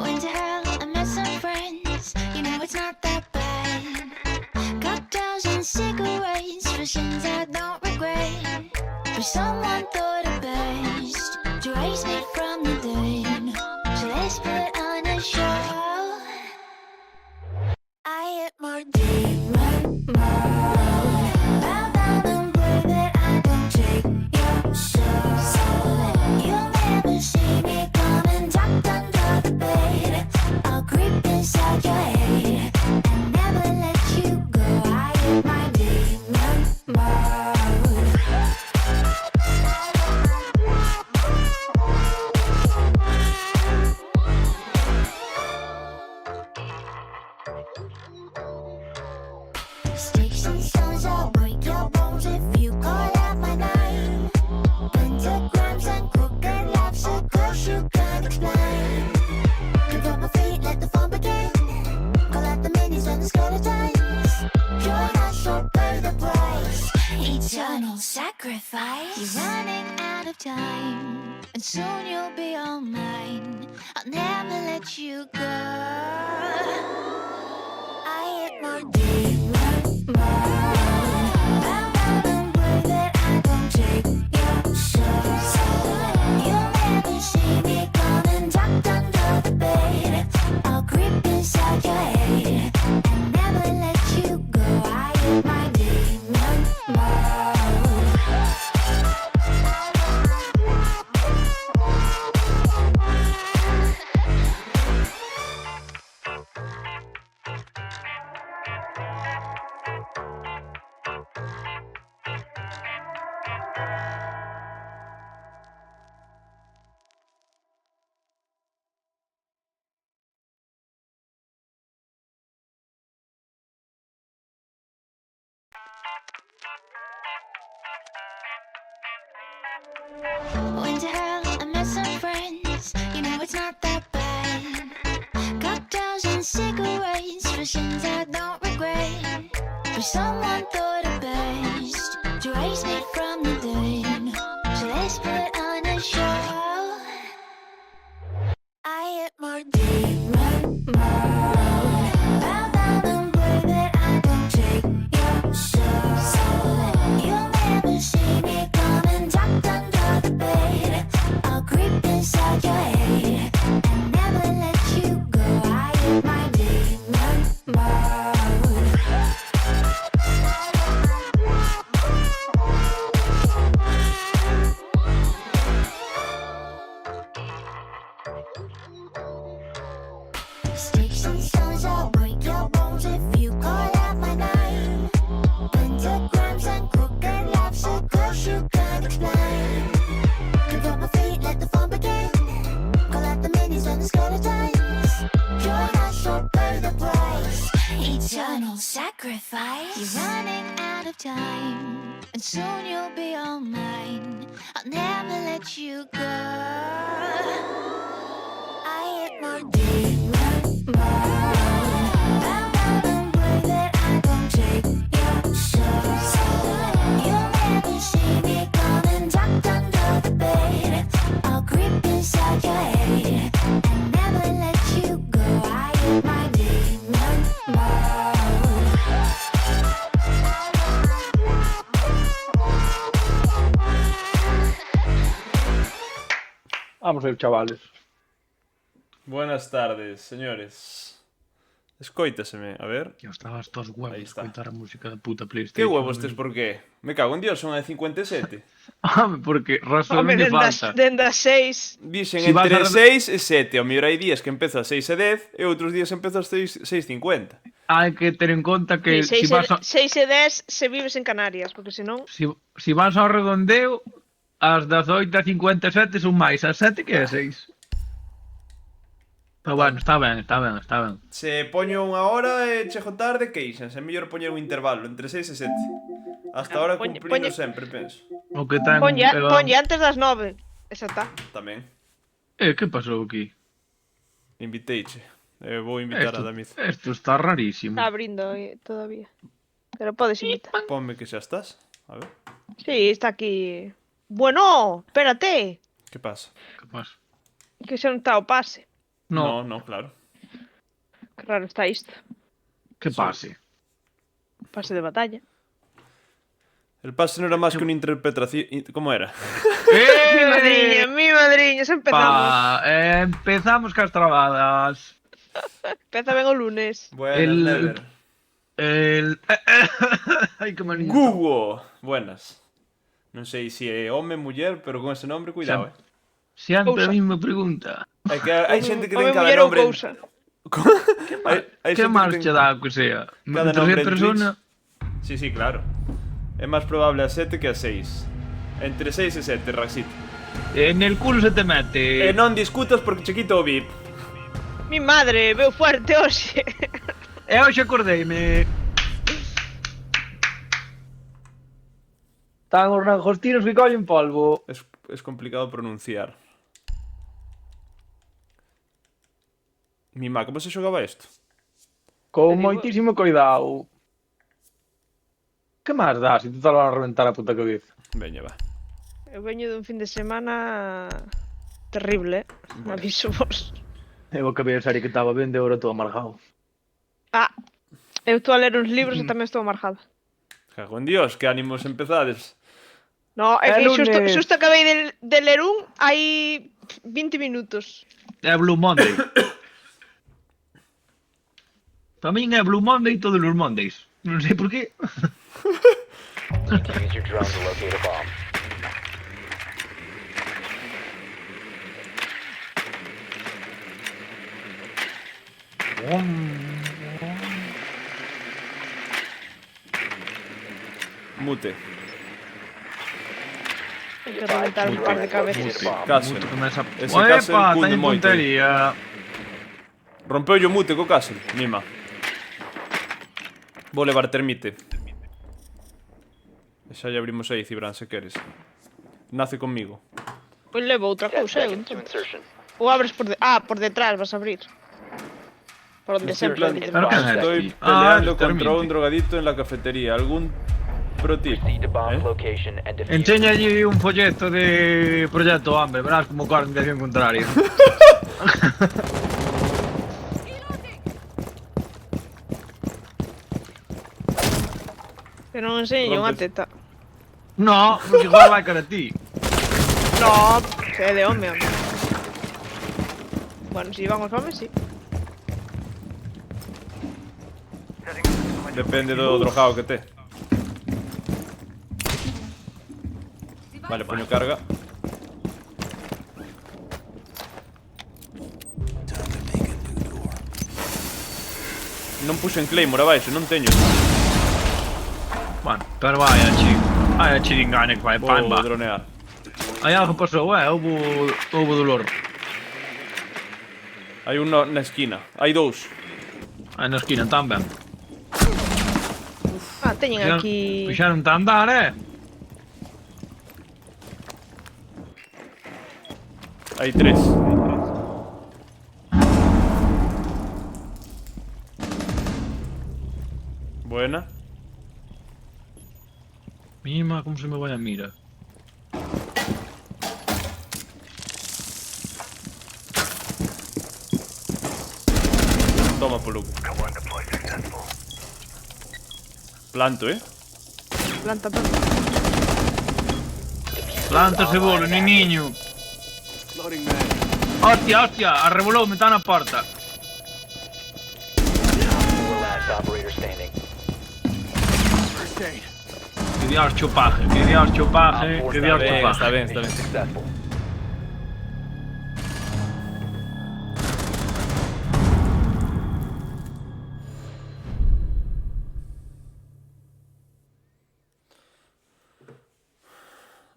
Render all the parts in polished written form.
Went to hell, I met some friends. You know it's not that bad. Cocktails and cigarettes for sins I don't regret. But someone thought it best to raise me from the dead. So let's put on a show. I hit more demon mode. Bow down and pray that I don't take your soul. You'll never see me coming tucked under the bed. I'll creep inside your head and never let you go. I hit my demon mode. Sticks and stones, I'll break your bones if you call out my name. Pentagrams and crooked laughs, a curse you can't explain. Pick up my feet, let the fun begin. Call out the minis and the skeletons. Join us, or pay the price. Eternal sacrifice. You're running out of time, and soon you'll be all mine. I'll never let you go. I hit more demon mode. Bow down and pray that I don't take your soul. You'll never see me coming tucked under the bed. I'll creep inside your head and never let you go. I hit my demon mode. Went to hell, I met some friends. You know it's not that bad. Cocktails and cigarettes for sins I don't regret. But someone thought it best to raise me from the dead. So let's put on a show. I hit more demon mode. Bow down and pray that I don't take your soul. You'll never see me coming tucked under the bed. I'll creep inside your head and never let you go. I hit my demon mode. Sticks and stones, I'll break your bones if you call out my name. Pentagrams and crooked laughs, a curse you can't explain. Pick up my feet, let the fun begin. Call out the minis and the skeletons. Join us, or pay the price. Eternal sacrifice. You're running out of time, and soon you'll be all mine. I'll never let you go. I hit more demon mode. Bow down and pray that I don't take your soul. You'll never see me coming tucked under the bed. I'll creep inside your head and never let you go. I hit my demon mode. Vamos a ir, chavales. Buenas tardes, señores. Escóitaseme, a ver. Ya estabas todos Ahí huevos está. escoitar a música da puta PlayStation. Que huevos tes por qué? Me cago en Dios, son a 57. Porque razón Home, me falta. dende as 6. Dixen Si vas entre a- 6 e 7. O mellor hai días que empezo a 6 e 10 e outros días empezo a 6:50. Hai que ter en conta que Sí, si vas, 6 e 10 se vives en Canarias, porque senón... si vas ao redondeo, as 18:57 son máis as 7 que as 6. Pero bueno, está ben. Se poño unha hora e chego tarde, queixanse. É mellor poñer un intervalo entre 6 e 7. Hasta ahora cumplindo sempre, penso. O que ten... Ponlle antes das 9. Esa está. Tamén. Que pasou aquí? Inviteiche. Vou invitar a David. Esto está rarísimo. Está abrindo todavía. Pero podes invitar. Ponme que xa estás. A ver. Sí, está aquí. Bueno, espérate. Que pasa? Que pasa? Que xa non está o pase. No, No, claro. Que raro está isto. que pase. O pase de batalla. El pase no era más que una interpretación... ¿Cómo era? Mi madriña, xa empezamos. Empezamos cas trabadas. Empeza ben o lunes. Buenas, El- Never. Ai, que manía. Gugo. Buenas. Non sei se é home, muller, pero con ese nombre, cuidado, Sempre Cousa. a mesma pregunta. É que hai xente que ten Home, cada muller ou nombre... cousa. Hai Que xente máis ten che dá que sea? cada Entre nombre ser en persona... Twitch. Sí, claro. É máis probable a 7 que a 6. Entre 6 e 7, Raxito. En el culo se te mete. E non discutas porque che quito o VIP. Mi madre, veu fuerte hoxe. E hoxe acordeime. Están os rangostinos que collen polvo. Es complicado pronunciar. Mima, como se xogaba isto? Con Te digo- moitísimo cuidado. Que máis dá se tú te vas a reventar a puta cabeza? Veña, va. Eu veño dun fin de semana terrible, aviso vos. Eu acabei a serie que estaba vendo e agora estou amargado. Ah, eu estou a ler uns libros e tamén estou amargada. Cago en Dios, que ánimos empezades. No, é É que lunes. xusto acabei de ler un hai 20 minutos. É Blue Monday. Para min é Blue Monday todos os Mondays. Non sei por qué. Use your drone to locate a bomb. Mute. Hai que reventar un par de cabezas. Castle. Mucho comeza... Ese Castle Oepa, cunde teño moito. puntería. Rompeu o mute co Castle, Mima. Vou levar termite. E xa lle abrimos aí, Cibran, se queres. Nace conmigo. Pois levo outra 10 cousa, eu seconds to entón. insertion. Ou abres por por detrás vas a abrir. Por onde Estoy, sempre abres. Pero que é Estoy aquí? Ah, peleando contra termite. un drogadito en la cafetería. ¿Algún pro tip? Proceed to bomb's ¿Eh? location and defuse. Enséñalle un folleto de Proyecto Hambre, verás como coa orientación contraria. Que non enseño unha Rompes. teta. No, porque igual vai cara a ti. No, que é de home, home. Bueno, si van os homes, si. Depende do drogado que te. Vale, poño carga. Non puxen Claymore abaixo, non teño. Bueno, pero vai a chiringane que vai Vou pan, va. dronear. Hai algo pasou, houbo dolor. Hai un na esquina. Hai dous. Aí na esquina tamén. Ah, teñen aquí... Fixaron a andar, Hai tres. Buena. Mima, como se me vai a mira. Toma, polo. Planto, Planta. Planta ese bolo, niño. Hostia, arreboloume, está na porta. 4 last operator standing. Que dios chupaje, que dios chupaje, Op que 4 dios ben, chupaje. está ben. Mission successful.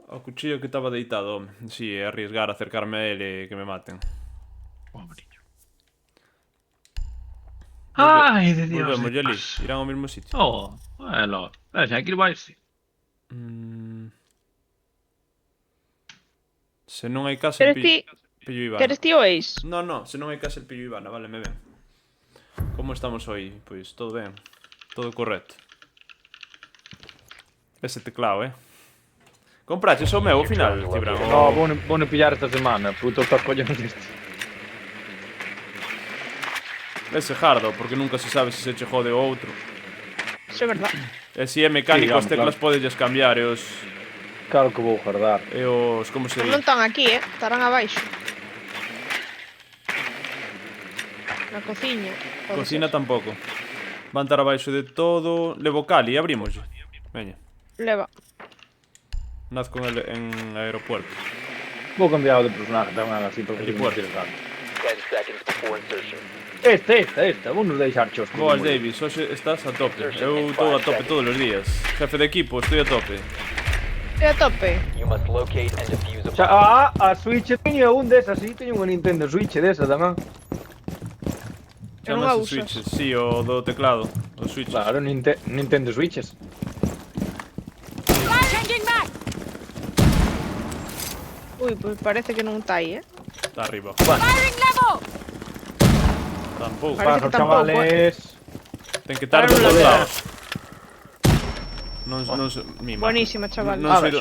O cuchillo que estaba deitado, home. Si, é arriesgar acercarme a ele e que me maten. Pobriño. Ai, de dios. Volvemos, de ali. pas. Irán ao mesmo sitio. Oh, lo. Xa, aquí vai si. Se non hai casa, Queres ti, pillo Ivana. queres ti o eis? No, se non hai casa, pillo Ivana, vale, me ven. Como estamos hoy? Pois todo ben. Todo correcto. Ese teclado, Compraches o meu ao final, Cibran? No, vou pillar esta semana, puto os collones deste. Ese hardo, porque nunca se sabe se se che jode o outro. Eso é verdad. E se é mecánico, Sí, as teclas claro. podelles cambiar e os... Claro que vou guardar. E os... como se Pero di? non están aquí, estarán abaixo. Na cociña. pode Cocina ser. tampouco. Van estar abaixo de todo... Levo cali, abrimos. Veña. Leva. Naz con el en aeropuerto. Vou cambiar de personaje tamén así, porque El non puerto. tiro tanto. 10 seconds before insertion. Esta, vou nos deixar chos. Boas, Davis, hoxe estás a tope. Eu estou a tope todos os días. Jefe de equipo, estou a tope. É a tope. You must locate and defuse a Xa, bomb. a Switch teño un desas, sí, teño unha Nintendo Switch desa tamén. Eu non a Chamase uso. Switches, sí, o do teclado. O Switches. Claro, Nintendo Switches. Ui, pois parece que non está aí, Está arriba. Bueno, Tampouco. Parece que bajo, tampouco, chavales. Ten que estar de Para un todos lado. lados. Non se... Mima. Buenísima, chaval. Non Ahora, sei do-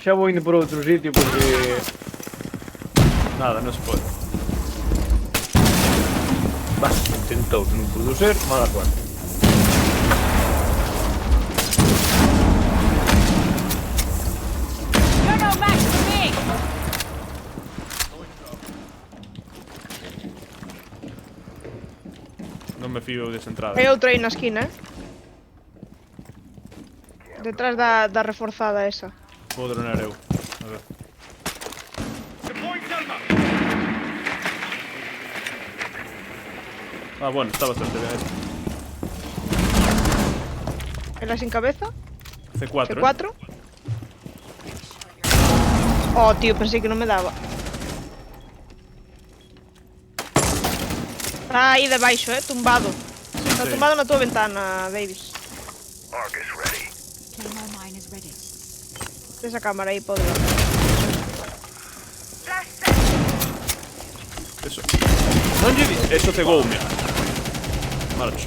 xa vou indo por outro sitio porque... Nada, non se pode. Bah, intentou, non pudo ser, mala suerte. Non me fío desa entrada. Hai outra aí na esquina, Detrás da reforzada esa. Vou dronar eu. A ver. Ah, bueno, está bastante ben esto. Ela sin cabeza. C4, C4. Oh, tío, pensei que non me daba. Está aí debaixo, tumbado. Está sí. tumbado na tua ventana, Davis. Esa cámara aí pode ver. Eso. Non lle di... Eso cegoume. Marcho.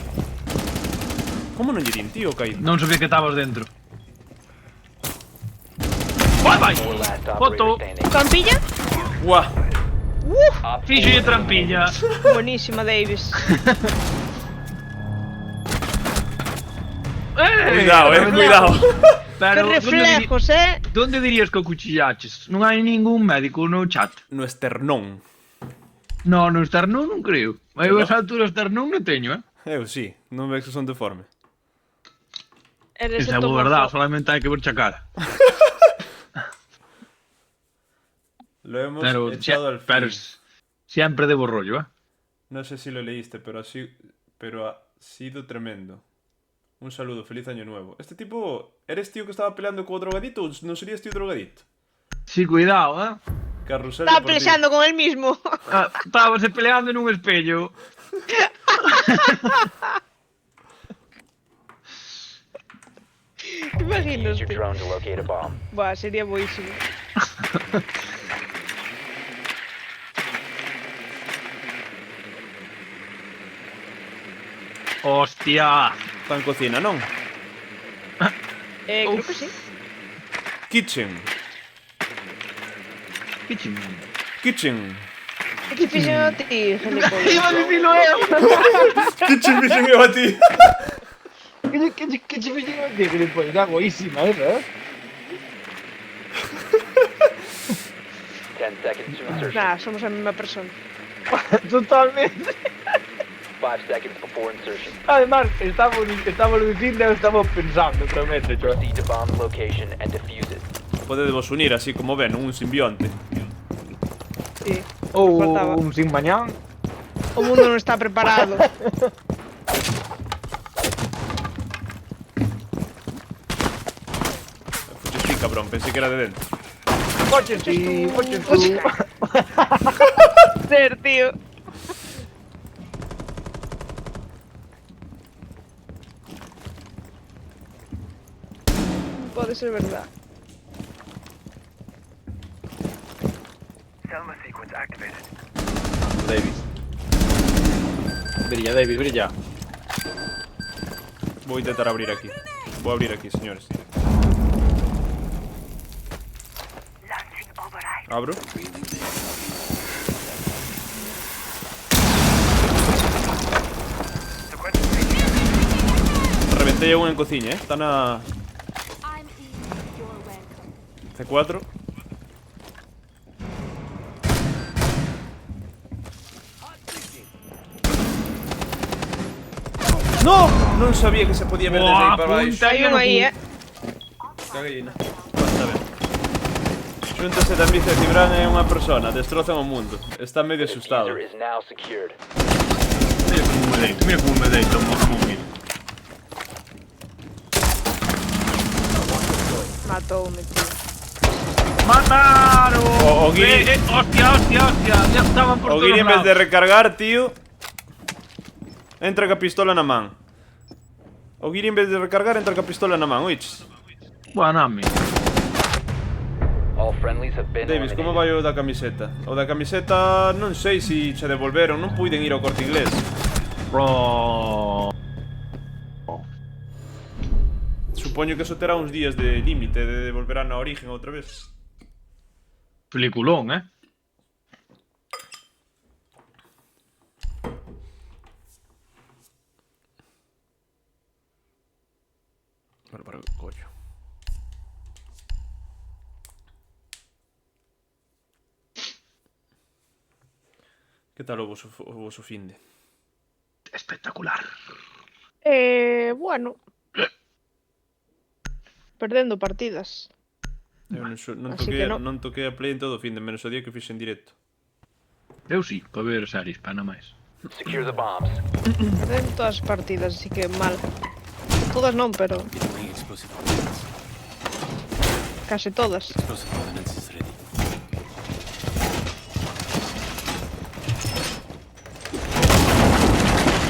Como non lle din, tío, caído? Non sabía que estabas dentro. Vai, vai! Four last Foto. operator standing. Trampilla? Guau. Op Fixo trampilla. Buenísima, Davis. Cuidado, cuidado. Que Pero, reflejos, donde dirías que o cuchillaches? Non hai ningún médico no chat. No esternón. No, no esternón non creo. Eu No. esa altura esternón non teño, Eu sí, non ves que son deforme. Eres Esa é el boa verdade, tomofo. solamente hai que ver a cara. Lo hemos Pero, echado al fin. pero siempre debo rollo, ¿eh? No sé si lo leíste, pero ha sido tremendo. Un saludo, feliz año nuevo. Este tipo, ¿eres tío que estaba peleando con drogadito o no serías tío drogadito? Sí, cuidado, ¿eh? Carrusel Estaba deportivo. peleando con él mismo. Ah, estábase peleando en un espello. Imaginas, Use your tío. drone to locate a bomb. Buah, sería buenísimo. Hostia. Está en cocina, non? Creo Uf. que sí. Kitchen. Kitchen. Kitchen. ¿Qué fixen a ti, gilipollas? Iba a decirlo eu. Kitchen vision eu a ti. Que che fixen a ti, gilipollas? Está guaísima esa, ¿eh? 10 seconds to insertion. Nah, somos a mesma persona. Totalmente. 5 seconds before insertion. Además, estamos dicindo e estamos pensando, prometo, cho. Proceed to bomb location and defuse it. Podedevos unir así como ven, un simbionte. Sí. Ou Faltaba. un sin mañán. O mundo non está preparado. Fuches ti, cabrón, pensé que era de dentro. Coches tú, coches tú. Ser, tío. Non pode ser verdad. Davis. Brilla, Davis, brilla. Voy a intentar abrir aquí. Voy a abrir aquí, señores. Abro. Reventé un en cociña, Está na... C4. ¡No! Non sabía que se podía ver desde aí para baixo. Punta Hai un aí, Cagueina. Está ben. Xúntase da Mice e Cibran é unha persona, destrozan o mundo. Está medio The asustado. diffuser is now secured. Mira como me deito, mira. Matoume, tío. ¡Mataron! O Guiri- hostia, ya estaban por O todos Guiri en vez de lados. recargar, tío, entra ca pistola na man. O Guiri en vez de recargar entra ca pistola na man, oiches? Buenami. All friendlies have been Davis, como eliminated. vai o da camiseta? O da camiseta non sei se se devolveron, non puiden ir ao Corte Inglés. Bro. Supoño que eso terá uns días de límite de devolverán na origen outra vez. Peliculón, Para coño. Que tal o voso finde? Espectacular. Bueno. Perdendo partidas. Eu non Así toquei, que no. non toquei a play en todo o finde, menos o día que fixe en directo. Eu sí, para ver series, para nada máis. Secure the bombs. Perdendo todas as partidas, así que mal. Todas non, pero Deploying explosive ordnance. case todas. Explosive ordnance is ready.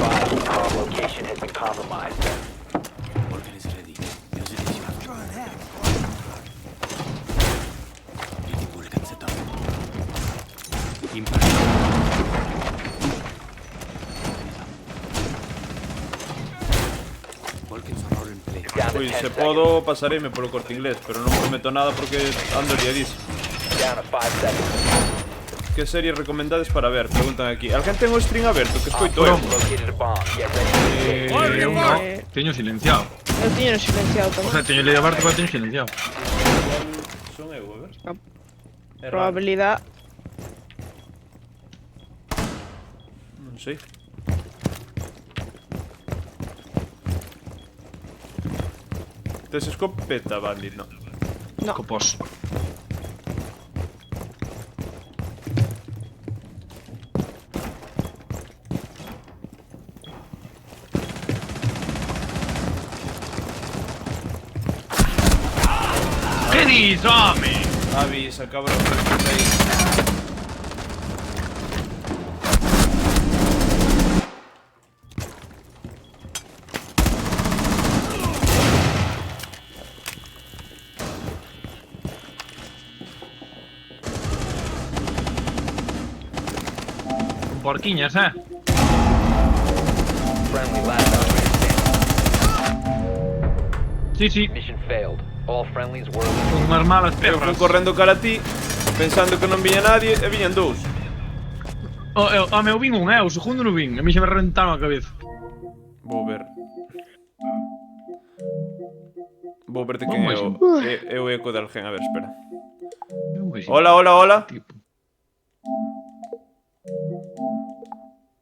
Bomb location has been compromised. Organ is ready. Use it as you have. Reading Vulcan setup. Impact. Vulcans are all in play. Down to Pois 10 se seconds. podo pasareime polo Corte Inglés, pero non prometo nada porque ando liadísimo. Down to 5 seconds. Que series recomendades para ver? Preguntan aquí. Alguén ten o stream aberto? Que escoito eu. Located a bomb. Get ready to engage. Eu non, teño silenciado. Eu tiño silenciado O tamén. sea, teño leído aberto, pero teño silenciado. Son eu, a ver. Ah, É raro. Probabilidade. Non sei. Tes escopeta, Bandit, non. No. Copos. ¿Qué dices, home? Avisa, cabrón, responde aí. Porquiñas, Friendly last operator standing. Sí, sí, Mission failed. All friendlies were eliminated. con unas malas Eu fui perras. correndo cara a ti, pensando que non viña nadie, e viñan dous. Home, eu vin un, o segundo non vin. A mí se me reventaron a cabeza. Vou ver. Vou verte quen Como é é o... É o eco de alguén, a ver, espera. Eu vexo. Hola, hola, hola. Tipo.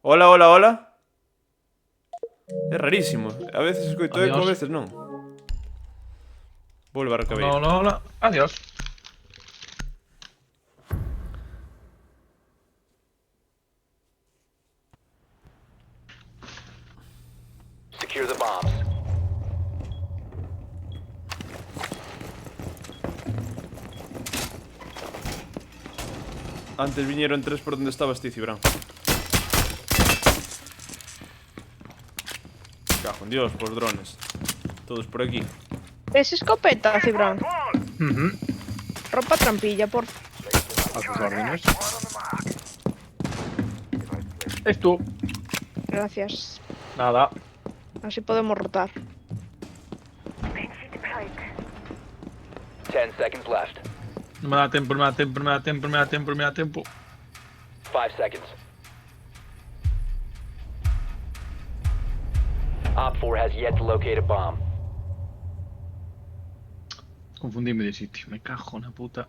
Hola, hola, hola. É rarísimo. A veces escoito eco, a Adiós. veces non. Vou levar a cabello. Hola, hola. Adiós. Secure the bombs. Antes viñeron tres por donde estabas ti, Cibran. Cajo en Dios, por drones. Todos por aquí. Es escopeta, Cibran. Ujú. Ropa trampilla, por. A tus órdenes. Es tú. Gracias. Nada. Así podemos rotar. 10 seconds left. Non me dá tempo, non me dá tempo, non me dá tempo, non me dá tempo, non me dá tempo. 5 seconds. Op 4 has yet to locate a bomb. Confundime de sitio, me cago na puta.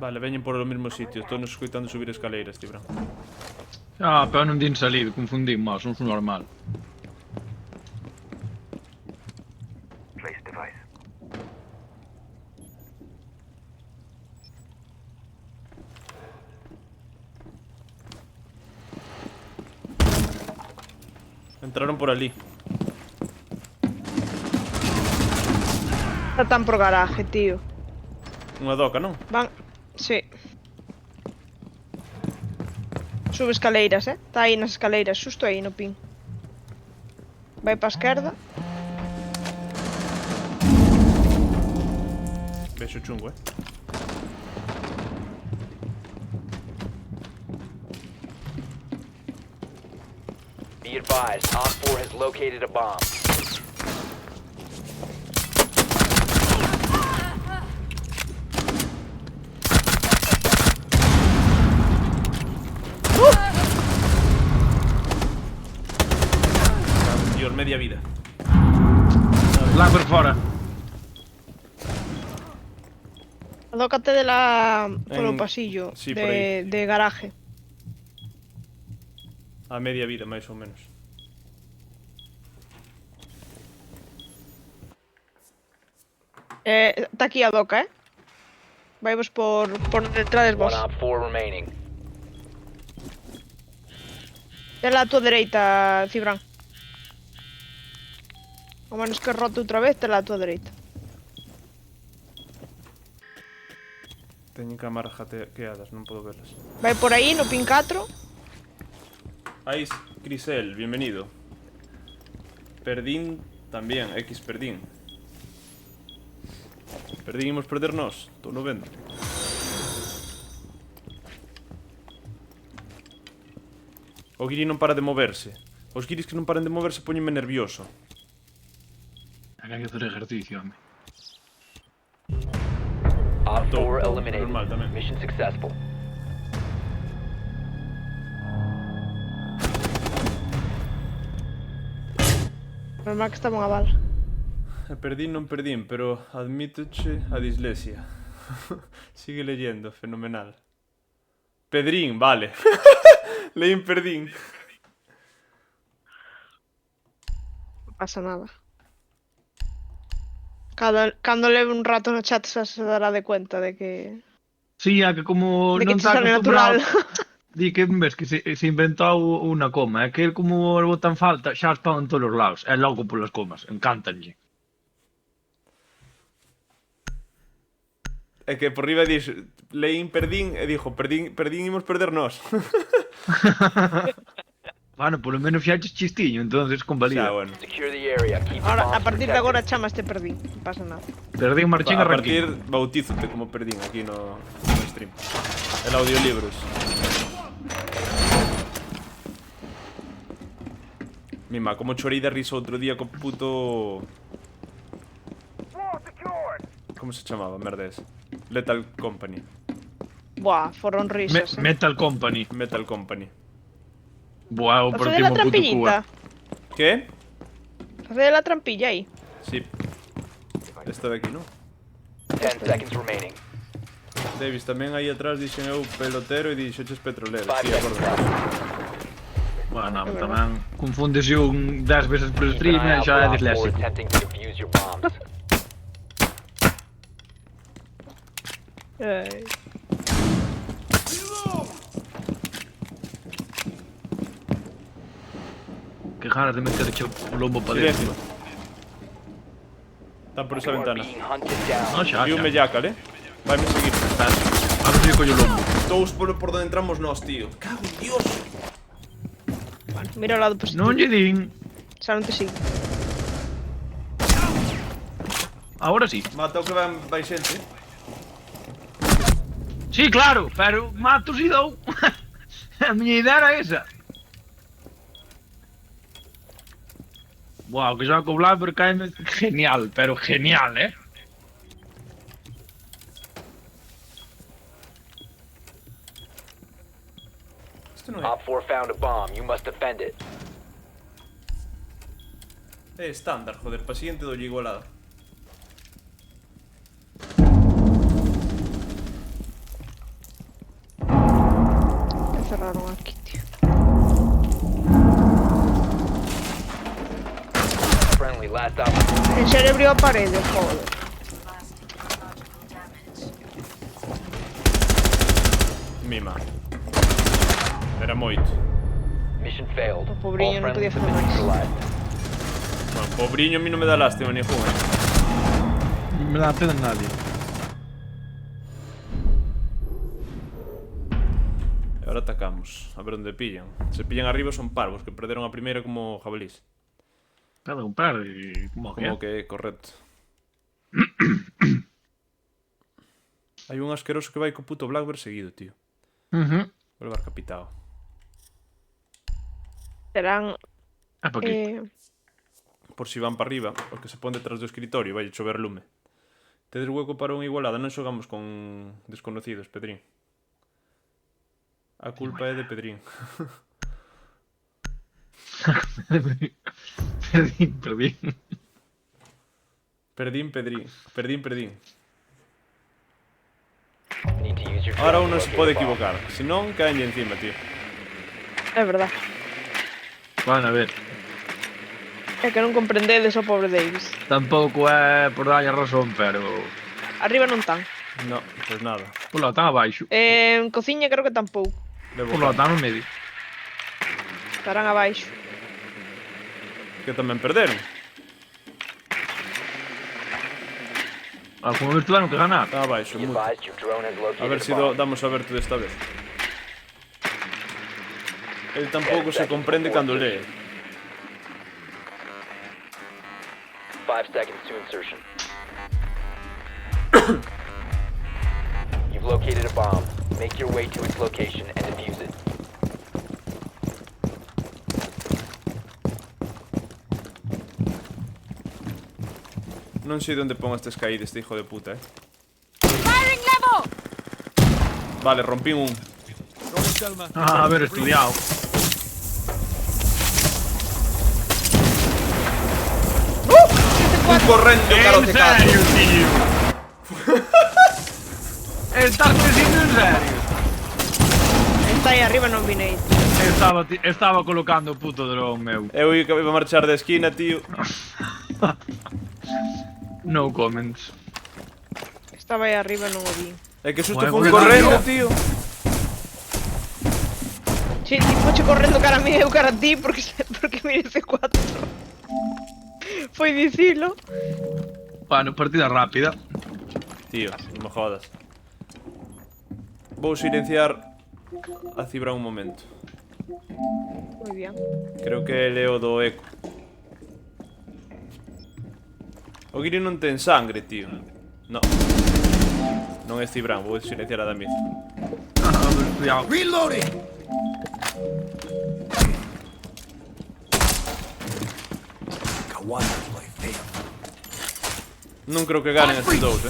Vale, veñen por os mesmos sitios. Estou nos escoitando subir escaleiras, Tibran. Ah, pero non din salir, confundín máis, non son normal. Entraron por ali. Está tan por garaje, tío. Unha doca, non? Van... Sí. Sube escaleiras, Está aí nas escaleiras, xusto aí no pin. Vai pa esquerda. Vexo chungo, Be advised, Op 4 has located a bomb. Dios, media vida. Lá por fora. Adócate de la... polo En- pasillo sí, por aí. de garaje. A media vida, máis ou menos. Está aquí a doca, Vaivos por detrás vos. One Op 4 remaining. Tela a tua dereita, Cibran. O menos que rote outra vez, tela a tua dereita. Teñen cámaras hackeadas, non podo verlas. Vai por aí no pin 4. Ais, Crisel, bienvenido. Perdín tamén, X Perdín. Perdín imos perdernos, estou no vendo. O guiri non para de moverse. Os guiris que non paran de moverse poñenme nervioso. Hai que facer ejercicio, home. Op 4 Todo eliminated. normal tamén. Mission successful. Normal que estaba unha bala. Perdín non perdín, pero admítoche a dislexia. Sigue leyendo, fenomenal. Pedrín, vale. Leín perdín. Non pasa nada. Cando leve un rato no chat se dará de cuenta de que... Sí, a que como de que non te está sale natural. acostumbrado. Di que ves que se inventou unha coma. É que el como el botan falta, xa está en todos os lados. É loco polas comas, encántanlle. É que por riba dix, leín perdín e dixo, perdín imos perder nós. Bueno, polo menos fiaches chistiño, entonces convalida. Xa, bueno. Secure the area. Keep the Ahora, bombs a partir de protected. agora chamaste perdín. Non pasa nada. Perdín marchín A arranquín. partir, bautízote como perdín aquí no stream. El audiolibros. Mima, como chorei de risa outro día co puto... Como se chamaba, merda ese? Lethal Company. Buah, foron risas, Metal Company. Metal Company. Buah, o Facede la partimos puto trampillita. cuba. ¿Qué? Facede la trampilla aí. Sí. Esta de aquí, ¿no? 10 seconds remaining. Davis, tamén aí atrás dixen eu pelotero e dixoches petrolero. 5 Sí, seconds acordo. left. Bueno, tamén confúndese un 10 veces por Keep stream an eye e out xa for é Op 4 disléxico. attempting to defuse your bombs. Ai. Que ganas de meterche o lombo para Silencio. dentro. Está por esa You are ventana. being hunted down. No, xa, Viu xa. me Jackal, Vaime seguir. A ver se lle collo o lombo. Dous por donde entramos nós, tío. Cago en Dios. Mira o lado positivo. Non lle din. Xa non te sigo. Ahora sí. Mata o que vai xente. Sí, claro, pero mato si dou. A miña idea era esa. Buah, o que xoga co Blackbird caeme genial, pero genial, Isto non é. Op 4 found a bomb. You must defend it. É estándar, joder, pa siguiente dolle igualada. Me cerraron aquí, tío. Friendly, last op. En serio abrió a parede, joder. Mima. Era moito. Mission failed. O pobriño All non podía friendlies facer have been máis. neutralized. Bueno, pobriño a mí non me dá lástima ni jugo. Non me dá pena nadie. E agora atacamos. A ver onde pillan. Se pillan arriba son parvos, que perderon a primeira como jabalís. Cada un par e como Como que correcto. Hai un asqueroso que vai co puto Blackbird seguido, tío. Vou levar capitao. Serán... É pa aquí. Por si van para arriba, o que se pon detrás do escritorio, vai chover lume. Tedes hueco para unha igualada, non xogamos con desconocidos, Pedrín. A culpa é de Pedrín. Perdín. Perdín. Need to use your Ahora drone uno to se locate pode a bomb. equivocar, se non caenlle encima, tío. É verdad. Van a ver. É que non comprendedes o pobre Davis. Tampouco é por darlle a razón, pero... Arriba non tan. No, pues nada. Polo tan abaixo. En cociña creo que tampouco. Levo Polo calma. tan no medio. Estarán abaixo. Que tamén perderon. Como vez tuvieron que ganar. Está abaixo, Be moito. advised, your drone has located A ver a se bomb. damos aberto desta vez. El tampouco se comprende cando lee. 5 seconds to insertion. You've located a bomb. Make your way to its location and defuse it. Non sei onde pon estes caídos, este hijo de puta, Vale, rompín un. Ah, haber estudiado. Un correndo, caro En de cazo. serio, tío. Estás dicindo en serio. Está aí arriba non vinei. Estaba colocando o puto dron meu. Eu ia que iba a marchar de esquina, tío. No comments. Estaba aí arriba non o vi. É que susto Bueno, foi un bueno, correndo, tío. tío. Sí, ti foche correndo cara a mí e eu cara a ti porque mire C4. Foi dicilo. Bueno, partida rápida. Tío, non me jodas. Vou silenciar a Cibra un momento. Moi bien. Creo que é o do eco. O Guiri non ten sangre, tío. No. Non é Cibran, vou silenciar a Damiz. Haber estudiado. Non creo que ganen estes dous,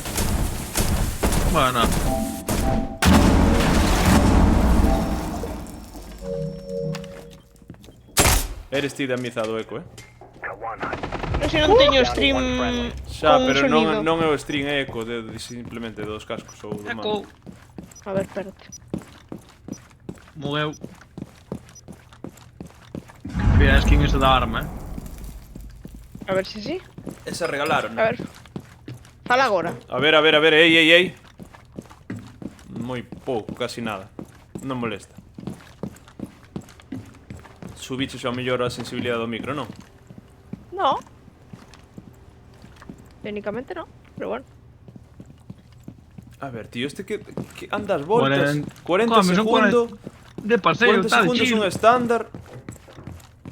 Bueno, Eres ti Damiz a do eco, Non sei, non teño stream Xa, con pero sonido. non é o stream, é eco simplemente dos cascos ou do eco. mando. A ver, espérate. Morreu. Mira, skin esa da arma, A ver se sí. Esa regalaron. A ver. Fala agora. A ver, ei. Moi pouco, casi nada. Non molesta. Subiche xa mellor a sensibilidade do micro, non? No. Técnicamente no, pero bueno. A ver, tío, este que anda as voltas. 40 Come, son segundos. de paseo, 40 tal, segundos chill. un estándar.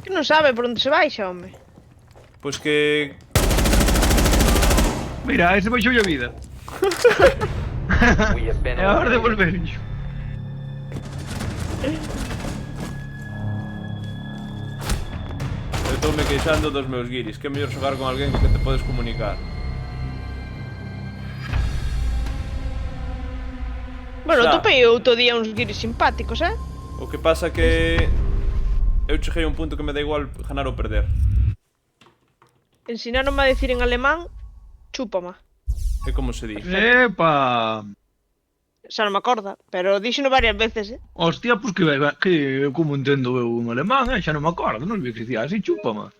Que non sabe por onde se baixa, home. Pois que... Mira, ese baixou a vida. We have been É a hora de eliminated. volver. Estoume queixando dos meus guiris. Que é mellor xogar con alguén co que te podes comunicar. Bueno, Xa. topei outro día uns guiris simpáticos, eh? O que pasa que... Eu cheguei a un punto que me dá igual ganar ou perder. Ensinaronme a decir en alemán, chúpama. É como se di. Epa! Xa non me acorda, pero díxeno varias veces, eh? Hostia, pues que como entendo eu un alemán, xa non me acordo, non vi que dicía así, chúpama.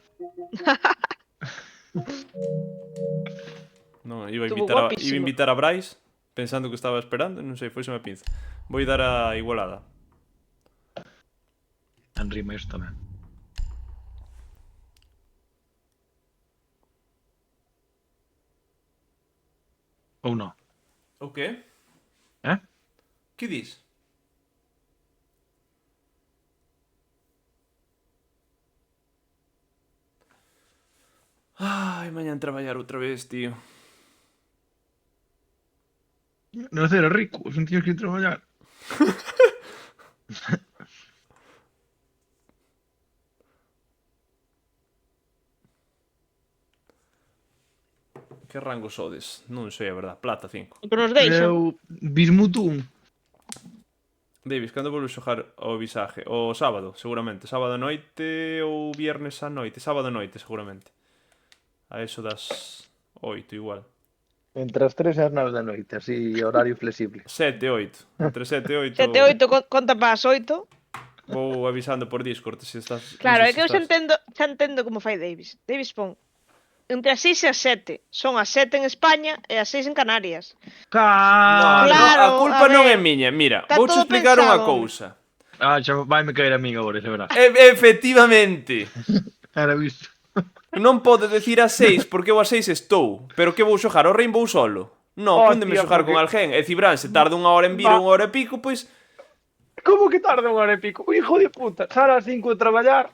Non, iba a Estuvo invitar guapísimo. iba a invitar a Bryce, pensando que estaba esperando, non sei, foise a pinza. Vou dar a igualada. En rima isto tamén. Ou non? O que? Eh? Que dis? Ai, mañan traballar outra vez, tío. Non era rico, non tiñas que ir traballar. Que rango sodes? Non sei, a verdad. Plata 5. O que nos deixan. Eu bismuto un. Davis, cando volves xogar ao visaje? O sábado, seguramente. Sábado a noite ou viernes a noite? Sábado a noite, seguramente. A eso das 8 igual. Entre as 3 e as 9 da noite, así horario flexible. 7 e 8. Entre 7 e 8. 7 8 conta para as 8. Vou avisando por Discord se estás... Claro, non sei é que eu se estás. xa entendo como fai Davis. Davis pon entre as 6 e as 7. Son as 7 en España e as 6 en Canarias. No, Claro, a culpa a non é ver, miña. Mira, está vouche todo explicar unha pensado. cousa. Xa vaime caer a min agora, xa verás. Efectivamente. Era visto. Non pode decir as 6 porque eu as 6 estou. Pero que vou xogar ao Rainbow solo? Non, póndeme Hostia, xogar con porque- alguén. E Cibran, se tarda unha hora en vir ou unha hora e pico, pois... Como que tarda unha hora e pico? Hijo de puta, sale ás 5 de traballar,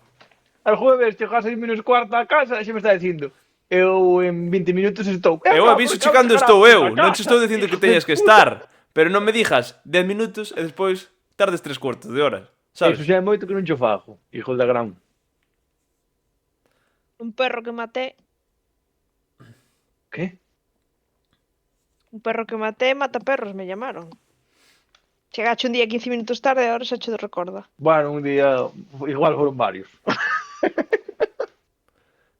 al jueves chegas 6 menos cuarta a casa e xa me está dicindo eu en 20 minutos estou. Eu aviso che cando estou eu. Non che estou dicindo que teñas que estar. Pero non me dixas 10 minutos e despois tardes 3/4 de hora. Sabes? Eso xa é moito que non cho fago, hijo da gran. Un perro que maté, Que? mata perros, me llamaron. Chegache un día 15 minutos tarde e ahora xa che recorda. Bueno, un día igual foron varios.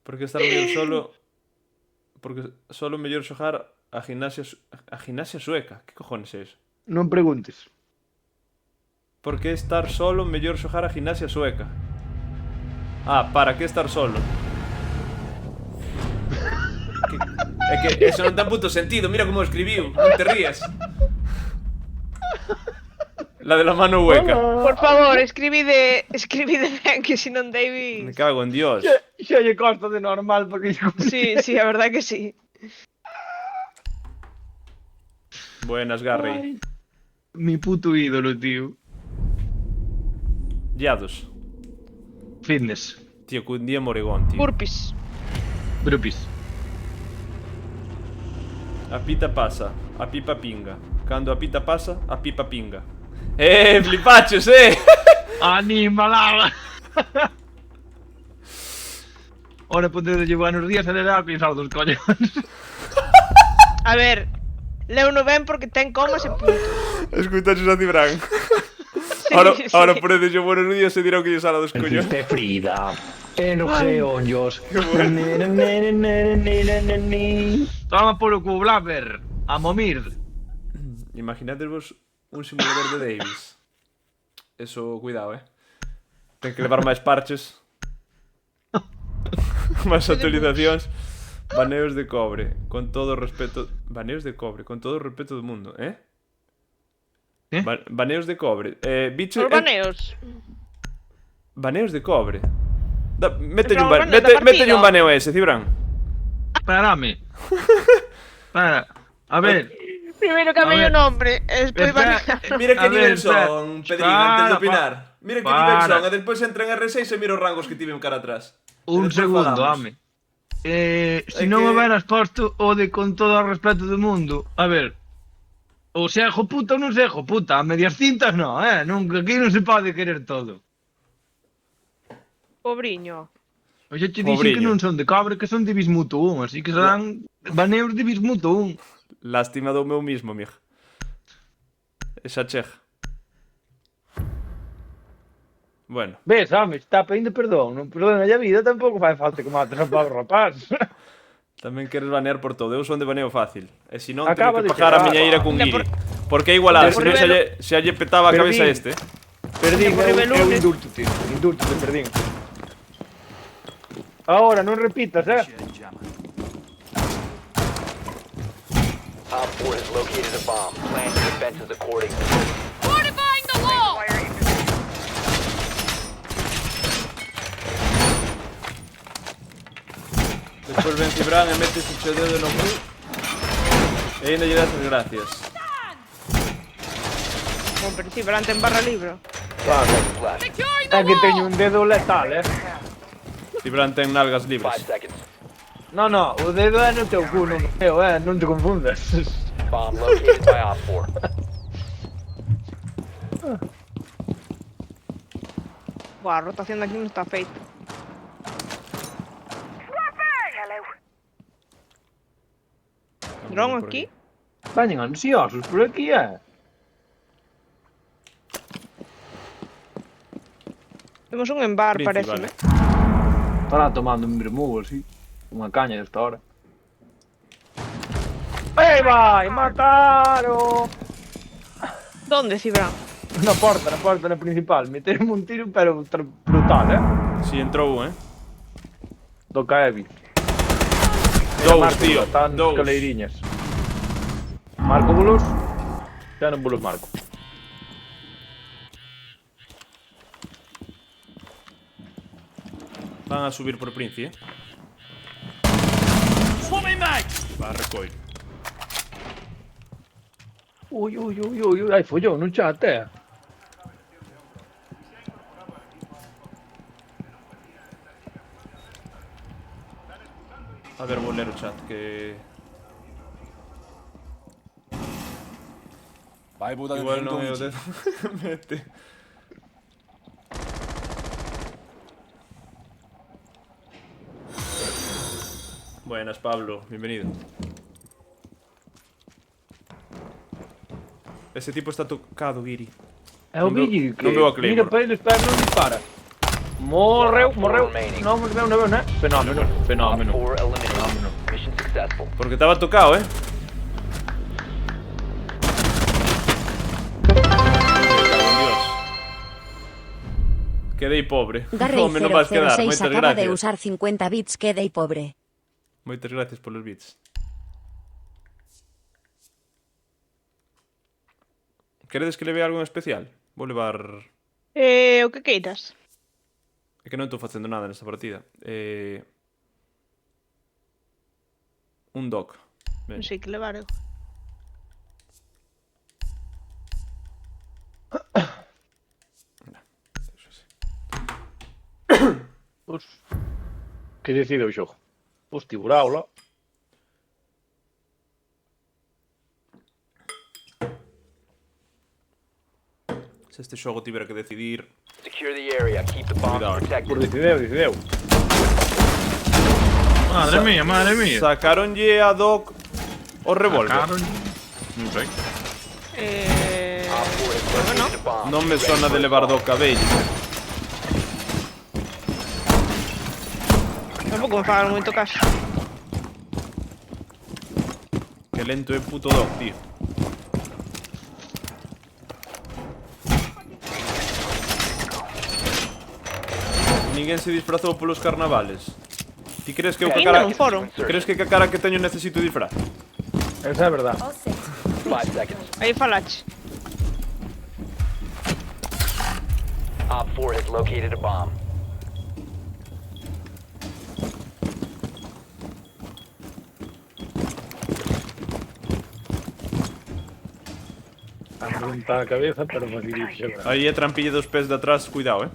Porque estar mellor solo... Porque solo mellor xogar a gimnasia sueca. Que cojones é eso? Non preguntes. Por que estar solo mellor xogar a gimnasia sueca? Ah, para que estar solo? É que eso non ten puto sentido. Mira como o escribiu. Non te rías. La de la mano hueca. Por favor, escribide ben, que si non Me Davis... cago en Dios. Xa lle costa de normal porque Sí, a verdad que sí. Buenas, Garry. Mi puto ídolo, tío. Llados. Fitness. Tío, que un día moregón, tío. Burpees. Brupis. A pita pasa, a pipa pinga. Cando a pita pasa, a pipa pinga. Flipachos, ¡Anímala! Ahora poder llevar unos días a leer a pensar dos coños. A ver, leo no ben porque ten comas e puntos. Escuitaches a Cibran. Sí, Ahora sí. por ello buenos días se dirá que yo sala dos coños. Existe Frida. Enojeonjos. Toma polo cu Blaber. A momir. Imaginadevos un simulador de Davis. Eso, cuidado, Ten que levar máis parches. Máis actualizacións. Baneos de cobre, con todo o respeto. Baneos de cobre, con todo o respeto do mundo, ¿Eh? Baneos de cobre. Bicho. Os baneos. Baneos de cobre. Mételle un, Pero os baneos da mételle un partida. baneo a ese, Cibran. Espérame. Espera. A ver. Primeiro cambio o nombre, e despois Espera, banear. Mira que A ver, nivel espera. son, Pedrín, antes de Para, opinar. Mira que para. nivel son, e despois entra en R6 e mira os rangos que tiven cara atrás. E Un despois segundo, falamos. ame. Si É non que- houberas posto o de con todo o respeto do mundo. A ver. Ou se hijo puta ou non se hijo puta. A medias cintas non, Nunca, aquí non se pode querer todo. Pobriño. Oxe, che O dixen que brillo. non son de cobre, que son de bismuto 1, así que serán baneos de bismuto 1. Lástima do meu mismo, amigo. Esa cheja. Bueno, Ves, home, está pedindo perdón, non perdona a vida, tampouco fai falta que mates a pobre rapaz. tamén queres banear por todo. Eu son de baneo fácil. E se non, Acaba teño de que pagar a chegar. miña ira con Mira, Giri. Porque é igualada, se Por non velo- se lle petaba a Perdín. cabeza a este. Perdín, Por eu lunes. indulto, perdín. Ahora, non repitas, Op 4 has located a bomb. Plan your defenses accordingly. Despois ven Cibran e metes o seu dedo no cu. E ainda lle das as gracias. Como principiante en barra libro. Flash. É que teño un dedo letal, Cibran ten nalgas 5 libres. seconds. No, o dedo é no teu cu, non no meu, non te confundas. Bomb located by Op 4. Buah, a rotación de aquí non está feita. Dron Por aquí. Vañen ansiosos por aquí, Temos un en bar, Príncipe, parece, vale. Estará tomando un vermú, así. Unha caña desta hora. ¡Ei, vai! ¡Mataron! Donde, Cibran? Na porta principal. Meterme un tiro, pero brutal, Si entrou un, Toca heavy. Dous, tío. Están Dous. escaleiriñas. Marco bolos? Xa non bolos marco. Van a subir por Princi, Va a recoil. Ui, ai, follou nun chat, A ver, vou ler o chat que... Vai Buda Igual non é o dedo. Mete. Buenas, Pablo. Bienvenido. Ese tipo está tocado, Giri. É o Non veo- Billy que non veo a Claymore. mira para ele, espera, non dispara. Morreu. remaining. Non veo, né? Fenómeno. Op 4 eliminated. Mission successful. Porque estaba tocado, Cago en Dios. Quedei pobre. Garrey Home, non vas quedar. 006 Moitas acaba de gracias. usar 50 bits, quedei pobre. Moitas gracias polos bits. Queredes que leve algo en especial? Vou levar... O que queiras. É que non estou facendo nada nesta partida. Un doc. Ben. Non sei que levar eu. Que decide o xogo? Hostia, buraula. Se este xogo tivera que decidir... Secure the area. Keep the bomb Cuidado. protected. Por decideu. Madre mía. Sacaronlle a doc o revólver. Non sei. Op 4 has located a bomb. Non me Ready sona for de levar do assault. cabello. Tampouco me fagan moito caso. Que lento é puto doc, tío. Ninguén se disfrazou polos carnavales. Ti crees que eu ca Ainda cara... non foron. Crees que ca cara que teño necesito disfraz? Esa é verdade. 5 seconds. Aí falache. Op 4 has located a bomb. A preguntar a cabeza, pero facilito. Aí é trampilla dos pés de atrás, cuidado,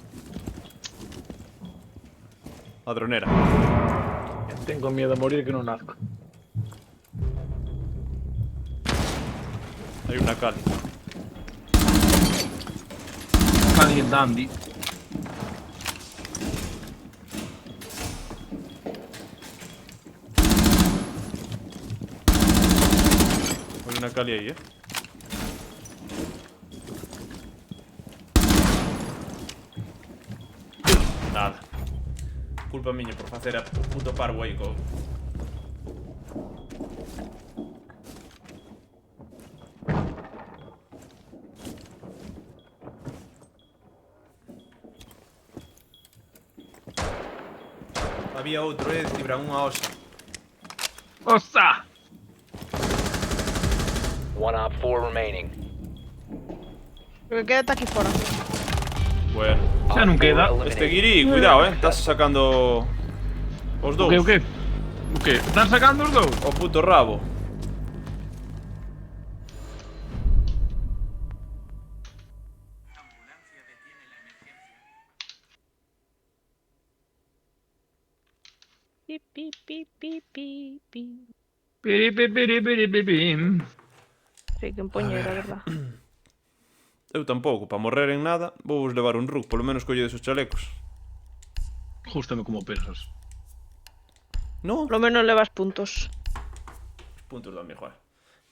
A dronera. Tengo miedo a morir que non nazco. Hai unha cal. Cali Dandy. na cali aí, Nada. Culpa miña por facer o puto parvo aí co... Había outro, Cibran, unha osa. ¡Osa! One op 4 remaining. Lo que queda está aquí fora. Bueno. Xa non queda. Este guiri, cuidado, estás sacando... Os dous. O que? O que? Están sacando os dous? O puto rabo. Pi, pi, pi, pi, pi, pi. Piripipiripiripim. Sí, que empoñeira, verdad. Eu tampouco, para morrer en nada, vou vos levar un rug, polo menos colledes os chalecos. Jústame como pensas. No? Lo menos levas puntos. Os puntos do amigo,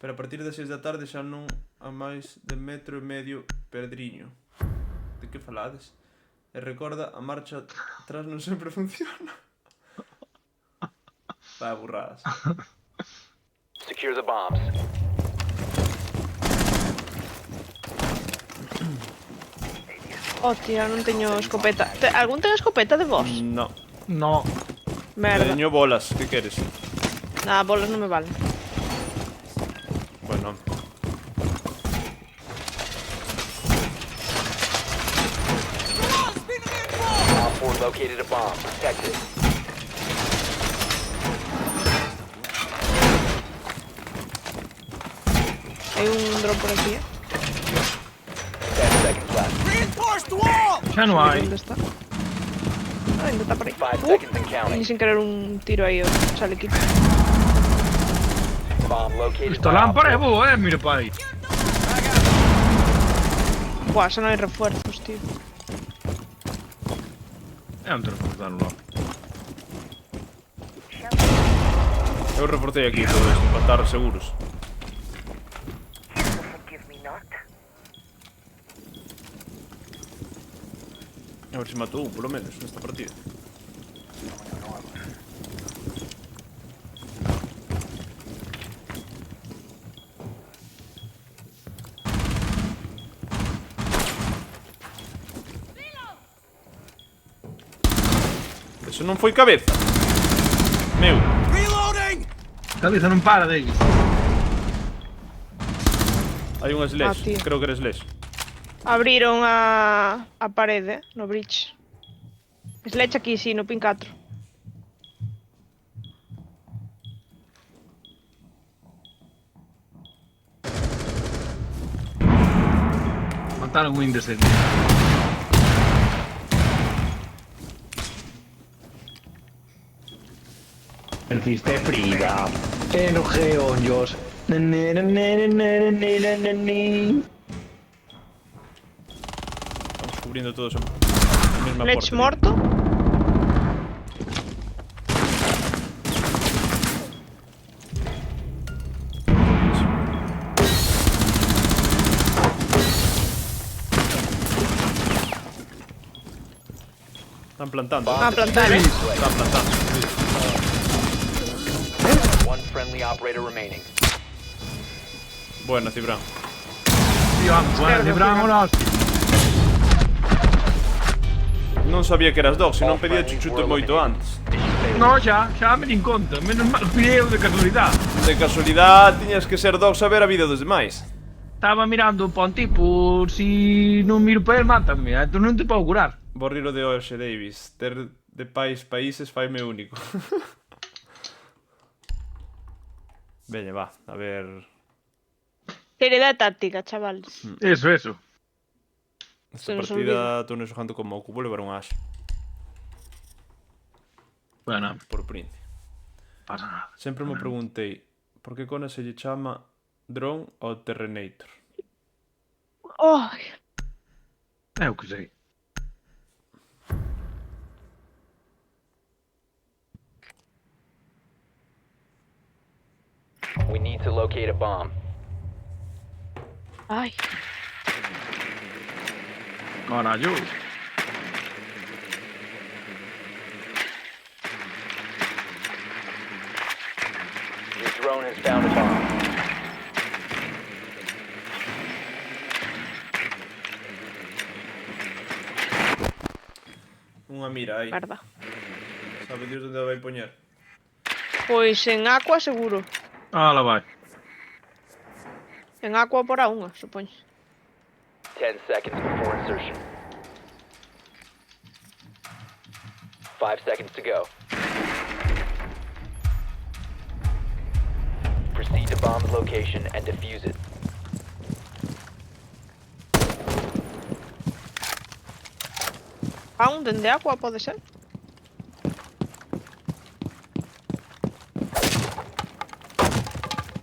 Pero a partir das 6 da tarde xa non a máis de 1,5 m Pedriño. De que falades? E recorda, a marcha atrás non sempre funciona. Vai, burradas. Secure the bombs. Hostia, non teño escopeta. Algún ten escopeta de vos? No. No. Merda. Teño bolas, que queres? Nada, bolas non me valen. Bueno. Op 4 located a bomb. Protect it. Hai un drone por aquí, 10 seconds left. Xa non hai. ¿Dónde está? Ah, ainda está por aí. 5 seconds and Ni counting. sin querer un tiro aí, o chalequito. Bomb located. Esta by Op lámpara é 4. boa, mira pai. Buah, xa non hai refuerzos, tío. É un transportar lá. Eu reforcei aquí todo isto, para estar seguros. A ver se matou un, polo menos, nesta partida. Eso non foi cabeza. Meu. Cabeza non para deles. Hai un slash, Ah, tío. creo que era slash. Abriron a parede, no bridge. Sledge aquí, sí, no pin 4. Mataron un indecente. Perdiste Frida. Enojeonjos. Estamos cubrindo todos a mesma Sledge porta. morto. Están plantando. A plantar, Están plantando. One friendly operator remaining. Buena, Cibran. Tío, bueno, libramos los. Non sabía que eras dog, se non pedía chuchute moito antes. No, xa me din conta. Menos mal pillei de casualidade. De casualidade, tiñas que ser dog saber a vida dos demais. Estaba mirando pa un tipo, si non miro pa el, mátame. Entón non te podo curar. Borriro de Oxe Davis. Ter de países faime único. Veña, va, a ver... Seriedade táctica, chavales. Eso. Esta Se nos partida estou non xogando como ocupo levar un Ash. Bueno, Por príncipe. pasa nada. Sempre me preguntei por que cona se lle chama drone ao Terrenator. Oh, É o que sei. We need to locate a bomb. Ai, Carallo. Your drone has found a bomb. Unha mira aí. merda. Sabe Dios onde a vai poñer. Pois en Aqua seguro. Ah, lá vai. En Aqua porá unha, supoño. 10 seconds before insertion. 5 seconds to go. Proceed to bomb's location and defuse it. Aún dende Aqua pode ser.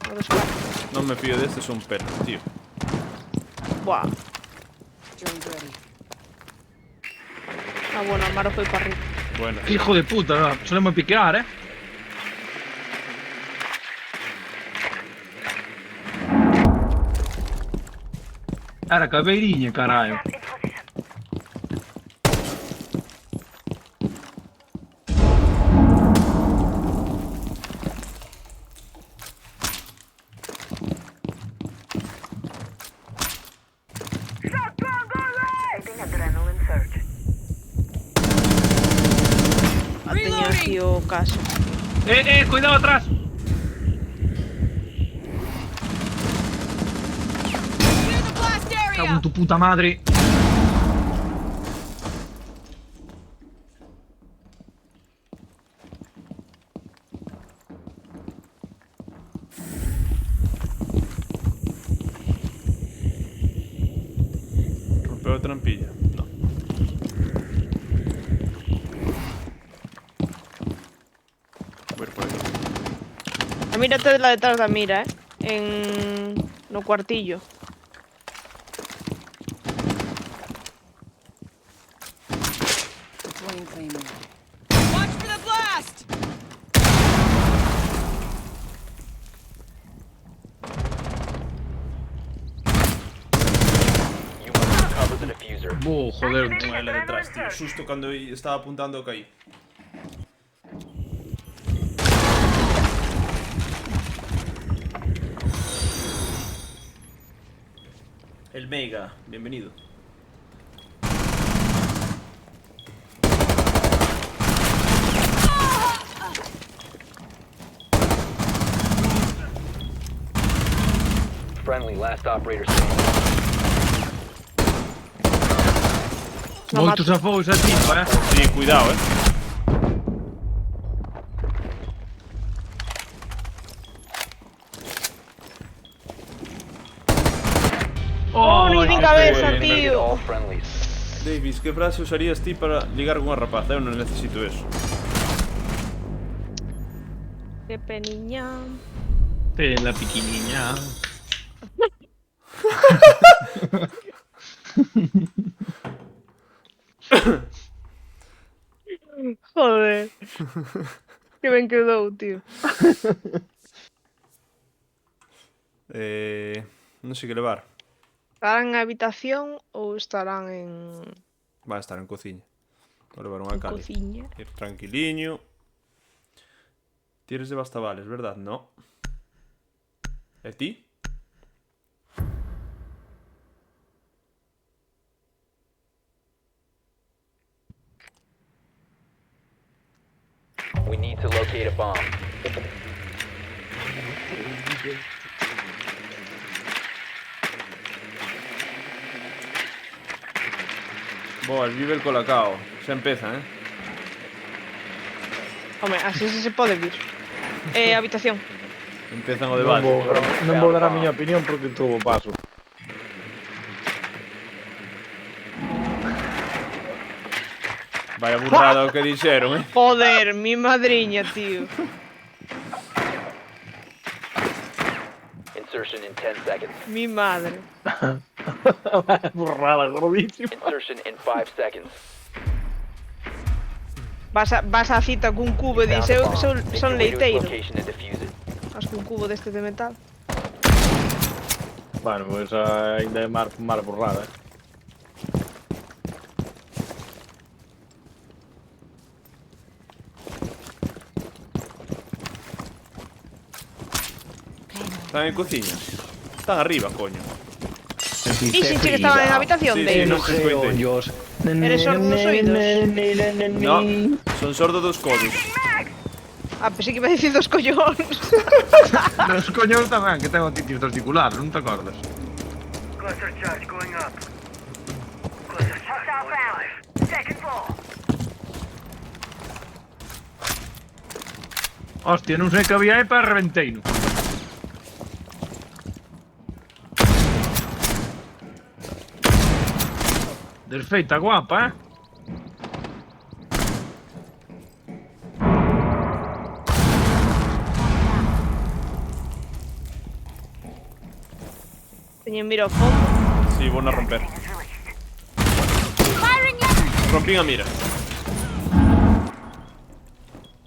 No descarto. Non me fío destes un pelo, tío. Buah. Ah, bueno, Amaro foi para arriba. Bueno, Hijo de puta, solemos piquear, Era cabeiriña, carallo. Ah, teño aquí o caso. Cuidado atrás. Cago en tu puta madre. rompeu a trampilla. No. A ver por aquí. A mírate de la detrás da mira, no cuartillo. You must recover the diffuser. Joder. Unha ela detrás, tío. Xusto cando estaba apuntando caí. El Mega, bienvenido. Friendly, last operator standing. Moitos afogos a tipo, Sí, cuidado, ¡Oh, ni sin cabeza, Eliminated tío! all friendlies. Davis, que frase usarías ti para ligar con unha rapaza? Eu non necesito eso. ¡Qué peniña! La pequeniña. Joder. Que ben quedou, tío. Non sei que levar. Estarán en habitación ou estarán en Va a estar en cociña. Vou levar unha cali. cociña? Ir tranquiliño. Tires de bastavales, verdad? No. E ti? We need to locate a bomb. Boas, vive el colacao. Xa empeza, Home, así sí se pode vir. Habitación. Empezan o Non debate. vou dar a miña opinión porque tuvo paso. Vaya burrada o que dixeron, Joder, mi madriña, tío. Insertion in 10 seconds. Mi madre. Burrada, gordísimo. Insertion in 5 seconds. Vas a cita cun cubo e Found dice, a eu bomb. son Make your way to its leiteiro. location and defuse it. Vas cun cubo deste de metal. Bueno, pues ainda é mar borrada. Están en cociña. Están arriba, coño. Dixen que estaban en a habitación Sí, de sí, ellos. no se escoitei. Hoyos. Eres sordo dos oídos? No, son sordo dos codos. Ah, pensei que iba a dicir dos collóns. Los coños tamén, que tengo titis testiculares, non te acordas? Hostia, non sei que había aí para reventeino. Desfeita guapa, eh? Teñen mira ao fondo. Sí, vou a romper. Rompín a mira.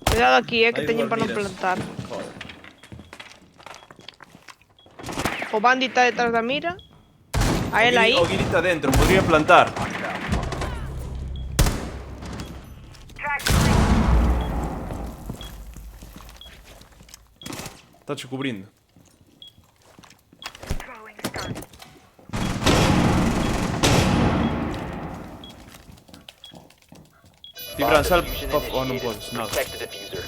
Cuidado aquí, que Hai teñen dúas para non miras. plantar. Joder. O Bandy está detrás da mira. A él aí. O Guiri está dentro, podría plantar. Está cubrindo. Tibran, sal. Diffusion Oh, non initiated. podes, nada. Protect the diffuser.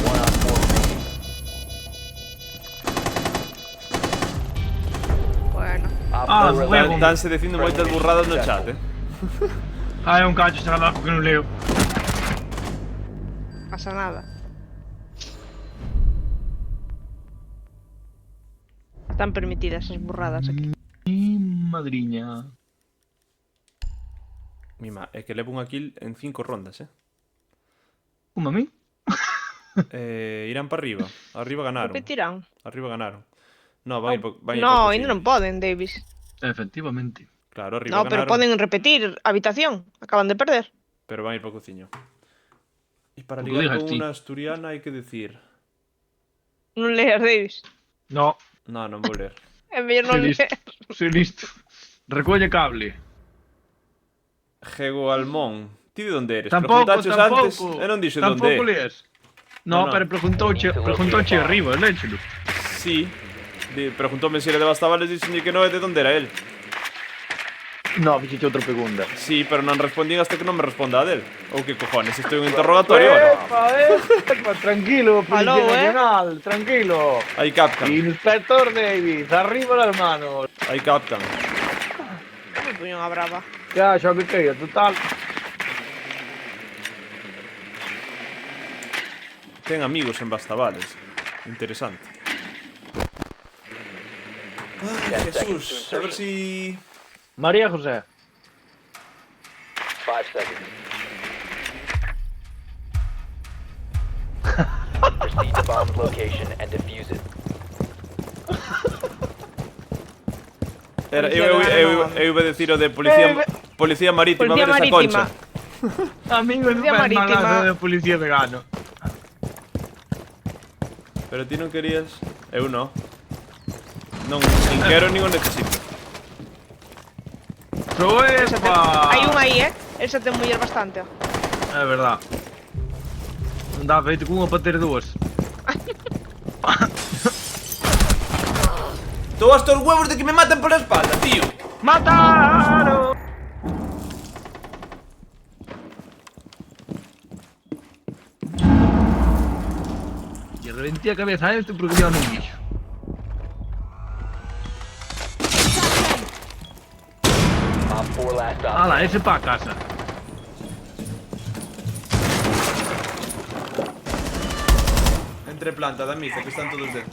One on 4 remaining. Bueno. Op Ah, 4 huevo. eliminated. Danse dicindo moitas burradas no chat, Ah, é un cacho xa que non leo. Pasa nada. Están permitidas esas burradas aquí. Madriña. Mima, é que levo unha kill en 5 rondas, Como a mí? Irán para arriba. Arriba ganaron. Repetirán. Arriba ganaron. No, van a ir pa No, cociña. ainda non poden, Davis. Efectivamente. Claro, arriba No, pero ganaron. poden repetir habitación. Acaban de perder. Pero van a ir para cociño. Y para Lo ligar digas con ti. una asturiana hay que decir... Non leas, Davis. No, No, non vou ler. É mellor non soy listo. leer. Soy listo. Recolle cable. Jego Almón. Ti de onde eres? Tampouco, Preguntaches tampouco. antes e non dixo de onde Tampouco é. lees. No, No, no. pero preguntouche arriba, léchelo. Sí. Preguntóme se era de Bastavales e dixenlle que non é de onde era el. No, fixeche outra pregunta. Sí, pero non respondín hasta que non me responda a del. Ou que cojones, isto é un interrogatorio ahora. Epa, tranquilo, Policía Aló, Nacional, tranquilo. Aí captan, Inspector Davis, arriba las manos. aí captan. Me puño unha brava. Ya, xa que queira, total. Ten amigos en Bastavales. Interesante. Ay, Jesús, a ver si... María José. 5 seconds. Proceed to bomb's location and defuse it. Era, eu iba a decir o de policía marítima, Policía a ver esa marítima. concha. Amigos Policía marítima. de policía vegano. Pero ti non querías... Eu non. Non, nin quero nin o necesito. Epa! Hai un aí, Esa ten muller bastante. É verdad. Non dá feito con unha para ter dúas. Estou hasta os huevos de que me maten pola espalda, tío. ¡Mataron! Y reventé a cabeza a esto porque yo no bicho. Op 4 last stop. ¡Hala, ese pa' casa! Entre planta da misa, que están todos dentro.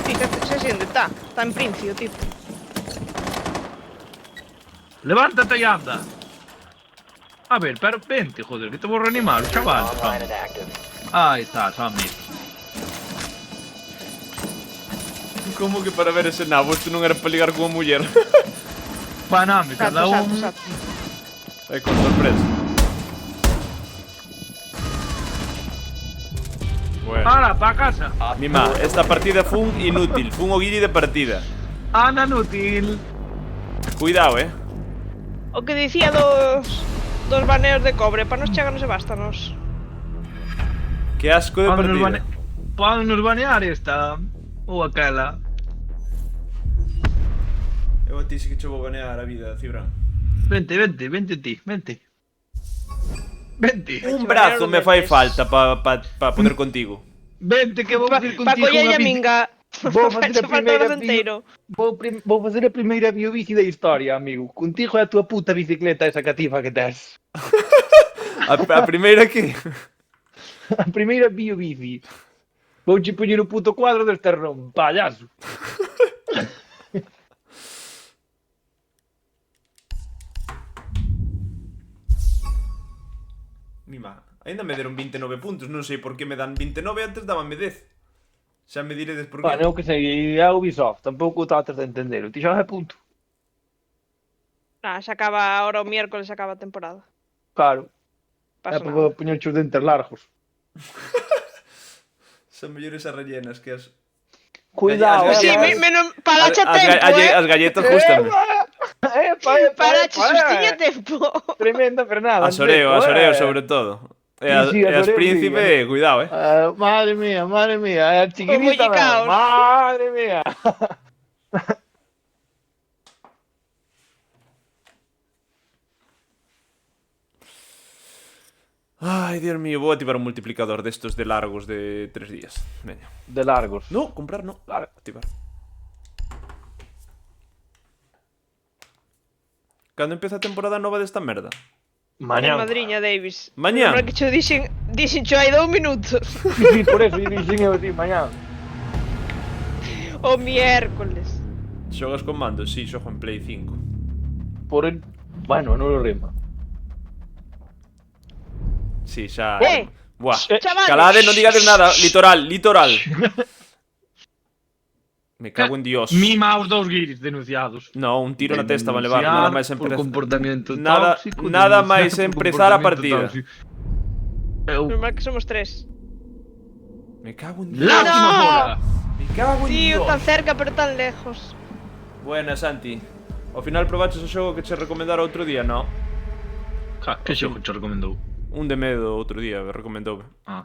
Fíjate, se siente, está en principio, tipo. ¡Levántate y anda! A ver, pero vente, joder, que te voy a reanimar, chaval. Online and active. Ahí está, Sammy. Como que para ver ese nabo isto non era para ligar con a muller? Paname, cada Exacto, un... exacto. Con sorpresa. Bueno. ¡Hala, pa' casa! Mima, esta partida fue un inútil. Fue un oguiri de partida. ¡Ana inútil! Cuidado, O que dicía dos baneos de cobre, para nos chegarnos e bastanos. Qué asco de partida. Poden nos banear esta ou aquela. Eu a ti sí que che vou banear a vida, Cibran. Vente ti, vente. Vente. Un brazo me fai falta para poder contigo. Vente que vou facer Pa contigo coller unha a minga. Vou facer Fache a falta o primeira brazo enteiro. Vou facer a primeira biobici da historia, amigo. Contigo é a tua puta bicicleta esa catifa que tes. A primeira que... A primeira biobici. Vouche poñer o puto cuadro deste ron, payaso. Mima, ainda me deron 29 puntos. Non sei por que me dan 29, antes dabanme 10. Xa me diredes por Bueno, qué. eu que sei, é a Ubisoft, tampouco tratas de entender. Ti xa é punto. Ah, se acaba ahora o miércoles, acaba a temporada. Claro, Pasa é para nada. poñer os dentes largos. Son mellores as rellenas que as... Cuidado, As Sí, galletas- menos parache tempo, As galletas gústame. Parache tempo. Tremenda Fernanda. As Oreo sobre todo. E as, Sí, e as as Oreo, Príncipe, sí. cuidado, Madre mía, a chiquitita. mullicaos. Madre mía. Ay, Dios mío, vou activar un multiplicador destos de largos de 3 días. Veña. De largos. No, comprar no. Activar. Cando empieza a temporada nova desta merda? Mañán. Madriña Davis. Mañá. Lembra que cho dixen cho hai 2 minutos. Sí, por eso yo dixen eu así, mañán. O miércoles. Xogas con mando? Sí, xogo en Play 5. Por el... Bueno, non lo rima. Sí, xa... Eh, Buah. chavales. Calade, non digades nada. Litoral. Me cago en Dios. Mima os dous guiris denunciados. No, un tiro na testa van levar. Nada máis por empezar. comportamiento Nada- tóxico. nada denunciado máis por empezar a comportamiento partida. tóxico. Eu... Normal que somos 3. Me cago en Dios. Lástima No. fora. Me cago en Tío, Dios. tan cerca pero tan lejos. Buenas, Santi. Ao final probaches o xogo que che recomendara outro día, no? Que xogo te recomendou? Un de medo outro día, me recomendoume. Ah.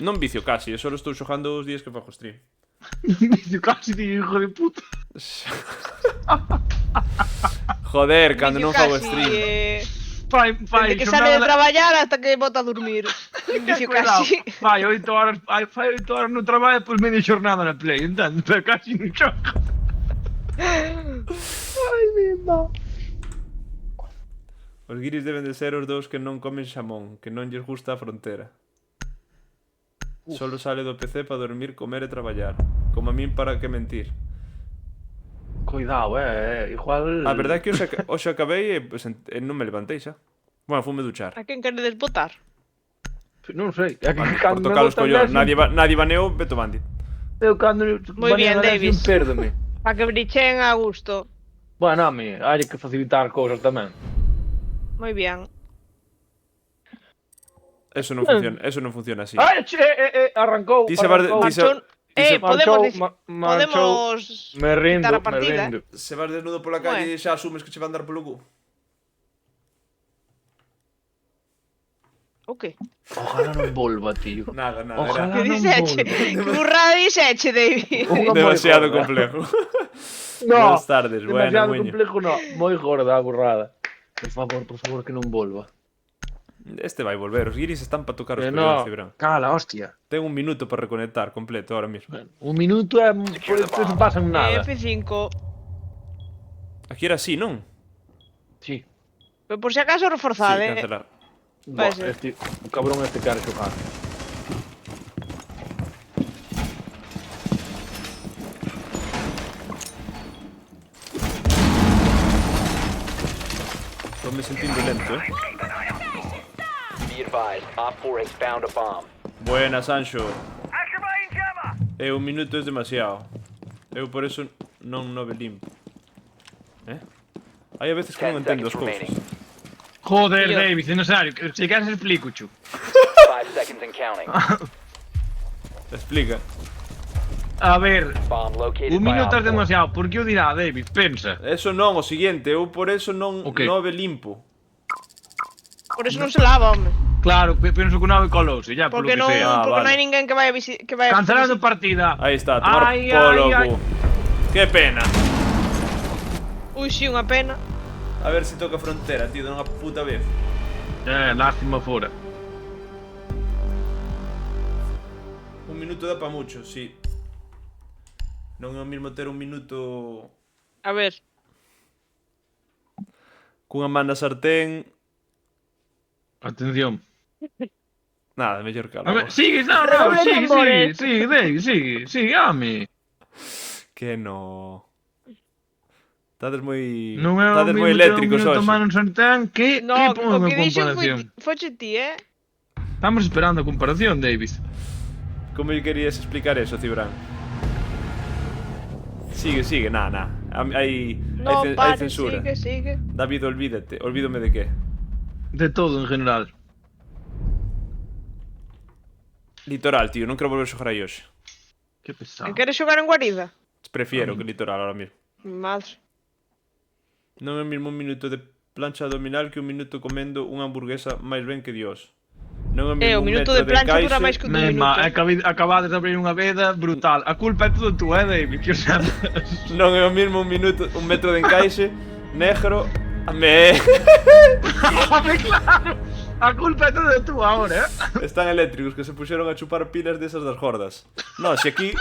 Non vicio casi, eu só estou xogando os días que fago stream. Vicio casi, tío, hijo de puta. Joder, cando non fago Casi, stream. Fai, Desde que sale de traballar hasta que bota a dormir. Vicio casi. Fai 8 horas, fai 8 horas no traballo e depois media xornada na play, entende? Pero casi non xoga. Ai, mima. Os guiris deben de ser os dous que non comen xamón, que non lles gusta a frontera. Solo sale do PC para dormir, comer e traballar. Como a min, para que mentir. Cuidado, igual... A verdade é que hoxe acabei e pues, non me levantei xa. Bueno, fume duchar. A quen queredes botar? Non sei, é que Por cando tocar me os botan collóns. así, Nadie baneou, Beto Bandit. eu cando... Moi bien, Davis. Pérdome. Pa que brichen a gusto. Bueno, home, hai que facilitar cousas tamén. Moi bien. Eso non funciona así. Ai, arrancou, Ti se vas de- arrancou. ti se- Marchou... podemos dicir... marchou. Podemos... Me rindo, quitar a me partida. rindo. Se vas desnudo pola calle e xa asumes que che van dar polo cu. O que? Ojalá non volva, tío. Nada, Ojalá Que non dixeche? volva. Que burrada dixeche, David? Unha moi Demasiado gorda. complejo. No, Buenas tardes, bueno, demasiado muño. complejo, no. Moi gorda a burrada. Por favor, que non volva. Este vai volver, os guiris están para tocar os No, collóns, Cibrán. cala, hostia. Ten un minuto para reconectar completo ahora mismo. Un minuto é... Por isto non pasa nada. F5. Aquí era así, non? Sí. Pero por si acaso Sí, reforzade. cancelar. Buah, Vai ser. o cabrón este quere xogar. Estou me sentindo lento, Be advised, Op 4 has found a bomb. Buena, Sancho. Un minuto es demasiado. Eu por eso non nove limpo. Hai a veces que non 10 entendo as seconds cousas. remaining. Joder, Tío. David, en serio, se queres explico, chu. 5 seconds and counting. Explica. A ver, Bomb located un by minuto Op es 4. demasiado, por que o dirá, David? Pensa. Eso non, o seguinte, eu por eso non O qué? 9 limpo. Por eso non se lava, home. Claro, penso que non colouse, ya, polo Porque que non, sea. Ah, porque non vale. hai ninguén que vaya que vaya Cancelando partida. Aí está, a tomar Ai, polo ai, ai. cu. Que pena. Ui, si, unha pena. A ver se toca frontera, tío, de unha puta vez. Lástima fora. Un minuto dá pa mucho, sí. Non é o mismo ter un minuto A ver. cunha man na sartén. Atención. Nada, mellor que A ver, algo. sigue, no, sigue, David, sigue, hame. Que no. Estades moi... Non é o Estades moi mismo ter un eléctricos minuto hoxe. máis un sartén que No, pon o a que dixen comparación. foche ti, Estamos esperando a comparación, David. Como lle querías explicar eso, Cibran? Sigue, nah. Hai No, hai censura. sigue. David, olvídate. Olvídome de qué. De todo en general. Litoral, tío, non quero volver a xogar aí hoxe. Que pesado. Que queres xogar en guarida? Prefiero que litoral ahora mismo. Madre. Non é o mismo un minuto de plancha abdominal que un minuto comendo unha hamburguesa máis ben que Dios. Non é o mismo O un minuto metro de plancha dura encaixe. máis que un Mema, minuto. acabades de abrir unha veda brutal. A culpa é todo tú, David, que o sabes. Non é o mismo un metro de encaixe negro. Me... Home, claro. A culpa é todo tú ahora, Están eléctricos que se puxeron a chupar pilas desas das gordas. Non, se aquí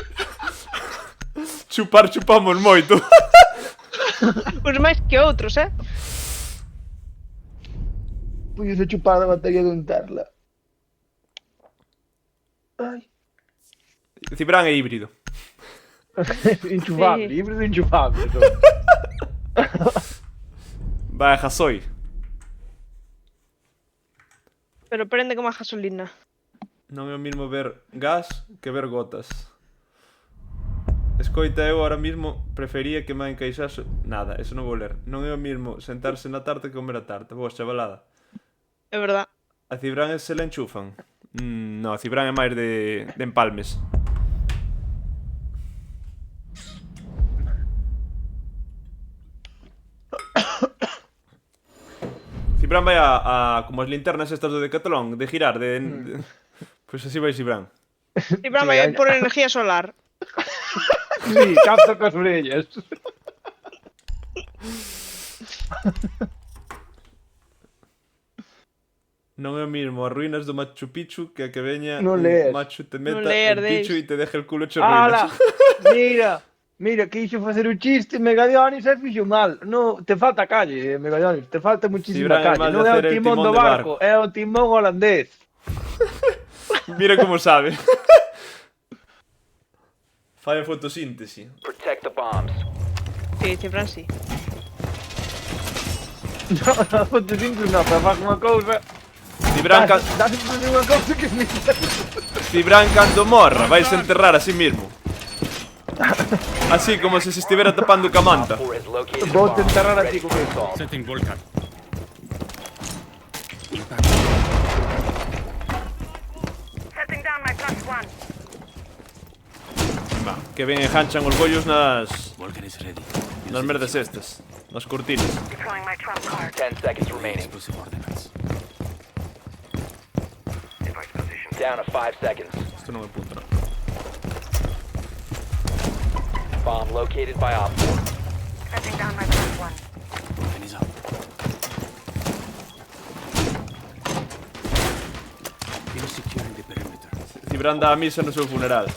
chupamos moito. Uns máis que outros, Puides chupar da batería dun Tesla. Ai. Cibran é híbrido. Enchufable, Sí. híbrido enchufable. Vai a gasoi. Pero prende como a gasolina. Non é o mismo ver gas que ver gotas. Escoita, eu ahora mismo prefería que me encaixase... Nada, eso non vou ler. Non é o mismo sentarse na tarta que comer a tarta. Vos, chavalada. É verdad. A Cibran se la enchufan. No, a Cibran é máis de empalmes. Cibran vai como as linternas estas do Decathlon, de girar, Pois así vai Cibran. E para vai por energía solar. Sí, capta cos orellas. Non é o mismo as ruínas do Machu Picchu que a que veña Non un lees. Machu te meta Non leer, el Picchu Deix. e te deje el culo hecho Ala, ruínas. mira, quixo facer un chiste, Megadionis e fixo mal. No, te falta calle, Megadionis, te falta muchísima Cibran é calle. mal de Non é o hacer el timón timón do de barco, barco. é o timón holandés. Mira como sabe. Fai a fotosíntese. Protect the bombs. Sí, Cibran sí. Non, ponte cinco, non, pero faz unha cousa. Cibran, Dás unha cousa que me... Cibran cando morra, vais a enterrar a sí mismo. Así como se estivera tapando ca manta. Op 4 has located a Vou bomb. te enterrar a Ready ti for comigo. assault. Setting Volcan. Va, que ben enjanchan os bollos nas Volcan is ready. nas merdas estas, nas cortinas. 10 seconds remaining. Explosive ordnance. Down to 5 seconds. Isto non é punto, non. Bomb located by Op 4. Volcan is up. Finish securing the perimeter. Cibran dá a misa no seu funeral.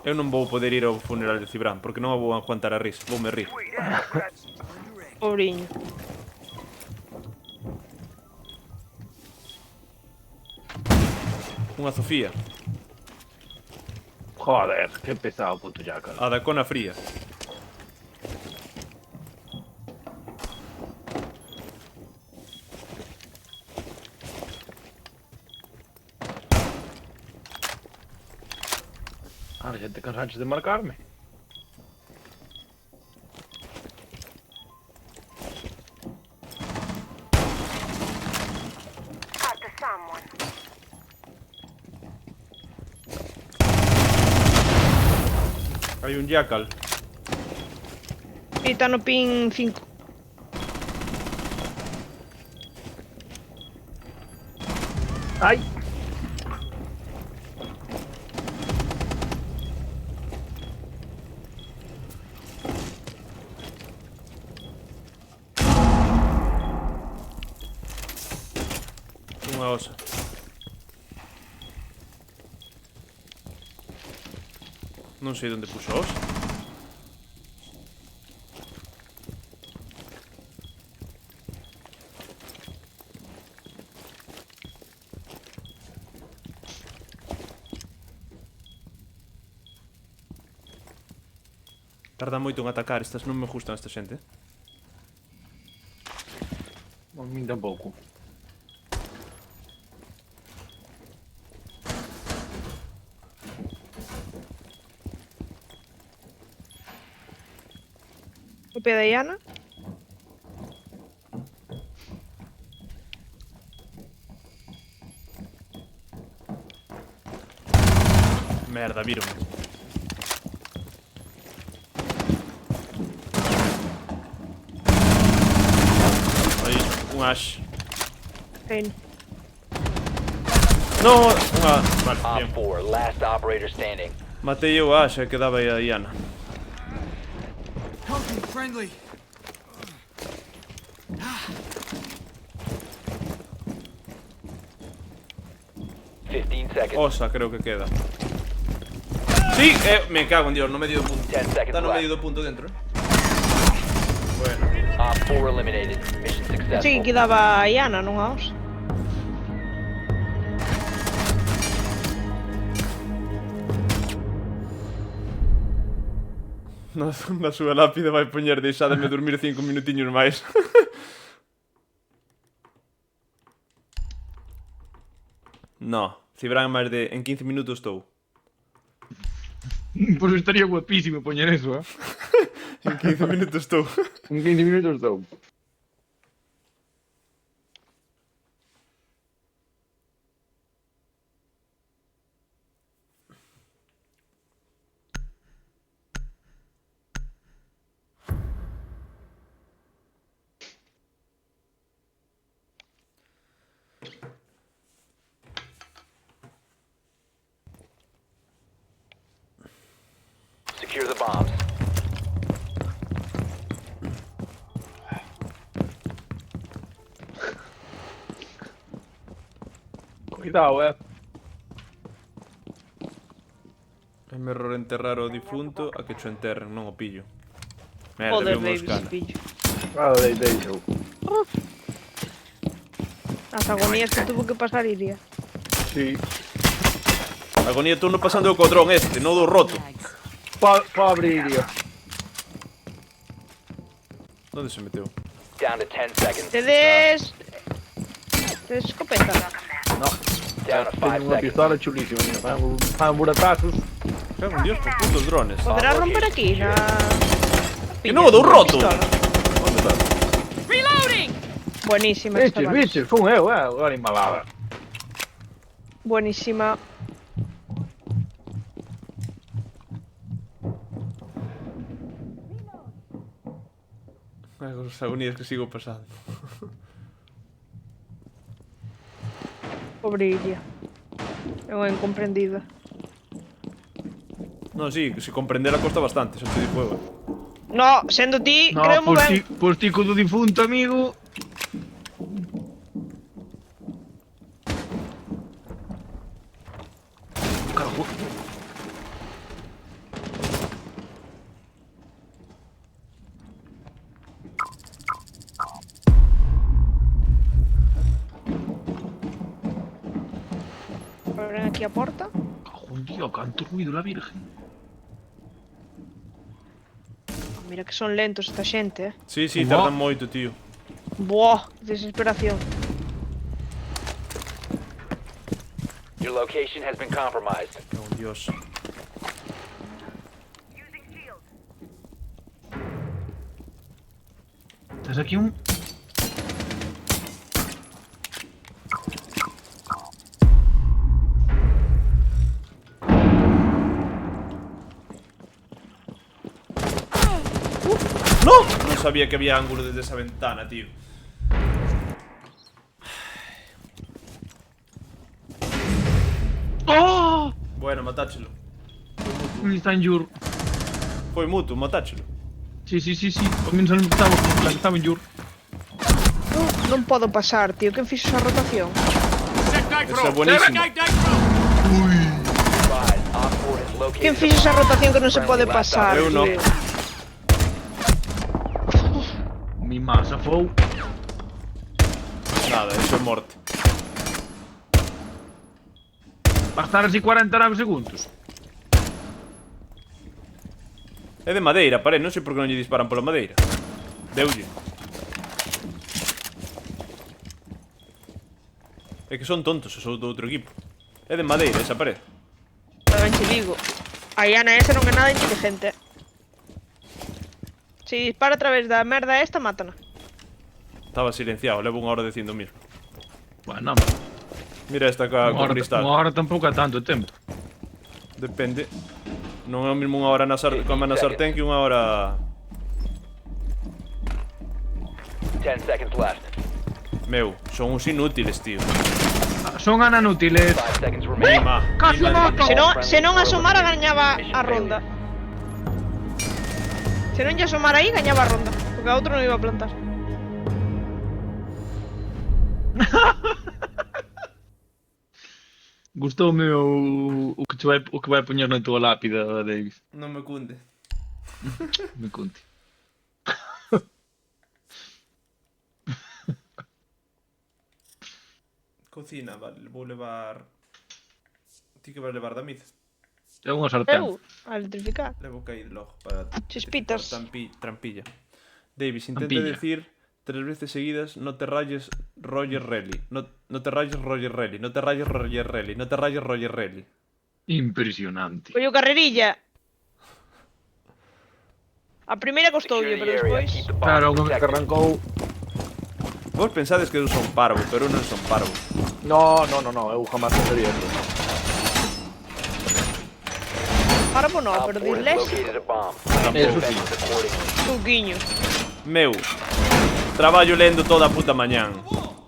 Eu non vou poder ir ao funeral de Cibran porque non a vou aguantar a risa, voume rir. Pobriño. Unha Sofía, Joder, que pesado, puto Jackal. a da cona fría. Ahora ya te cansaste de marcarme. Hai un Jackal. E está no pin 5. ¡Ay! Unha osa. Non sei onde puxo a osa. Tarda moito en atacar, estas non me gustan esta xente. A mí tampouco. O pé da Iana. Merda, viron. Aí, un Ash. Reino. No, unha... Vale, Op bien. 4, last operator standing. Matei eu a Ash e quedaba aí a Diana. Hunting friendly. 15 seconds. Osa, creo que queda. Sí, me cago en Dios, no me dio punto. 10 seconds Está no medio left. do punto dentro, Bueno. Op 4 eliminated. Mission successful. Sí, que daba a Iana, non a os. Na súa lápide vai poñer deixádeme dormir 5 minutiños máis. No, Cibran máis de... En 15 minutos estou. Pues estaría guapísimo poñer eso, ¿eh? En 15 minutos estou. En 15 minutos estou. Secure the bombs. Cuidado, É mellor enterrar o difunto a que cho enterren, non o pillo. Merda, Joder, veo meus Davis, cana. pillo. Claro, deixou. As agonías que tuvo que pasar iría. Sí. Agonía tú no pasando o codrón este, no do roto. Pobre Iria. Onde se meteu? Down to 10 seconds. Tedes... Tedes escopeta? Down to 5 Tengo unha seconds. pistola chulísima, mira. Fan buratazos. Cago en Dios, con putos drones. Poderás romper aquí na... Que non o dou roto! Pistola. Onde está? Buenísima, Bichos, chaval. bichos, fun eu, agora embalada. Buenísima. Ai, os agonías que sigo pasando. Pobre Iria. É unha incomprendida. Non, sí, se comprender a costa bastante, xa te digo eu. No, sendo ti, No, creo moi ben. pues ti co do difunto, amigo. Cago. Abren aquí a porta. Cago en Dios, canto ruido la virgen. Mira que son lentos esta xente, eh. Sí, sí, Buah. tardan moito, tío. Buah, desesperación. Your location has been compromised. Cago en Dios. Tes aquí un... ¡No! No sabía que había ángulo desde esa ventana, tío. ¡Oh! Bueno, matáchelo. Está en Yur. Foi mutuo, matáchelo. Sí. Ao menos non estaba en Yur. Non podo pasar, tío. Quen fixo esa rotación? Esa é buenísima. Advised, Op 4 has located Quen a fixo esa bomb. rotación que non se pode Friendly last pasar, Eu non. tío? Mi masa fou. Nada, eso é morte. Va estar así 49 segundos. É de madeira, pare, non sei por que non lle disparan pola madeira. Deulle. É que son tontos, sou do outro equipo. É de madeira esa pared. Tamén che digo. A Iana esa non é nada inteligente. Se dispara a través da merda esta, mátana. Estaba silenciado, levo unha hora dicindo o mismo. Bueno, hombre. Mira esta con cristal. Unha hora tampouco é tanto tempo. Depende. Non é o mesmo unha hora na sartén que unha hora... 10 seconds left. Meu, son uns inútiles, tío. Son ananútiles. 5 seconds remaining. Mima. Casi mima de- mato. Se non asomara, gañaba a ronda. Se non lle asomara aí, gañaba a ronda. Porque a outro non iba a plantar. Gustoume o que vai poñer na tua lápida, David. Non me cunde. Me conte. Cocina, vale, vou levar... Ti que vas levar da miza? É unha sartén. Eu, a electrificar. Levo caído logo para... Chispitas. Trampilla. Davis, intenta Trampilla. decir 3 veces seguidas: no te rayes Roger Relly. No te rayes Roger Relly. No te rayes Roger Relly. No te rayes Roger Relly. Impresionante. Oye, o carrerilla. A primeira costoulle, Secure pero the area. despois... Keep the bomb Claro, que protected. arrancou. Vos pensades que eu son parvo, pero eu non son parvo. No, eu jamás pensaría eso. Parvo no, Op pero 4 has dislexia. located a bomb. Eso Defend sí. accordingly. Tuquiño. Meu, traballo lendo toda a puta mañán.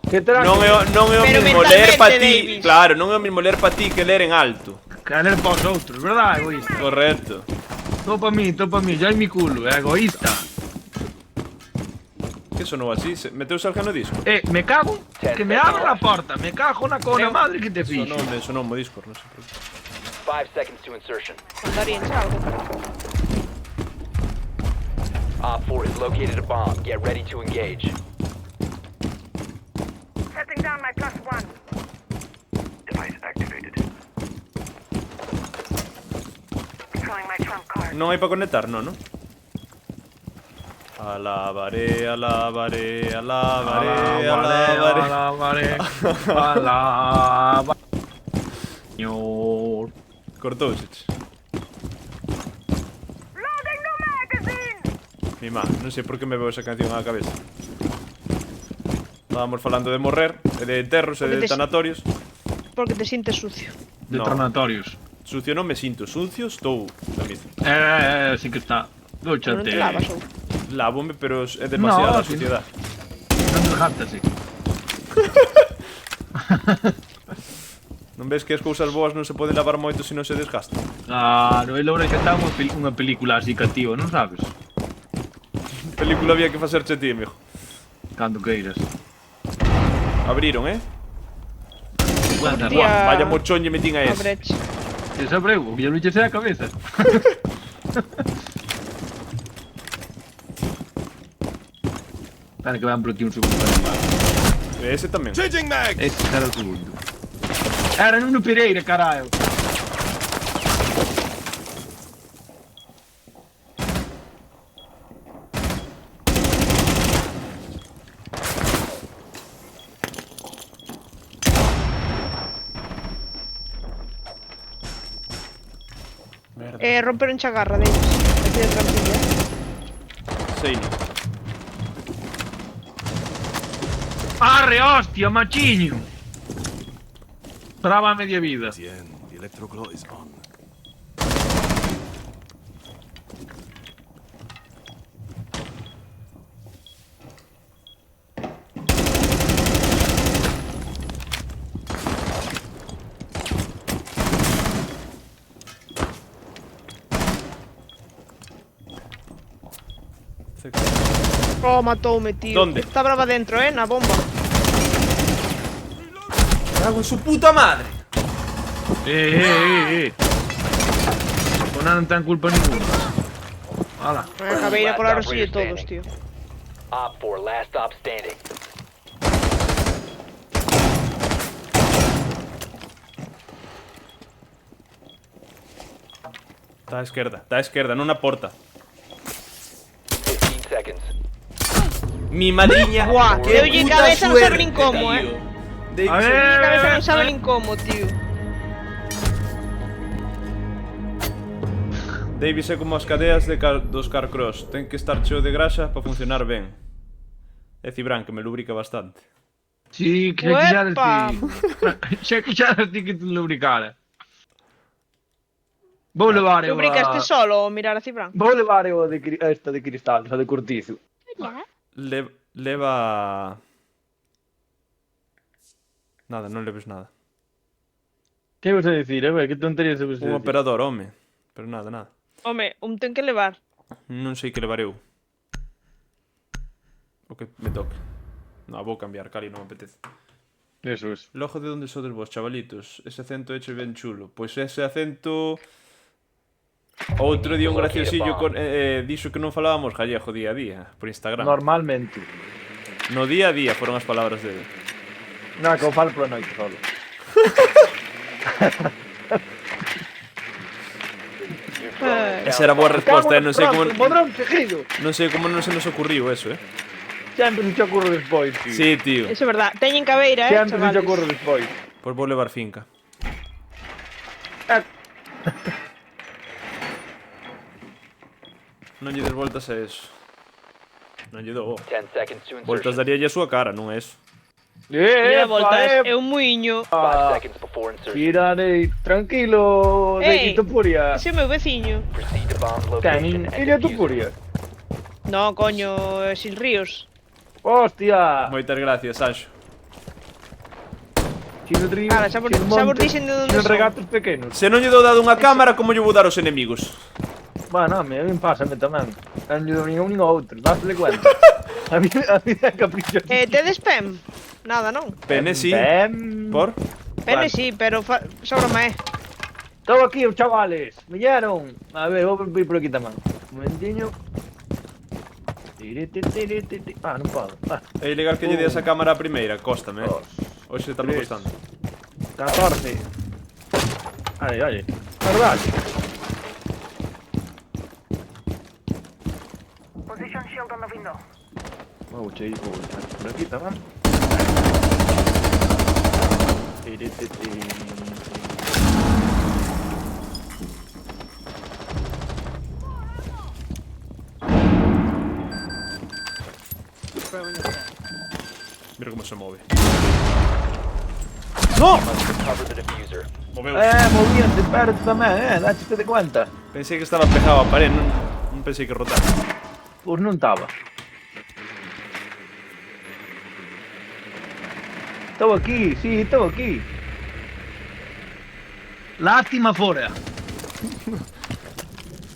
Que terá Non é o Pero mismo ler pa mentalmente, ti. Davis. Claro, non é o mismo ler pa ti que ler en alto. Caer para os outros, verdad, egoísta? Correcto. Topa a mí, ya hai mi culo, egoísta. Que sonou así? Meteuse algo no disco? Me cago, que me abra a porta, me cago na cona madre que te fixo. Sonoume mo Discord, non sei por qué. 5 seconds to insertion. Mandarín, algo. Op 4 has located a bomb. Get ready to engage. Setting down my +1. Device activated. Deploying my trump card. Non hai para conectar, non? Alabaré, alabaré, alabaré, alabaré. Alaba. Señor. Cortouse. Loading new magazine! Mi má, non sei por que me veo esa canción á cabeza. Estábamos falando de morrer, e de enterros e de Porque te- tanatorios. Porque te sientes sucio. Detonatorios. Sucio non me sinto, sucio estou. Sí que está. Pero non Dúchate. te lavas ou. Lávome, pero é demasiada No, sí. suciedade. Non desgástase. Non ves que as cousas boas non se poden lavar moito se non se desgastan? Claro, e logra que está unha película así cativa, non sabes? Película había que facerche ti, amigo. Cando queiras. Abriron, Cuenta, Hostia. Vaya mochón lle metín a A ese. brecha. que sabreu, que ya luchase a cabeza. Espera que van por aquí un segundo. E ese tamén. Este era o segundo. Era Nuno Pereira, caralho. Romperon chagarra de ellos. Aquí de trampilla. Seini. Arre, hostia, machiño. Traba a media vida. Bien, the electroglow is on. Oh, matoume, tío. ¿Dónde? Está brava dentro, na bomba. ¡Cago en su puta madre! Con nada non ten culpa ninguna. Hala. Acabei de colar así de todos, tío. Op 4, last stop standing. Está a esquerda, non na porta. 15 seconds. Mi madriña. Buah, qué deulle puta cabeza, non sabe suerte, nin como, tío. Davis, A ver. Mi cabeza non sabe nin como, tío. Davis é como as cadeas dos Carcross. Ten que estar cheo de grasa para funcionar ben. É Cibran, que me lubrica bastante. Sí, que quixeras Uepa. ti. Xa quixeras ti que te lubricara. Vou levar eu Lubricaste a... solo o mirar a Cibran? Vou levar eu esta de cristal, esa de cortizo. Leva... Nada, non leves nada. Que vas a decir, ver, que tonterías se vas a Un decir? operador, home. Pero nada, nada. Home, un ten que levar. Non sei que levar eu. O que me toque. Non, vou cambiar, Cali, non me apetece. Eso es. Logo de onde sodes vos, chavalitos? Ese acento eche ben chulo. Pois ese acento... Outro día un graciosillo dixo que non falábamos gallego día a día por Instagram. Normalmente. No día a día foron as palabras dele. Non, que o falo pola noite solo. Esa era boa resposta, non sei como Podrón seguido. non sei como non se nos ocurriu eso, Sempre se te ocurre despois, tío. Sí, tío. Eso é verdad. Teñen cabeira, Sempre se te chavales. ocurre despois. Pois vou levar finca. Non lle des voltas a eso. Non lle dou. 10 seconds to Voltas insertion. daríalle a súa cara, non é eso. Mira voltas, é un muiño. 5 seconds before insertion. Tirarei tranquilo, Ei, de Tupuria. ese é o meu veciño. Proceed to bomb Quen? location and Iria defuse it. Tupuria? No, coño, Sil Ríos. Hostia. Moitas gracias, Sanxo. Chino Río, Ala, xa vos dixen de onde Chino son. regatos pequenos. Se non lle dou dado unha cámara, como lle vou dar aos enemigos? Bueno, a mí pásame tamén. Non lle dou nin a un nin a outro, dásele cuenta. a mí é capricho. Tedes PEM? Nada, non? Pene, sí. Ben. Por? Pene Vale. sí, pero sóbrame. Estou aquí, os chavales. Viñeron. A ver, vou ir por aquí tamén. Un momentiño. Ah, non podo. Ah, É ilegal que lle deas a cámara a primeira, cóstame. dos, Hoxe está me tres. costando. 14. Ai. Verdade. Position shield on the window. Vou por aquí tamén. Mira como se move. Cover the diffuser. Moveu. Movíanse perto tamén, dáchete de cuenta. Pensei que estaba pegado a pared, non pensei que rotar. Pois non estaba. Estou aquí, sí, estou aquí. Lástima fora.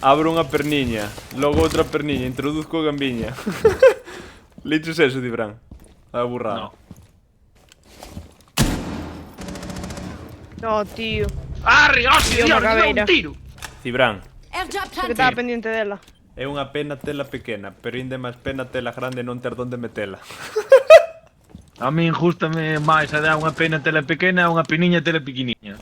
Abro unha perniña, logo outra perniña, introduzco gambiña. Liches eso, Cibran. A burrada. No. No, tío. Arre, hostia, Tío, Dios, unha me deu cabeira. un tiro. Cibran, Que estaba pendiente dela. é unha pena tela pequena, pero ainda máis pena tela grande non ter donde metela. A min gustame máis a dar unha pena tela pequena e unha peniña tela pequeniña.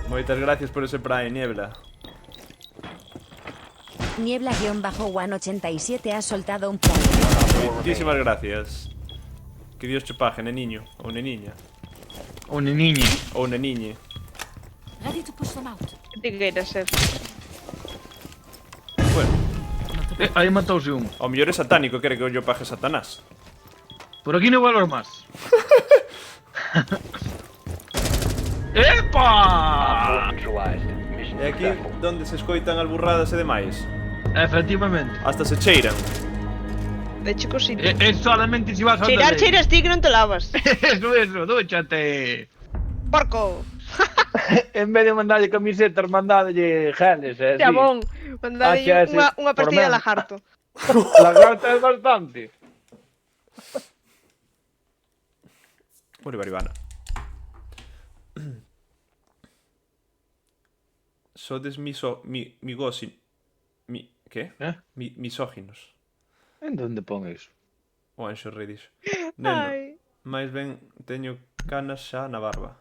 Moitas gracias por ese Prime, Niebla. Niebla-187 ha soltado un plan. Muchísimas gracias. Que Dios te pague, neniño, ou neniña, O neniñe. ou neniñe. Que ti queiras ser? Bueno, Aí matouse un. Ao mellor é satánico, quere que eu lle pague Satanás. Por aquí no valor máis. Epa! Neutralized. Mission E aquí successful. donde se escoitan as burradas e demais. Efectivamente. Hasta se cheiran. De chicosito. Es solamente si vas a Cheirar, cheiras ti que non te lavas. Eso, dúchate. Porco. En vez de mandarlle camisetas, mandalle geles, Xa bon. Mandade Ah, xa, sí, unha por partida de menos. lagarto. La carta é bastante. Uri baribana. Sodes migosin... ¿Qué? Misóginos. En donde pon eso? O Anxo Rei dixo. Neno, Ai. máis ben teño canas xa na barba.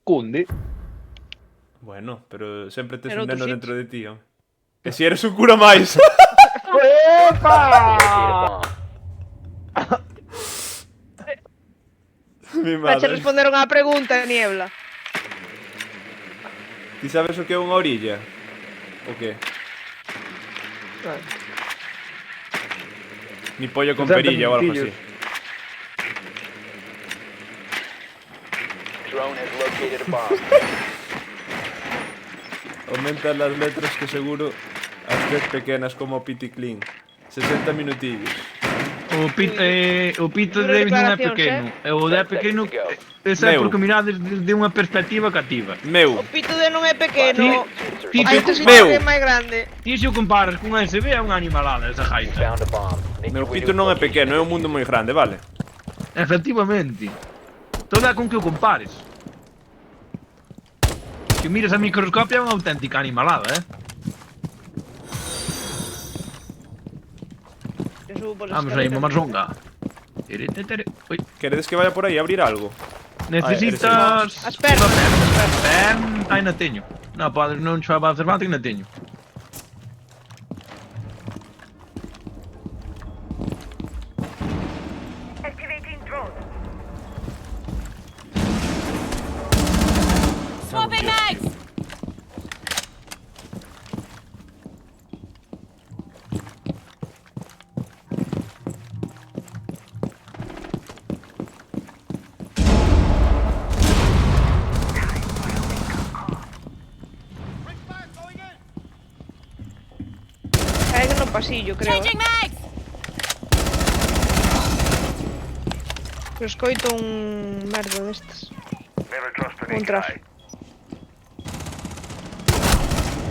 Cunde. Bueno, pero sempre tes En un outro neno sitio. dentro de ti, home. Que si eres un cura máis. Epa! Mi Xa che madre. responderon á pregunta, Niebla. Ti sabes o que é unha orilla? O que? Ni pollo con Sesenta perilla ou algo así. minutillos. Drone has located a bomb. Aumenta las letras que seguro as ves pequenas como Piticlin. 60 minutillos. O pito de Duro Davis non é declaracións, pequeno. E o de pequeno esa é Meu. porque mirades de unha perspectiva cativa. Meu, O pito de non é pequeno. Ti Hai te outro Meu. sitio que é máis grande. Ti se o comparas con SB é unha animalada esa You jaita. found a bomb. Make meu your way pito to non é its location. pequeno, é un mundo moi grande, vale? Efectivamente. Todo é con que o compares. Se miras a microscopio é unha auténtica animalada, Eu subo polas Vamos aí, escaleras. mamazonga. Ui. Queredes que vaya por aí a abrir algo? Necesitas... As pernas. Ai, na teño. Non, podes, non xa va a hacer falta que na teño. Activating drone. Swapping mags! Caen no pasillo, creo. Changing mags! Eu escoito un merda destes. Very close to Vou entrar.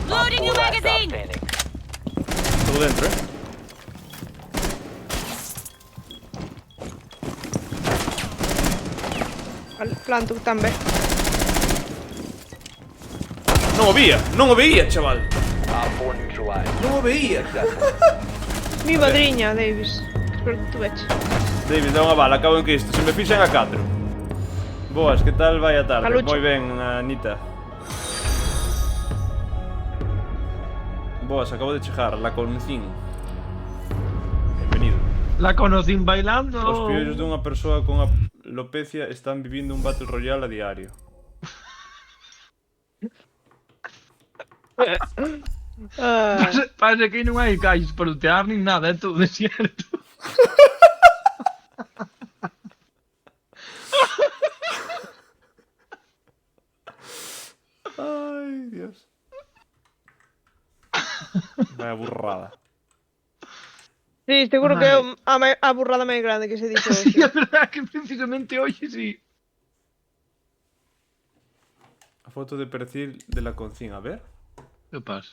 Loading new Four last stop magazine! standing. Todo dentro, eh? Vale, planto tamén. Non o veía, chaval. Op 4 neutralized. Non o veía. Successful. Mi madriña, Davis. Espero que tú veches. David, dá unha bala, acabo en Cristo. Se me fixen a 4. Boas, que tal vai a tarde? Calucho. Moi ben, Anita. Boas, acabo de chegar, la Concin. Bienvenido. La conocín bailando. Os piollos dunha persoa con alopecia están vivindo un Battle Royale a diario. Ah, Parece que non hai calles para lutear nin nada, é todo desierto. Ai, Dios. Vaya burrada. sí, seguro que é a burrada máis grande que se dixo hoxe. Sí, a verdade que precisamente hoxe sí. A foto de perfil de la Concin, a ver. Que pasa?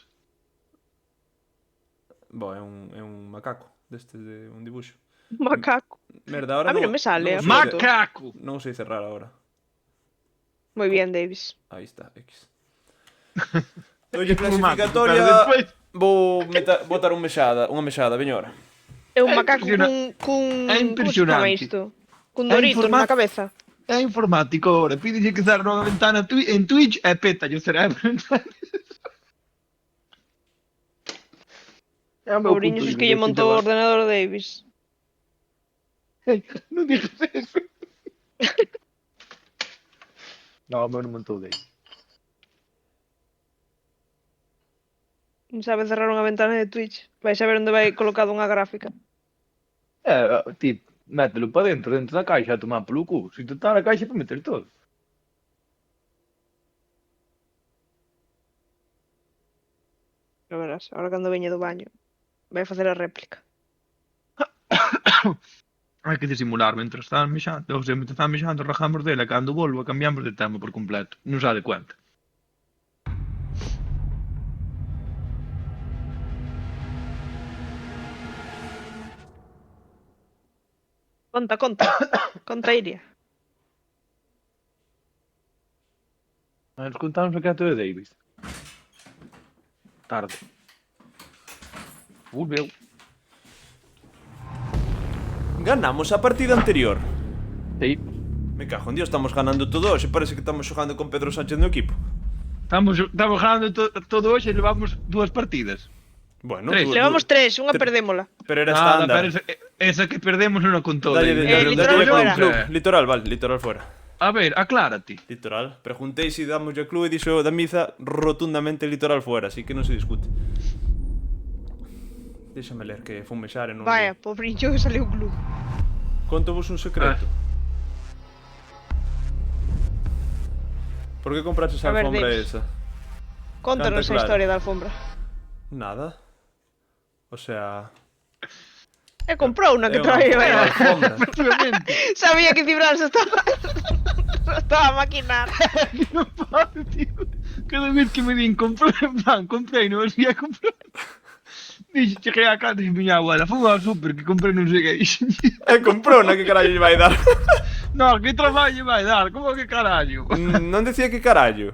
Bo, é un macaco deste de un dibuixo. Macaco. Merda, ahora A mí non me sale a sei foto. Macaco! Non sei cerrar ahora. Moi bien, Davis. Aí está, X. Oye, Como mato, pero clasificatoria. despois- Vou botar unha mexada, veña ahora. É un É macaco impresiona- cun... é Como se chama impresionante. isto? Cun É Doritos na cabeza. É informático ahora, pídelle que cerre unha ventana en Twitch e pétalle o cerebro. É o meu Pobriños punto os de que lle vista, montou o chaval. ordenador Davis. Non digas eso. No, o meu non montou dei. Non sabe cerrar unha ventana de Twitch. Vai saber onde vai colocado unha gráfica. Ti, mételo para dentro da caixa, a tomar pelo cu. Se tu está na caixa para meter todo. Pero verás, ahora cando veña do baño, vai facer a réplica. Hai que disimular mentre están mexando. Ou sea, mentre están mexando, rajamos dele, e cando volva cambiamos de tema por completo. Non se dá de cuenta. Conta, conta. Conta, Iria. Nos contamos o que é de Davis. Tarde. Volveu. Ganamos a partida anterior. Sí. Me cago en Dios, estamos ganando todo hoxe. Parece que estamos xogando con Pedro Sánchez no equipo. Estamos ganando todo hoxe e levamos 2 partidas. Bueno, Tres. Levamos 3, unha perdémola. Pero era Nada, estándar. pero esa que perdemos non a contou. Dalle, Litoral fuera. club. Litoral, vale, litoral fuera. A ver, aclárate. Litoral. Preguntei se damos a club e dixo da Miza rotundamente litoral fuera, así que non se discute. Déxame ler que fun mexar e non... Vaya, pobrinho que saliu club. Conto vos un secreto. Por que compraches a A ver, alfombra Davis. esa? Contanos Canta a claro. historia da alfombra. Nada. O sea... E comprou unha que é unha traballa. alfombra. Sabía que Cibran se estaba... estaba a maquinar. Non pode, tío. Cada vez que me din comprei, en plan, comprei, non os ia comprar. Dixo, cheguei a casa e miña abuela, fui ao super que comprei non sei que. E comprou na que carallo lle vai dar. No, que traballo vai dar, como que carallo? Non decía que carallo.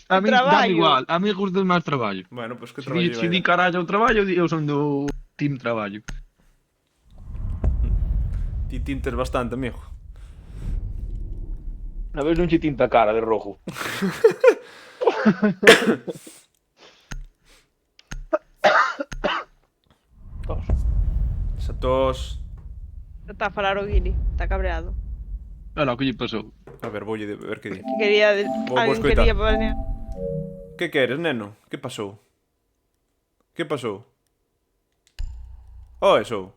A mí dá Traballo. igual, a mí gusta máis traballo. Bueno, pois que Se traballo di, lle se vai di dar. carallo ao traballo, eu son do team traballo. Ti tintes bastante, amigo. A ver non che tinta a cara de rojo. Esa tos... Está a falar o Guiri, está cabreado. Olha, o que lle pasou? A ver, voulle ver que di. Que quería... Vou Alguén escoitar. quería banear. Que queres, neno? Que pasou? Que pasou? Oh, eso.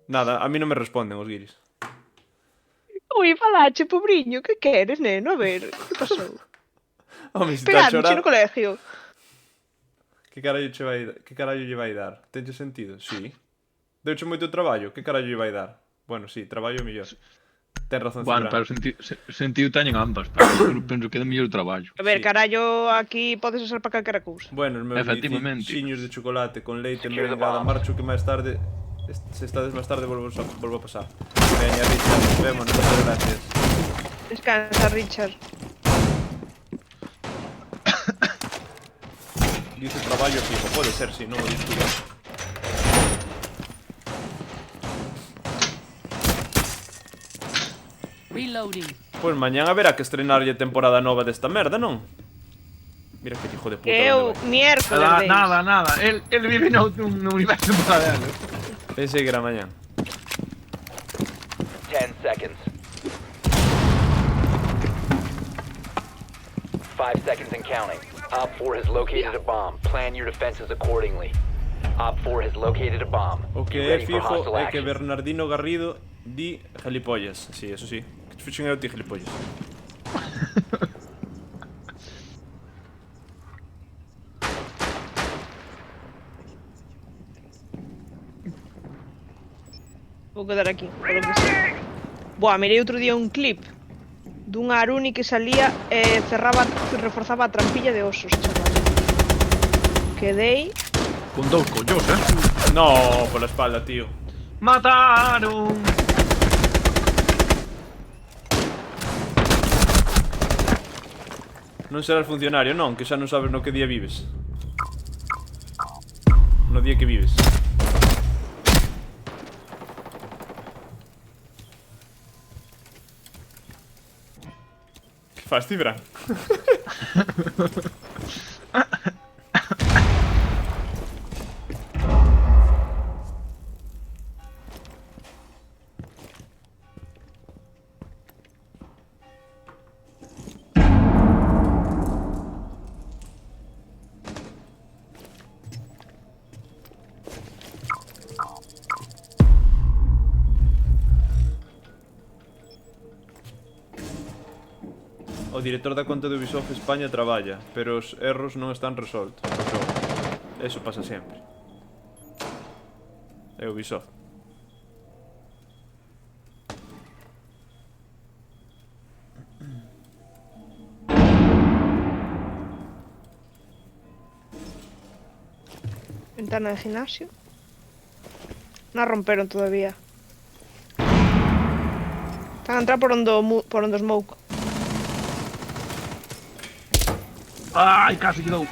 Nada, a mí non me responden os guiris. Ui, falache, pobriño, que queres, neno? A ver, que pasou? Home, se está a Pegadme chorar... no colegio. Que carallo lle vai dar? Tenche sentido? Sí. Deuche moito traballo, que carallo lle vai dar? Bueno, sí, traballo mellor. Ten razón, Bueno, Cibrán. pero sentido teñen ambas, pero penso que é mellor o traballo. A ver, Sí. carallo, aquí podes usar para calquera cousa. Bueno, os meus Efectivamente. xiños de chocolate con leite Secure the merengada bomb. marcho que máis tarde... Se estades máis tarde volvo a pasar. Veña, Richard, vémonos, moitas gracias. Descansa, Richard. Dice traballo fijo, pode ser, si, non o discuto. Reloading. Pois mañán haberá que estrenarlle temporada nova desta merda, non? Mira que hijo de puta. Que eu, onde vai. miércoles, Davis. Nada. El vive nun universo paralelo. Pensei que era mañán. 10 seconds. 5 seconds and counting. Op 4 has located a bomb. Plan your defenses accordingly. Op 4 has located a bomb. O Be que é ready for fijo hostile é que action. Bernardino Garrido di gilipollas. Sí, eso sí. Que fixen eu ti gilipollas. Vou quedar aquí, polo que sei. Buah, mirei outro día un clip dunha Aruni que salía e reforzaba a trampilla de osos, chaval. Quedei... Con 2 collós, No, pola espalda, tío. Mataron! Non serás funcionario, non, que xa non sabes no que día vives. No día que vives. Que fas, Cibran? director da conta de Ubisoft España traballa, pero os erros non están resoltos. Eso pasa sempre. É Ubisoft. Ventana de gimnasio. Non a romperon todavía. Están a entrar por ondo smoke. Ai, casi que dou.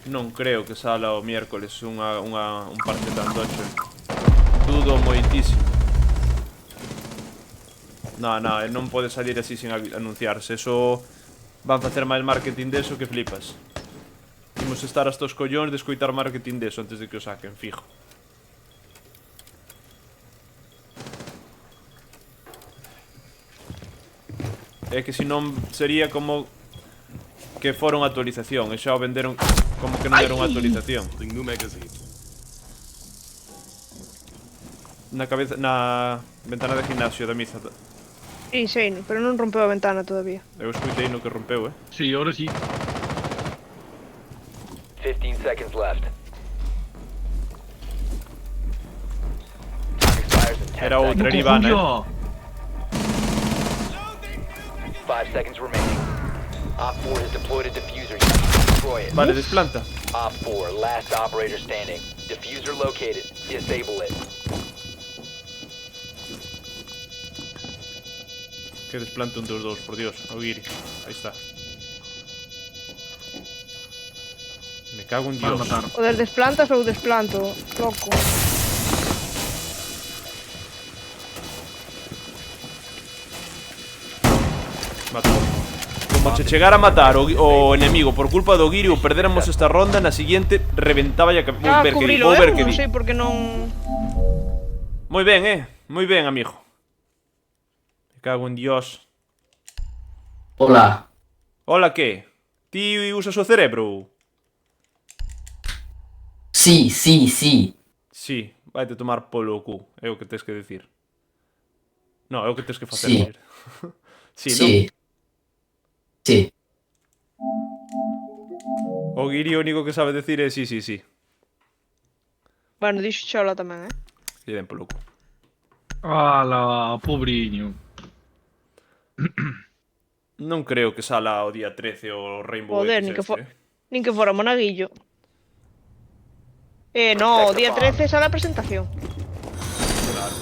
Non creo que sala o miércoles un parche tan tocho. Dudo moitísimo. Non pode salir así sin anunciarse. Eso van facer máis marketing deso que flipas. Imos estar hasta os collóns de escoitar marketing deso antes de que o saquen, fijo. É que se non sería como que fora unha actualización, e xa o venderon como que non era unha actualización. New magazine. Na cabeza, na ventana de gimnasio da Miza. Sí, sei, pero non rompeu a ventana todavía. Eu escoitei no que rompeu, Sí, ahora sí. 15 seconds left. Expires in 10 Era outra, era Ivana, Coño. 5 seconds remaining. Op 4 has deployed a diffuser. You need to destroy it. Vale, desplanta. Op 4, last operator standing. Diffuser located. Disable it. Que desplante un dos dos, por Dios. Aguiri. Ahí está. Me cago en Van a Dios. matar. O des desplantas ou desplanto, loco. Matou. Como che chegara a matar o enemigo por culpa do Guiri ou perdéramos esta ronda, na siguiente reventaba a cabeza. Vou ver que di, cubrilo, vou ver que non di. sei por que non... Moi ben, moi ben, amigo. Me cago en Dios. Hola. Hola, que? Ti usas o cerebro? Sí, sí, sí. Sí, vaite tomar polo cu, é o que tes que decir. No, é o que tes que facer. Sí. Decir. Sí, Sí. Sí. non? O Guiri o único que sabe decir é sí, sí, sí. Bueno, dixo chola tamén, E den polo cu. Ala, pobriño. Non creo que sala o día 13 o Rainbow Joder, X este, nin que fora monaguillo. No, o día 13 sale a presentación. Claro.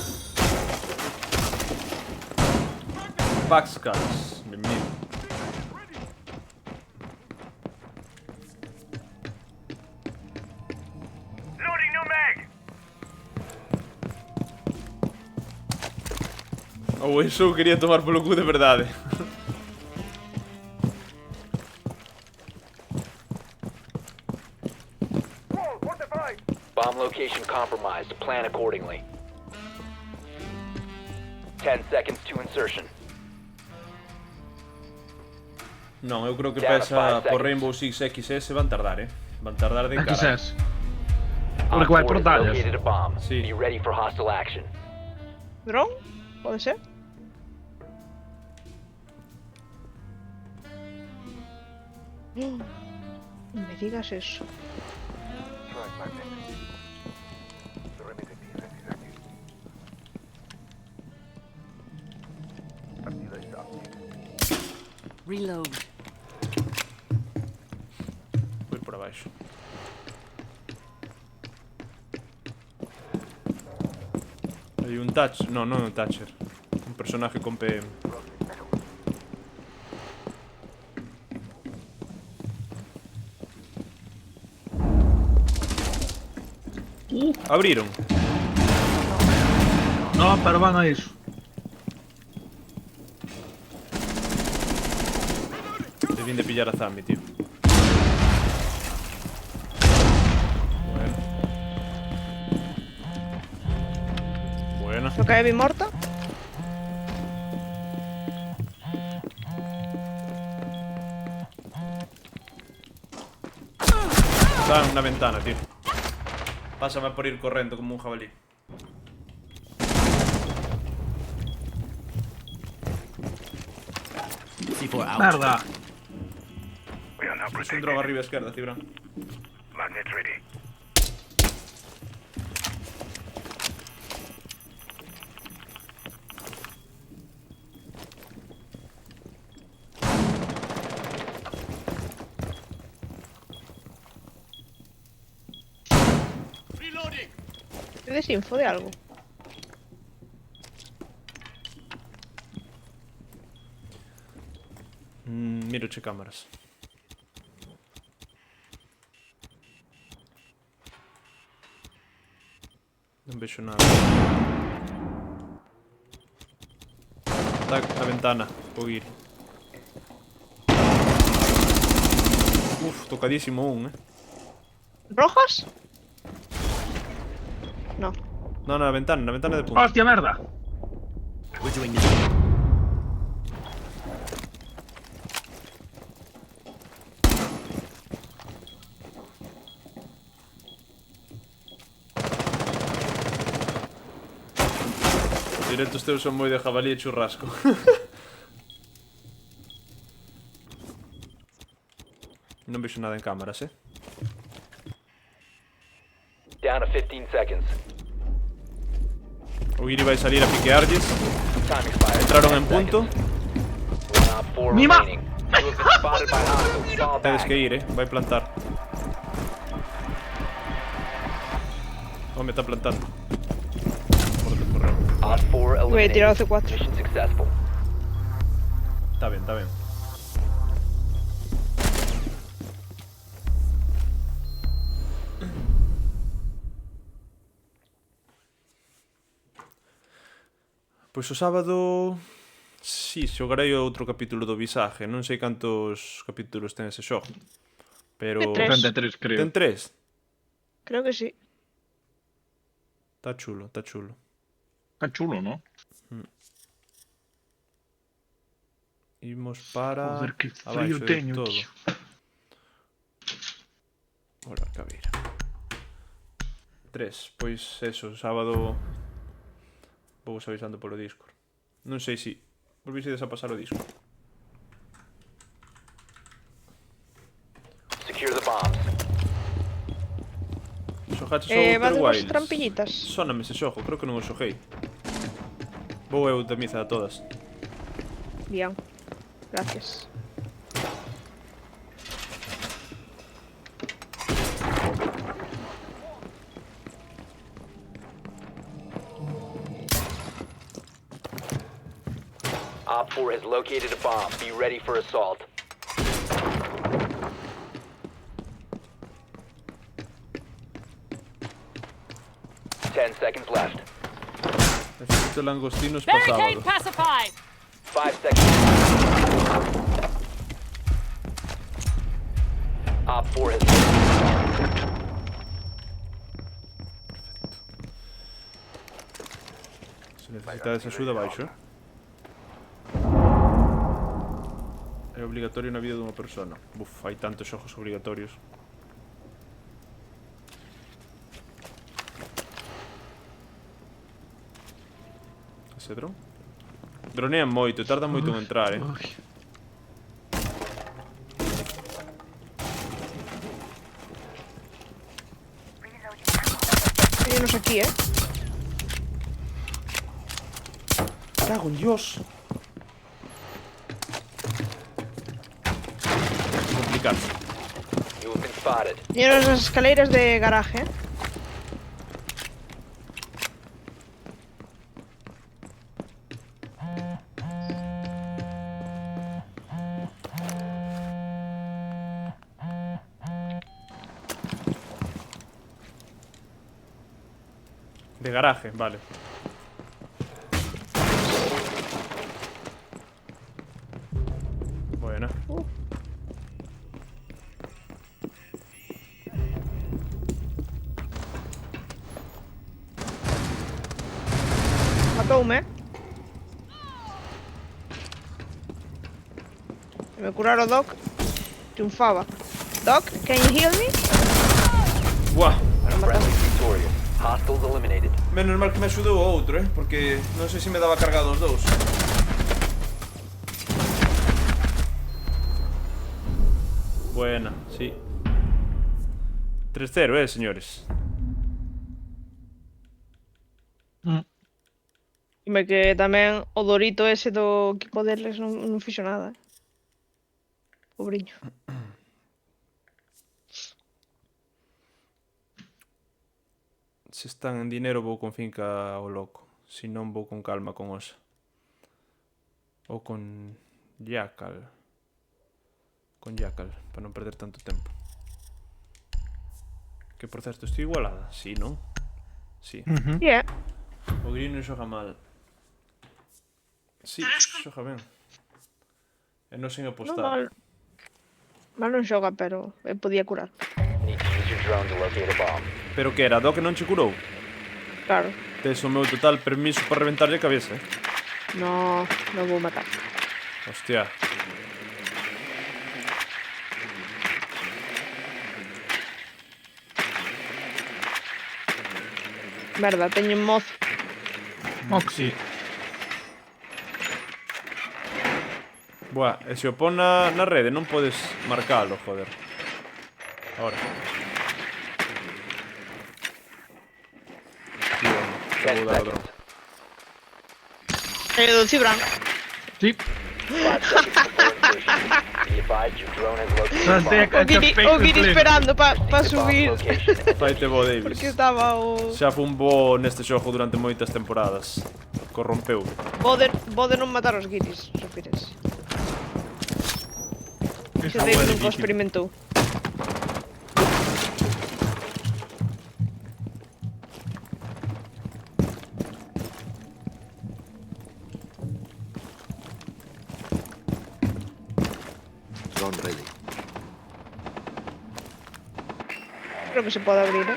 Backscars, benvido. Loading new mag. Ou eso eu quería tomar polo cu de verdade. Wall fortified. Bomb location compromised. Plan accordingly. 10 seconds to insertion. Non, eu creo que Down to pesa 5 por seconds. Rainbow Six XS van tardar, Van tardar de cara. XS. Op Porque vai 4 por has tallas. located a bomb. Sí. Be ready for hostile action. Drone? Pode ser? Non me digas eso. Reload. Vou ir por abaixo. Hai un touch, non é un Thatcher. Un personaje con PM. Abriron. No, pero van a eso. Te vin de pillar a Zambi, tío. Bueno. Buena. Lo que hai morta? Está en una ventana, tío. Pásame por ir corriendo como un jabalí. before out. Merda. We are now Es un protected. droga arriba izquierda, Cibran. Magnet ready. ¿Tienes info de algo? Miro che cámaras. Non vexo nada. Tac, a ventana. Vou ir. Uf, tocadísimo ¿Rojas? No. No, na ventana de punta. Hostia, merda. We're doing this. Directos teus son moi de jabalí e churrasco. Non vexo nada en cámaras, Down to 15 seconds. O Iri vai salir a piquearlles. Time expired. Entraron 10 en punto. seconds. One op 4 Mima! remaining. You have been spotted by hostiles. Fall Tedes back. que ir, vai plantar. Oh, me está plantando. Correu. Op 4 Voy a tirar eliminated. C4. Mission successful. Está bien, está bien. Pois o sábado... Si, xogarei outro capítulo do Visaje. Non sei cantos capítulos ten ese xogo. Pero... Ten 33, creo. Ten 3. Creo que sí. Está chulo, está chulo. Está chulo, ¿no? Imos para... Joder, que abaixo frío de teño, todo. tío. Hola, cabeira. 3, pois eso, sábado... Vou vos avisando polo Discord. Non sei se... Volvisedes a pasar o Discord. Secure the bombs. Xogaches o Va Outer de vos Wilds. trampillitas. Sóname ese xogo, creo que non o xoguei. Vou eu de miza a todas. Bien. Gracias. Op 4 has located a bomb. Be ready for assault. Ten seconds left. Necesito langostinos pa Barricade sábado. pacified. 5 seconds. Op 4 has Se necesitades axuda, baixo. É obligatorio na vida dunha persona. Buf, hai tantos xogos obligatorios. Ese dron? Dronean moito, tardan moito en entrar, Uy. Hay unos aquí, Cago en Dios. Complicado. You have been spotted. Tienen las escaleras de garaje. De garaje, vale. Buena. Matoume. Se me curaron Doc. Triunfaba. Doc, can you heal me? Buah. Friendly victorious. Hostiles eliminated. Menos mal que me axudou o outro, porque non sei se me daba cargado os dous. Buena, sí. 3-0, señores. Home, que tamén o Dorito ese do equipo deles non fixo nada. Pobriño. Se están en dinero vou con finca ao loco. Se non vou con calma con osa. Ou con Jackal. Con Jackal, para non perder tanto tempo. Que por certo, estou igualada. Sí, non? Sí. Yeah. O Green non xoga mal. Sí, xoga ben. E non sen Non apostar. mal. Mal non xoga, pero podía curar. Need to use your drone to locate a bomb. Pero que era, Doc non che curou? Claro. Tes o meu total permiso para reventarlle a cabeza, No, non vou matar. Hostia. Merda, teño un mozo. Moxie. Buah, e se o pon na rede non podes marcalo, joder. Ahora. Tío, xa vou dar o dron. Do Cibran. Sí. 5 seconds before insertion. Be advised your drone has located a Salté bomb. O Guiri esperando pa The subir. bomb location and Faite bo, Porque Davis. estaba o... Xa fun bo neste xogo durante moitas temporadas. Corrompeu. Bode non matar os Guiris, refires. Se Esa David hueá nunca o difícil. experimentou. Drone ready. Creo que se pode abrir, eh?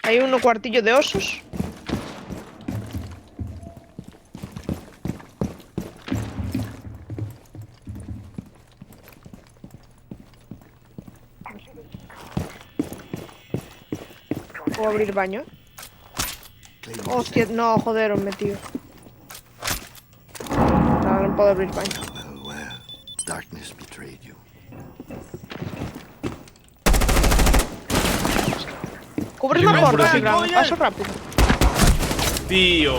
Hai un no cuartillo de osos. Vou abrir baño. Hostia, no, joderonme, tío. Non podo abrir baño. Well, well. Darkness betrayed you. Cubres Yo na me porta, apuro, Cibran, coño. paso rápido. Tío.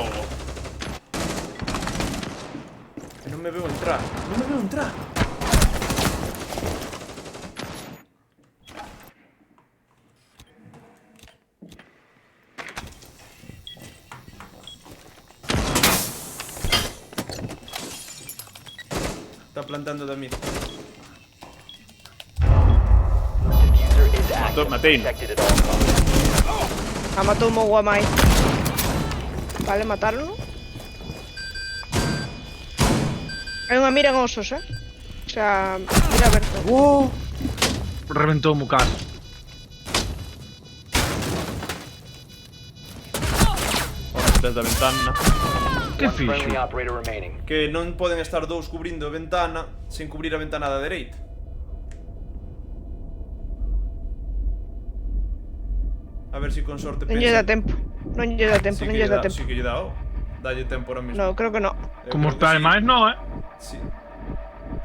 Que non me veo entrar. Non me veo entrar. Está plantando da mí. Diffuser is active. Matei. Protected at all costs. A matou o Guamai. Vale, mataron. Hai unha mira en osos, eh? O sea, mira aberto. Reventou o caso. Ahora detrás da ventana. Que One friendly fixo? operator remaining. Que non poden estar dous cubrindo a ventana sen cubrir a ventana da dereita. A ver se con sorte Non lle dá tempo. Non lle dá tempo, Sí non que lle dá tempo. Sí que lle dá, dalle tempo ahora mismo. No, creo que no. Eu Como creo que está sí. máis, no,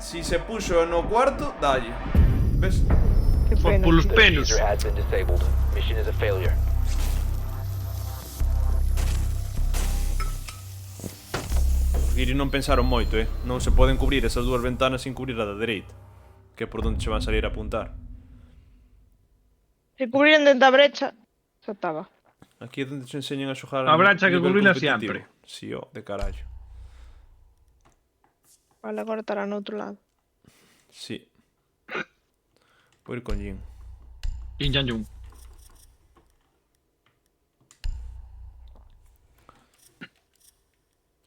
Si se puxo no cuarto, dalle. Ves? Que Por pena. polos The pelos. diffuser has been disabled. Mission is a failure. Os Guiri non pensaron moito, Non se poden cubrir esas dúas ventanas sin cubrir a da dereita. Que é por onde che van salir a apuntar. Se cubriren dentro da brecha, xa estaba. Aquí é onde te enseñan a xogar A brecha que nivel cubrila competitivo. siempre. Si, de carallo. Vale, agora estará no outro lado. Si. Vou ir con Jin. Yin Yang Jung.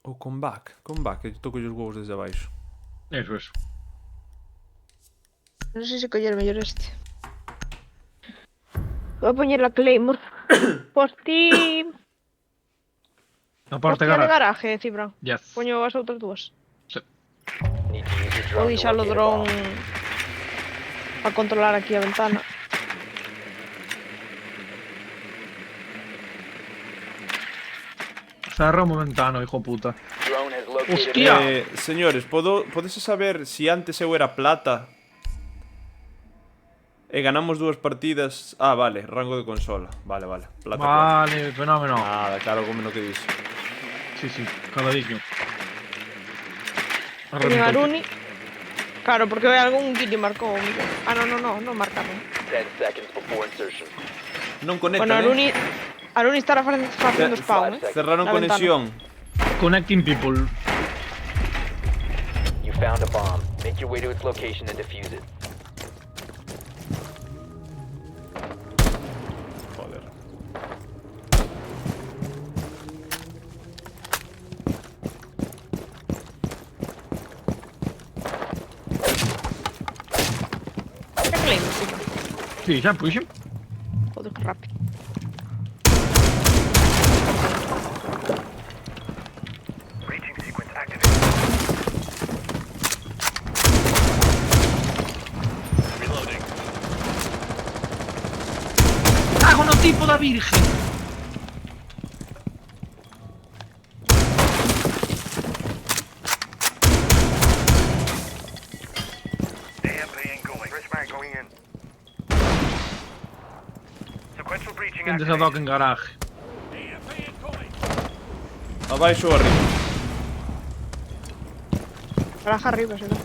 Ou con back, que toco os huevos desde abaixo. Eso. Non sei se coller mellor este. Vou a poñer la Claymore. Por ti... Na porta Hostia de garaje. garaje, Cibran. Yes. Poño as outras dúas. Need to use your Vou drone to deixar o locate a dron bomb. para controlar aquí a ventana. Cerra un ventano, hijo puta. Drone has located located Hostia. Señores, podese saber si antes eu era plata e ganamos 2 partidas? Ah, vale, rango de consola. Vale, vale. Plata 4. Vale, fenómeno. Nada, claro, como no que dice. Sí, sí, caladiño. Teñen Aruni. Claro, porque hai algún Guille marcou. Ah, non marcaron. 10 seconds before insertion. Non conectan, Bueno, Aruni estará facendo spawn, Cerraron Na ventana. conexión. Connecting people. You found a bomb. Make your way to its location and defuse it. Joder. Que claim, encima. Sí, xa puxen. Joder, que rápido. Cago no tipo da virgen. Quen desadoca en garaje. Abaixo ou arriba? Garaja arriba, será.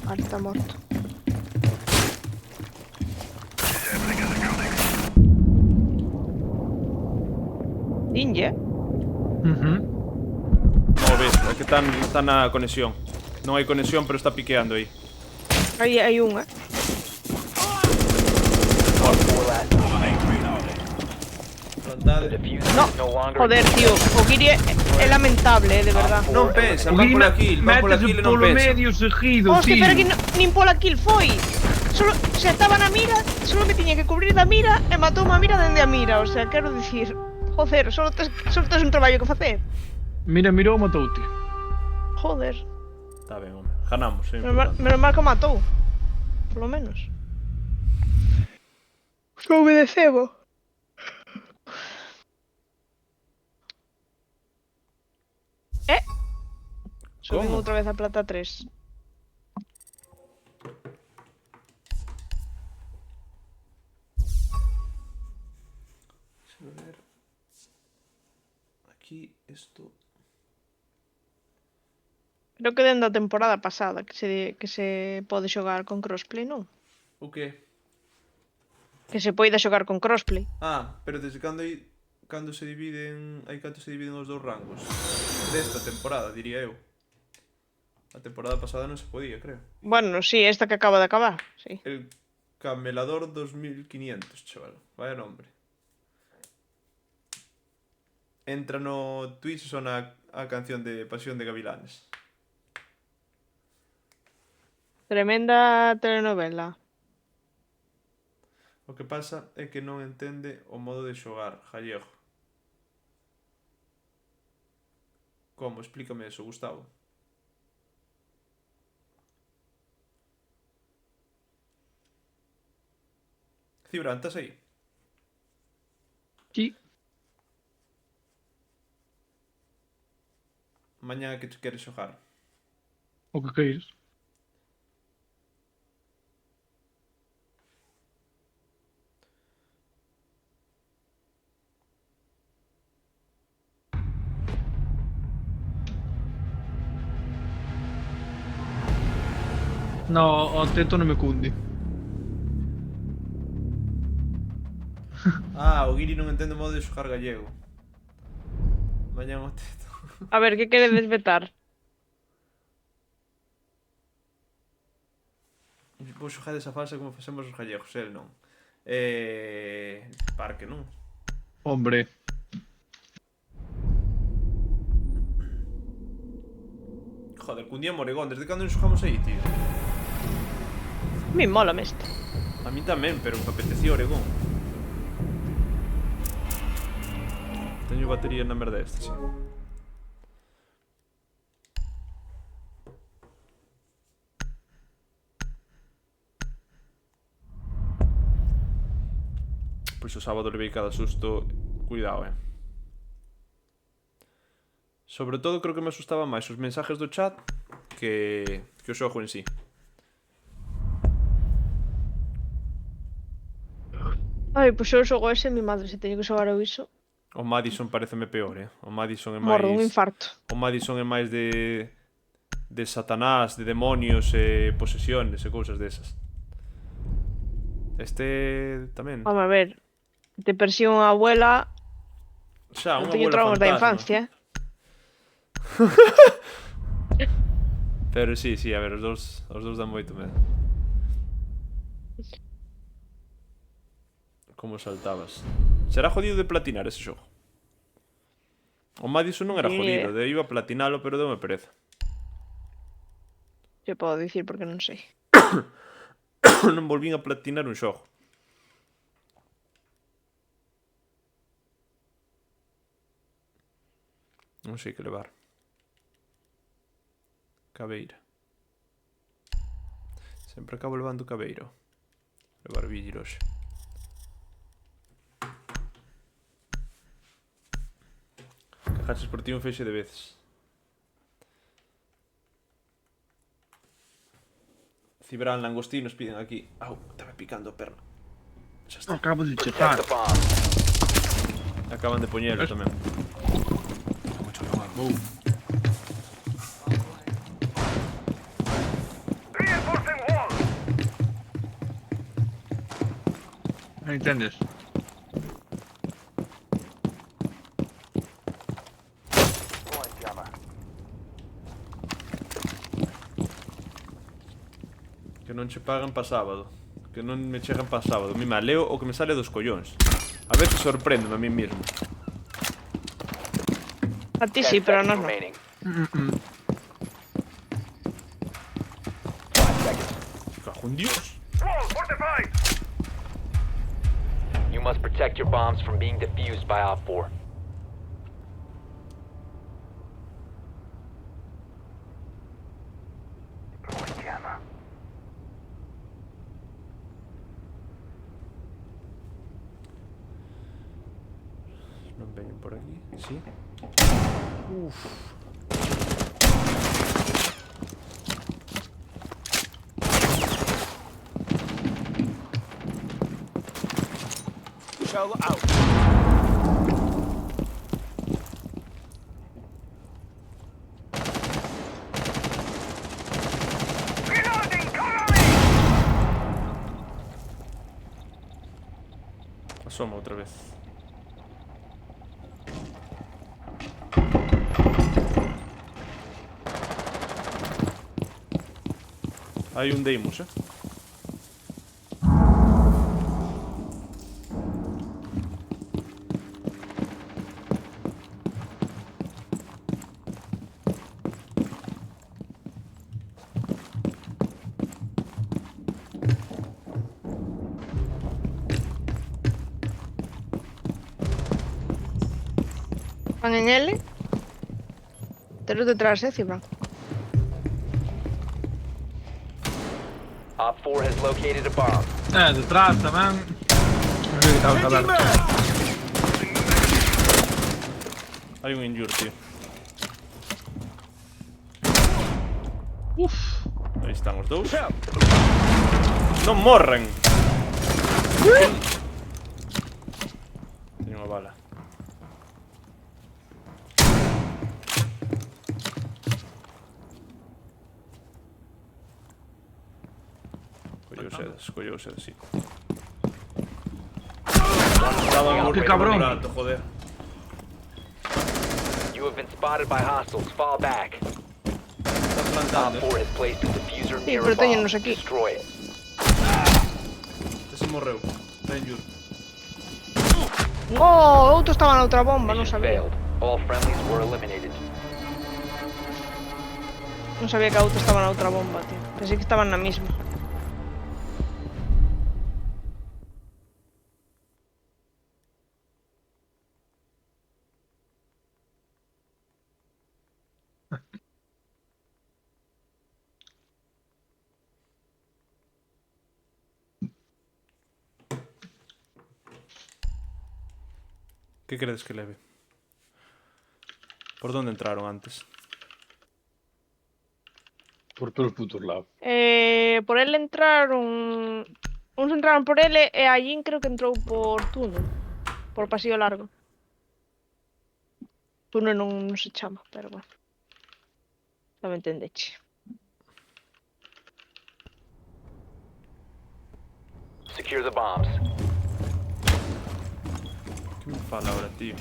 Vale, está morto. Ninja. Non ves, é que está na conexión. Non hai conexión, pero está piqueando aí. Hai un, Op 4 last. The diffuser No, is no longer joder, tío. O Guiri é lamentable, de verdad. Non pensan, van pola kill e non polo pensan. medio seguido, Hostia, tío. pero que nin pola kill foi. Solo se estaba na mira, solo me tiña que cubrir da mira e matou a mira dende a mira, o sea, quero dicir, joder, solo tes un traballo que facer. Mira, mirou, matoute. Joder. Está ben, home. Ganamos, é Menos importante. mal que o matou. Por lo menos. Soube de cebo. Subín Como? outra vez a plata 3. A ver. Aquí, esto... Creo que dende a temporada pasada que se pode xogar con crossplay, non? O que? Que se poida xogar con crossplay. Ah, pero desde cando se dividen... Hai canto se dividen os dous rangos? Desta temporada, diría eu. A temporada pasada non se podía, creo. Bueno, sí, esta que acaba de acabar, sí. El Camelador 2500, chaval. Vaya nombre. Entra no Twitch e sona a canción de Pasión de Gavilanes. Tremenda telenovela. O que pasa é que non entende o modo de xogar gallego. Como? Explícame eso, Gustavo. Cibran, estás aí? Sí. Mañá que te queres xogar? O que queires. No, o teto non me cunde. Ah, o Guiri non entende o modo de xogar gallego. Mañá o teto. A ver, que queredes vetar? Vou xogar desa falsa como facemos os gallegos, el non. Parque, non? Hombre. Joder, cun día Moregón, desde cando non xogamos aí, tío? A mí mola este. A mí tamén, pero me apetecía Oregón. Teño batería na merda esta, sí. Pois o sábado levei cada susto. Cuidado, Sobre todo creo que me asustaban máis os mensajes do chat que o xogo en sí. Ai, pois eu xogo ese, mi madre se teño que xogar eu iso. O Madison pareceme peor, O Madison é Morro dun máis... infarto. O Madison é máis de satanás, de demonios e posesiones e cousas desas. Este tamén. Vamos a ver. Te persigue unha abuela, Xa, eu unha teño abuela traumas da fantasma. infancia. Pero sí, a ver, os dous dan moito medo. Como saltabas. Será jodido de platinar ese xogo. O Madison non era Sí. jodido, de iba a platinalo, pero deu-me pereza. Eu podo dicir porque non sei. Non volvín a platinar un xogo. Non sei que levar. Cabeira. Sempre acabo levando cabeira. Levar vídeo hoxe. Cajaches por ti un feixe de veces. Cibran langostinos piden aquí. Au, estame picando a perna. Xa está. Acabo de Protect chetar. the bomb. Acaban de poñelo tamén. Reinforcing wall. Non entendes? Que non che pagan pa sábado. Que non me chegan pa sábado. Mima, leo o que me sale dos collóns. A veces sorprendo a mí mismo. A ti 10 sí, pero a seconds nós non. remaining. 5 seconds. Cajo en Dios. Wall fortified. You must protect your bombs from being defused by Op 4. Non veñen por aquí. Sí. Uf. Reloading. Cover me. Asoma outra vez. Hai un Deimos, Van en L. Telos detrás, Cibran. Op 4 has located a bomb. Detrás tamén. Non sei que estaba aberto. Hai un injure, tío. Aí están os dous. Non morren. Teño unha bala. Colleu sedas, sí. Estaba ¡Qué cabrón! Rato, joder. You have been spotted by hostiles. Fall back. Estás Op plantando. 4 has placed a diffuser Sí, near pero a bomb. téñenos aquí. Destroy it. Este se morreu. Ten injure. Oh, outro estaba na outra bomba, non Mission sabía. failed. All friendlies were eliminated. Non sabía que a outro estaba na outra bomba, tío. Pensei que estaban na misma. Que credes que leve? Por onde entraron antes? Por todos os putos lados. Por ele entraron... Uns entraron por ele e a Jin creo que entrou por túnel. Por pasillo largo. Túnel non se chama, pero bueno. Non me entendeche. Secure the bombs. Que me fala ahora, tío?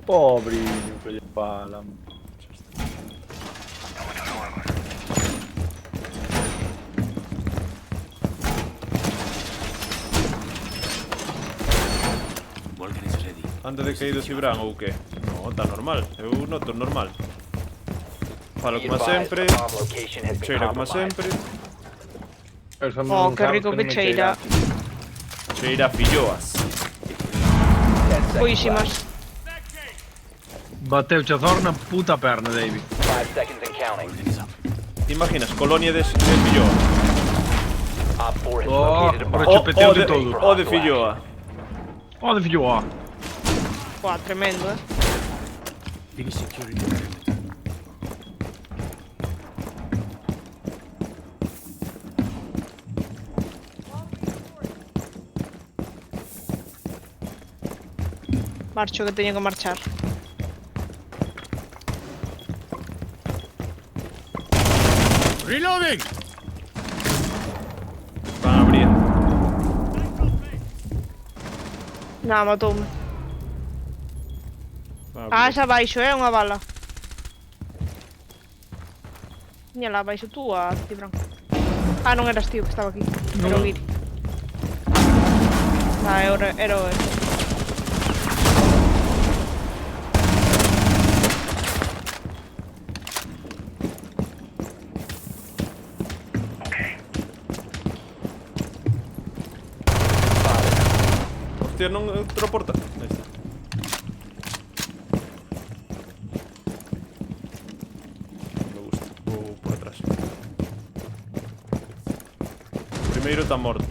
Pobriño que lle falan. Anda de caído Cibran ou que? Non, está normal. Eu noto normal. Falo Be como advised, sempre. a bomb location has been Cheira como compromised. sempre. Eso Oh, non que sabes rico non que me cheira. Cheira a filloas. 10 seconds Boísimas. left. Bateu a zorna puta perna, David. 5 seconds and counting. Te imaginas, colonia de filloa. Op 4 has Oh, located a por bomb. chupeteo de de, todo. o de filloa. Ode, fillo, ó. Buah, tremendo, Marcho que teño que marchar. Reloading! Van abrindo. Nada, matoume. Van Ah, abrindo. esa baixo, unha bala. Tiña lá baixo tú a Cibran. Ah, non eras tío que estaba aquí. Era o Guiri. Ah, era o... Hostia, non entrou a porta. Aí está. Me gusta. Vou por atrás. Primeiro está morto.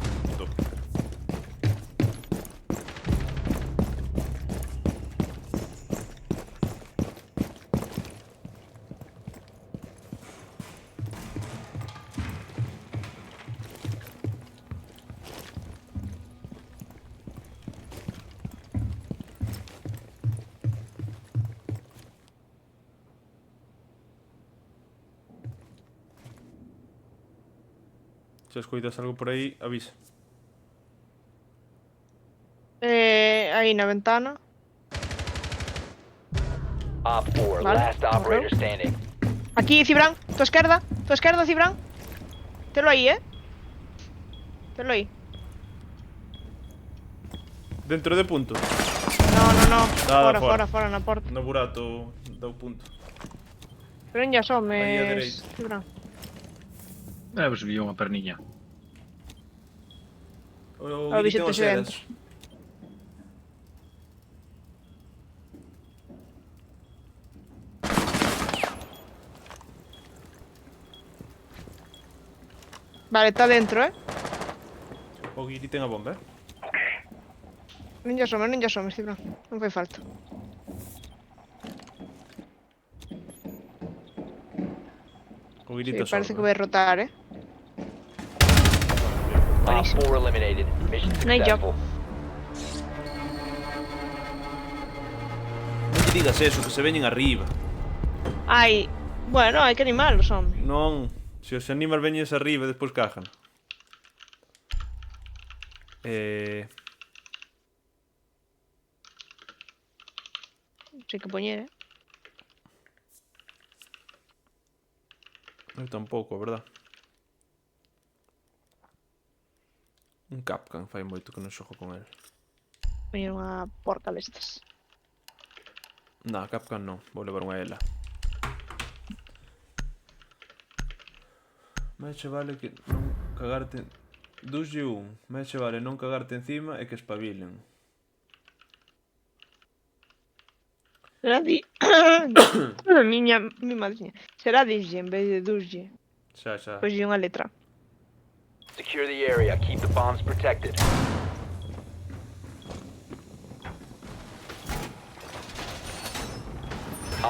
Se escoitas algo por aí, avisa. Aí na ventana. Op 4, Vale, last operator standing. Aquí, Cibran, tu esquerda, Cibran. Telo aí, Telo aí. Dentro de punto. No. Nada, Fora, na porta. No burato dou punto. Pero non ya Aí a somes, dereita. Cibran. Vos vi unha perniña. O A Guiri ten visita os xe sedas. dentro. Vale, está dentro, O Guiri ten a bomba, Non ya somes, Cibran. Non fai falta. O Guiri Sí, está parece que solo, vai rotar, Op Buenísimo. 4 eliminated. Mission Nice job. successful. Non te digas eso, que se veñen arriba. Ai, bueno, hai que animalos, home. Non, se os animas veñes arriba e despois cajan. Sei que poñer, Eu tampouco, a verdad. Un Capcan fai moito que non xogo con el. Poñer unha porca destas. Na, Capcan non, vou levar unha ela. Meche vale que non cagarte... Duslle un, meche vale non cagarte encima e que espabilen. Será di... mi madriña. Será dislle en vez de duslle. Xa. Pois lle unha letra. Secure the area. Keep the bombs protected.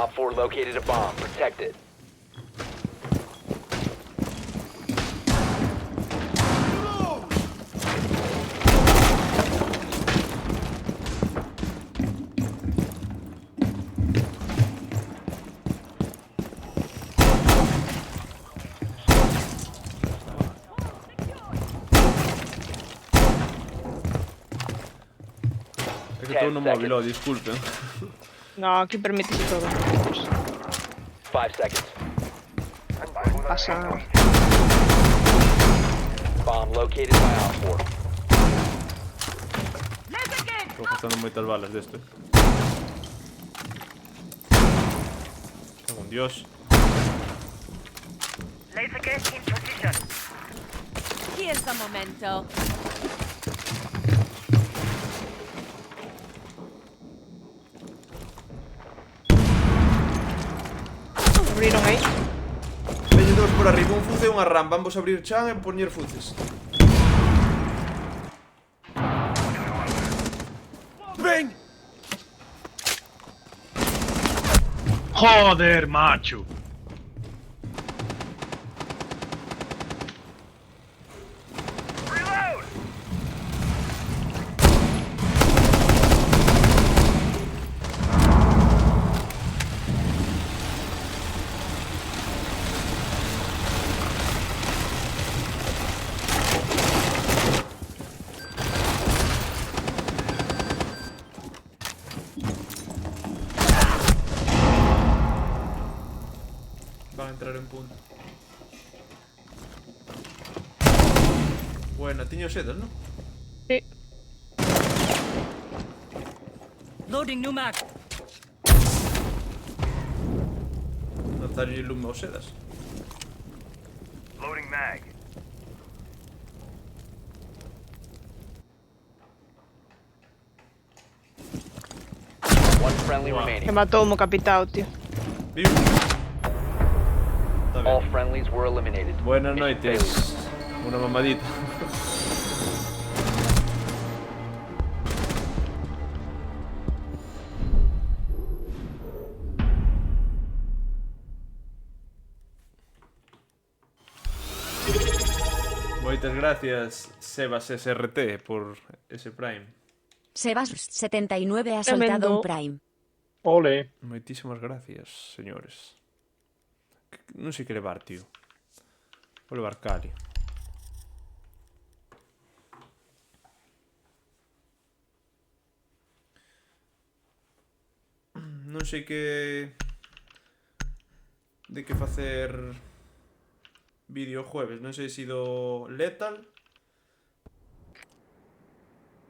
Op 4 located a bomb. Protect it. É que estou no móvil, oh, disculpen. No, aquí permítese todo. 5 seconds. Pasa. Bomb located by Op 4. Estou gastando moitas balas desto. Cago en Dios. Laser gate in position. Here's the momento. Abriron aí. Veñen dous por arriba, un fuce e unha ram. Vamos a abrir chan e poñer fuces. ¡Ven! Joder, macho. Reload! Van a entrar en punto. Buena, tiño sedas, ¿no? Sí. Loading new mag. Lanzarlle lume aos sedas. Loading mag. One friendly Wow. Que remaining. matou o mo capitao, tío. Viu? Está All ben. friendlies were eliminated. Buenas Mission noites. failure. Una mamadita. Moitas gracias, Sebas SRT, por ese Prime. Sebas79 ha Tremendo. soltado un Prime. Ole. Moitísimas gracias, señores. Non sei que levar, tío. Vou levar Cali. Non sei que... de que facer vídeo jueves. Non sei se do Lethal.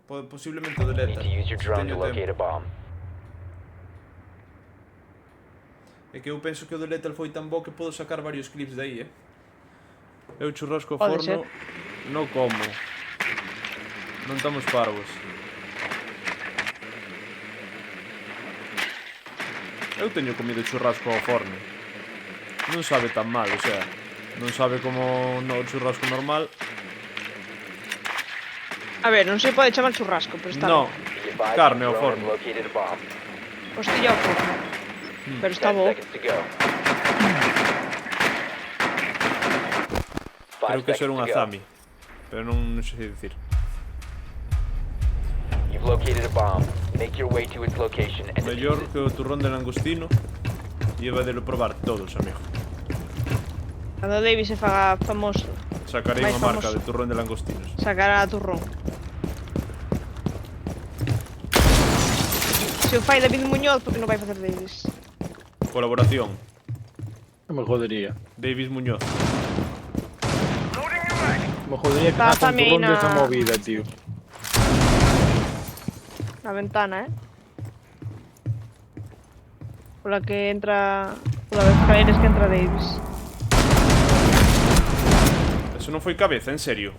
Posiblemente do Need Lethal. to use your drone to Teño locate tempo. a bomb. É que eu penso que o do Lethal foi tan bo que podo sacar varios clips de aí, Eu churrasco ao Pode forno non como. Non estamos parvos. Eu teño comido churrasco ao forno. Non sabe tan mal, o sea, non sabe como no churrasco normal. A ver, non se pode chamar churrasco, pero está No, Be advised carne your ao drone has forno. located a bomb. ben. Hostilla ao forno. Pero está 10 bo. seconds to go. 5 Creo que ser seconds un to go. azami. Pero non sei dicir. You've located a bomb. Make your way to its location and Mellor defuse it. que o turrón de langostino. Lleva de lo probar todos, amigo. Cando David se faga famoso, Sacarei Máis unha marca famoso. de turrón de langostinos. sacará a turrón. Se o fai David Muñoz, porque non vai facer Davis? Colaboración. Me jodería. Davis Muñoz. Loading new mag. Me jodería que Está haga un turrón de esa Famina. movida, tío. Na ventana, Pola que entra... Pola vez caeres que entra Davis. Eso non foi cabeza, en serio.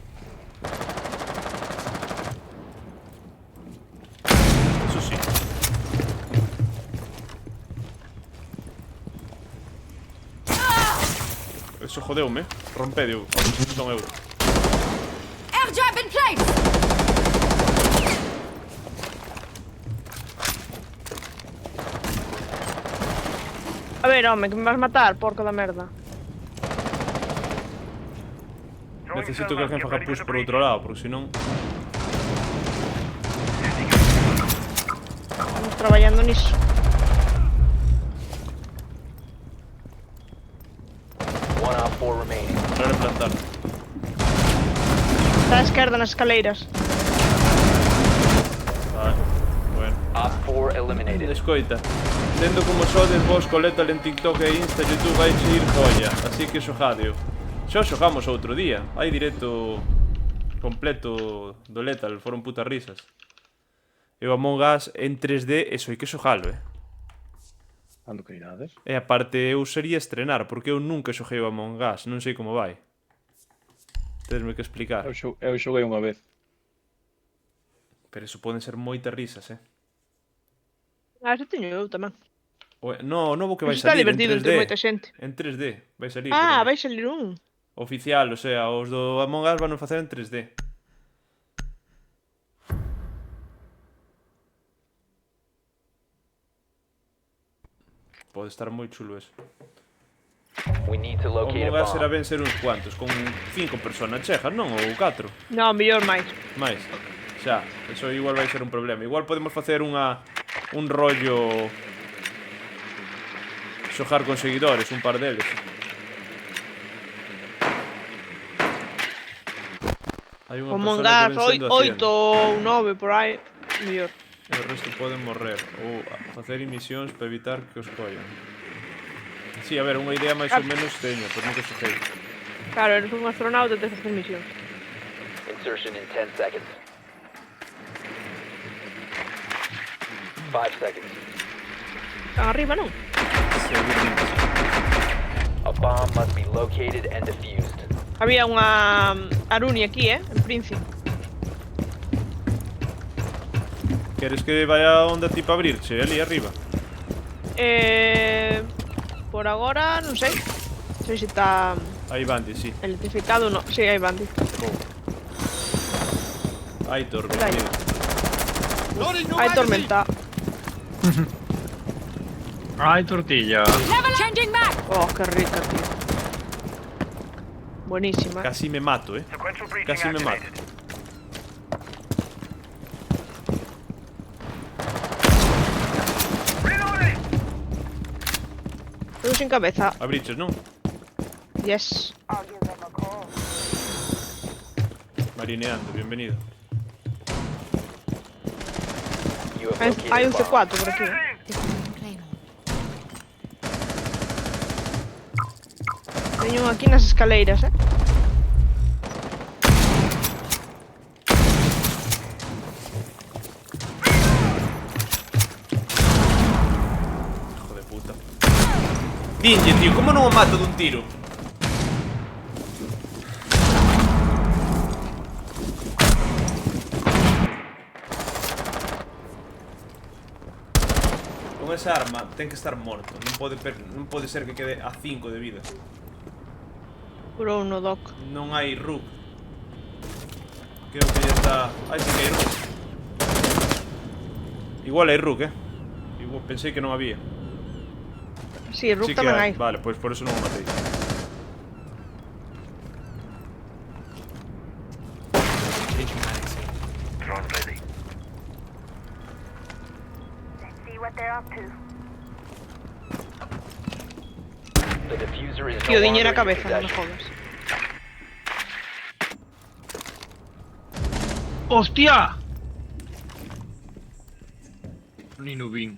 Eso sí. Eso jodeume. Rompedeu. Son eu. Airdrop in place. A ver, home, que me vas matar, porco da merda. Necesito que alguén faga push por outro lado, porque senón... Estamos traballando niso. One Op 4 remaining. Entrar e plantar. Está á esquerda nas escaleiras. Vale, bueno. Op 4 eliminated. Escoita, tendo como sodes vos coletal en TikTok e Insta, YouTube vai ir joya, así que xogadeo. Xa xogamos outro día, hai directo completo do Lethal, foron putas risas. E o Among Us en 3D, eso hai que xogalo, Ando que irades. E aparte eu sería estrenar, porque eu nunca xoguei o Among Us, non sei como vai. Tedesme que explicar. Eu xoguei unha vez. Pero eso poden ser moitas risas, Ah, eso teño eu tamén. No, o novo que vai Eso está salir en divertido 3D. entre moita xente. En 3D, vai salir. Ah, pero vai salir un. oficial, o sea, os do Among Us van a facer en 3D. Pode estar moi chulo eso. We need to O locate a Among Us será bomb. ben ser uns cuantos, con 5 personas chejas, non? Ou 4, Non, mellor máis. máis. Xa, eso igual vai ser un problema. Igual podemos facer un rollo xogar con seguidores, un par deles. Hai unha Como un persona gas, que ven sendo 8 ou 9 por aí, mellor. E o resto poden morrer ou facer misións para evitar que os collan. Sí, a ver, unha idea máis ou menos teño, pero nunca xoguei. Claro, eres un astronauta e tes que hacer misión. Insertion in 10 seconds. 5 seconds. Están arriba, non? Seguramente. A bomb must be located and defused. Había unha Aruni aquí, en Príncipe. Queres que vaya onda tipo a abrirche, ali arriba? Por agora, non sei. Non sei se está Hai bandi, sí. electrificado ou non. Si, hai bandi. Hai torbe, Dai. mira. Hai tormenta. Ay, tortilla. Changing back. Oh, que rica, tío. Buenísima. Casi me mato, Casi me mato. Todo sin cabeza. Abriches, non? Yes. I'll give them a call. Marineando, bienvenido. You have located Hai a un bomb. C4 por aquí. Teño un aquí nas escaleiras, Hijo de puta. Dinlle, tío, como non o mato dun tiro? Con esa arma ten que estar morto. Non pode ser que quede a 5 de vida. Puro uno, Doc. Non hai Rook. Creo que ya está... Ai, sí que hai Rook. Igual hai Rook, Igual, pensei que non había. Sí, Rook Sí que tamén hai. Vale, pois por eso non o matei. Drone ready. Let's see what they're up to. The diffuser is no Tío, diñe longer na in your cabeza, non me possession. jodas. ¡Hostia! Ni no vin.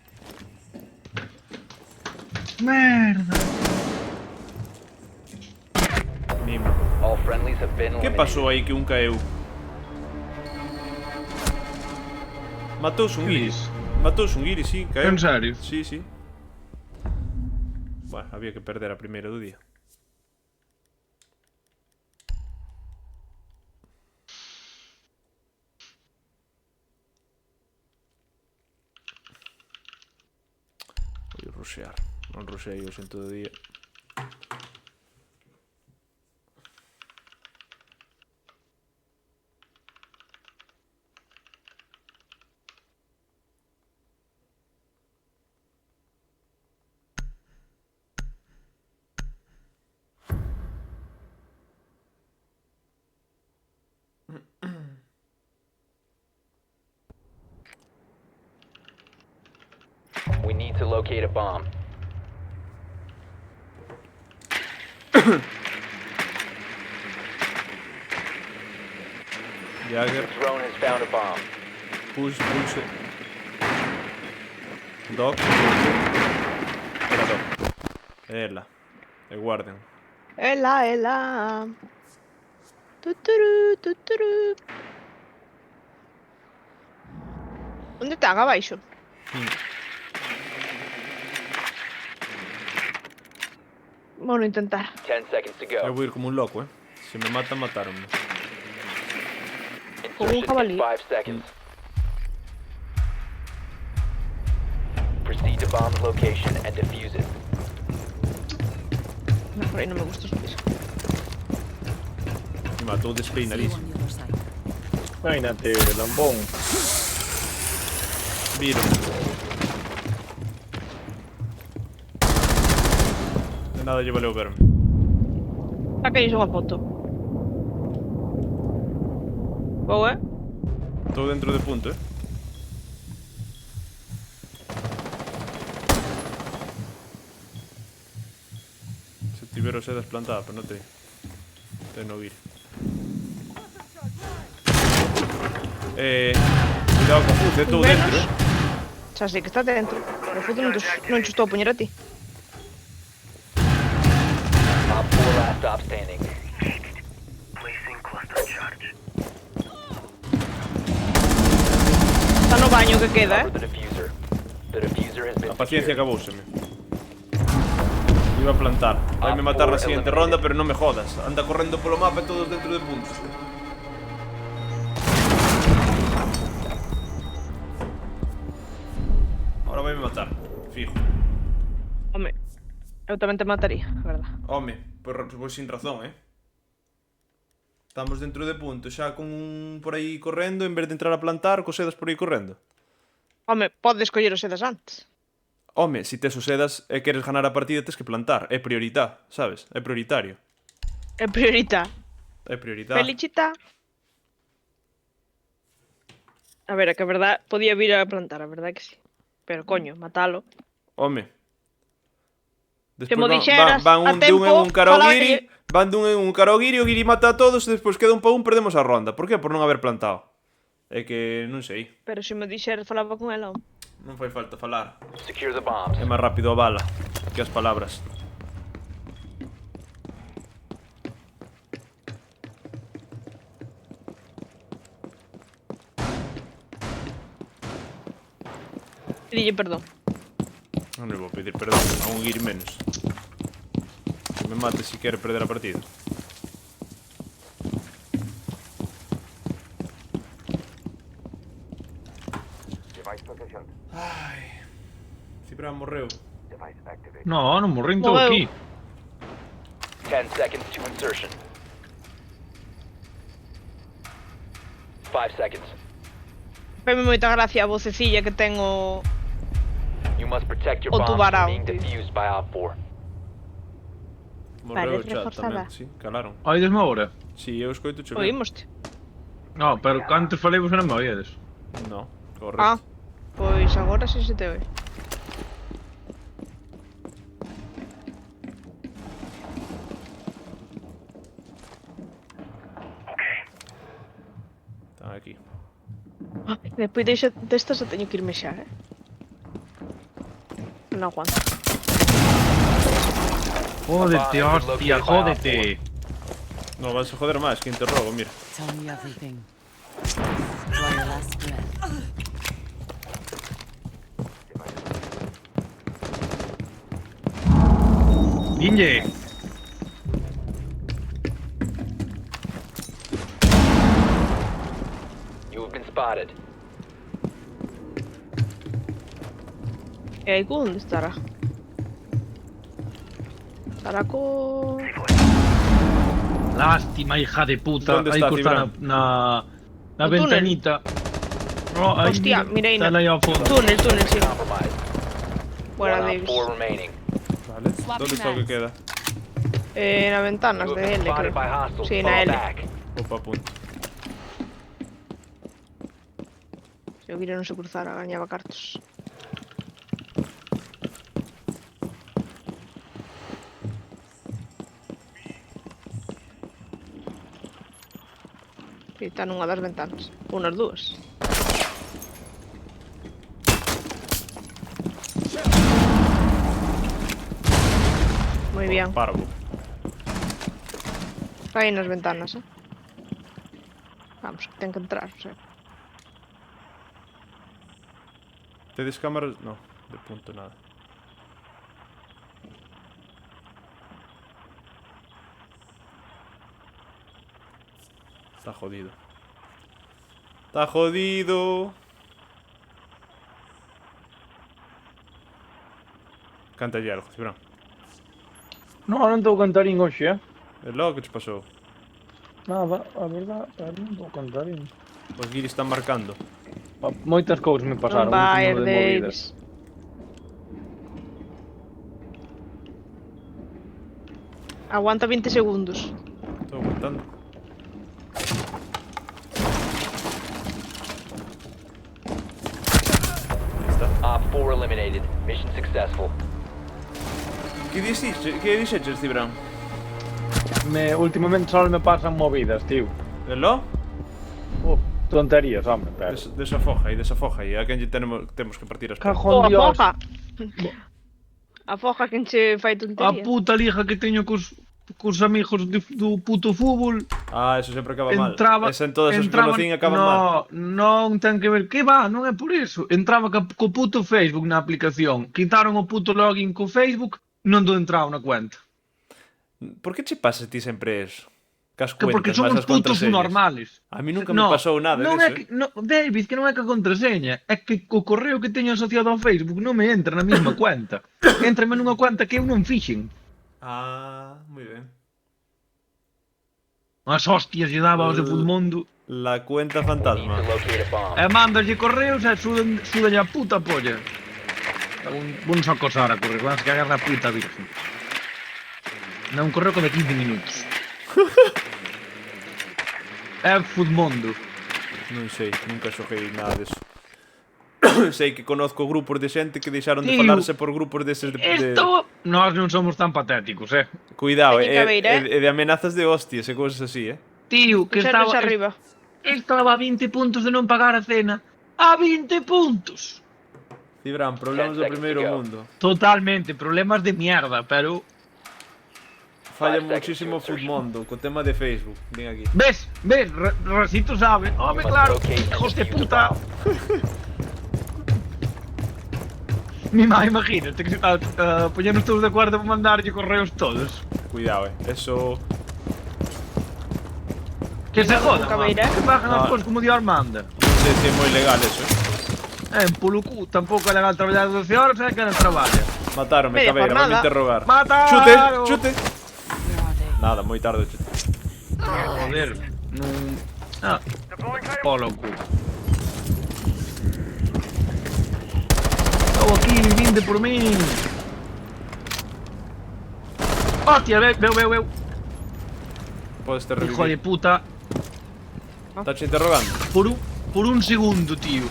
Merda. Mimo. All friendlies have been Que eliminated. pasou aí que un caeu? Matouse un Que guiri. dis? Matouse un guiri, sí, caeu. En serio? Sí, sí. Bueno, había que perder a primeira do día. Vou rushear. Non rushei hoxe en todo o día. We need to locate a bomb. Jagger. Drone has found a bomb. Push. Doc. Era Doc. Ela. E guarden. Ela. Tuturu. Onde están? Abaixo? Vamos intentar. 10 seconds to Eu go. vou ir como un loco, Se me matan, mataronme. Como un Insertion in jabalí. 5 seconds. Proceed to bomb's location and defuse it. No, por aí non me gusta subir. Me matou despeinadísimo. Imagínate, lambón. Viro. De nada lle valeu verme. Saqueis unha foto. Boa, Estou dentro de punto, Se tivero sedas plantada, pero non te. Te no vir. Cuidado con Fuz, estou Menos. dentro, Xa sei que está dentro. Pero foto non te estou a poñer a ti. Op 4 last stop standing. Está no baño que queda, Cover the diffuser. The diffuser has been A paciencia secured. acabouseme. Iba a plantar. Vaime matar na seguinte ronda, pero non me jodas. Anda correndo polo mapa e todos dentro de puntos. Ahora vaime matar. Fijo. Home, eu tamén te mataría, a verdad. Home, pois sin razón, Estamos dentro de punto, xa con un por aí correndo, en vez de entrar a plantar, co sedas por aí correndo. Home, podes coller os sedas antes. Home, se tes o sedas e queres ganar a partida, tes que plantar. É prioridade, sabes? É prioritario. É priorita. É prioridade. Felicita. A ver, é que a verdad podía vir a plantar, a verdad que sí. Pero coño, matalo. Home. Que mo dixeras, van a un tempo, dun en un cara ao falaba guiri, van dun en un cara ao guiri, o guiri mata a todos e despois queda un pa un, perdemos a ronda. Por que? Por non haber plantado. É que non sei. Pero se me dixeras, falaba con ela. Non fai falta falar. Secure the bombs. É máis rápido a bala que as palabras. Dille perdón. Non le vou pedir perdón a un guiri menos. Que me mate se quere perder a partida. Ai. Cibrán morreu. No, non morrín todo Morreu. aquí. 10 seconds to insertion. 5 seconds. Feme moita gracia a vocecilla que ten o... You must protect your O bombs from tubarão, being tío. defused by Op 4. Morreu o Parece chat reforzada. tamén, sí, calaron. Oídesme agora? Si, eu escoito chover. Oímoste. No, pero antes falei vos non me oídes. No, Ah, correcto. pois agora sí se te oe. Están aquí. Despois destas eu teño que irme xa, Non aguanto. Jódete, hostia, jódete. No, vas a joder máis, que interrogo, mira. Tell me everything. Draw your last breath. Inge. You have been spotted. E aí onde estará? Estará co... Lástima, hija de puta. ¿Dónde Aí está, costa Cibrán? na No túnel. ventanita. No, aí, Hostia, mira aí. Está aí ao fondo. Túnel, sí. Compromised. Fuera One Davis. Op 4 remaining. Vale. Onde está o que queda? Na ventanas You have de been L, spotted creo. by hostiles. Sí, Fall na L. back. Opa, punto. Se o Guiri non se cruzara, gañaba cartos. E está nunha das ventanas. Ou nas dúas. Moi bien. Parvo. Está aí nas ventanas, Vamos, que ten que entrar, o sea. Tedes cámaras? No, de punto nada. Está jodido. Está jodido. Cántalle algo, Cibrán. No, non estou cantarín hoxe, É logo que te pasou. Nada, a verdad, non estou cantarín. Os guiris están marcando. Moitas cousas me pasaron. Non vai, un cúmulo de movidas. Davis. Aguanta 20 segundos. Estou aguantando. Aí está. Op 4 eliminated. Mission successful. Que dixeches, Cibrán? Últimamente só me pasan movidas, tío. Velo? Tonterías, hombre, pero... Desafoja aí. A quen lle temos que partir as pernas. Cajón Dios. Afoja. Afoja quen che fai A tontería. puta liga que teño cos amigos do puto fútbol. Ah, eso sempre acaba mal. Entraba, Esa en todas as entraba, Call acaban mal. non ten que ver, que va, non é por eso. Entraba co puto Facebook na aplicación, quitaron o puto login co Facebook, non do entraba na cuenta. Por que che pasa a ti sempre eso? Cas Que porque cuentas, son máis os as putos contraseñas. normales. A mí nunca me pasou nada non diso, é que, David, que non é que a contraseña, é que o correo que teño asociado ao Facebook non me entra na mesma cuenta. Éntrame nunha cuenta que eu non fixen. Ah, moi ben. As hostias lle daba aos de Futmundo. La cuenta Need fantasma. to locate a bomb. E mandalle correos e sudan a puta polla. Vou só acosar a correr, vas que agarra a puta virgen. Non, un correo como de 15 minutos. É Futmundo. Non sei, nunca xoguei nada deso. Sei que conozco grupos de xente que deixaron de Tío, falarse por grupos deses de... Isto... Nós non somos tan patéticos, Cuidado, Teñen que haber, e de amenazas de hostias e cousas así, Tío, que Puxarnos estaba... arriba. Estaba a 20 puntos de non pagar a cena. A 20 puntos! Cibrán, problemas do primeiro mundo. Totalmente, problemas de mierda, pero... Falla 5 seconds muchísimo to insertion. Futmundo co tema de Facebook. Ven aquí. Ves, Rosito sabe. Home, claro, hijos de puta. Mi má, imagínate que poñernos todos de acordo para mandarlle correos todos. Cuidado, eso... Que se jodan, Cabeira. que pagan as Ah. cousas como Dios manda. Non sei se é moi legal eso. Polo cu, tampouco é legal traballar 12 horas, é que non traballa. Mataronme, Media Cabeira, jornada. vame interrogar. Mataron! Chute, chute. Where are they? Nada, moi tarde chute. Joder, non... Ah, polo cu. Estou aquí, vinde por min. Hostia, veu. Podes te Hijo de revivir. puta. Está che interrogando. Por un segundo, tío.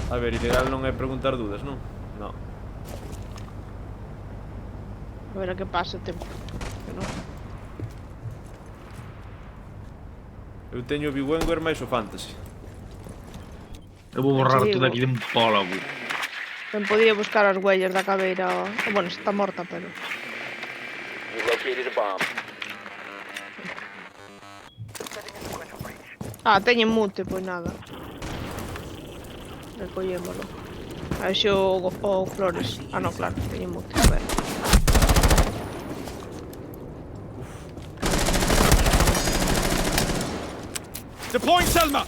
A ver, ilegal non é preguntar dudas, non? Non. A ver a que pasa o tempo. Que non. Eu teño o Biwenger máis o Fantasy. Eu vou borrar Sí, todo aquí de un pólogo. Ben podía buscar as huellas da cabeira. Bueno, está morta, pero... You located a bomb. Ah, teñen mute, pois nada. Recollémolo. A ver se o Flores. Ah, no, claro, teñen mute. A ver. Deploying Selma!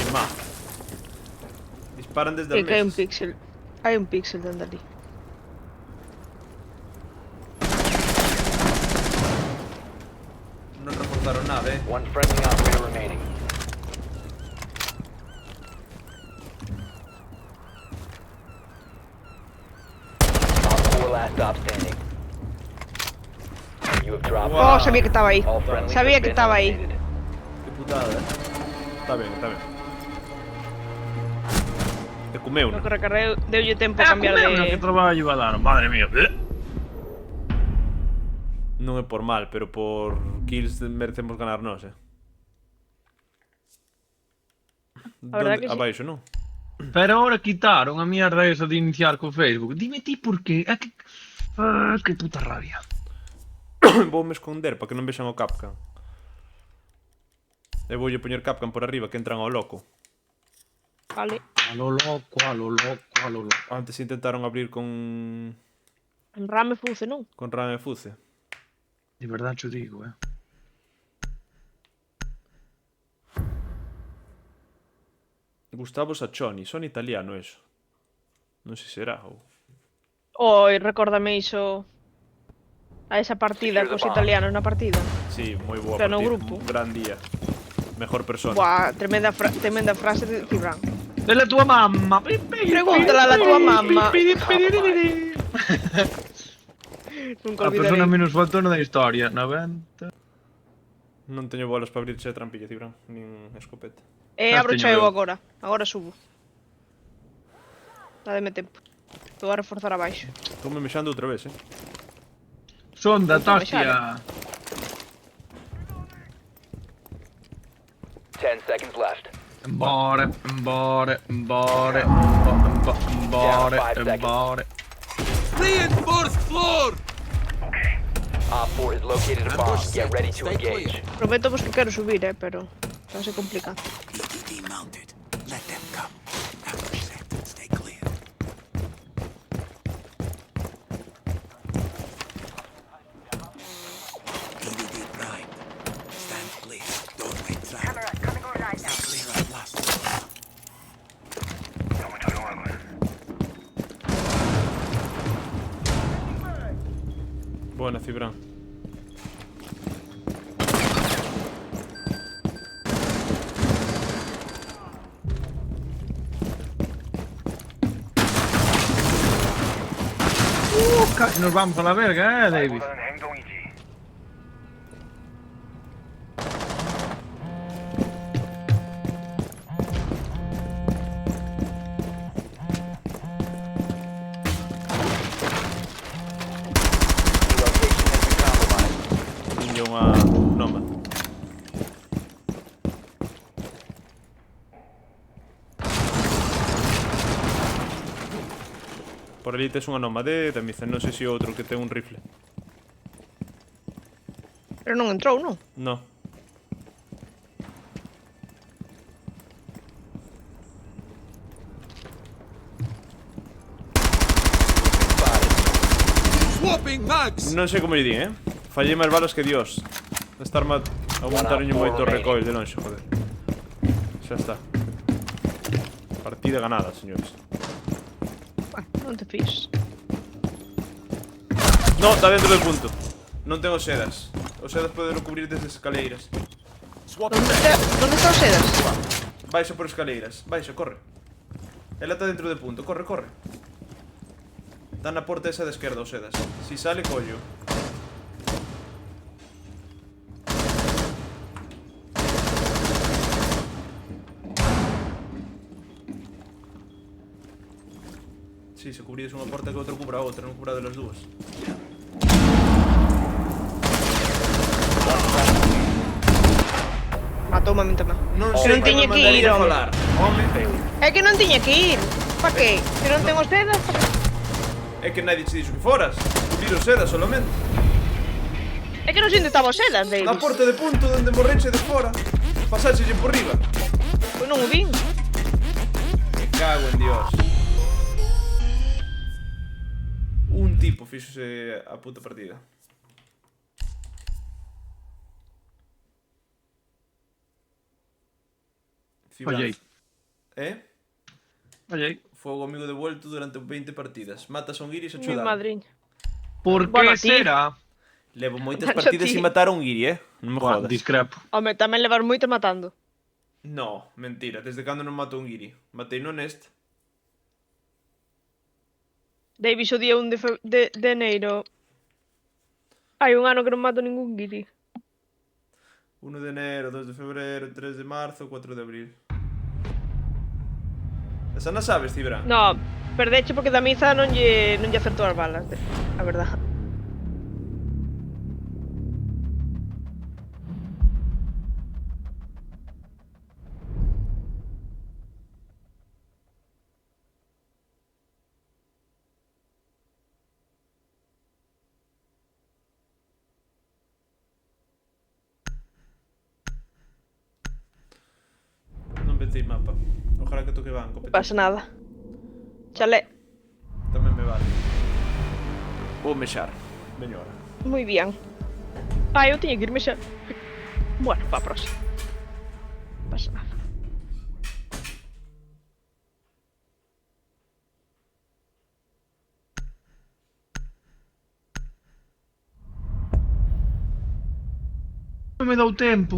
Irmá. Disparan desde Que as hai un mesas. píxel. Hai un píxel dende ali. Non reportaron nada, One friendly operator remaining. Op 4 last stop standing. You have dropped. Oh, sabía que estaba aí. All friendlies Sabía have que been estaba aí. eliminated. Que putada, Está ben, está ben. E comeu, No non? que recarreu, deulle tempo a cambiar Que de... traballo iba a dar, madre mía. Non é por mal, pero por kills merecemos ganar nós, A verdad que sí. Abaixo, non? Pero ahora quitaron a mierda esa de iniciar co Facebook. Dime ti por qué. Que puta rabia. Voume esconder para que non vexan o Capcan. E voulle poñer Capcan por arriba que entran ao loco. Vale. A lo loco, a lo loco, a lo loco. Antes intentaron abrir con En rame fuce, non? Ram e Fuce. De verdad cho digo, Gustavo Saccioni, son italiano eso. Non sei se será ou... Oi, recórdame iso... A esa partida Secure the cos bomb. italianos na partida. Sí, moi boa Pero no partida. grupo. Un gran día. Mejor persona. Buah, tremenda frase de Cibran. É la tua mamma. Pregúntala a la tua mamma. Nunca A persona olvidarei. menos faltona da historia. 90. Non teño bolas para abrirche a trampilla, Cibran. Nin escopeta. Abro teño eu eu. agora. Agora subo. Dádeme tempo. Estou a reforzar abaixo. Estou-me mexando outra vez, Sonda, Puta, me tostia. 10 seconds left. Embora. Op 4 has located a bomb. Get ready to engage. Prometo vos que quero subir, pero... Vai ser complicado. Camera coming online now. Buena, Cibran. Casi nos vamos a la verga, David. Your location has been compromised. Tiña unha Nomad. Por ali tes unha Nomad de Micen. Non sei se outro que ten un rifle. Pero non entrou, non? No. Non sei como lle din, Fallei máis balas que Dios. Esta arma aumentaronlle moito o recoil de lonxe, joder. Xa está. Partida ganada, señores. Bueno, non te fixes. No, está dentro del punto. Non tengo sedas. Os sedas poden cubrir desde escaleiras. Donde está o Sedas? Baixa por escaleiras. Baixa, corre. Ela está dentro del punto. Corre, corre. Está na porta esa de esquerda, o Sedas. Si sale, collo. Si, se cubrides unha porta que outro cubra a outra, non cubra de las dúas. Matoume a min tamén. Non Que sei non tiña como que ir, mandaría home. falar. Home, É que non tiña que ir. Pa que? Que non tengo Sedas? é que nadie che dixo que foras. Cubrir o Sedas solamente. É que non sei onde estaba o Sedas, David. Na porta de punto donde morreche de fora. Pasáchelle por riba. Pois non o vin. Me cago en Dios. Un tipo fixose a puta partida. Fallei. Fallei. Fogo amigo devuelto durante 20 partidas. Matas a un guiri e se Mi chudan. madriña. Por Bueno, que ti. será? Levo moitas Tanto partidas ti. sin matar a un guiri, Non me Buah, jodas. discrepo. Home, tamén levar moito matando. No, mentira. Desde cando non mato a un guiri? Matei no neste. Davis o día 1 de enero. Hai un ano que non mato ningún guiri. 1 de enero, 2 de febrero, 3 de marzo, 4 de abril. Esa non sabes, Cibra. No, perdeche porque Damiza non lle acertou as balas, a verdad. Non vetei mapa. Ojalá que toque banco. Non pasa nada. Chalé. Tamén me vale. Vou mexar. Veño ahora. Moi bien. Ah, eu tiña que irme xa. Bueno, pa próxima. Non pasa nada. Non me dá o tempo.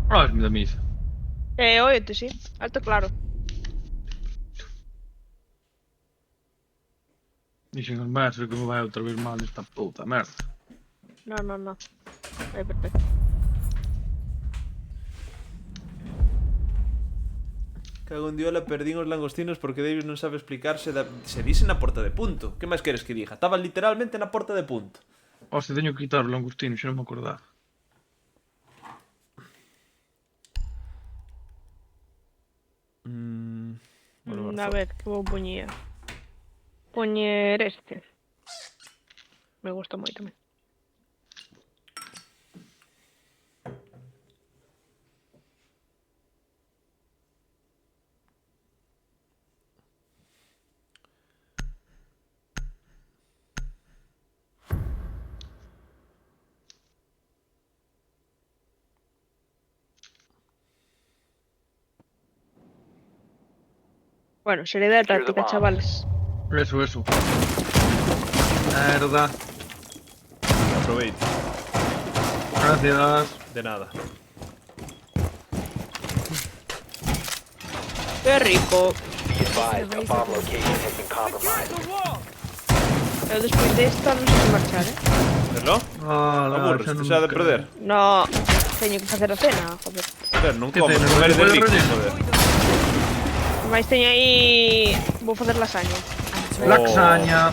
Próximo da misa. Óyete, sí. Alto claro. Dixen os mestres que me vai outra vez mal esta puta merda. No. Perfecto. Cago en diola, perdín os langostinos porque Davis non sabe explicarse se dise na porta de punto. Que máis queres que diga? Estaba literalmente na porta de punto. Hostia, teño que quitar o langostino, xa non me acordaba. A ver, que vou poñer. Poñer este. Me gusta moito tamén. Bueno, seriedade táctica, chavales. Eso. Merda. Aproveito. Gracias. De nada. Que rico. Be advised, a bomb location has been compromised. Eu despois desta non sei que marchar, Verlo? Aburres, te xa de perder. No, teño que facer a cena, joder. Joder, non Que comes, cena? non eres de ¿No te rico, puedes joder. Mais teño aí... Vou facer lasaña. Laxaña.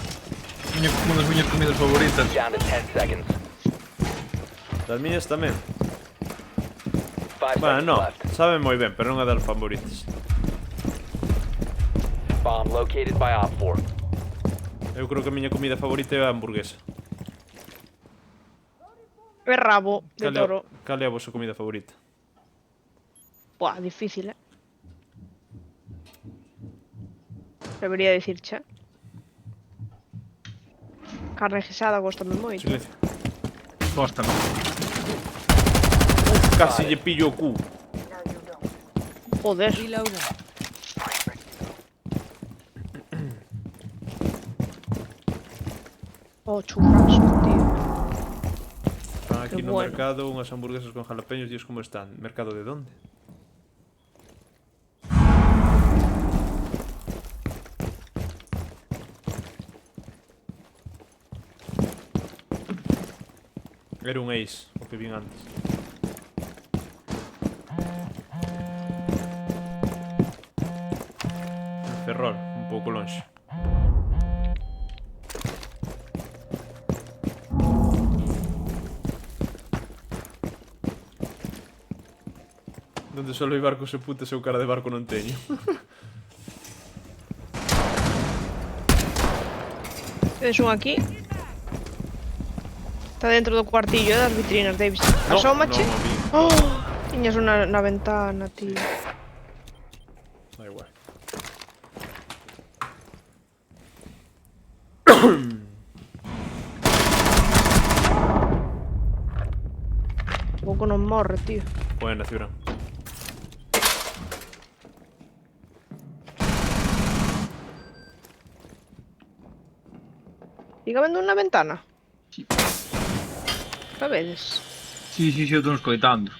Unha das miñas comidas favoritas. Down to 10 seconds. Das miñas tamén. 5 Bueno, seconds no, left. saben moi ben, pero non é das favoritas. Bomb located by Op 4. Eu creo que a miña comida favorita é a hamburguesa. É rabo de toro. Cal é a vosa comida favorita? Buah, difícil, Debería dicirche. Carne guisada gostame moito. Silencio. Góstame. Casi lle pillo o cu. Joder. Reloading. Oh, churrasco, tío. Están aquí Qué no bueno. mercado unhas hamburguesas con jalapeños. Dios, como están? ¿Mercado de dónde? Era un ace, o que vin antes. Ferrol, un pouco lonxe. Donde solo hai barcos e putas, eu cara de barco non teño. Tedes un aquí. Está dentro do cuartillo das vitrinas, Davis. No, Asómache. non o vi. Oh, tiñas una na ventana, tío. Da igual. Pouco non morre, tío. Buena, Cibran. Siga vendo unha ventana. Sabedes? Si, eu estou escoitando.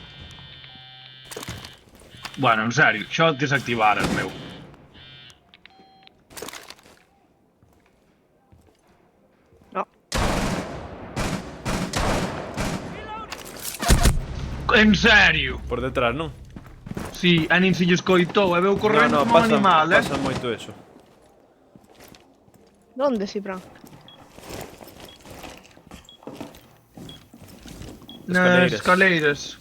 Bueno, en serio, xa desactivaras, meu. No. En serio? Por detrás, non? Si, a nin se lle escoitou, e veu correndo como un animal, pasa moito eso. ¿Dónde, Cipran? Nas escaleiras.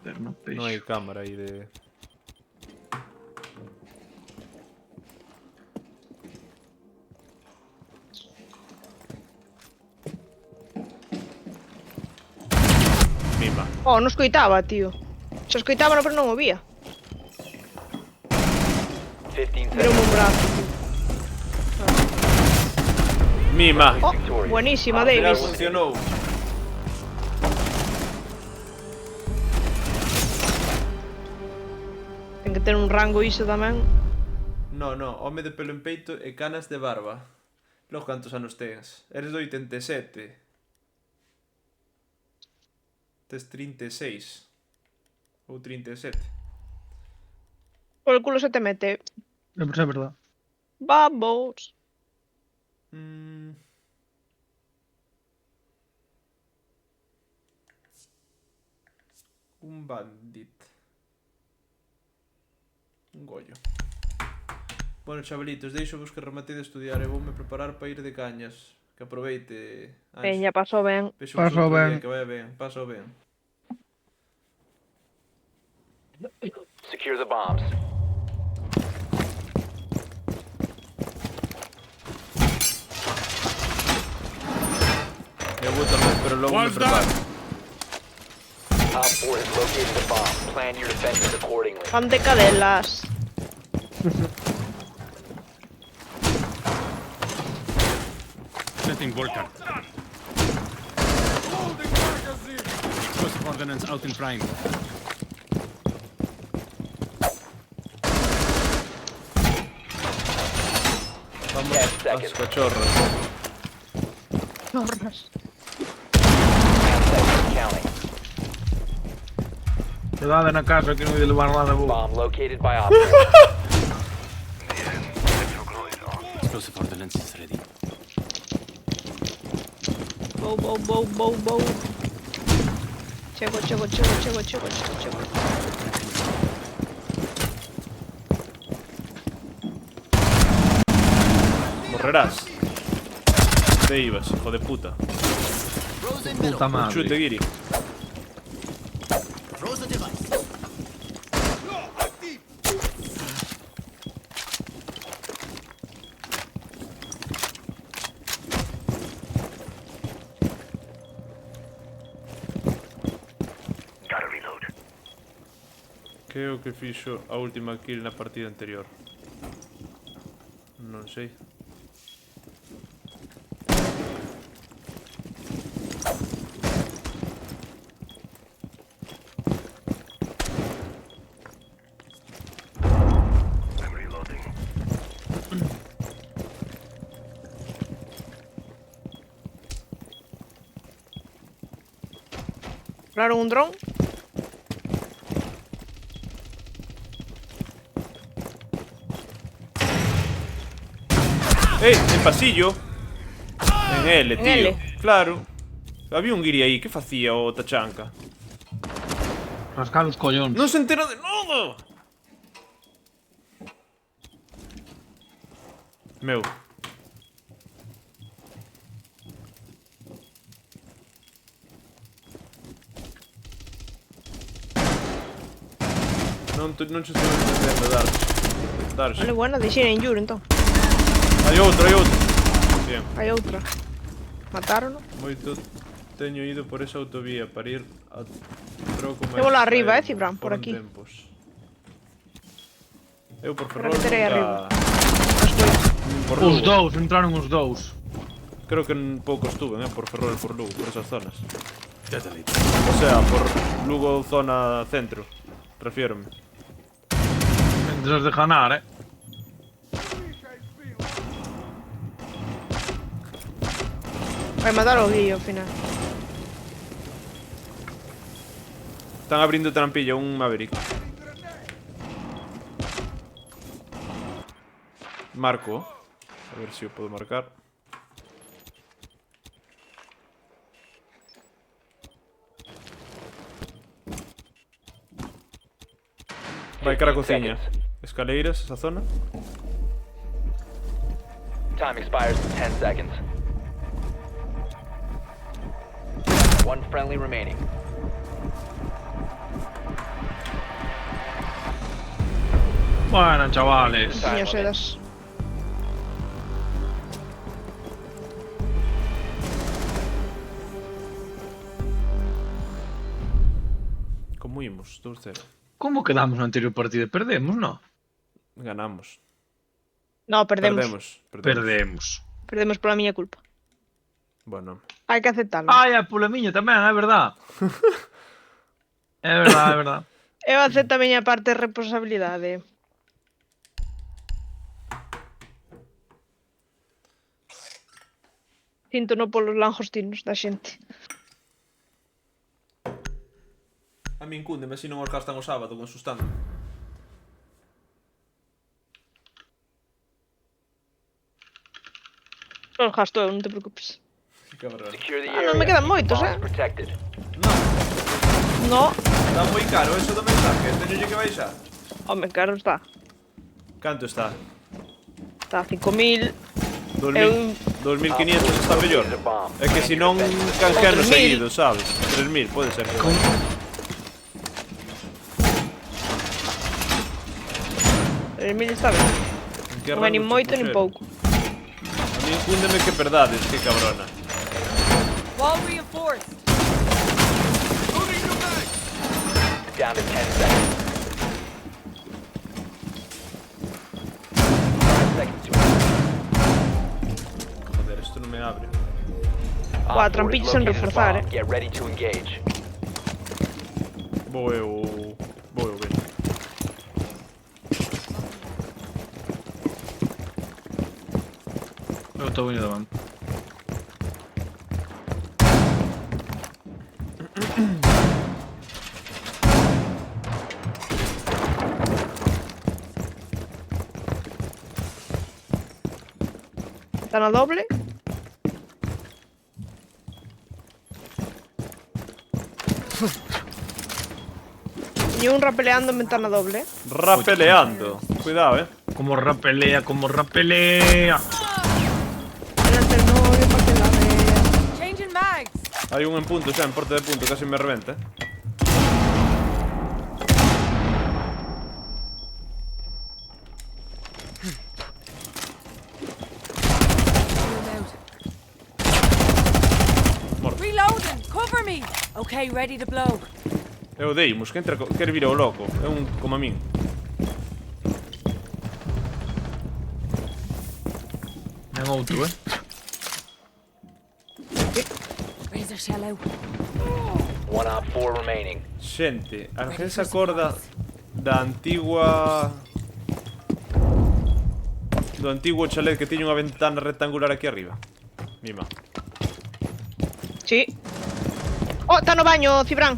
Pero non Non hai peixo. cámara aí de... Mima. Oh, non escoitaba, tío. Se escoitaba, pero non o vía. 15 Mira un seconds. brazo, tío. Mima. Oh, buenísima, Mira, Davis. funcionou. Ten que ter un rango iso tamén. No, home de pelo en peito e canas de barba. Logo cantos anos tens? Eres do 87. Tes 36. Ou 37. Por el culo se te mete. É verdad. Vamos. Un bandit. Un gollo. Bueno, chavalitos, deixo vos que remate de estudiar e voume preparar para ir de cañas. Que aproveite, Anxo. Peña, pasou ben. Vexo Pasou outro día, ben. que vaya ben, paso ben. Secure the bombs. Eu vou tamén, pero logo me preparo. Op 4 has located a bomb. Plan your defenses accordingly. Fan de cadelas. Setting Volcan. Explosive ordnance out in prime. Vamos 10 as seconds. cachorras. Zorras. 10 seconds counting. Cuidado na casa que non ia levar nada boa. Bomb located by Op 4. Explosive ordnance is ready. Bow, bow, bow, bow, bow. Chego. Morrerás. Te ibas, hijo de puta. Puta madre. Chute, Giri. Creo que fixo a última kill na partida anterior. Non sei. Claro, un dron. En pasillo. En L, En tío. L. Claro. Había un guiri aí, que facía o tachanca? Rascar os collóns. Non se entera de nada. Meu. Non se estou entendendo, Darsh. Vale, buena, deixei en Yur, entón. Hai outro. Bien. Hai outra. Mataron. Moito teño ido por esa autovía para ir a troco máis. Eu vou lá arriba, traendo. Cipran, por Foron aquí. tempos. Eu por Pero Ferrol que terei nunca... Por Os Lugo. dous, entraron os dous. Creo que en pouco estuve, por Ferrol e por Lugo, por esas zonas. Detonate. O sea, por Lugo zona centro. Refiérome. Desas de ganar, Vai matar o Guillo ao final. Están abrindo trampilla, un Maverick. Marco. A ver si lo puedo marcar. Vai cara a cociña. Escaleiras, esa zona. Time expires in 10 seconds. One friendly remaining. Bueno, chavales. Tiña sedas. Como imos? 2-0. ¿Cómo quedamos no anterior partido? Perdemos, ¿no? Ganamos. No, perdemos. Perdemos. Perdemos pola miña culpa. Bueno. Hai que aceptarlo. Ai, a pola miña tamén, é verdad. É verdad, é verdad. Eu acepto a miña parte de responsabilidade. Sinto no polos langostinos da xente. A min cúndeme se non os gastan o sábado con sustando. Só os gasto eu, non te preocupes. Que cabrón. Secure the Ah, non me area. quedan moitos, Bombs protected. No, Está moi caro eso do mensaje, teñolle que baixar. home, caro está. Canto está? Está a 5.000. 2.500 está mellor. É que se non canjeano 3.000. seguido, sabes? 3.000, pode ser. El 1000 está ben. Non é nin moito nin pouco. A min cúndeme que perdades, que cabrona. Wall reinforced. Down to 10 seconds. 5 seconds to Joder, isto non me abre. Buah, Op 4 trampillas has sen located a reforzar, bomb. Get ready to engage. Vou eu ben. Eu estou indo davante. Está na doble. E un rapeleando en ventana doble. Rapeleando. Cuidado, Como rapelea, como rapelea. Delante del novio, parte la de... Changing mags. Hai un en punto xa, en porte de punto, casi me reventa. Reloading. Cover me. Okay, ready to blow. Eu deimos, que entra, quer vir ao loco. É un como a min. É outro, Razor shell out. One op 4 remaining. Xente, alguén se acorda da antigua... Do antigo chalet que tiña unha ventana rectangular aquí arriba? Mima. Sí. Oh, está no baño, Cibran.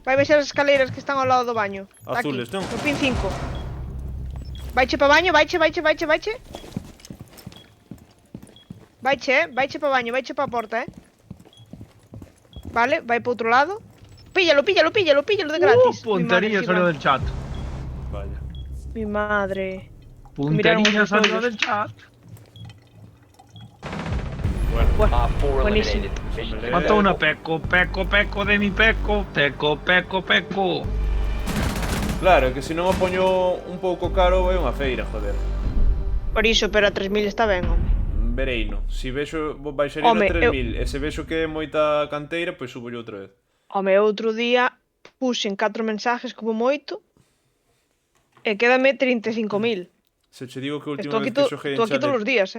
Vai baixar as escaleiras que están ao lado do baño. Está Azules, aquí, non? no pin 5. Vaiche pa baño, vaiche. Vaiche pa baño, vaiche pa porta, Vale, vai pa outro lado. Píllalo de gratis. Mi Puntería madre, salió Cibran. del chat. Vaya. Mi madre. Puntería Miraron salió los del chat. Bueno. Bueno, Op 4 buenísimo. eliminated. Mission Hombre. Mató una peco de mi peco. Peco. Claro, é que se non o poño un pouco caro é unha feira, joder. Por iso, pero a 3000 está ben, home. Vereino. Se vexo, baixaría a Home, 3000. E se vexo que é moita canteira, pois subo yo outra vez. Home, outro día puxen 4 mensajes como moito e quédame 35.000. Se che digo que a última Estou aquí, vez que xoguei en aquí todos os chalet días,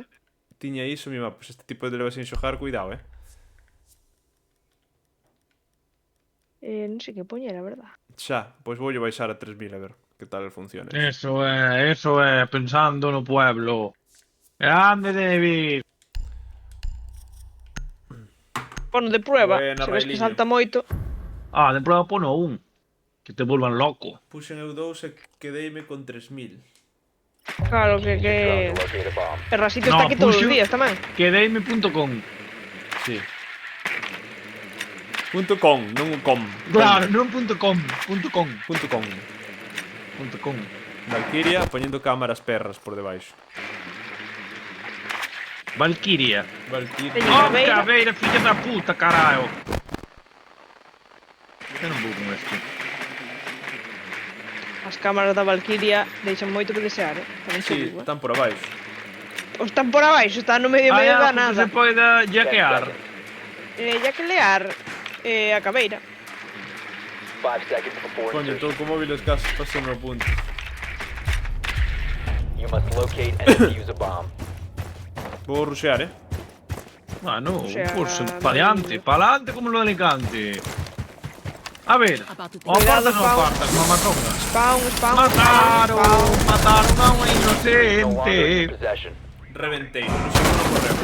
tiña iso, mima, pois este tipo de levas sin xogar, cuidado, Non sei que poñer, a verdad. Xa, pois voulle baixar a 3000 a ver que tal funciona. Eso es, pensando no pueblo. Grande David. Bueno, de prueba, Buena, se ves que Railiño. salta moito. Ah, de prueba pono un. Que te vuelvan loco. Puxen eu 2 e quedeime con 3000. Claro, Use your drone to locate a bomb. El rasito está aquí todos os días tamén. Quedeime.com. Sí. .com, non un com. Claro, non .com. .com. .com. .com. Valkyria poñendo cámaras perras por debaixo. Valkyria. Valkyria. Teño Oh, cabeira. cabeira, filla da puta, caralho. Eu non vou con este. As cámaras da Valkyria deixan moito que desear, tamén che Sí, digo, están por abaixo. O están por abaixo, están no medio Hai da algo que nada. se poida jackear. Ya que lear a cabeira. 5 seconds before Coño, insertion. todo co móvil escaso pasou no punto. You must locate and defuse a bomb. Vou rushear, Bueno, O sea, curso, pa' adelante como lo de Alicante. A ver, About to o apartas Cuidado, o Pau. apartas, mamatongas. Spawn, spawn, Mataron spawn, spawn. a un No longer in inocente. possession. Reventei, rusheo no correo.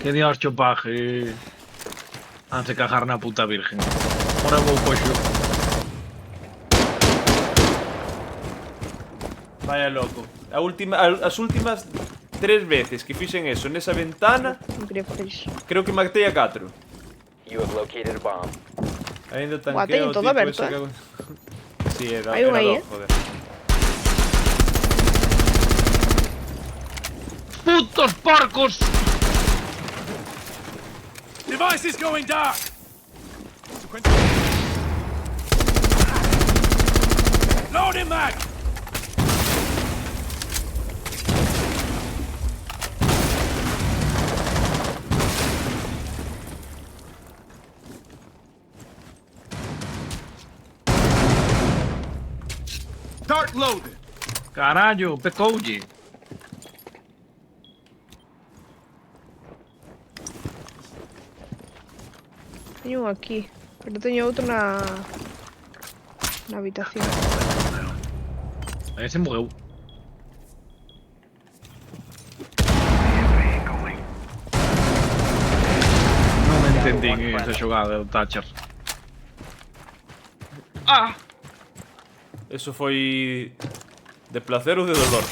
Que Dios chopaje. Antes de cagar na puta virgen. Ahora vou coxo. Vaya loco. As últimas 3 veces que fixen eso nesa ventana, Non quería facer iso. creo que matei a 4. You have located a bomb. Ainda Buah, tanqueo teño todo aberto, ese que... Sí, era, Hai un era aí, loco, joder. Putos porcos. Device is going dark. Loading mag. Start loading. Carallo, pecoulle. Teño un aquí, pero teño outro na habitación. Ese morreu. Non entendín esa xogada do Thatcher. Ah! Eso foi de placer ou de dolor?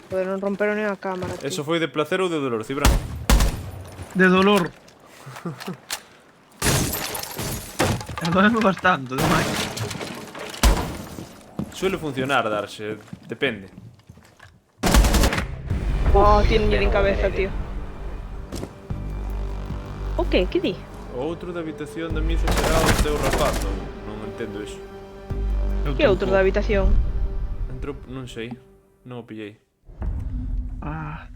Joder, non romperon nin a cámara, tío. Eso foi de placer ou de dolor, Cibran? De dolor. Dolorme bastante, demais. Suele funcionar darse, depende. Oh, tiene en cabeza, tío. O que? Que di? O outro da habitación da misa será o teu rapaz, non entendo iso. Que outro da habitación? Entrou, non sei, non o pillei. Ah.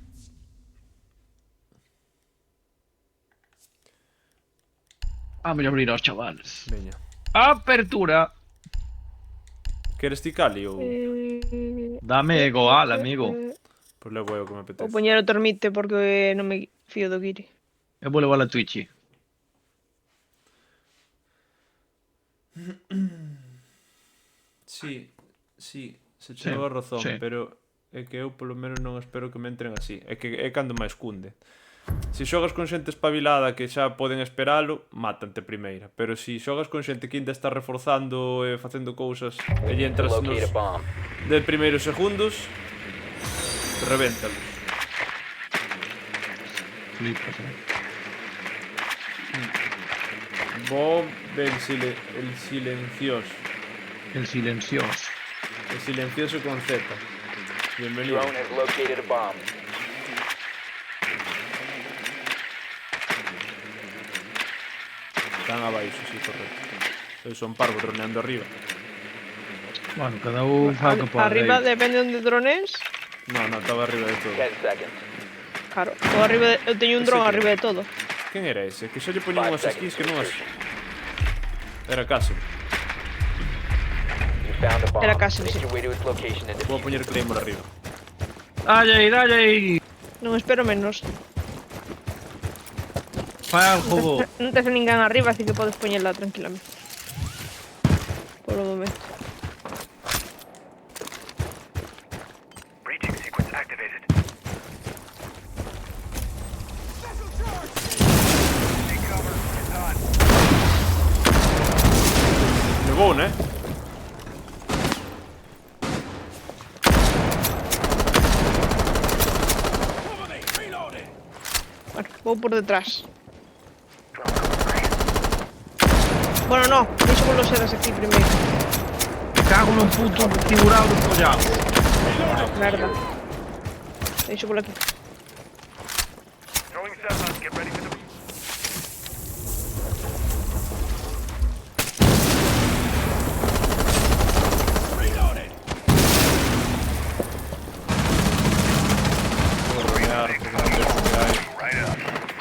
Vamos a abrir aos chavales. Veña. Apertura. Queres ti cali ou... Dame goal, amigo. Pois levo eu que me O apetece. poñer o termite porque non me fío do Giri. Eu vou levar a Twitch. Sí, sí, se Sí, che leva razón, sí. pero é que eu polo menos non espero que me entren así. É que é cando máis cunde. Se xogas con xente espabilada que xa poden esperalo, mátante primeira. Pero se xogas con xente que ainda está reforzando e facendo cousas e lle entras nos Locate a bomb. de primeiros segundos, revéntalos. Flipas, Bob el silencioso. El silencioso. El silencioso con Z. Bienvenido. Drone has located a bomb. Están abaixo, sí, correcto. Eu son parvo droneando arriba. Bueno, cada un fa o que pode. Arriba depende onde drones. No, estaba arriba de todo. 10 seconds. Claro, o arriba eu teño un Ese dron que- arriba de todo. Quen era ese? Que xa lle poñían 5 unhas skins seconds que to non as... insertion. Era casi. You found a bomb. Era casi, Make sí. your way to its location and Vou a defuse poñer it. Claymore arriba. Dalle aí, dalle aí. Non espero menos. Fai algo bo. Non te hace ninguén arriba, así que podes poñela tranquilamente. Por o momento. Vou por detrás. Bueno, no. Deixo con los sedas aquí primeiro. Me cago nun puto figurado de follado. Merda. Deixo por aquí. Throwing seven. Get ready for the...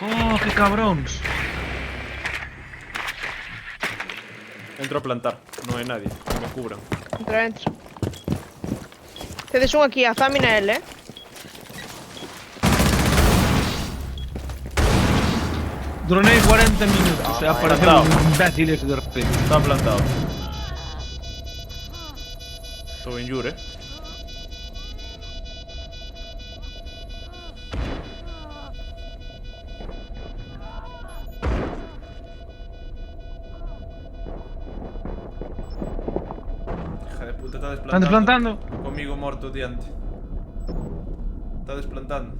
Oh, que cabróns. Entro a plantar. No hai nadie. Que me cubran. Entra. Tedes un aquí, a Zamina L, Dronei 40 minutos. E apareceu Plantado. un imbécil ese de repente. Está plantado. Estou en Yure. Hija de puta, está Están desplantando. desplantando? Comigo morto diante. Está desplantando.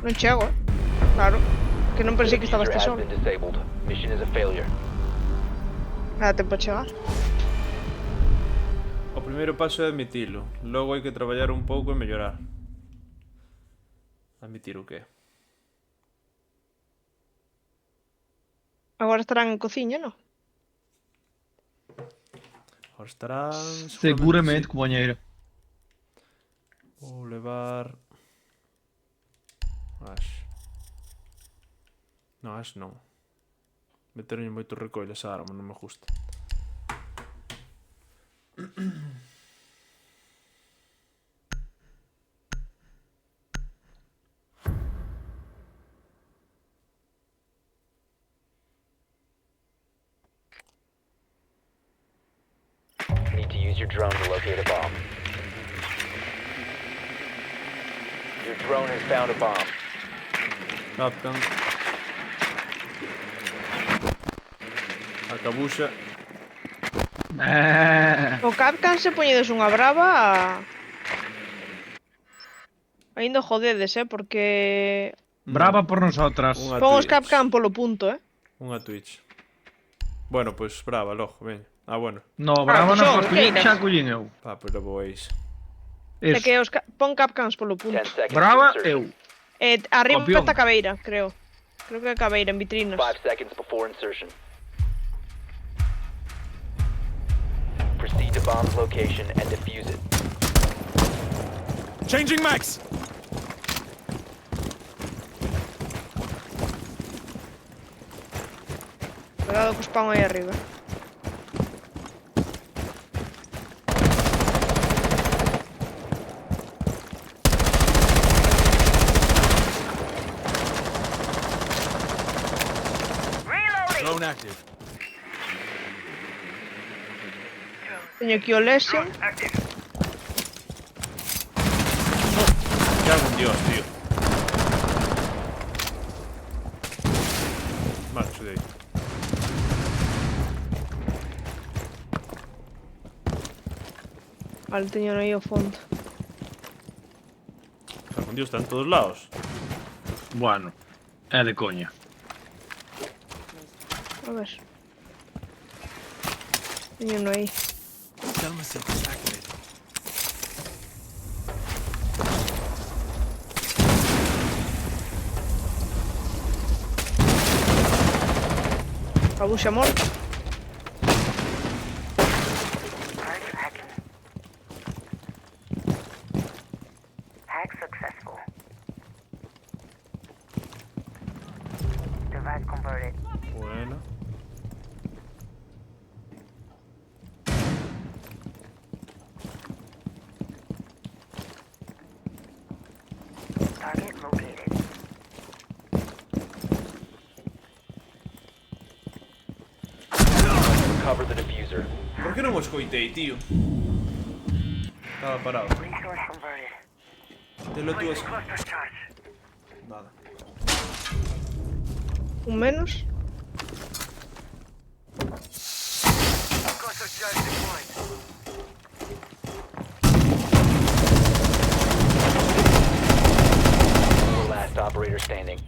non chego, Claro. Que non pensei que estaba este Diffuser has solo. been disabled. Mission is a failure. Nada tempo a chegar. O primeiro paso é admitilo. Logo hai que traballar un pouco e mellorar. Admitir o que? Agora estarán en cociña, non? Agora estarán... Seguramente, sí. compañeiro. Vou levar... Ash. No, Ash non. Meteronlle moito recoil esa arma, non me gusta. Need to use your drone to locate a bomb. Your drone has found a bomb. Capcan. A cabuxa. O Capcan se poñedes unha brava... Ainda jodedes, porque... Brava por nosotras. Unha Pon os Twitch. Capcan polo punto, Unha Twitch. Bueno, pois brava, logo, veña. Ah, bueno. No, brava son, non collín, queiras. xa collín eu. Ah, pois levo eis. É Eso. que pon Capcans polo punto. 10 seconds Brava to insertion. eu. Arriba Copión. está a cabeira, creo. Creo que é a cabeira, en vitrinas. 5 seconds before insertion. Proceed to bomb's location and defuse it. Changing max! Cuidado co spawn aí arriba. Drone active. Teño aquí o Lesion. Active. Cago en Dios, tío. Marcho de aí. Vale, teño aí ao fondo. Cago en Dios, está en todos lados. Bueno, é de coña. A ver. Teño uno aí. Thelma circuit activated. Cabuxa morto. Hack successful. Device converted. Bueno. Target located. Recover the diffuser. Por que non o escoitei, tío? Estaba parado. Resource converted. Telo tú as... Cluster charge. Nada. Un menos. Cluster charge deployed. Four last operator standing.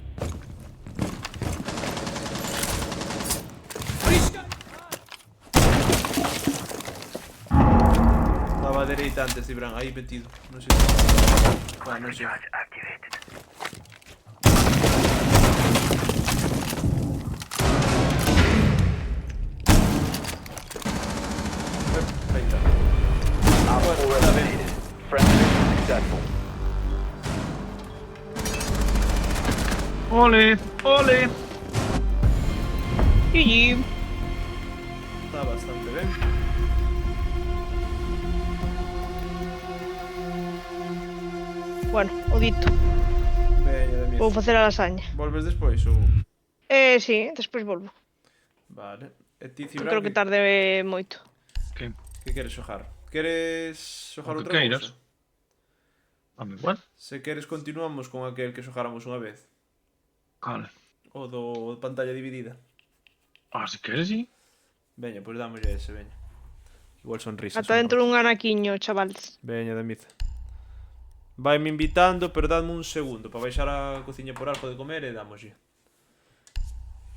a dereita antes de Bran, aí metido. Non sei. Non sei. Aí está. Op 4 eliminated. Friendly mission successful. Ole, ole. GG. Está bastante ben. Bueno, o dito. Veña, de Vou mí. facer a lasaña. Volves despois ou? Sí, despois volvo. Vale. E ti, Non Cibran, creo que tarde moito. que queres xogar? Queres xogar O que outra queiras. cousa? Home, igual. Se queres continuamos con aquel que xogáramos unha vez. Cale. O do pantalla dividida. Se queres, sí. Veña, pois damos a ese, veña. Igual son risas. Ata dentro dun anaquiño, chavales. Veña, de miza. Vaime invitando, pero dadme un segundo para baixar a cociña por algo de comer e damoslle.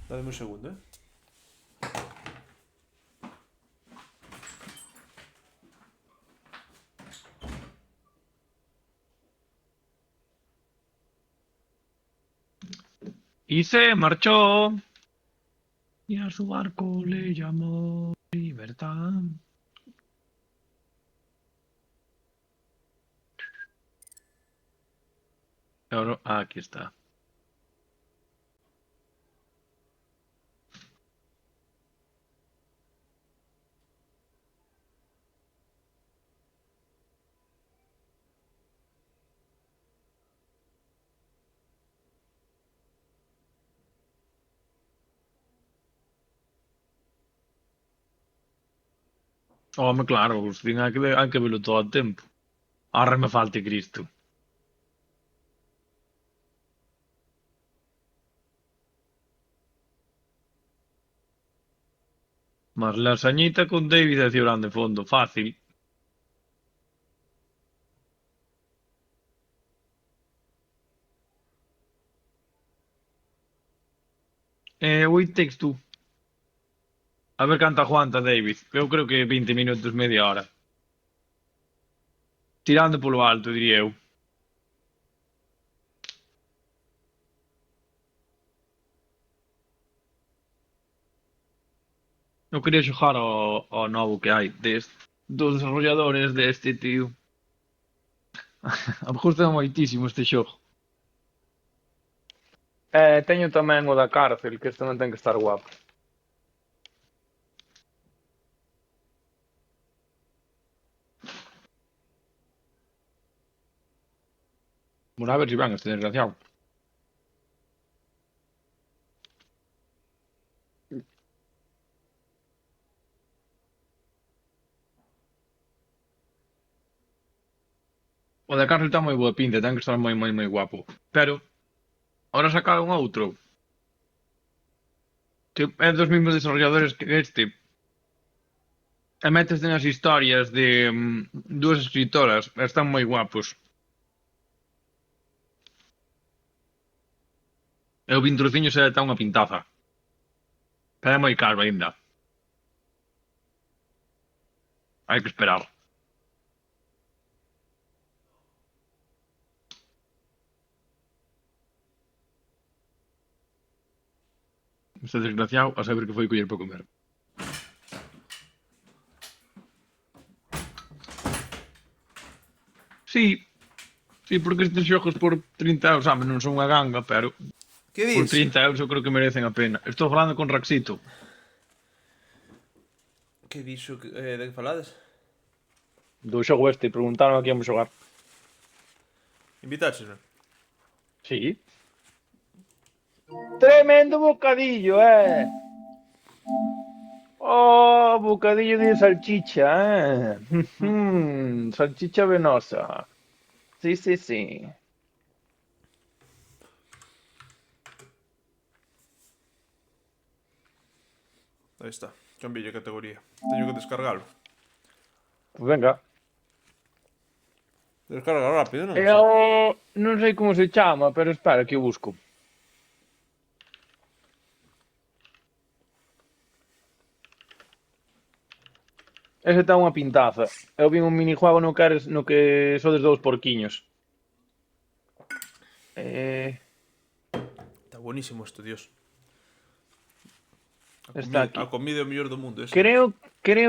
Dadme un segundo, eh. Y se marchó. Y a su barco le llamó Libertad. Ahora, aquí está. Home, claro, Agustín, hai que verlo todo a tempo. Arre me falte Cristo. Mas lasañita con David e Cibrán de fondo, fácil. It Takes Two. A ver canta aguanta David. Eu creo que 20 minutos, media hora. Tirando polo alto, diría eu. Eu quería xogar ao novo que hai dos desarrolladores deste, tío. A me gusta moitísimo este xogo. Teño tamén o da cárcel, que este non ten que estar guapo. Vamos a ver se van este desgraciado. O da cárcel está moi boa pinta, ten que estar moi, moi, moi guapo. Pero, ahora sacaron outro. Que é dos mesmos desarrolladores que este. E metes nas historias de dúas escritoras. Están moi guapos. E o vintrociño se está unha pintaza. Pero é moi caro aínda. Hai que esperar. Este desgraciado a saber que foi coller para comer. Sí, porque estes xogos por 30 euros, non son unha ganga, pero Que por dis? 30 euros eu creo que merecen a pena. Estou falando con Raxito. Que dixo de que falades? Do xogo este, preguntaron a que íamos xogar. Invitaches, non? Sí. Tremendo bocadillo, Oh, bocadillo de salchicha, Salchicha venosa. Sí, sí, sí. Aí está. Cambille categoría. Teño que descargalo. Pues venga. Descarga rápido, non? Eu non sei como se chama, pero espera que o busco. Ese ten unha pintaza. Eu vi un minijuego no que sodes dous porquiños. Está buenísimo esto, Dios. Está aquí. A comida é o mellor do mundo, ese. Creo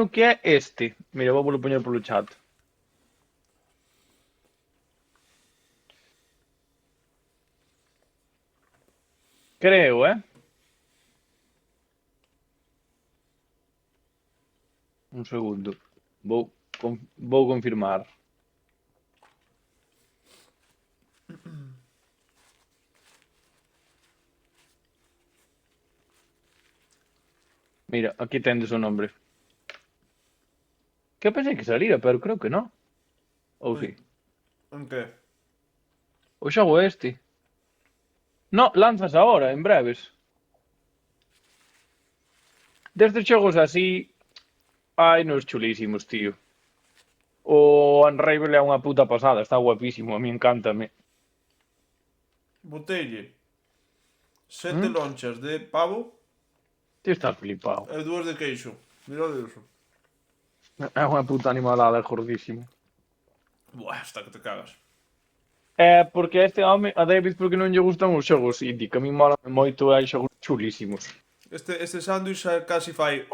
que é este. Mira, vou volo poñer polo chat. Creo, Un segundo. Vou confirmar. Mira, aquí tendes o nombre. Que pensei que salira, pero creo que no. Ou sí. En que? O xogo é este. No, lanzas ahora, en breves. Destes xogos así hai nos chulísimos, tío. O Unravel é unha puta pasada, está guapísimo, a mí encántame. Botelle 7 lonchas de pavo Ti estás flipado. e 2 de queixo. Mirad eso. É unha puta animalada, é gordísimo. Buah, hasta que te cagas. Porque a este home, a David, porque non lle gustan os xogos indie, que a mí mola moito, hai xogos chulísimos. Este sándwich xa casi fai...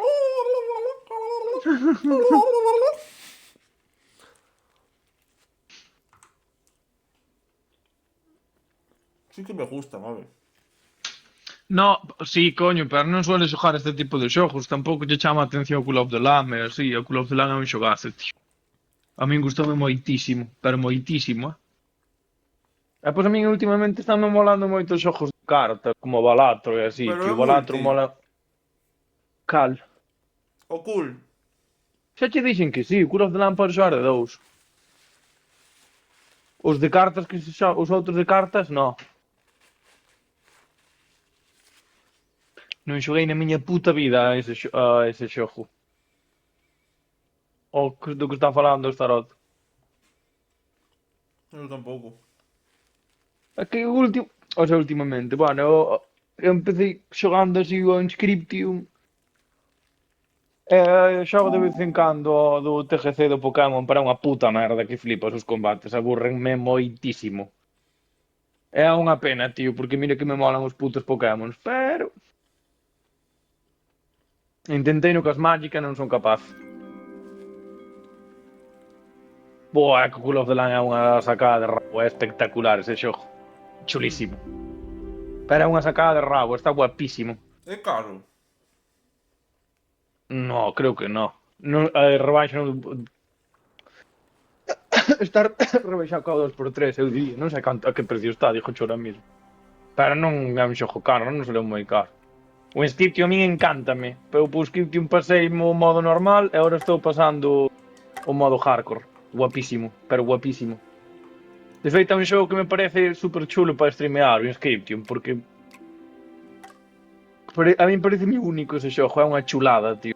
Sí que me gusta, mami. No, sí, coño, pero non suele xogar este tipo de xogos, tampouco lle chama a atención o Call of the Lamb, e así, o Call of the Lamb é un xogazo, tío. A min gustoume moitísimo, pero moitísimo, E pois a min últimamente están molando moito os xogos de carta, como Balatro e así, Pero tío, é Balatro multi. mola... Cal? O cool. Xa che dixen que sí, o Call of the Lamb pode xogar de dous. Os de cartas que se os outros de cartas, no. Non xoguei na miña puta vida a ese xogo. O do que está falando o Starot. Eu tampouco. É que o último... O sea, últimamente, bueno, eu empecé xogando así o Inscriptium. Xogo de vez en cando o do TGC do Pokémon, para unha puta merda que flipas os combates, aburrenme moitísimo. É unha pena, tío, porque mira que me molan os putos Pokémons, pero... Intentei no cas Magic e non son capaz. Boa, é que o Call of the Lamb é unha sacada de rabo, é espectacular ese xogo. Chulísimo. Pero é unha sacada de rabo, está guapísimo. É caro. No, creo que no. No, rebaixa non... Está rebaixado cada 2x3, eu diría. Non sei canto, a que precio está, dixo ahora mismo. Pero non é un xogo caro, non se leu moi caro. O Inscription a min encántame. Pero o Inscription pasei o modo normal e agora estou pasando o modo hardcore. Guapísimo, pero guapísimo. De feito é un xogo que me parece super chulo para streamear o Inscription, porque... A min parece moi único ese xogo, é unha chulada, tío.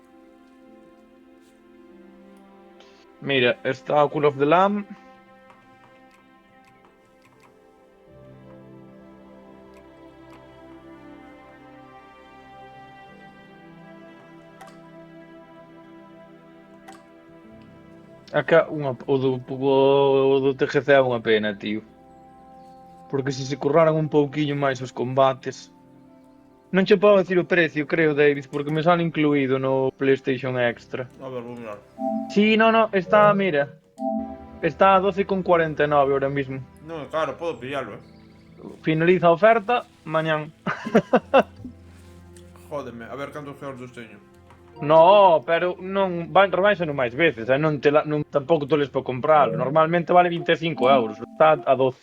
Mira, está o Call of the Lamb. Acá o do TGC é unha pena, tío. Porque se curraran un pouquiño máis os combates. Non che podo decir o precio, creo, David, porque me sale incluído no PlayStation Extra. A ver, vou mirar. Sí, no, está, mira. Está a 12,49 ahora mismo. Non é caro, podo pillarlo, Finaliza a oferta mañán. Jódeme, a ver cantos euros teño. No, pero non rebaixa non máis veces, non tampouco toles para compralo. Normalmente vale 25 euros, está a 12.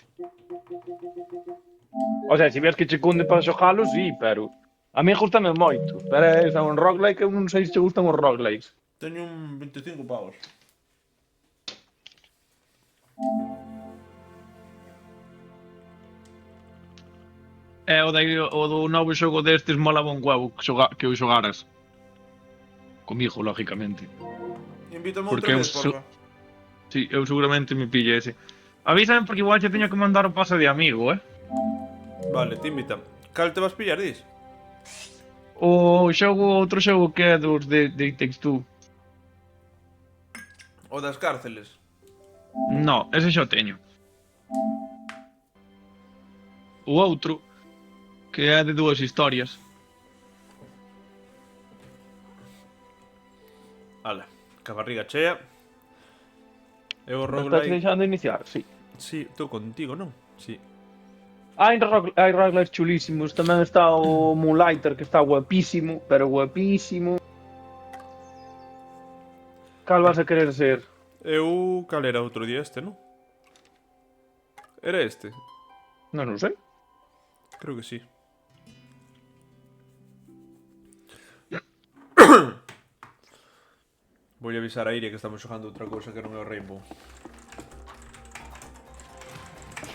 O sea, se ves que che cunde para xogalo, sí, pero... A mí gustame moito, pero é un roguelike, eu non sei se che gustan os roguelikes. Teño un 25 pavos. O do novo xogo destes molaba un huevo que o xogaras. Comigo, lógicamente. Invítame Porque outra vez, porfa. Sí, eu seguramente me pille ese. Avísame porque igual che teño que mandar o pase de amigo, Vale, te invita. Cal te vas pillar, dis? O xogo, outro xogo que é dos de Takes Two. O das cárceles. No, ese xa o teño. O outro, que é de 2 historias. Ala, que a barriga chea. E o Estás roguelike... deixando iniciar? Sí. Sí, estou contigo, non? Sí. Hai roguelikes chulísimos. Tamén está o Moonlighter, que está guapísimo, pero guapísimo. Cal vas a querer ser? Eu... Cal era outro día este, non? Era este? Non sei. Creo que sí. Vou avisar a Iria que estamos xogando outra cousa que non é o Rainbow.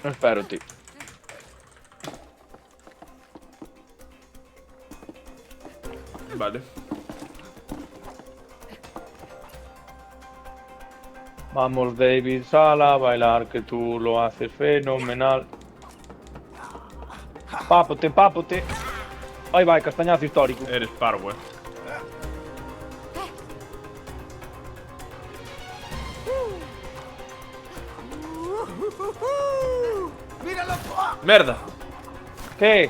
Espero, tío. Vale. Vamos, David Sala, a bailar, que tú lo haces fenomenal. Pápote, pápote. Aí vai, castañazo histórico. Eres parvo, ¡Míralo! Merda! Que?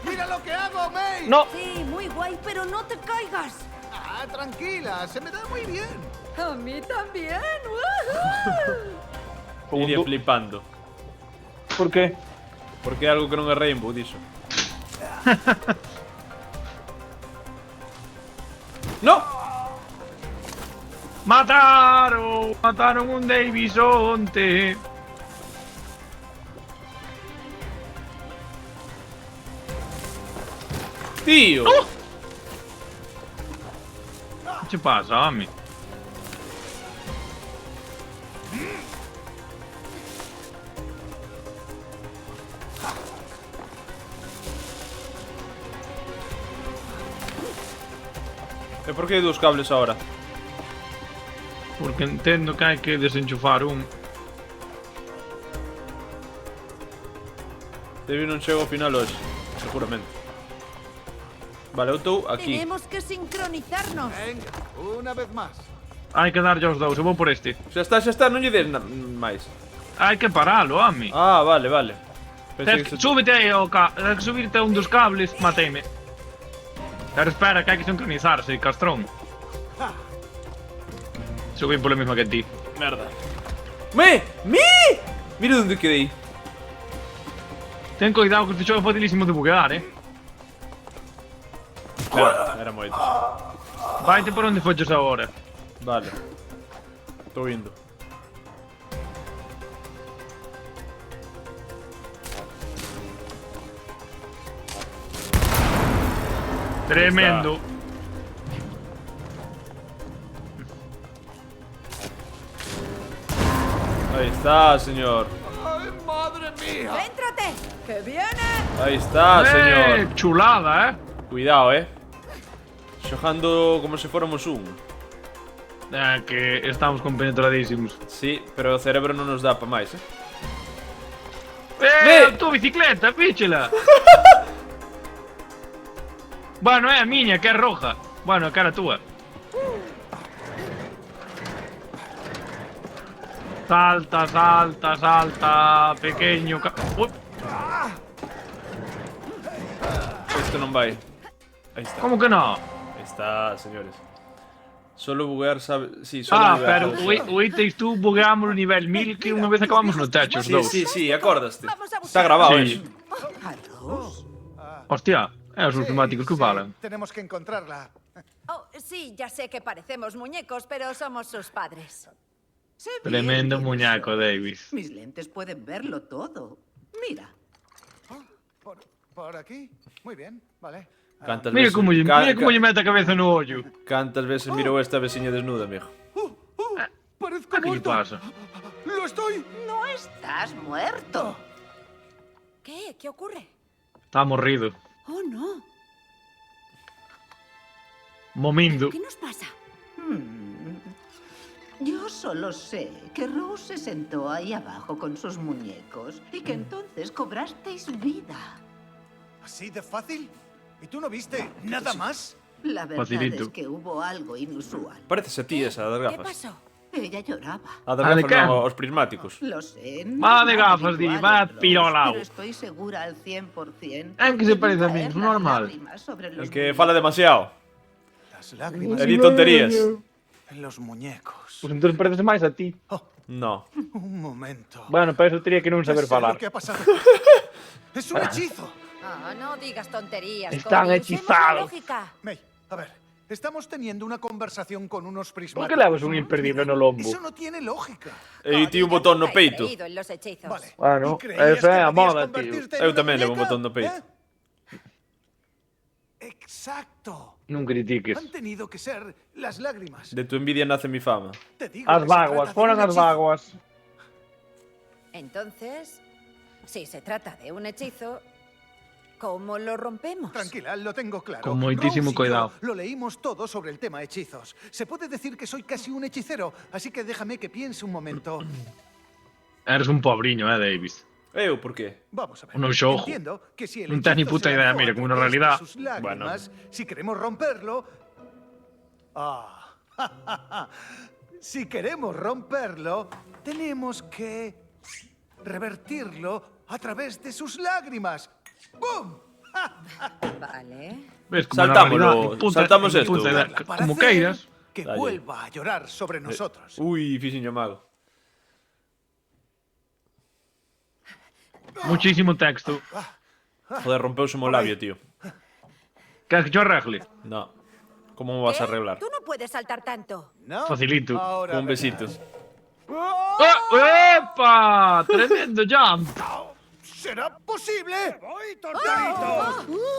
¡Mira lo que hago, May! No. Sí, muy guay, pero no te caigas. Ah, tranquila, se me da muy bien. A mí también. Iria Segundo. flipando. Por qué? Porque é algo que non é Rainbow, dixo. No! Mataron! Mataron un Davisonte. Tío! Que che pasa, home? E por que hai dous cables agora? Porque entendo que hai que desenchufar un. Debi non chego ao final hoxe, seguramente. Vale, eu estou aquí. Tenemos que sincronizarnos. Venga, una vez más. Hai que darlle aos dous, eu vou por este. Xa está, non lle des máis. Hai que paralo, home. Ah, vale, vale. Pensei que se... Súbete aí ao Tens que subirte a un dos cables, mateme. Pero espera, que hai que sincronizarse, castrón. Subí polo mismo que ti. Merda. ¡Me! Mira onde quedei. Ten cuidado que este xogo é facilísimo de buguear, Era moito. Vaite por onde foches agora. Vale. Estou indo. Tremendo. Ahí está, señor. ¡Ay, madre mía! ¡Céntrate! ¡Que viene! Ahí está, señor. Chulada, Cuidado, Xogando como se fóramos un. Que estamos compenetradísimos. Sí, pero o cerebro non nos dá pa máis, A tua bicicleta, píchela. Bueno, é a miña, que é roja. Bueno, que era a túa. Salta, salta, salta, pequeño. Uy, Isto non vai. Aí está. como que no? Aí está, señores. Solo buguear sabe... Sí, solo buguear Pero sabe. oíteis tú, bugueamos o nivel 1000 que unha vez acabamos no techo, os dous. Sí, acordaste. Vamos a Está buscar- grabado Sí. eso. ¿Arroz? Hostia, é os informáticos que falan. Tenemos que encontrarla. Oh, sí, ya sé que parecemos muñecos, pero somos sus padres. Sé bien Tremendo quiénes muñeco, son. Davis. Mis lentes pueden verlo todo. Mira. ¿Por aquí? Muy bien, vale. Cantas Mira veces... como lle mete a cabeza no ollo. Cantas veces mirou esta veciña desnuda, amigo. Parezco ¿Qué le muerto. pasa? ¡Lo estoy! No estás muerto. ¿Qué? ¿Qué ocurre? Está morrido. Oh, no. Momindo. ¿Qué nos pasa? Yo solo sé que Rose se sentó ahí abajo con sus muñecos y que entonces cobrasteis vida. ¿Así de fácil? ¿Y tú no viste nada más? La verdad Facilito. es que hubo algo inusual. Pareces a ti esa das ¿Qué gafas. pasó? Ella lloraba. A das Ah, de gafas can? non aos prismáticos. Lo sé. Va no de es nada gafas, di, habitual va en Rose, pirolao. Pero estoy segura al 100%. En que se vi parece a mí, caer es las normal. lágrimas sobre El los que fala muñecos. demasiado. Las lágrimas E di tonterías. en los muñecos. Pues entonces pareces máis a ti. No. Un momento. Bueno, para eso tenía que non Ya saber sé lo falar. que ha pasado. ¡Es un hechizo! No digas tonterías. Están Cody, usemos la hechizados. lógica. May, a ver. Estamos teniendo una conversación con unos Por prismáticos. que levas un imperdible no lombo? Eso no tiene lógica. E ti un botón no Nunca he peito. creído en los hechizos. Vale. Bueno, ¿Y creías esa é que a podías moda, tío. convertirte en Eu una tamén levo un muñeca? botón no peito. Exacto. Non critiques. Han tenido que ser las lágrimas. De tu envidia nace mi fama. Te digo As que se vaguas, trata de foran un as hechizo. vaguas. Entonces, si se trata de un hechizo, ¿cómo lo rompemos? Tranquila, lo tengo claro. Con moitísimo Rose y yo cuidado. Lo leímos todo sobre el tema hechizos. Se puede decir que soy casi un hechicero, así que déjame que piense un momento. Eres un pobriño, Davis. Eu, por qué? Vamos a ver. Un xojo. Entiendo que si el Non tes ni hechizo puta se idea, lanzó mira, a como una través de realidad. sus lágrimas, si queremos romperlo. Si queremos romperlo, tenemos que revertirlo a través de sus lágrimas. ¡Bum! Vale. Ves, Saltámoslo, na realidad, puta- saltamos puta esto. idea, Para como hacer queiras. que Dale. vuelva a llorar sobre nosotros. Ui, fixiño mago. Muchísimo texto. Joder, rompeuse o labio, tío. Queres que yo arregle? No. Como me vas a arreglar? Tú no puedes saltar tanto. ¿No? Facilito. Ahora Con un verás. besito. ¡Epa! Tremendo jump. ¿Será posible?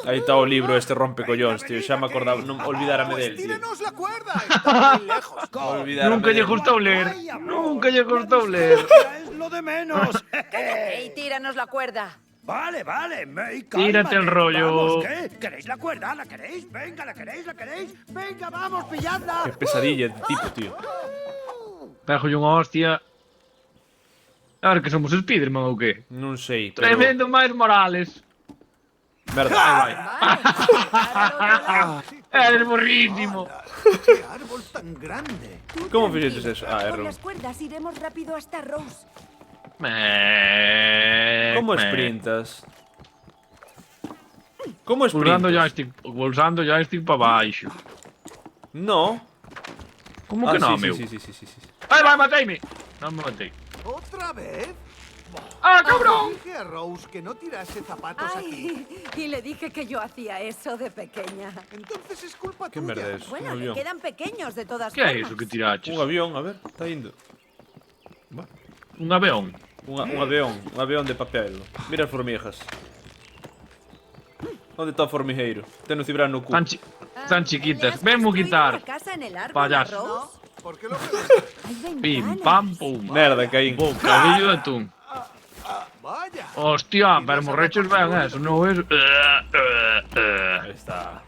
Aí está o libro este rompecollóns, tío. Xa me acordaba, non olvidárame Pues del, tío. tírenos la cuerda. Está muy lejos. Olvidárame Nunca lle del. gustou ler. Nunca lle gustou ler. Es lo de menos. ¡Ey, tíranos la cuerda! Vale, May, Tírate el rollo. Vamos, ¿qué? ¿Queréis la cuerda? ¿La queréis? Venga, ¿la queréis? Venga, vamos, pilladla. Que pesadilla de tipo, tío. Pejo unha hostia. A ver, que somos Spiderman ou que? Non sei, pero... Tremendo máis Morales. Merda, aí vai. Eres burrísimo. ¡Qué árbol tan grande! Como fixetes eso? Ah, Con erro. las cuerdas iremos rápido hasta Rose. Como sprintas? Como Pulsando sprintas? joystick para baixo. No. Como Ah, que non, sí, meu? sí, sí, sí, sí, sí. Ai, vai, mateime. Non me matei. ¿Otra vez? ¡Ah, cabrón! Dije a Rose que no tirase zapatos aquí. Y le dije que yo hacía eso de pequeña. Entonces es culpa Que tuya. merda é eso? Bueno, Un le avión. quedan pequeños de todas Que é formas. iso que tiraches? Un avión, a ver, está indo. Un avión. Un avión de papel. Mira as formigas. Onde está o formigueiro? Ten o cibran no cu. Tan chiquitas. ¿Le has Ven construido quitar. una casa en el árbol, Payaso. Rose? ¿Por qué lo preguntas? Hay Pim, ventanas. pam, pum. Merda, caín. Bocadillo de atún. Vaya. Hostia, pero morrechos ben eso, non es... Aí está.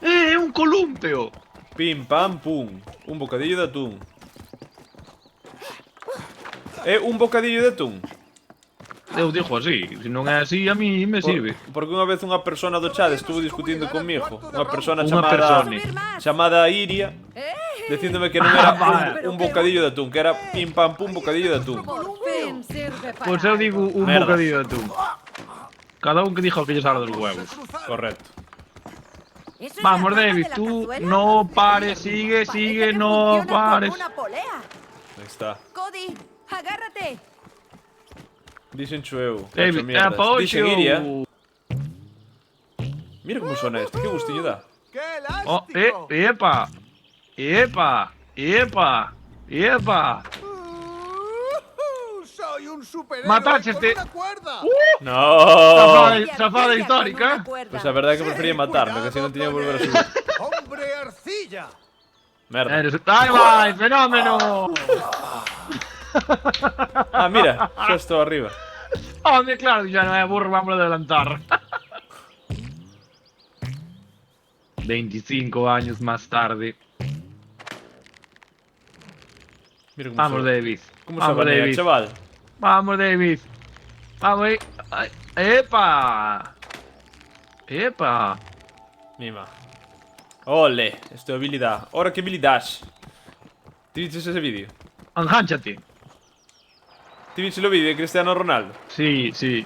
Un columpio. Pim, pam, pum. Un bocadillo de atún. É un bocadillo de atún. Eu dixo así, se non é así a mí me sirve. Porque unha vez unha persona do chat estuvo discutindo comigo. Unha persona Unha persona. chamada Iria, dicíndome que non era un bocadillo de atún, que era pim pam pum bocadillo de atún. Por fin sirve para Pois eu digo un Merda. bocadillo de atún. Cada un que dijo que lle sale dos huevos. Correcto. ¿Eso es Vamos, la tapa David, de la tú cazuela? no pares, sigue, Parece sigue, que no funciona pares. como una polea. Aí está. Cody, agárrate. Dixencho eu. David, cacho mierdas. apoio. Dixen Iria. Mira como sona este, que gustiño dá. ¡Qué Oh, elástico! epa. Epa. Epa. Epa. ¡Soy un superhéroe Mataste con este- una cuerda! No. Zafada Con histórica. una cuerda. Pois a verdade é que prefería matarme, que así non tiña que volver a subir. ¡Hombre arcilla! Merda. Eres... ¡Ahí vai, fenómeno! Ah, mira, xa estou arriba. Hombre, claro, ya no es burro, vamos a adelantar. 25 años más tarde. Mira como Vamos, se- David. Como se Vamos, banea, David. chaval. Vamos, David. Vamos ahí. Ay, ¡Epa! ¡Epa! Mima. Ole, esto es habilidad. Ahora, ¿qué habilidad? ¿Te viste ese vídeo? Engánchate. ¿Te viste el vídeo de Cristiano Ronaldo? Sí, sí.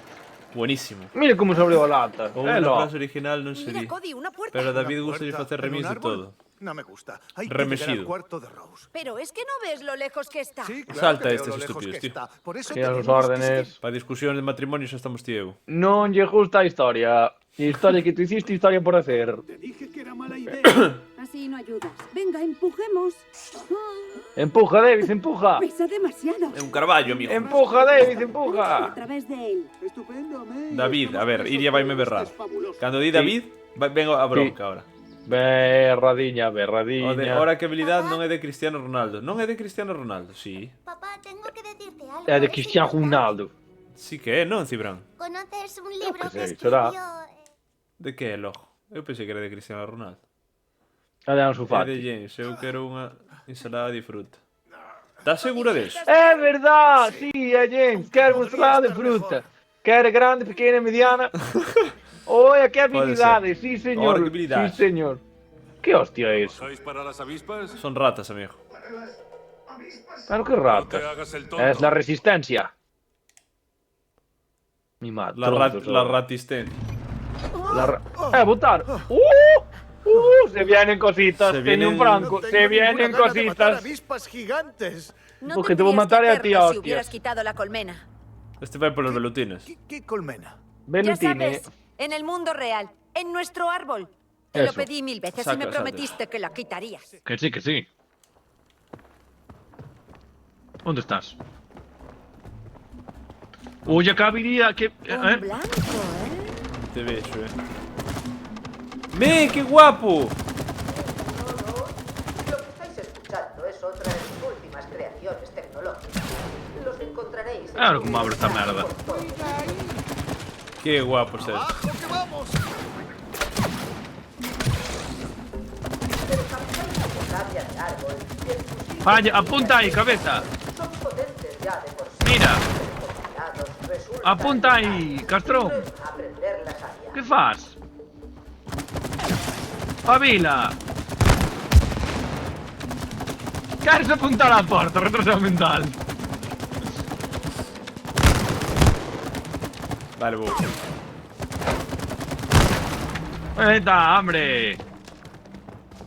Buenísimo. Mira como se abriu a lata. Con una frase original non sería. Cody, una puerta. Pero a David ¿Una gusta puerta hacer en un remis de árbol? todo. No me gusta. Hay que Remexido. llegar al cuarto de Rose. Pero es que no ves lo lejos que está. Sí, claro Salta que veo estes lo lejos estúpidos, que tío. está. Por eso Que a los tenemos que órdenes. Para discusiones de matrimonio xa estamos tío. Non lle gusta a historia. Historia que tú hiciste, historia por hacer. Te dije que era mala idea. Así no ayudas. Venga, empujemos. Empuja, Davis, empuja. Pesa demasiado. É un carballo, amigo. Empuja, Davis, empuja. A través de él. Estupendo, May. David, a ver, Estamos Iria vai me presos, berrar. es fabuloso. Cando di David, vengo a bronca ahora. Berradiña, O de, berradiña. ahora que habilidad non é de Cristiano Ronaldo. Non é de Cristiano Ronaldo, sí. Papá, tengo que decirte algo. É de Cristiano Ronaldo. Sí que é, non, Cibran? ¿Conoces un libro que que sei, será. escribió? De que é, logo? Eu pensei que era de Cristiano Ronaldo. É de Ansu É de Fati. James, eu quero unha ensalada de fruta. Estás segura deso? É verdad, sí, é James. Quero unha ensalada de fruta. Quero grande, pequena, mediana. Oye, qué habilidades, sí señor. Ahora, ¿qué habilidades? Sí señor. ¿Qué hostia es? ¿Sois para las avispas? Son ratas, amigo. Claro que ratas. hagas el tonto. Es la resistencia. Mi madre. La ratisten. Botar. Se vienen cositas. Se Tiene un vienen- franco. No tengo Se vienen ninguna gana de matar cositas. avispas gigantes. No Porque te voy a tendrías matar que a ti, hacerlo si hostias. hubieras quitado la colmena. Este vai por los velutines. ¿Qué colmena? Ya Velutine. sabes, en el mundo real, en nuestro árbol. Te lo Eso. pedí 1000 veces y Saca, me saca. prometiste que la quitarías. Que sí, que sí. ¿Dónde estás? Oye, acá diría que... Un blanco, Te veo, ¡Me, qué guapo! Lo que estáis escuchando es otra de mis últimas creaciones tecnológicas. Los encontraréis. Ahora cómo abre esta merda. Qué guapo es ¡Abajo que vamos! Pero captáis la savia del árbol y el fusil Vaya, apunta ahí, cabeza. son potentes ya de por sí. Mira, Combinados, resulta apunta ahí, Castrón. aprender la savia. ¿Qué fas? Pavila. Queres apuntar a porta, retrasado mental. Vale, bu. Ahí está, hombre.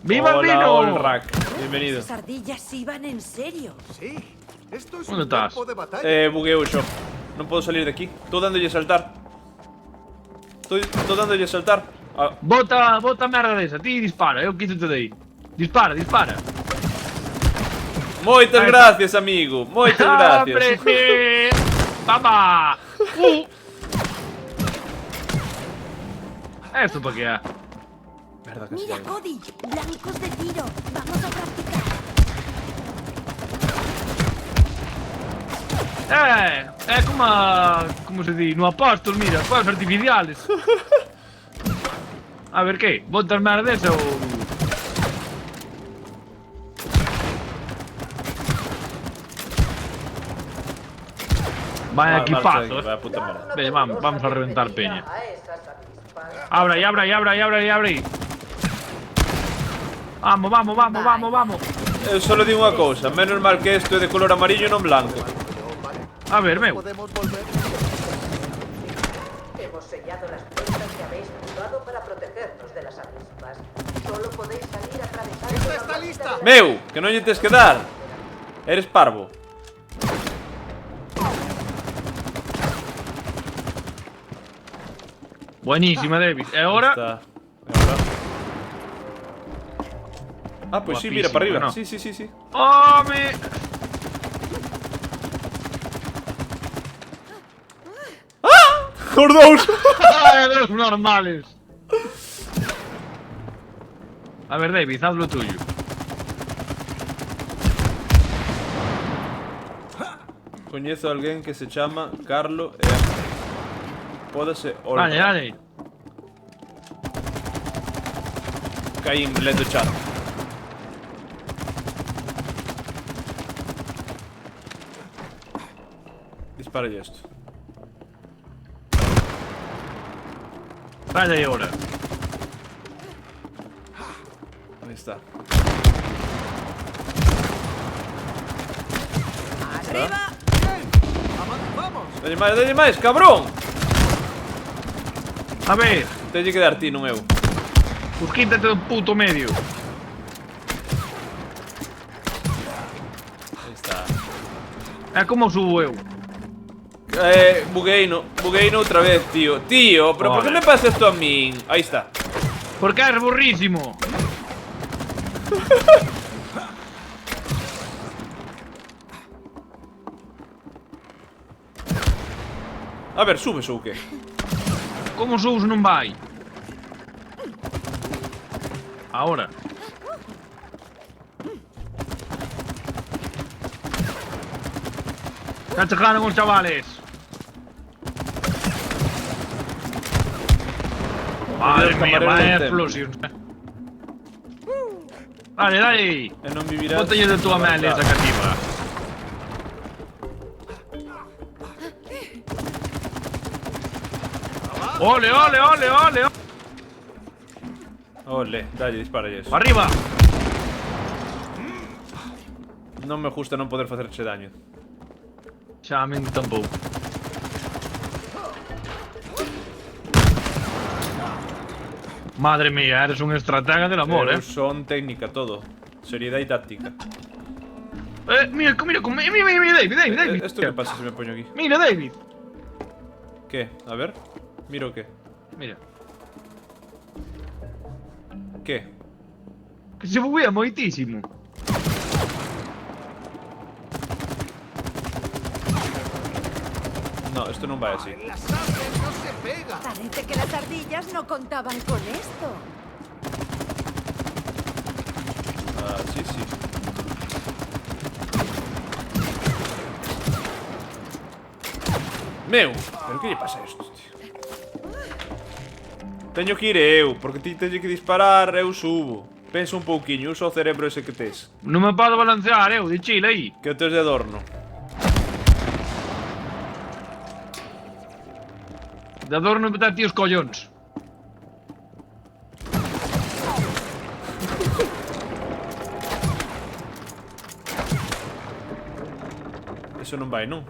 ¡Viva el Hola, vino! Olrak. Bienvenido. Esas ardillas iban en serio. Sí, esto es ¿Dónde un estás? campo de batalla. Bugueo yo. No puedo salir de aquí. Estoy dándolle a saltar. Estoy dándolle a saltar. Ah, Bota merda desa, ti dispara, eu quítate de aí. Dispara, dispara. moitas Ahí está. gracias, amigo. Moitas gracias. ¡Hombre, sí! ¡Papá! ¿Esto para qué? Merda, casi Mira, caigo. Cody, blancos de tiro. Vamos a practicar. É como se di, no apóstol, mira, fuegos artificiales. A ver que, botas merda desa ou... Vaya equipazo, Vaya puta merda. Venga, vamos a reventar peña. A esas avispas. Abra aí, abra aí, abra aí, abra aí, abra aí. Vamos, vamos, vamos, vamos, vamos. Eu solo digo unha cousa. Menos mal que isto é de color amarillo e non blanco. A ver, meu. Podemos volver. Hemos sellado las puertas que habéis jugado para protegernos de las avispas. Solo podéis salir atravesando. ¡Esta la está puerta lista! de la- Meu, que non lle tes que dar. Eres parvo. Buenísima, David. E ahora... Está. Ahora. Ah, pues sí, mira, para arriba. Guapísimo, ¿no? Sí, sí, sí, sí. ¡Home! Os dous. ¡Ay, los normales! A ver, David, haz lo tuyo. Coñezo a alguén que se chama Carlo e pódase Dale, dale. Caín lento chat. Dispara esto. Dale ahora. Ahí está. ¡Arriba! ¡Avanzamos! Dalle máis, cabrón! A ver, Teñe que dar ti, non eu. pues quítate do puto medio. Aí está. É como subo eu. Bugueino outra vez, tío. Tío, pero por que Joder. me pasa esto a min? Aí está. Porque eres burrísimo. A ver, subes ou que? Como subes non vai? Ahora. Está chegando os chavales. Madre mía, camarero vaya del templo. explosión. Dale, dale. E non vivirás. Bótalle de tua mele esa cativa. Ole, ole, ole, ole. Ole, dalle, disparalle eso. Arriba. Non me gusta non poder facerche daño. Xa a min tampouco. Madre mía, eres un estratega del amor, Son técnica todo. Seriedade e táctica. Mira, David. Esto que pasa se me poño aquí? Mira, David. Que? A ver. Miro que. Mira, Que? que se movía moitísimo. No, esto non vai así. ¡La sable no se pega! Parece que las ardillas no contaban con esto. Ah, sí, sí. Meu, pero que lle pasa a isto, tío? Teño que ir eu, porque ti teño que disparar, eu subo. Pensa un pouquiño, usa o cerebro ese que tes. Non me podo balancear, de chile aí. Que o tes de adorno. De adorno me ti os collóns. Eso non vai, non?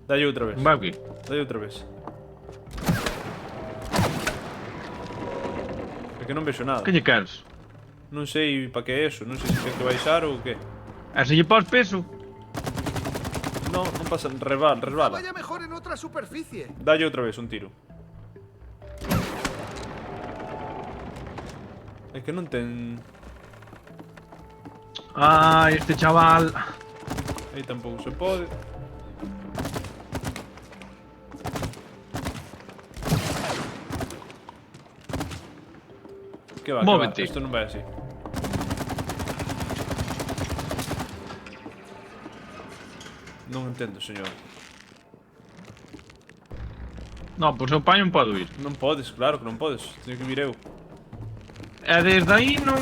Dalle outra vez. Vai aquí. Dalle outra vez. É que non vexo nada. Que lle queres? Non sei pa que é eso, non sei se ten que baixar ou que. E se lle pos peso? Non, non pasa, resbala. Vaya mejor en otra superficie. Dalle outra vez un tiro. É que non ten... Ai, este chaval. Aí tampouco se pode. Que va, Móvete. Isto non vai así. Non entendo, señor. No, por seu pai non podo ir. Non podes, claro que non podes. Teño que vir eu. E desde aí non...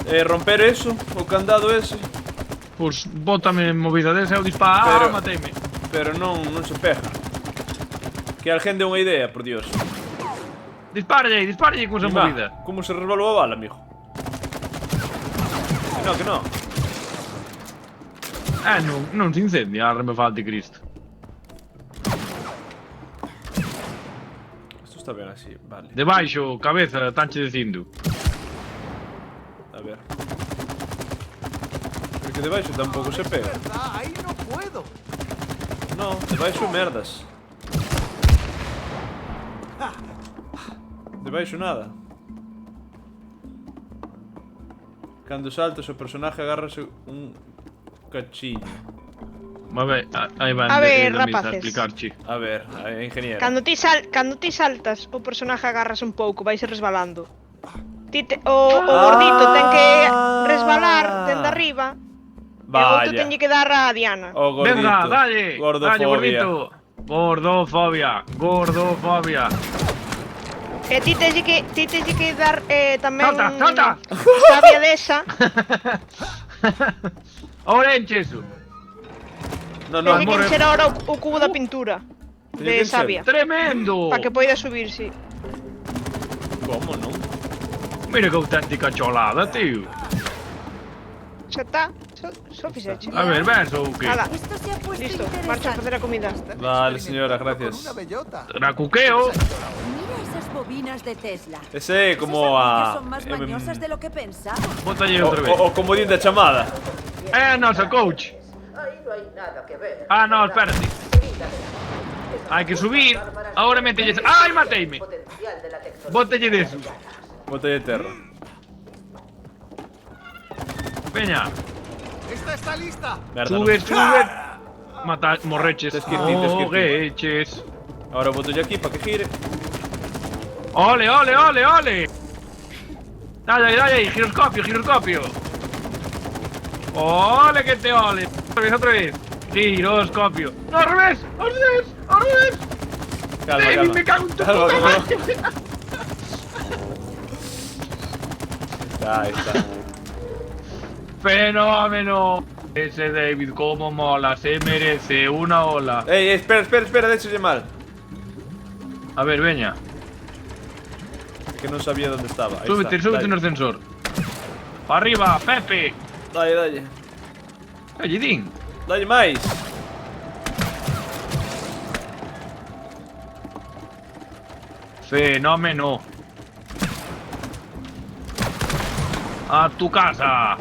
Romper eso, o candado ese. Pois bótame en movida desa e eu disparo. Pero- Mateime. Pero non se pega. Que alguén dé unha idea, por Dios. Dispárlle con esa Va, movida. como se resbalou a bala, amigo. Que no. Non se incendia, ahora me falta Cristo. Isto está ben así, vale. Debaixo, cabeza, tanche dicindo. A ver. Porque debaixo tampouco se pega. ¿Verdad? Ahí no puedo. No, debaixo merdas. Debaixo nada. Cando saltas o personaje agárrase un cachiño. A ver, aí van A ver, a rapaces. explicarche. A ver, ingeniero. Cando ti saltas, o personaje agarras un pouco, vais resbalando. O gordito ten que resbalar dende arriba. E o outro Vaya. teñe que dar a Diana. O gordito. Venga, dalle. Gordofobia. Dalle, gordito. Gordofobia. E ti teñe que dar tamén Salta. sabia desa. Ahora enche eso. No, Teñe que morre. encher ahora o cubo da pintura. Teñe que De encher. sabia. Tremendo. Para que poida subir, sí. Como non? Mira que auténtica cholada, tío. Xa está, só fixeche. A ver, ves ou que? Ala, Esto se ha puesto listo, marcha a facer a comida. Vale, señora, gracias. Una bellota. Racuqueo. Mira esas bobinas de Tesla. Ese como Esas a... ardillas son más mañosas de lo que pensaba. Bótalle outra vez. O comodín de chamada. Nosa, coach. Ahí no hay nada que ver. Ah, no, espérate. Hai que subir. Ahora mételle... Ai, mateime. Potencial de la tecnología. Bótalle deso. Botella de terra. Veña. Esta está lista. Merda, Sube, no. sube. Mata, morreches. Tes que ir ti, tes que ir ti. Morreches. Ahora boto yo aquí para que gire. Ole, ole, ole, ole. Dale, dale ahí, giroscopio, giroscopio. Ole, que te ole. Otra vez. Giroscopio. No, al revés, al revés, al revés. Calma, David, calma. me cago en tu Calma, puta calma. madre. Ahí está. Fenómeno. Ese David, como mola, se merece una ola. Ey, espera, de hecho mal. A ver, veña. Que no sabía dónde estaba. Ahí Súbete, está. súbete Dale. no ascensor. Para arriba, Pepe. Dale. Gallidín. Dale máis. Fenómeno. A tu casa.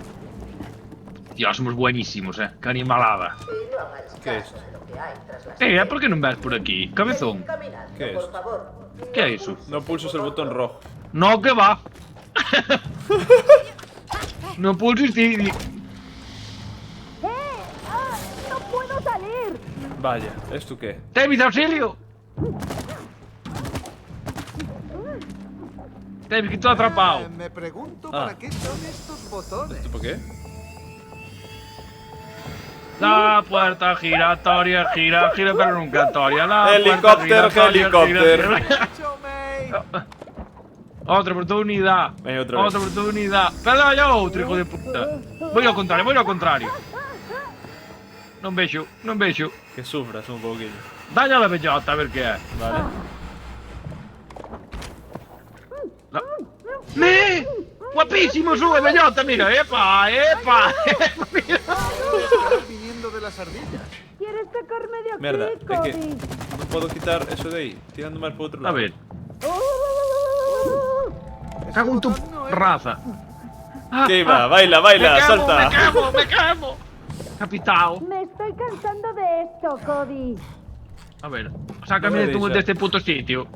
Dios, somos buenísimos, Qué animalada. Y no hagáis ¿Qué caso a lo que hay tras las ¿Por qué no ves por aquí? Cabezón. Caminando, ¿Qué es? por favor. ¿Qué es eso? No pulses el botón rojo. No, que va. No pulses ti. ¡No puedo salir! Vaya, ¿esto qué? David, auxilio. David, que estoy atrapado. Me pregunto Ah. para qué son estos botones. ¿Esto por qué? La puerta giratoria, gira, gira, pero nunca toria. La Helicóptero, puerta giratoria, helicóptero. gira, gira. Otra oportunidad. Venga, otra vez. Otra oportunidad. Pero yo outro, hijo de puta. Voy ao contrario. Non vexo. Que sufras un poquillo. Dalle a la bellota a ver que é. Vale. ¡Me! Guapísimo sube bellota, mira. Epa. Mira. Viniendo de las ardillas. ¿Quieres sacarme de aquí, Merda, es que Cody? no puedo quitar eso de ahí. Tirando más por otro A lado. ver. Cago en tu raza. ¿Qué va? Baila, salta. Me quemo. Capitao. Me estoy cansando de esto, Cody. A ver, sácame No me de deixa. este puto sitio.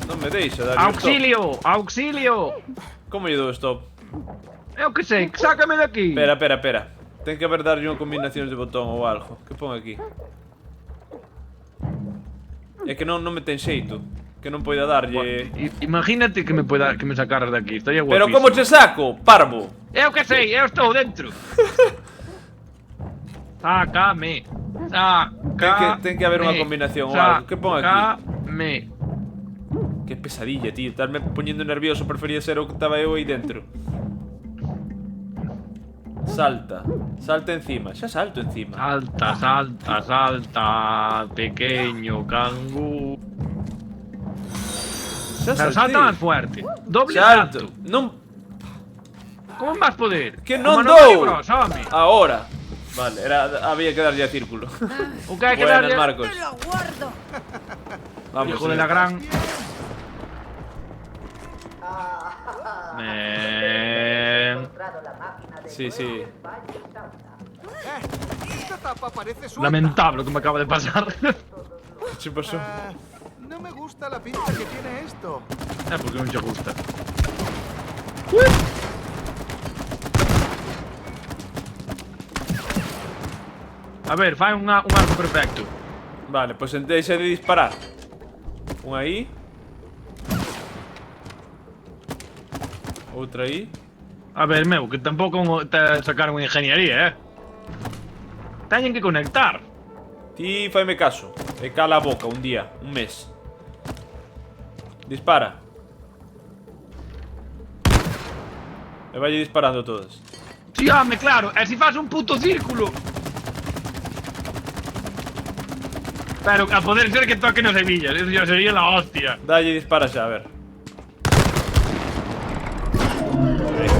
No me deixa dar stop. Auxilio. ¿Cómo yo doy stop? Eu que sei, sácame de aquí. Espera. Ten que haber darlle unha combinación de botón ou algo. Que pon aquí? É que non me ten xeito. Que non poida darlle... Imagínate que me sacaras de aquí, estaría guapísimo. Pero como che saco, parvo? Eu que sei, eu estou dentro. Sácame. Ten que haber unha combinación ou algo. Que pon aquí? Sácame. Que pesadilla, tío. Estarme poñendo nervioso. Prefería ser o que estaba eu aí dentro. Salta. Salta encima. Xa salto encima. Salta, pequeño cangú. Xa Pero saltei. salta más fuerte. Doble Salto. salto. Non... ¿Cómo vas poder? Que non Como vai, dou. bros, home? Ahora. Vale, había que darlle a círculo. O que hai que Buenas, darlle? Marcos. ¡Te lo guardo! Vamos. Hijo de la gran. Encontrado la máquina de Sí. Esta tapa parece suelta. Lamentable lo que me acaba de pasar. ¿Qué pasó? No me gusta la pinta que tiene esto. Porque non che gusta. A ver, fai un arco perfecto. Vale, pues deixa de disparar. Un aí. Outra aí. A ver, meu, que tampouco te sacaron ingeniería, Teñen que conectar. Ti faime caso. E cala a boca un día, un mes. Dispara. E vai disparando todas. Si, home, claro, e si faz un puto círculo. Pero a poder ser que toque no Sevilla, eso ya sería la hostia. Dalle dispara xa, a ver.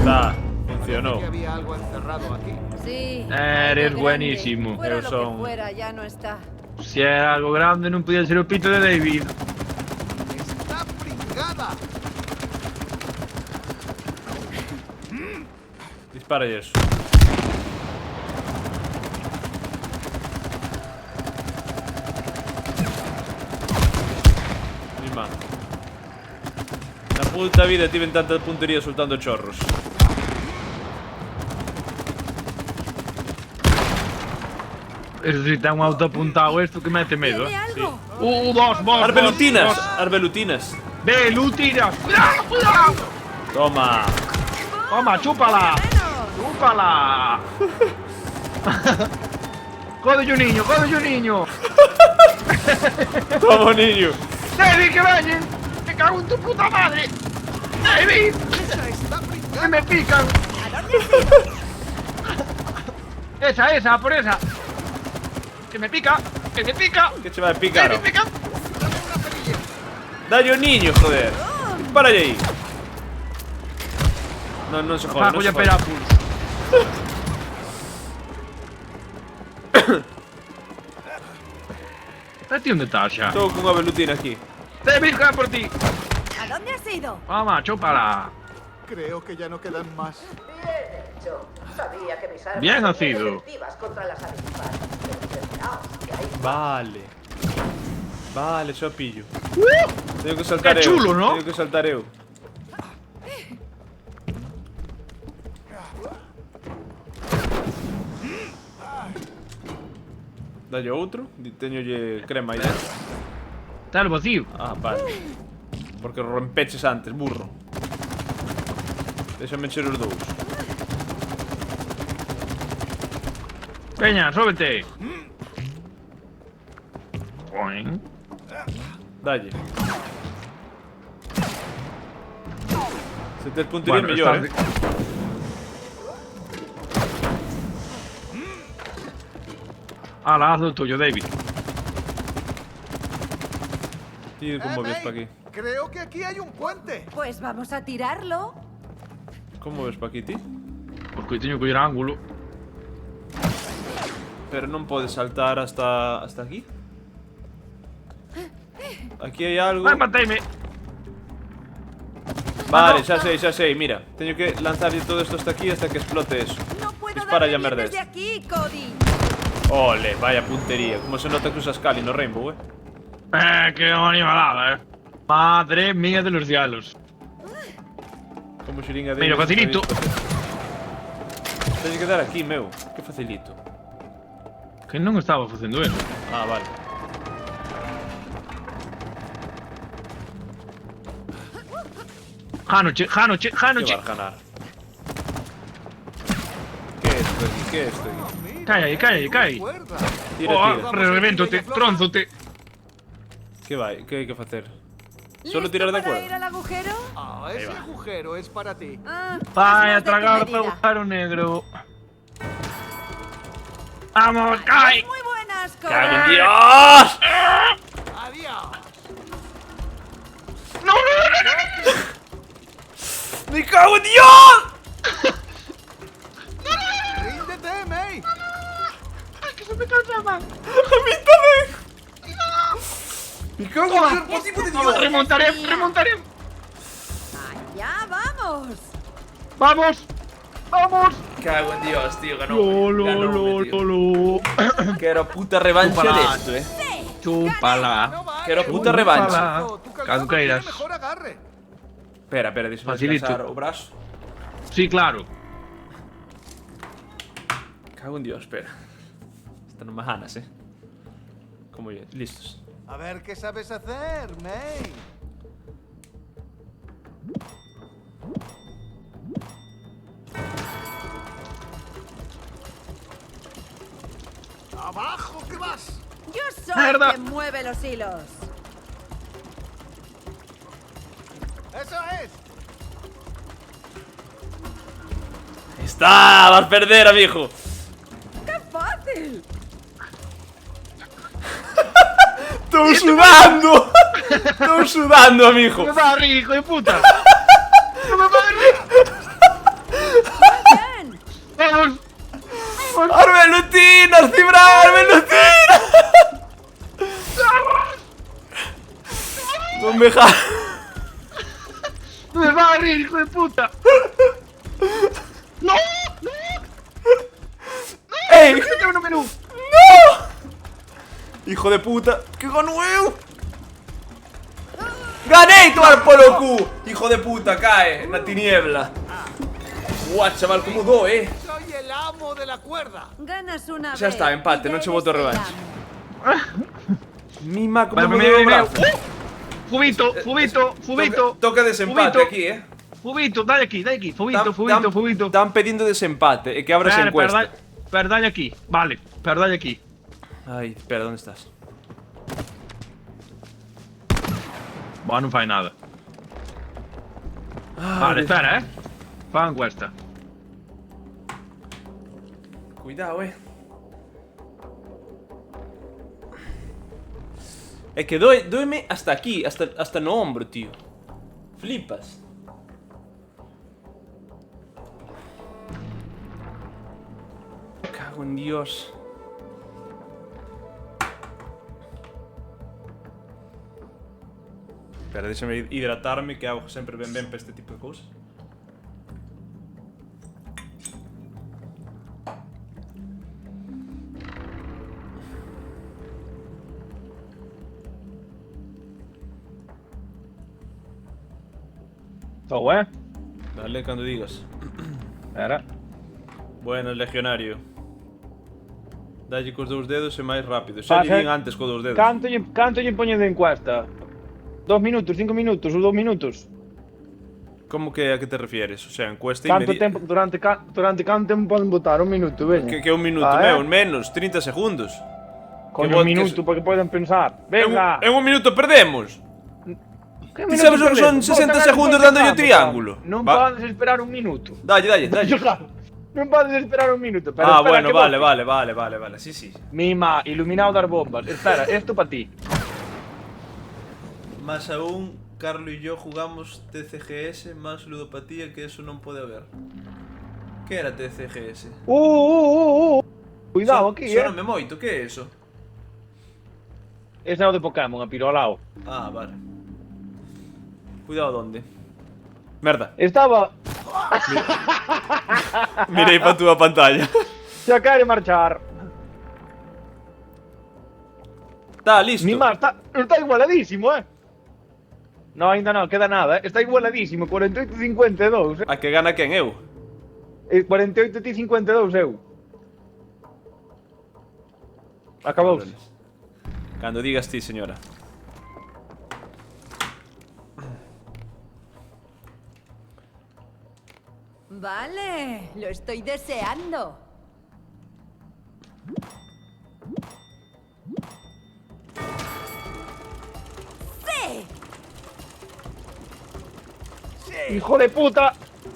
Está, funcionó. Que había algo encerrado aquí. Sí. Eres buenísimo. Fuera Eu lo son- que fuera, ya no está. Si era algo grande, non podía ser o pito de David. ¡Está pringada! Dispara y eso. Mi mano. Na puta vida tiven tanta puntería soltando chorros. Eso si ten un auto apuntado esto que mete medo, ¿Tiene algo? Vos. Arbelutinas, arbelutinas. Velutinas. Cuidado, cuidado. Toma. Toma, chúpala. Chúpala. Códelle un niño. Toma, niño. David, que vayan. Me cago en tu puta madre. David. Que me pican. Esa, por esa. Que me pica. Que se va a picar. Me pica. Dalle un niño, joder. Dispara ahí. No, no se jode, no Voy se a jode. esperar pulso. Date un detalle. Estou con unha velutina aquí. David, cae por ti. ¿A dónde has ido? Vamos, chúpala. Creo que ya no quedan más. Bien hecho. Sabía que mis armas Bien serían nacido. efectivas contra las avispas. Pero preparaos, que hay Vale. Vale, xa o pillo. Teño que saltar Que eu. chulo, ¿no? Teño que saltar eu. Dalle outro. Teñolle crema aí dentro. Está el vacío. Ah, vale. Porque rompeches antes, burro. Déxame encher os dous. Peña, sóbete. Boing. Dalle. Se tes puntería mellor, está- Ala, haz lo tuyo, David. Ti como ves pa aquí? Creo que aquí hay un puente. Pues vamos a tirarlo. Como ves pa aquí ti? Porque teño que ir a ángulo. Pero non podes saltar hasta aquí. Aquí hai algo. Vai, mateme. Vale, xa sei, mira. Teño que lanzarlle todo isto hasta aquí hasta que explote eso. No puedo Dispara darle ya, bien merdes. desde aquí, Cody. Ole, vaya puntería. Como se nota que usas Cali no Rainbow, Qué animalada, Madre mía de los cielos. Como xiringa de... Mira, facilito. Teño que dar aquí, meu. Que facilito. Que non estaba facendo eso. Ah, vale. Janoche. Que barjanar. Que é esto aquí? Que é esto aquí? Cae. Cuerda. Tira. Revéntote, trónzote. Que vai? Que hai que facer? Solo tirar de ¿Listo para ir cuerda. al agujero? Ah, ese agujero es para ti. Ah, Vai a es más de tu tragar medida. para agujero negro. Vamos, cae. Muy buenas, Cody. ¡Cago en Dios! Adiós. No. ¡Me cago en Dios! Ríndete, May. Que se me cansaba. ¡A mí tamén! ¡Me cago en Dios! ¡Por tipo de Dios! Remontaré. Allá vamos. Vamos. Cago en Dios, tío, ganó. Lo. Quero puta revancha Chúpala. de esto, Chúpala. No vale. Quero puta revancha. Chúpala. Tu calzado Cando tiene queiras. mejor agarre. Espera, deixa-me Facilito. descansar o brazo. Sí, claro. Cago en Dios, espera. Esta non me ganas, Como ya, listos. A ver qué sabes hacer, May. ¡Abajo, que vas! Yo soy Mierda. quien mueve los hilos. ¡Eso es! ¡Está! ¡Vas a perder, amigo! ¡Qué fácil! ¡Estoy sudando! ¡Estoy sudando, amigo! No me va a reír, hijo de puta. No me va a reír. me jala. ¡No me vas a rir, hijo de puta! ¡No! ¡No! ¡Ey! ¡Me tengo un menú! Hijo de puta, que gano eu. ¡Gané, tomar polo cu! Hijo de puta, cae na tiniebla. Guau, chaval, como do, Soy el amo de la cuerda. Ganas una Xa vez. está, empate, y non che eres voto el revanche. amo. Mima, como Vale, me deu o mira, brazo. Fubito, Fubito, Fubito. Toca desempate Fubito. aquí, Fubito, dale aquí, Fubito, Fubito. Están pedindo desempate e que abras Espera, encuesta. Pero dale aquí, vale, pero dale aquí. Ay, espera, ¿dónde estás? Bueno, non fai nada. Ay, Vale, espera, fa a encuesta. Cuidado, É que doeme hasta aquí, hasta no hombro, tío. Flipas. Cago en Dios. Espera, déxame hidratarme, que hago sempre ben para este tipo de cousas. Estou, Dale, cando digas. Espera. Buenas, legionario. Dalle cos dous dedos e máis rápido. Xa lle din antes cos dous dedos. Canto lle poñen de encuesta? 2 minutos, 5 minutos ou 2 minutos? Como que a que te refieres? O sea, encuesta Canto inmediata. tempo, durante canto tempo poden votar? 1 minuto, veña. Que un minuto, meu, menos, 30 segundos. Coño, un minuto para que poden pensar. Venga. En un minuto perdemos. Que Ti sabes o que son 60 segundos dándolle o triángulo? Non Va. podes esperar un minuto. Dalle. Non podes esperar un minuto. Pero Ah, espera, bueno, que vale. Sí, sí. Mima, iluminado das bombas. Espera, esto para ti. Más aún, Carlo y yo jugamos TCGS más ludopatía, que eso non pode haber. Que era TCGS? Cuidado aquí, Soname moito, que é eso? Ese é o de Pokémon, a pirolao. Ah, vale. Cuidado, ¿dónde? Merda. Estaba... Mirei para túa pantalla. Xa quere marchar. Está listo. Mima, está igualadísimo, No, ainda non, queda nada, Está igualadísimo, 48-52, A que gana quen, eu? 48-52 eu. Acabouse. Cando digas ti, señora. Vale, lo estoy deseando. ¡Sí! ¡Hijo de puta!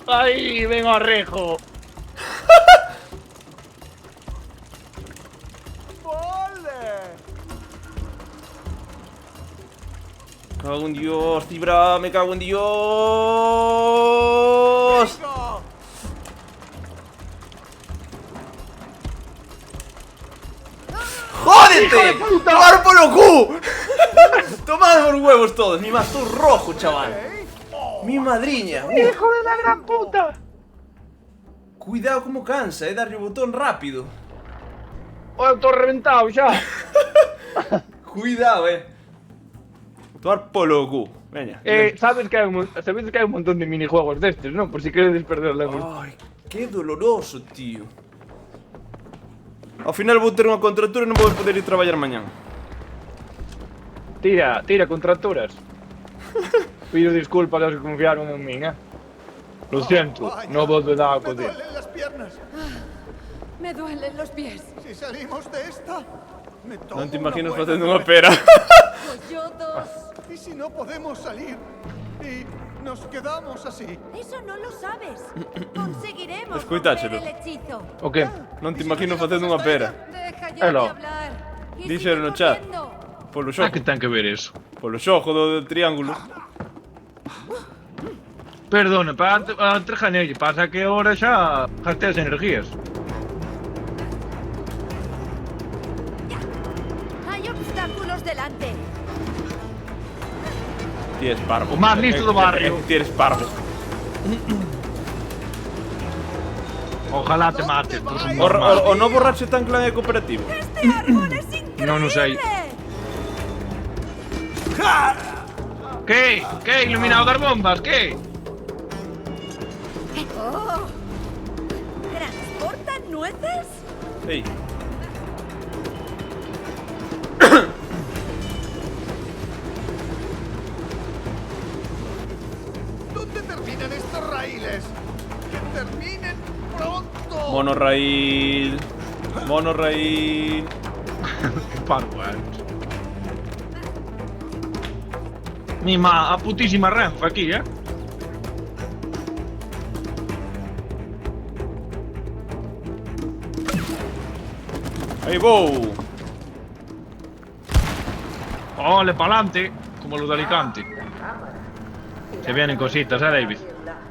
¡Ay, vengo a rejo! Cago en Dios, Cibra, me cago en Dios. ¡Jódete! ¡Tomar por lo cu! Tomad por huevos todos, mi mazo rojo, chaval. Mi madriña. ¡Hijo de la gran puta! Cuidado como cansa, darle o botón rápido. ¡Oh, todo reventado ya! Cuidado, Tomar polo cu. Veña. Sabes que hai un montón de minijuegos destes, non? Por si queredes perder la gusto. Ay, qué doloroso, tío. Ao final vou ter unha contratura e non vou poder ir traballar mañán. Tira contracturas. Pido disculpas a los que confiaron en mí, Lo siento, no volverá a Me acudir. duelen las piernas. Me duelen los pies. Si salimos de esta, me tomo Non te una imaginas buena facendo unha cerveza. pera. Pues yo dos. ¿Y si no podemos salir? ¿Y nos quedamos así? Eso no lo sabes. Conseguiremos Escoitáchelo. romper el hechizo. O qué? Non te imagino facendo unha pera. Deja ya Hello. de hablar. Y Díxero sigue no chat. corriendo. Polo Ah, xogo. que ten que ver eso? Polo xogo do triángulo. Perdona, para antes ganei, pasa que ahora xa gastei as energías. Hay obstáculos delante. Ti eres parvo. O máis listo do barrio. Ti eres parvo. Ojalá te mates por un O novo Ratchet and Clank é cooperativo. ¡Este árbol es increíble! Non o sei. Que? Que? Iluminado das bombas? Que? Oh. ¿Transportan nueces? Ei. ¿Dónde terminan estos raíles? ¡Que terminen pronto! Monorraíl. Monorraíl. Que parvo, Mima a putísima Renfe aquí, Aí vou. Ole, pa'lante. Como lo de Alicante. Se vienen cositas, David.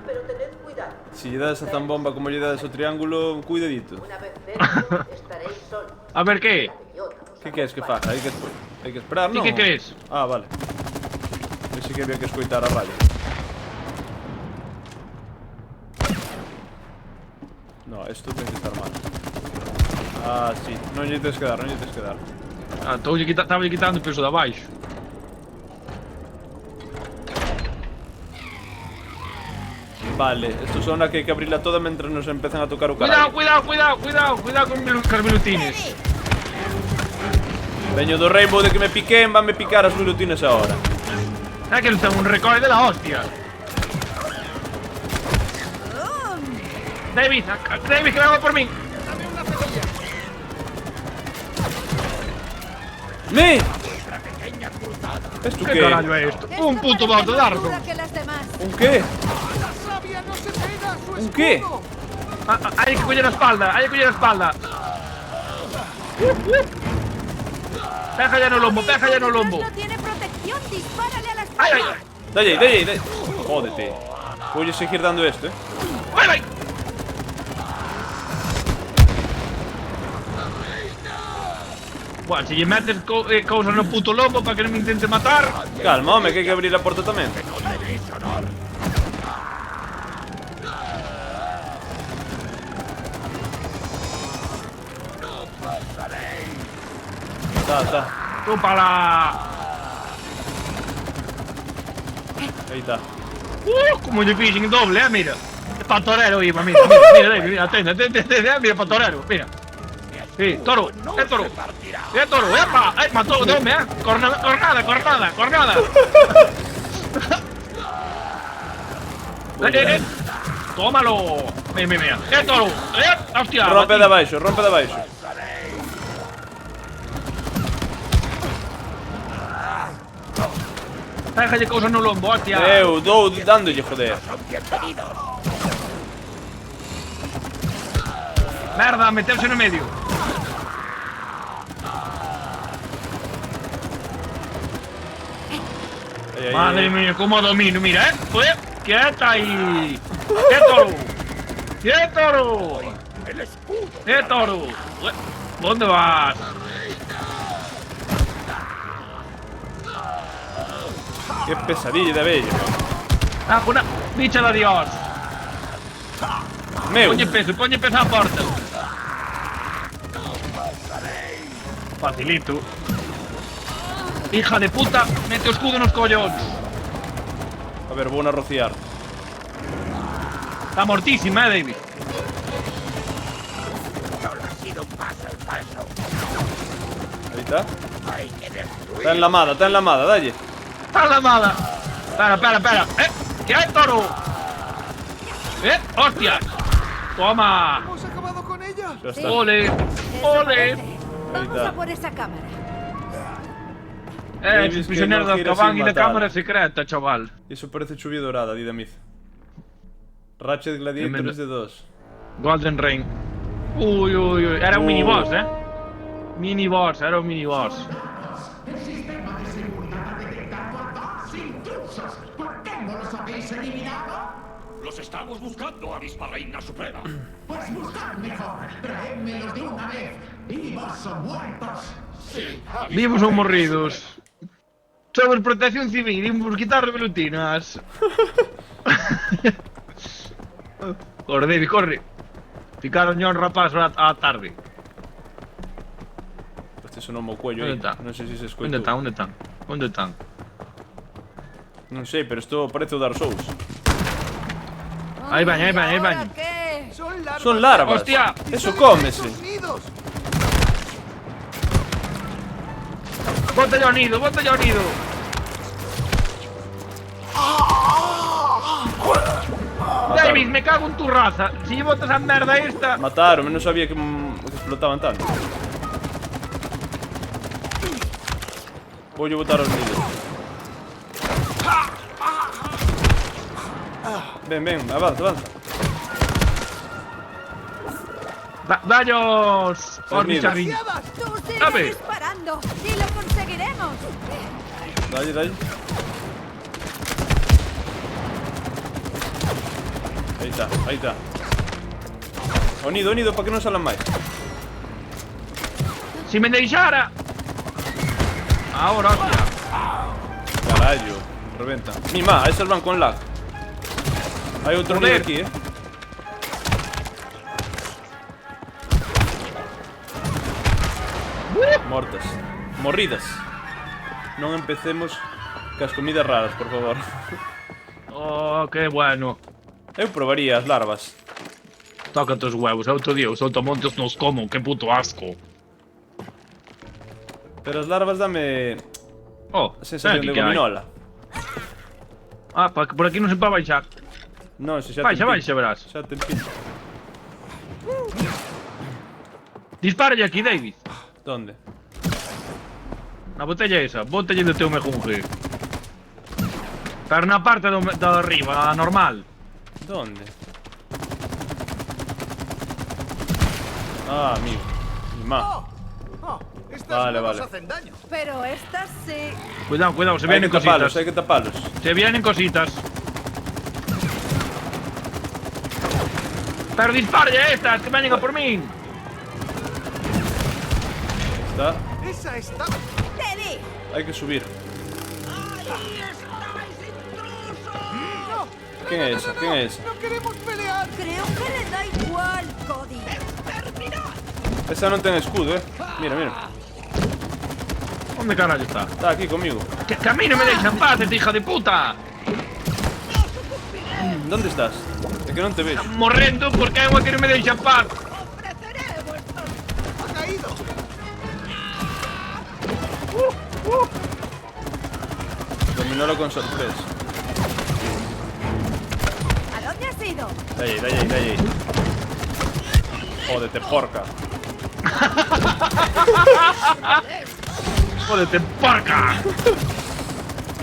Pero tened cuidado. Si lle das a zambomba como lle das o triángulo, cuidadito. Una vez dentro, estaréis solos. A ver, que? Que queres que faga? Hai que esperar, Ti non? que crees? Ah, vale. Pensei que había que escoitar a radio. No, esto ten que estar mal. Ah, sí. Non lle tens que dar, non lle tens que dar. Ah, estaba quitando o peso de abaixo. Vale, esto sona que hai que abrirla toda mentre nos empezan a tocar o carallo. Cuidado con os velutines. Veño do Rainbow de que me piquen, van me picar as velutines ahora. É que non ten un recorre de la hostia. David, que venga por min. ¡Me! ¿Esto ¿Qué qué? carallo é isto? Un puto balde de arco. Que las demás. ¿Un qué? ¡La sabia no se pega a su ¿Un qué? escudo! Hai que coller a espalda, hai que coller a espalda. Peja ya no lombo, peja ya no lombo. No tiene protección, dispárale a la Ay, espalda. Dalle, dalle, dalle. Jódete. Voy a seguir dando esto, Ay. Buah, se lle metes cousas no puto lombo para que non me intente matar. Calma, home, que hai que abrir a porta tamén. Tá. Chúpala. Aí está. Como lle fixen doble, mira. É pa torero iba, mira, atende, mira pa torero, mira. Sí, toro, é toro. É toro, epa, matou, dome, cornada. Tómalo. Mira, é toro. Hostia. Rompe de abaixo, rompe de abaixo. Déjalle cousas no lombo, hostia. Eu dou dándolle, joder. Merda, meterse no medio. Madre mía, cómo domino, mira, quieta ahí. ¡Quieto! ¡El escudo! ¡Quieto! ¿Dónde vas? Qué pesadilla de bello. Ah, una bicha de Dios. Meu. Ponlle peso a porta. Facilito. Hija de puta, mete o escudo nos collóns. A ver, vou a rociar. Está mortísima, David. Solo ha sido un paso el falso. Ahí está. Hay que destruir. Está enlamada, dalle. Está enlamada. Espera. ¿Qué hay, toro? ¡Hostias! Toma. ¿Hemos acabado con ella? Ya está. Ole. Ole. Vamos a por esa cámara. Esos prisioneros de Azkaban y la cámara secreta, chaval. Iso parece chuvia dorada, Didamiz. Ratchet Gladiators de 2. Golden Rain. Uy. Era un miniboss, Miniboss, era un miniboss. El sistema de seguridad ha detectado a 2 intrusos. ¿Por qué no los habéis eliminado? Los estamos buscando, avispa reina suprema. Pues buscad mejor. Traédmelos de una vez. Vivos o muertos. Sí, Vivos ou morridos. Sobre protección civil, imos quitar velutinas. Corre, David, corre. Ficaron yo un rapaz a tarde. Este sonó mo cuello Onde aí. está? Non sei se se escoitou. Onde están? Onde están? Onde están? Non sei, pero isto parece o Dark Souls. Aí van, aí van, aí van. Son larvas. Hostia. Eso cómese. Bota yo nido, bota yo nido. David, me cago en tu raza. Si botas a merda esta. Mataron, non sabía que explotaban tanto. Voy a botar os nidos. Ven, ven, avanza, avanza. Dallos por mi nidos. charrín. Tú sigue Dame. disparando y lo conseguiremos. Dalle, dalle. Aí está, aí está. O nido, para que non salan máis. Si me deixara. Ahora, hostia. Carallo, reventa. Mima, esas van con lag. Hai outro nido Joder. aquí, Mortas. Morridas. Non empecemos cas comidas raras, por favor. Oh, qué bueno. Eu probaría as larvas. Tócate os huevos, outro día, os automontes nos como, qué puto asco. Pero as larvas dame Oh, a sensación de que hai. gominola. Ah, por aquí non se pode baixar. Non, se xa Baixa, te baixa, verás. Xa te empito. Dispáralle aquí, David. Donde? Na botella esa, bótalle do teu mejunje. Pero na parte do arriba, a normal. Donde? Ah, amigo. Mima. Vale, vale. hacen daño. Pero estas sí. Cuidado, cuidado, se Hai vienen que tapalos, cositas. hai que tapalos. Se vienen cositas. Pero dispáralle a estas, que veñen a por min. Está. Esa está. ¡Teddy! Hai que subir. ¿Quién es esa? ¿Quién es esa? ¡No queremos pelear! Creo que le da igual, Cody. Esa non ten escudo, Mira, mira. Onde carallo está? Está aquí conmigo. Que a mí non me deixan paz, esta hija de puta. ¿Dónde estás? É que non te vexo. Morrendo porque hai unha que non me deixa paz. ¡Ha caído! Dominólo con sorpresa. ¿A dónde has ido? Dalle, dalle, dalle. Jódete, porca. Jódete, porca.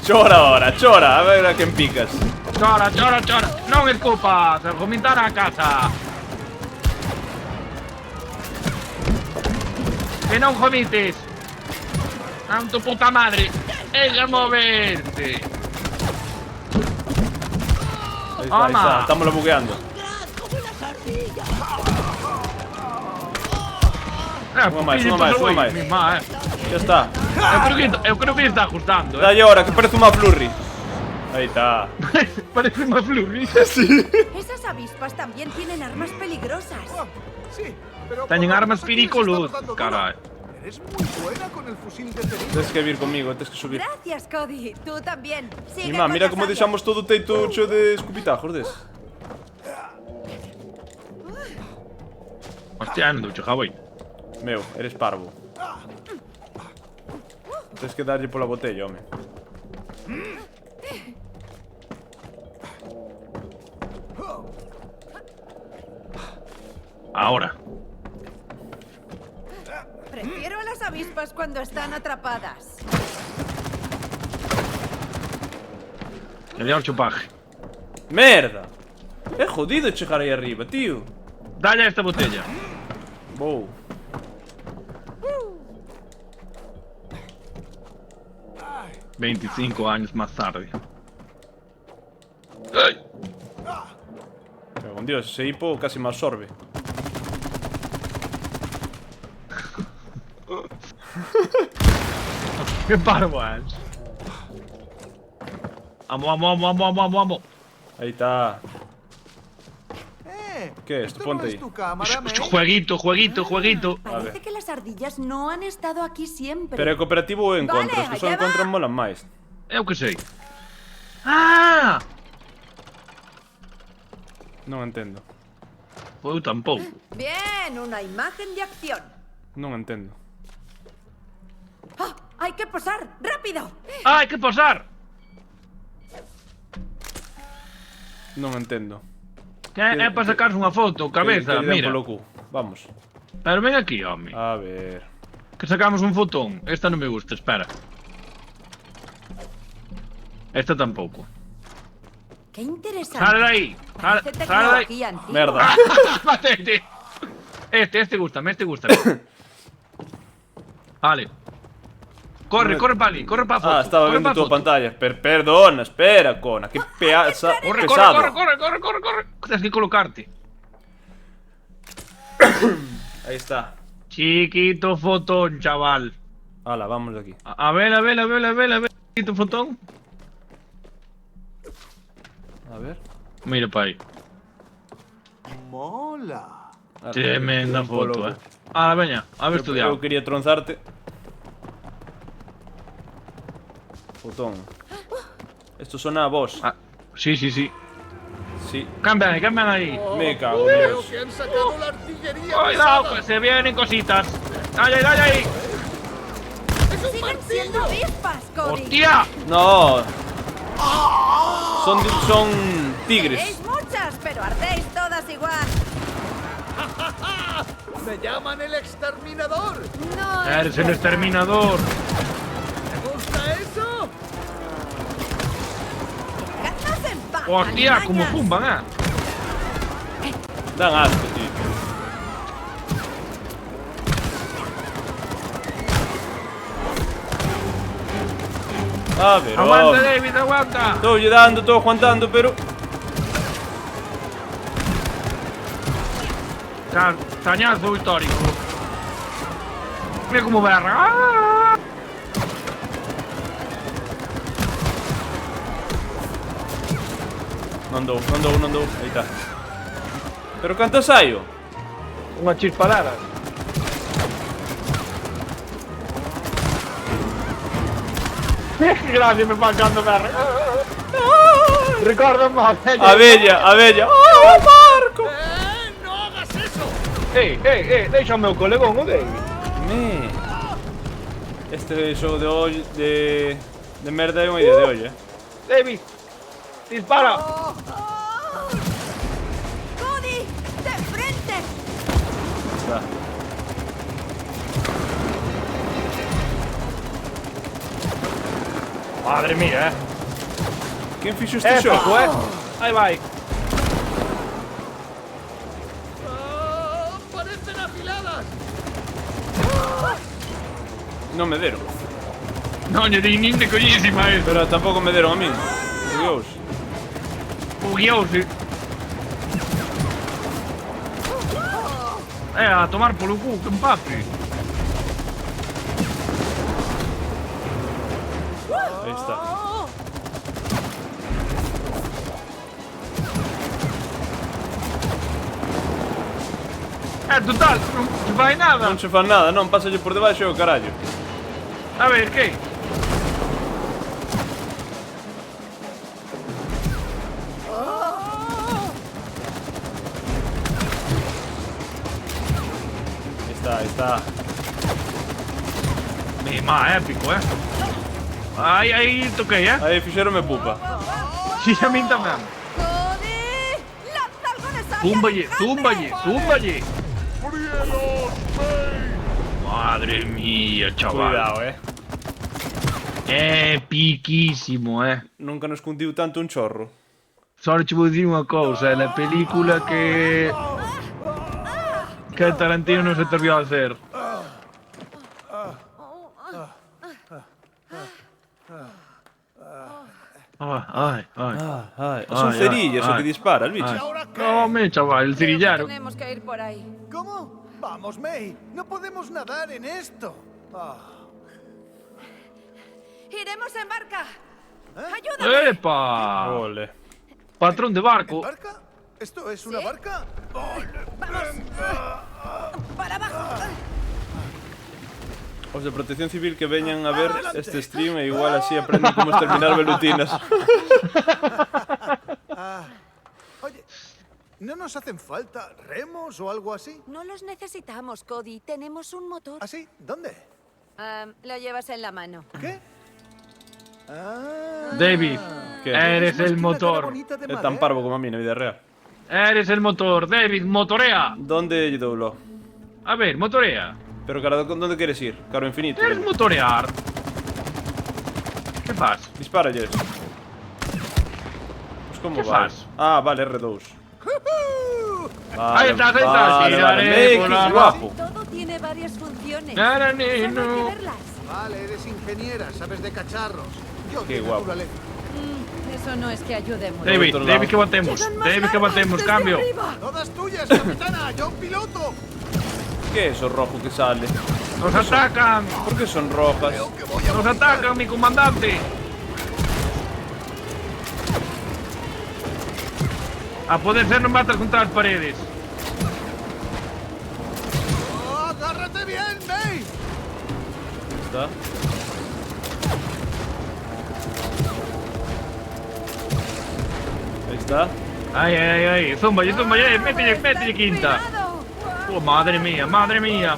Chora ahora, chora. A ver a quen picas. Chora, chora, chora. Non escupas, vomitar a casa. Que non vomites. A tu puta madre. Ella moverte. Ahí está, ahí está. Estamos bugueando. Unha máis, unha máis, unha máis. Ya está. Eu creo que está ajustando, Dalle ahora, que parece unha flurry. Ahí está. Parece una flurry. Sí. Esas avispas también tienen armas peligrosas. Sí, pero... Teñen armas aquí les está pericolosas, dando duro. caray. Eres muy buena con el fusil de cerilla. Tienes que vir conmigo, tienes que subir. Gracias, Cody. Tú también. Sigue Mima, con mira las como armas. deixamos todo o teito cheo de escupitajos des. Hostia, non ducho, Javoy. Meu, eres parvo. Tens que darlle pola botella, home. Ahora. Prefiero a las avispas cuando están atrapadas. Le dio el chupaje. Merda! É jodido chegar aí arriba, tío. Dale a esta botella. Vou. ...25 años más tarde. Pero con Dios, ese hipo casi me absorbe. ¡Qué parvo es! Vamos. Ahí está. ¿Qué es? Tú ponte ahí. Tu cámara, May. Jueguito. Parece que las ardillas no han estado aquí siempre. Pero é cooperativo ou en Vale, contra? Os que son allá en contra va. molan máis. Eu que sei. Ah! Non entendo. Eu tampouco. Bien, una imagen de acción. Non entendo. ¡Ah! ¡Hay que posar! ¡Rápido! Hai que posar. Non entendo. É para sacarse unha foto, cabeza, Que lle dan mira. polo cu. Vamos. Pero ven aquí, home. A ver. Que sacamos un fotón. Esta non me gusta, espera. Esta tampouco. ¡Qué interesante! Sale de aí. Parece Sale de aí. tecnología antigua. Merda. Matete. Este gústame. Vale. Corre pa ali, corre pa foto. Ah, estaba corre vendo pa a tua foto. pantalla. Perdona, espera, Cona. Que pesado. Corre. Tens que colocarte. Aí está. Chiquito fotón, chaval. Hala, vamos de aquí. A ver. Chiquito fotón. A ver. Mira pa aí. Mola. Hala, Tremenda polo foto, cu. Veña, a ver estudiado. Eu quería tronzarte. Botón. Esto sona a vos. Ah, sí. Sí. Cambian ahí. Me cago en Dios. Que han sacado la artillería. Cuidado, que se vienen cositas. Dale ahí. ¡Siguen siendo avispas, Cody! ¡Hostia! No. Son tigres. Tenéis muchas, pero ardéis todas igual. Me llaman el exterminador. No Eres es el verdad. exterminador. ¿Te gusta eso? ¡Dejadnos en paz, Hostia, como alimañas! zumban, Dan asco, tío. A ver, Aguanta, David, aguanta. Estou lle dando, estou aguantando, pero... Cañazo histórico. Mira como berra. ¡Ah! Non dou. Aí está. Pero canto saio? Unha chispalada. Que gracia me fan cando berra. Recorda má, A bella. Oh, Marco! ¡No hagas eso! Deixa o meu colegón, o David. Me. Este xogo de hoy de merda é unha idea de hoy, David, dispara. ¡Cody! ¡De frente! Está. Madre mía, Quen fixo este xogo? Épico, Aí vai. ¡Parecen afiladas! Non me deron. No, lle di nin de coñísima eso. Pero tampouco me deron a min. Dios. Bugueouse. A tomar polo cu, que empate. Aí está. Total, non se fai nada. Non se fan nada, non, pásalle por debaixo e o carallo. A ver, que? Aí está. Má, épico, Aí toquei, Aí fixeronme pupa. Si, a min tamén. ¡Cody! ¡Lanza algo de sal! Túmballe. Madre mía, chaval. Cuidado, Epiquísimo, Nunca nos cundiu tanto un chorro. Só che vou dicir unha cousa, é a película que Tarantino non se atrevió a hacer. Ay. Son cerillas o que dispara el bicho. No, me chaval, el cerillaro. Tenemos que ir por ahí. ¿Cómo? Vamos, May. No podemos nadar en esto. ¡Iremos en barca! ¡Ayúdame! ¡Epa! Ole. Patrón de barco. ¿Barca? ¿Esto es una barca? ¡Vamos! ¡Para abajo! Os de Protección Civil que veñan a ver este stream e igual así aprenden como exterminar velutinas. Oye, ¿no nos hacen falta remos o algo así? No los necesitamos, Cody. Tenemos un motor. ¿Así? ¿Dónde? Lo llevas en la mano. ¿Qué? David, ¿Qué? eres el motor. É tan parvo como a mí na vida real. Eres el motor, David, motorea. Donde lle doulou? A ver, motorea. Pero cara, onde queres ir? Caro infinito. Queres motorear? ¿Qué fas? Dispáralles. Pues como ¿Qué vai? fas? Ah, vale, R2. Ahí estás, Vale, tiraré vale. por Qué la- guapo. Todo tiene varias funciones. Nara, Solo hay neno. que verlas. Vale, eres ingeniera, sabes de cacharros. Yo Qué de guapo. naturaleza. Eso no es que ayudemos. David, otro David, lado. que batemos. Son más David, que largas batemos, desde cambio. arriba. Todas tuyas, capitana, yo piloto. Que é eso rojo que sale? Nos atacan. Por que son rojas? Creo que voy a Nos vomitar. atacan, mi comandante. A poder ser, nos matas contra las paredes. Oh, agárrate bien, May. Está. Ahí está. Ay, ay, ay. Zumba, métele quinta. ¡Cuidado! Oh, madre mía, madre mía.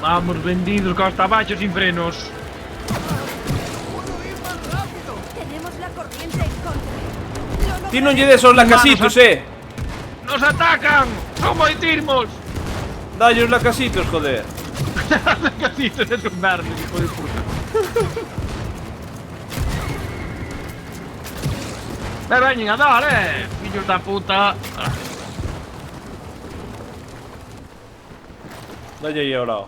Vamos vendidos costa abajo sin frenos. Puedo ir más rápido. Tenemos la corriente en contra. Ti non lle des aos lacasitos, ¡Nos atacan! ¡Son moitismos! Dalle os lacasitos, joder. Casi te es un verde, hijo de puta. Me veñen a dar, fillos da puta. Dalle aí ao lado.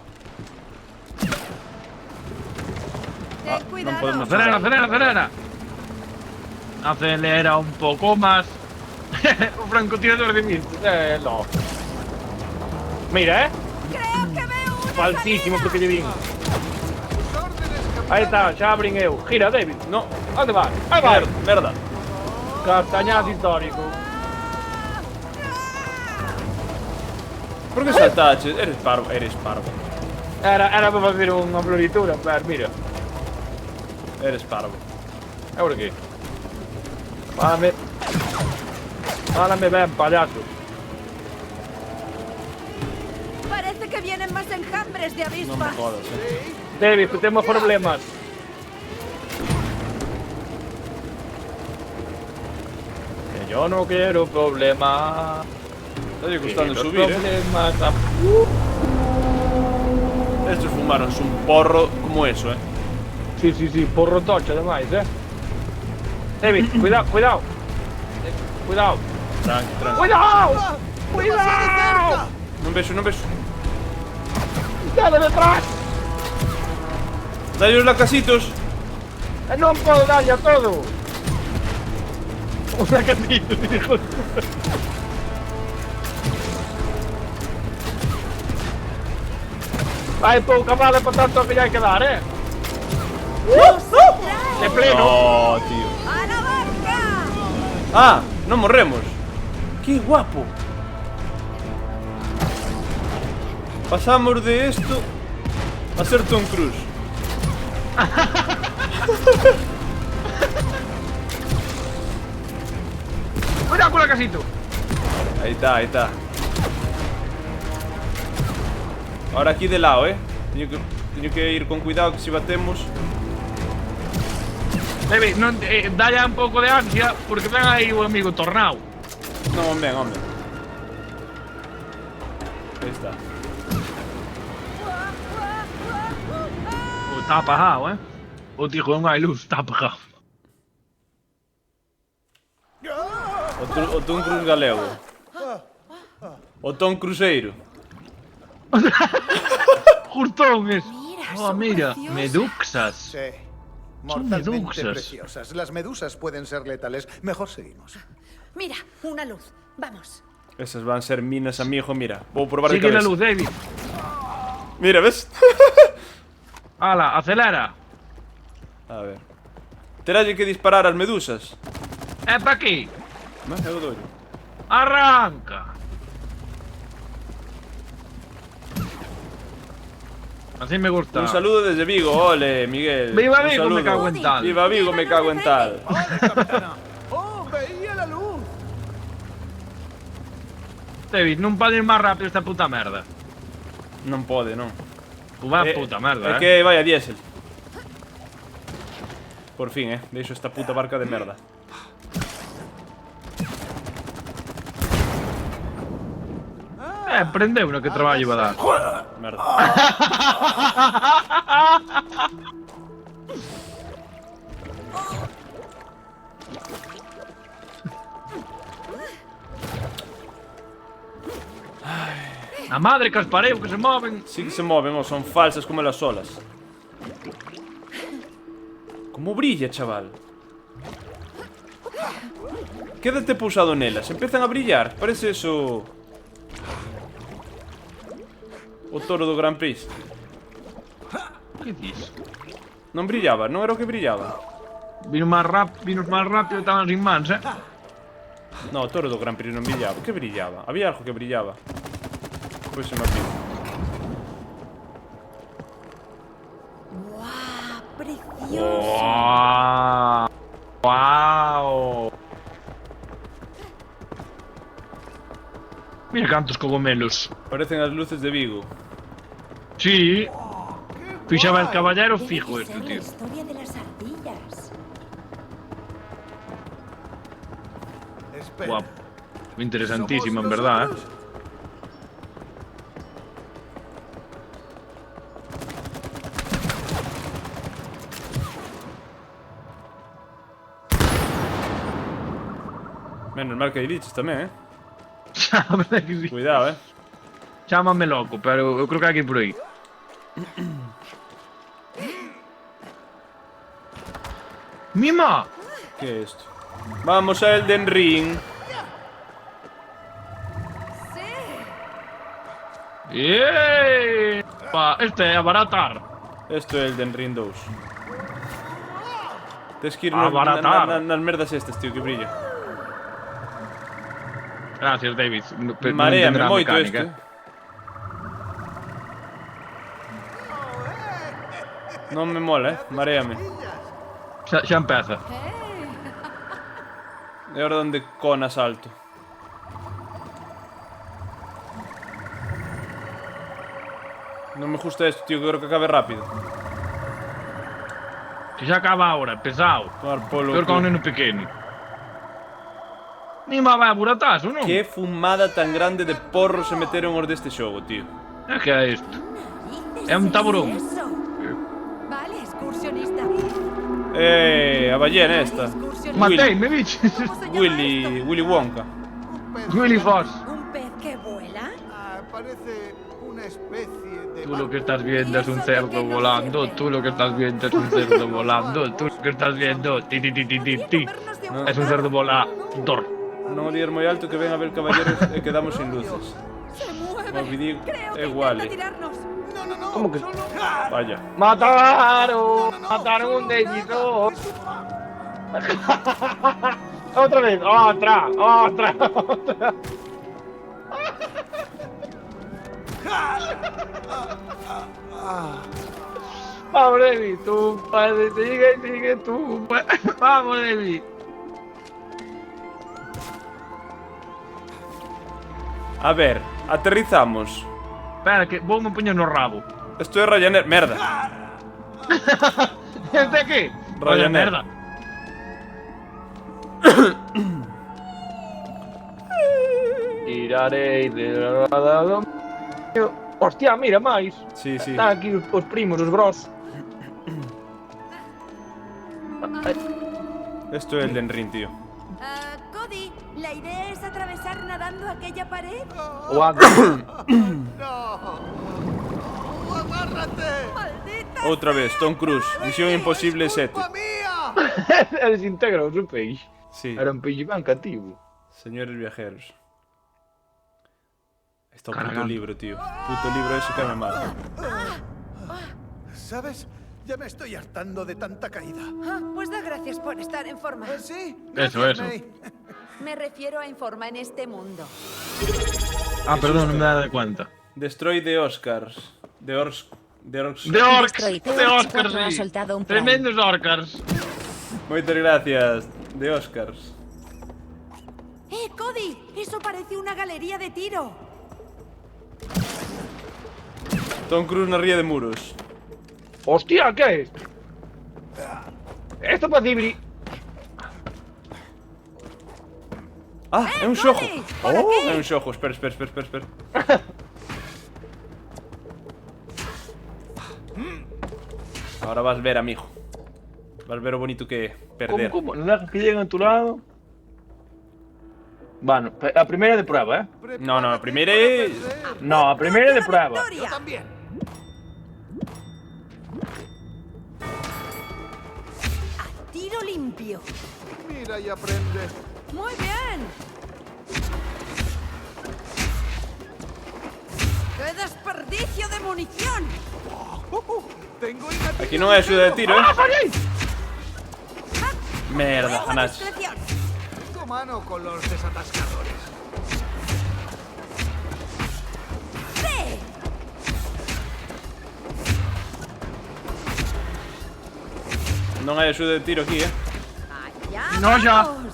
Ten cuidado. Non podemos Acelera, acelera, acelera. Acelera un poco más. Un francotirador de mil. No. Mira, Creo que veo una Falsísimo salida. que te digo. Tus órdenes, capitana. Ahí está, xa abrin eu. Gira, David. No, onde vai? Aí vai. Merda. Castañazo histórico. Por que saltaches? Eres parvo, eres parvo. Era para facer unha floritura, pero mira. Eres parvo. Agora que? Válame ben, payaso. Parece que vienen más enjambres de Non me avispas. jodas, David, que temos problemas. Que yo no quiero problemas. Dalle costando Que los subir, problemas Estos fumaronse un porro como eso, Sí, porro tocho ademais, David, cuidado, cuidado. Cuidado. Tranqui, tranqui. Cuidado. Demasiado Cuidado. cerca. Non vexo, non vexo. Dale detrás. Dalle os lacasitos. Non podo darlle a todo. O sacatito, hijo. Vai pouca bala para tanto que hai que dar, De pleno. No, tío. ¡A la barca! Ah, non morremos. Que guapo. Pasamos de esto a ser Tom Cruise. Cuidado con la casito. Ahí está, ahí está. Ahora aquí de lado, Teño que ir con cuidado que si batemos. David, dalle un pouco de ansia porque ven aí o amigo Tornado. Non, ben, home. Aí está. Está apagado, O tijo non hai luz, está apagado. O Tom Cruise galego. O Tom Cruzeiro. Justón es. Mira, Oh, son mira, preciosas. meduxas. Sí. Mortalmente medusas. preciosas. Las medusas pueden ser letales. Mejor seguimos. Mira, una luz. Vamos. Esas van ser minas, amigo, mira. Vou probar de Sigue la cabeza. luz, David. Mira, ves? Ala, acelera. A ver. Teralle que disparar as medusas. É pa aquí. Eu doy. Arranca. Así me gusta. Un saludo desde Vigo, ole, Miguel. Viva Un Vigo, me saludo. cago en tal. Viva Vigo, me cago en tal. ¡Oh, veía la luz! David, non pode ir máis rápido esta puta merda. Non pode, non. Vai a puta merda, É que vai a diésel. Por fin, deixo esta puta barca de merda. Prendeu no que traballo iba a dar. Merda. A madre que os pareu que se moven. Sí que se moven, son falsas como las olas. Como brilla, chaval. Quédate pousado nelas, empezan a brillar. Parece eso... O toro do Grand Prix. Que dis? Non brillaba, non era o que brillaba. Vinos máis rápido, estaban sin mans, No, o toro do Grand Prix non brillaba. Que brillaba? Había algo que brillaba. Pois se me apido. ¡Guau! ¡Precioso! Wow. Wow. Mira cantos cogomelos. Parecen as luces de Vigo. Sí. Fixaba el caballero fijo este, La tío. historia de las ardillas. Espera. Guapo. Interesantísimo, en verdad, Menos mal que hai bichos tamén, A verdade que sí. Cuidado, Chámame loco, pero eu creo que hai que ir por aí. ¡Mima! Que é isto? Vamos a Elden Ring. Este é abaratar. Isto é Elden Ring 2. Tens que ir Abaratar. nas merdas estas, tío, que brilla. Gracias, David. Maréame moito isto. Non me mola, maréame. Xa empeza. É hora donde cona salto. Non me gusta isto, tío, que creo que acabe rápido. Que xa acaba ahora, pesado. Tomar polo Peor que un neno pequeno. Mima vai a buratazo, non? Que fumada tan grande de porro se meteron os deste xogo, tío. É que é isto? É un taburón. Eso. Vale, excursionista. A ballena esta. Matei, me biches. Willy Wonka. Willy Fox. ¿Un pez que vuela? Parece una especie de... Tú lo que estás viendo es un cerdo volando. Tú lo que estás viendo es un cerdo volando. Tú lo que estás viendo... Ti, ti, ti, ti, ti, ti. Es un cerdo volador. Non o líder moi alto que ven a ver caballeros e quedamos sin luces. O vídeo é igual. ¿Cómo que? Vaya. ¡Mataron! ¡Mataron un dedito! ¡Otra vez! ¡Otra! ¡Otra! ¡Otra! Vamos, David, tú puedes, sigue tú. Vamos, David. A ver, aterrizamos. Espera, que vou me poñer no rabo. Esto é Ryanair. Merda. ¿Este qué? Ryanair. Merda. Tirarei de lado. Hostia, mira máis. Sí, sí. Están aquí os primos, os bros. Esto é Elden Ring, tío. Cody, ¿la idea es atravesar nadando aquella pared? O Outra vez, Tom Cruise. Misión Imposible 7. Desintegra o peixe. Sí. Era un peixe ben cativo. Señores viajeros. Está un puto Cargando. libro, tío. Puto libro ese que me mal. ¿Sabes? Ya me estoy hartando de tanta caída. Ah, pues da gracias por estar en forma. ¿Sí? Eso, Gracias, eso. May. Me refiero a en forma en este mundo. Ah, perdón, no me da de cuenta. Destroy the Oscars. The Orcs. De Orcs, Destroy de Oscars, ha sí. soltado un prime. Tremendos Oscars. Moitas gracias. The Oscars. Cody! Eso parece una galería de tiro. Tom Cruise na ría de muros. Hostia, ¿qué es? Esto para Cibri. Ah, é un xogo. Por aquí. É un xogo. Espera. Ahora vas ver, amigo. Vas ver o bonito que é perder. ¿Cómo? ¿No dejas que lleguen a tu lado? Bueno, a primeira de prueba, ¿eh? No, a primeira é... No, a primeira de prueba. Yo también. Tiro limpio. Mira y aprende. Muy bien. ¡Qué desperdicio de munición! Tengo una Aquí non é axuda de tiro, ¡Ah, eh? fallei! Merda, Luego a Hanach. discreción. tu mano con los desatascadores. ¡Sí! Non hai axuda de tiro aquí, eh? Allá No, ya. vamos.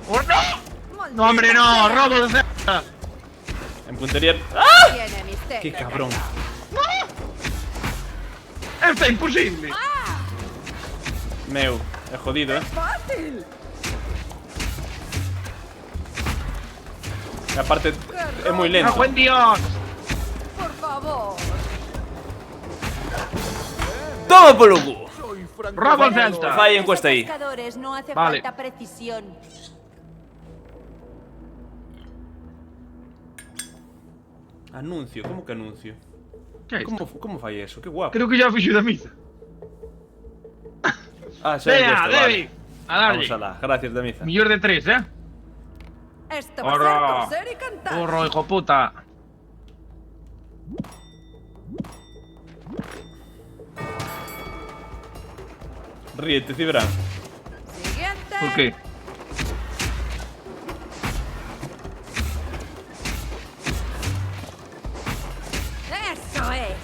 ¡Oh, no! Maldita No, hombre, no. sea. Robo de cerca. En puntería... ¡Ah! Tiene misterio. ¡Qué cabrón! Esto es imposible. Meu, é jodido, eh? ¡Fácil! E aparte é moi lento. ¡Cago en Dios! Por favor. Toma polo cu! Soy Robo el Celta. Fai encuesta aí. Pescadores, no hace Vale. falta precisión. Anuncio, como que anuncio? ¿Qué es esto? Como fai eso? Que guapo. Creo que ya fixo da misa. Ah, xa é Venga, encuesta, Debbie. vale. A darle. Vamos alá, gracias, Damiza. Millor de 3, ¿eh? Esto va a ser Horror. coser y cantar. Porro, hijo puta. Ríete, Cibran. Siguiente. ¿Por qué? Eso es.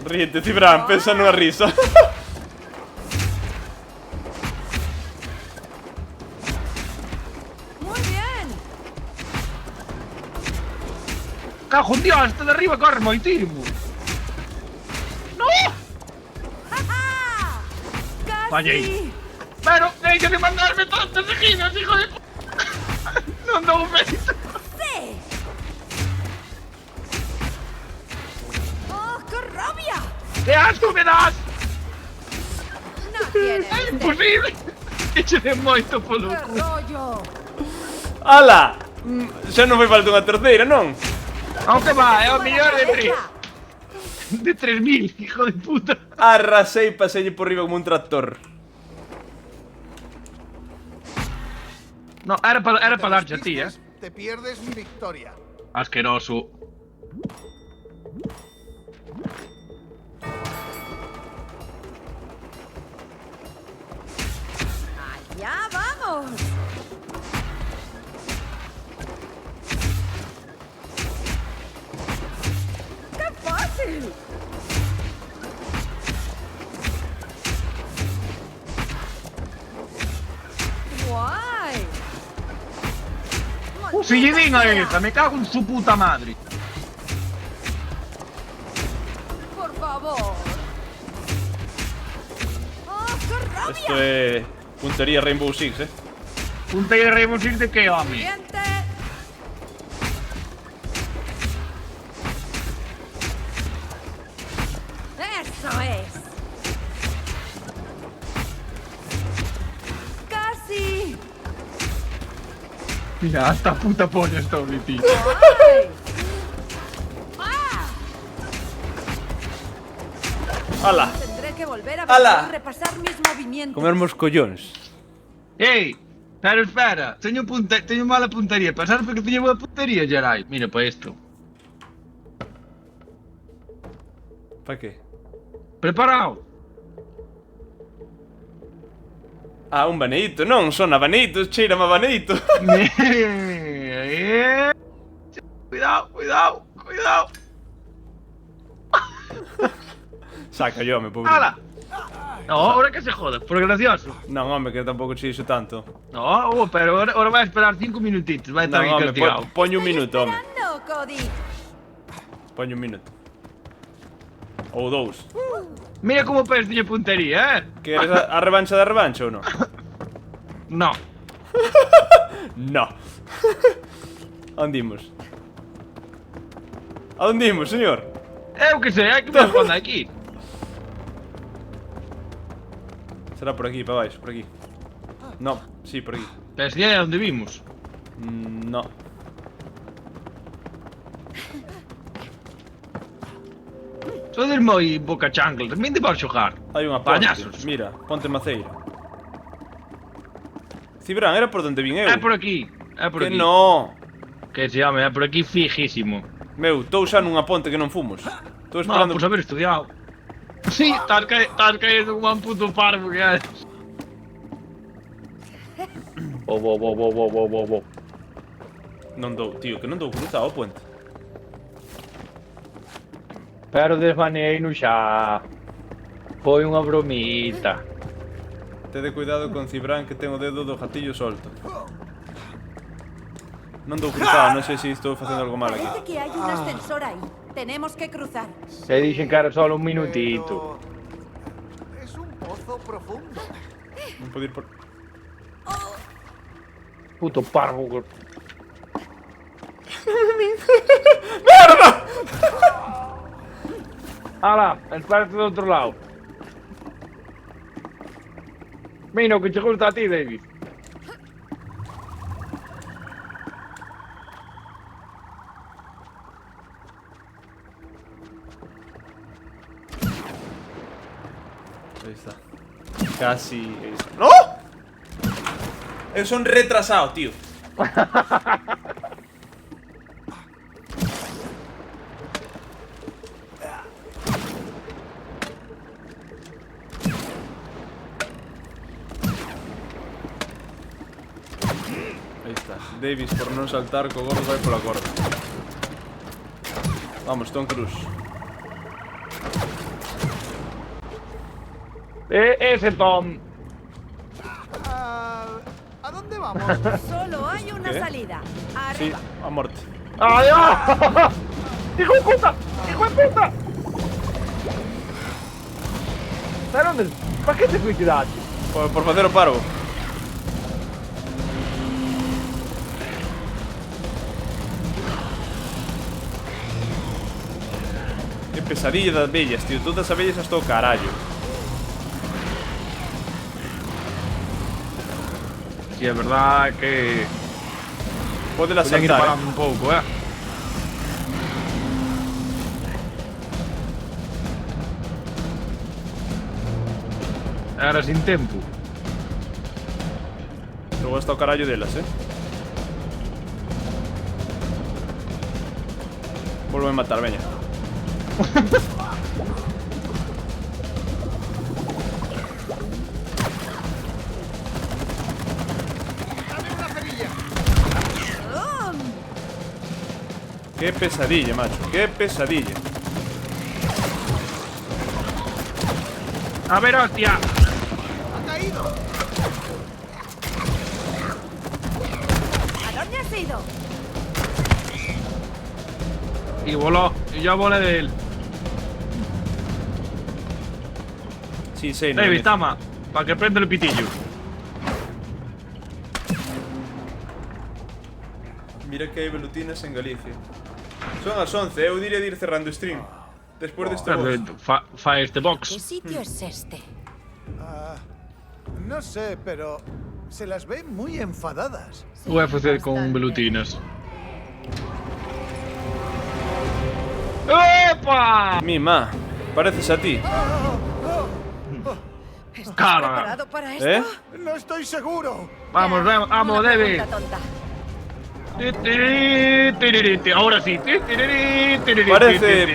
Ríete, Cibran, pensa nunha risa. Muy bien. Cajo en Dios, este de arriba corre moitísimo. ¡No! ¡Ja! ¡Casi! Fallei. Pero, deja de mandarme tantas esquinas, hijo de... No, no, me... ¡Sí! ¡Oh, qué rabia! ¡Qué asco me das! No tiene ¡É misterio. imposible! Eche de moito polo ¡Qué cu. rollo! Ala! Xa non foi falta unha terceira, non? Aunque va, é o Buena millor de 3. cabeza. De 3000, hijo de puta. Arrasei e paselle por riba como un tractor. No, era para darche a ti, Despistes, Te pierdes mi victoria. Asqueroso. ¡Allá vamos! ¡Qué fácil! ¡Guay! Si lle din a Maldita esa, sea. me cago en su puta madre. Por favor. ¡Oh, qué rabia! Isto é puntería Rainbow Six, eh? Punta de Rainbow Six de que, home? Siguiente. Eso es. Casi. Mira, hasta puta polla está ahorita. ¡Ay! ¡Ah! Ala! Tendré que volver a ¡Hala! verlo y repasar mis movimientos. Comermos collóns. Ei, espera. Teño mala puntería. Pasar porque teño boa puntería, Geray. Mira para isto. Pa que? Preparado? Ah, un baneito, non son abaneitos, cheirame a baneito. Cuidado. Saca yo, me pobre. ¡Hala! No, ahora que se joda, por gracioso. Non, home, que tampouco che iso tanto. No, pero ahora vai a esperar 5 minutitos. Vai estar Non, aquí home, castigado. poño un minuto, home. No, Cody. Poño un minuto. Ou 2. Mira como pes tiña puntería, Queres a revancha da revancha ou non? No. No. Onde imos? A onde imos, señor? Eu que sei, hai que me esconda aquí. Será por aquí, para baixo, por aquí. No, sí, por aquí. Pero si é onde vimos. No. Sodes moi boca chancla, tamén de por xogar. Hai unha ponte. Pañasos. Mira, ponte Maceira. Cibrán, era por donde vin eu. É por aquí, Que aquí. no. Que se llame, é por aquí fijísimo. Meu, estou xa nunha ponte que non fomos. Estou No, esperando. pues haber estudiado. Sí, estás caído como un puto parvo que é. Bo. Non dou, tío, que non dou cruzado o puente. Pero desvanei no xa. Foi unha bromita. Tede cuidado con Cibrán que ten o dedo do gatillo solto. Non dou cruzado, non sei se estou facendo algo mal aquí. Parece que hay un ascensor ahí. Tenemos que cruzar. Se dixen que era solo un minutito. Es un pozo profundo. Non podo ir por... Puto parvo. Ala, espérate do outro lado. Mira, o que che gusta a ti, David. Aí está. Casi... ¡No! Eu son retrasado, tío. Aí está. Davis por non saltar co gordo vai pola corda. Vamos, Tom Cruise. Ese Tom. ¿A dónde vamos? Solo hay una ¿Qué? salida. Sí, Arriba. a morte. ¡Adiós! ¡Hijo de puta! ¡Hijo de puta! Pero onde? Para que te suicidaste? Por facer o paro. Que pesadilla das abellas, tío. Todas as abellas hasta o carallo. Si é verdad que... Pódelas Podían ir saltar, parando un pouco, Era sin tempo. Logo hasta o carallo delas, Volvo a matar, veña. Qué pesadilla, macho. Qué pesadilla. A ver, hostia. ¡Ha caído! ¿A dónde has ido? Y voló. Y yo volé de él. Sí, sei, no. David, tama. Para que prenda el pitillo. Mira que hai velutinas en Galicia. Son as 11, eu diría de ir cerrando o stream. Despois deste box. Fa este ¿Qué box. sitio es este? No sé, pero se las ve muy enfadadas. UFC con velutinas. ¡Epa! Mima, pareces a ti. Cara. ¿Preparado para esto? No estoy seguro. Vamos, vamos, vamos, Una David. pregunta tonta. Ahora sí.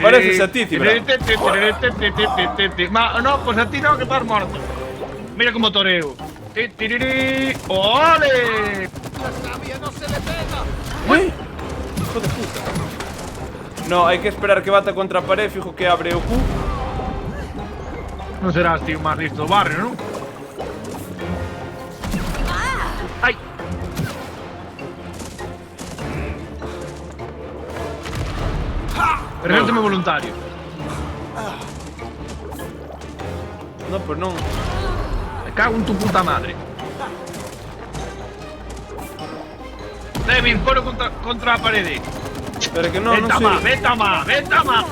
Pareces a ti, Cibra. No, pues a ti no, que estás muerto. Mira cómo toreo. ¡Ole! La savia no se le pega. ¡Uy! Hijo de puta. No, hay que esperar que bata contra a pared. Fijo que abre o cu. No serás tío más listo del barrio, ¿no? ¡Ay! Preséntame voluntario. No, pues non. Me cago en tu puta madre. David, ponlo contra la pared. Pero que no, non Veta sei. más, veta más, veta más.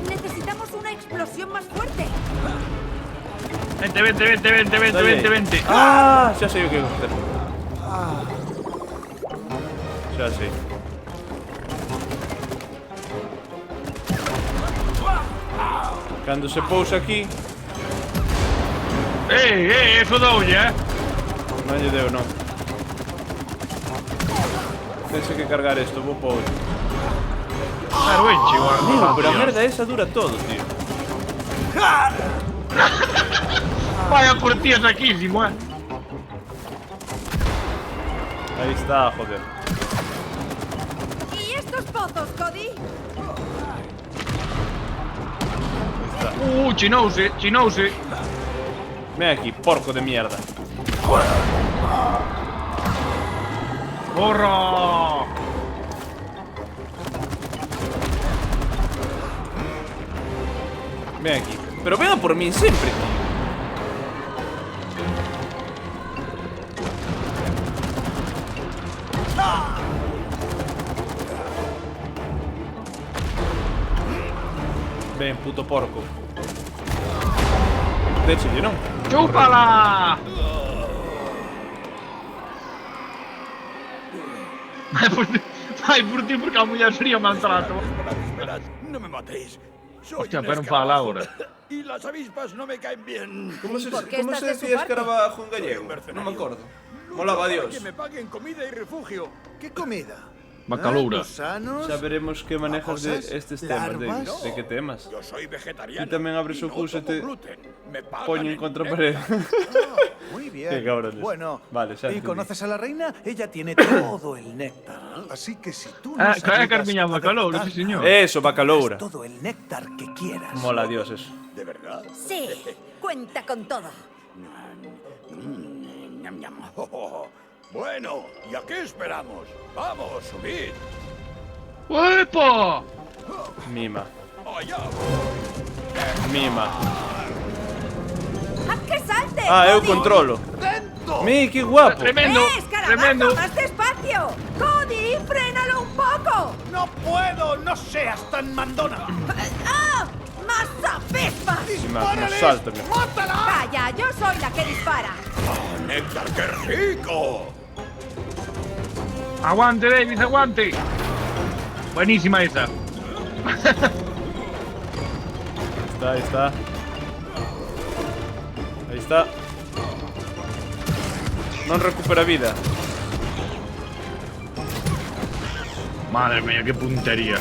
Necesitamos una explosión más fuerte. Vente. Ah, xa sei o que facer. Xa sei. Cando se pousa aquí, Eso doulle, non lle deu, non. Tense que cargar isto, vou para outro. Pero enche, igual. Pero a merda esa dura todo, tío. Vaya por ti, es saquísimo, Ahí está, joder. ¿Y estos pozos, Cody? Chinouse. Ven aquí, porco de mierda. ¡Borra! Ven aquí. Pero venga por mí siempre, tío. Ven, puto porco. De hecho, yo no. ¡Chúpala! Vai por ti porque a muller sería maltrato. Esperad, no me matéis. Soy Hostia, un pero fala escarabajo. ahora. Y las avispas no me caen bien. ¿Cómo se, por qué ¿cómo estás se de su decía parte? escarabajo en Soy gallego? un No mercenario. me acuerdo. Molaba a Dios. Que me paguen comida y refugio. ¿Qué comida? Bacaloura. ¿Gusanos? Ya veremos qué manejas de ¿Babosas? estos temas, David. ¿Larvas? ¿De qué temas? Yo soy vegetariano. Y también abres y su no curso y tomo te gluten. Me pagan poño en contra pared. Muy bien. Qué cabrones. Bueno, Vale, ya ¿y entendí. conoces a la reina? Ella tiene todo el néctar. Así que si tú Ah, nos cae ayudas Carmiña a Bacaloura, sí derrotarla, señor. Eso, bacaloura. todo el néctar que quieras. Mola Dios eso. ¿De verdad? Sí, cuenta con todo. Ñam, ñam. Bueno, ¿y a qué esperamos? Vamos, subid. ¡Epa! Mima. Allá. Mima. ¡Haz que salte! Ah, eu Cody! controlo. ¡Dentro! Mi, qué guapo. Tremendo, ¡Escarabajo, tremendo. más despacio! ¡Cody, frénalo un poco! ¡No puedo! ¡No seas tan mandona! ¡Ah! ¡Más avispas! Mima, no salto, mira. ¡Mátala! ¡Calla! ¡Yo soy la que dispara! ¡Néctar, qué rico! Aguante, Davis, aguante. Buenísima esa. Ahí está. Ahí está. Non recupera vida. Madre mía, qué puntería.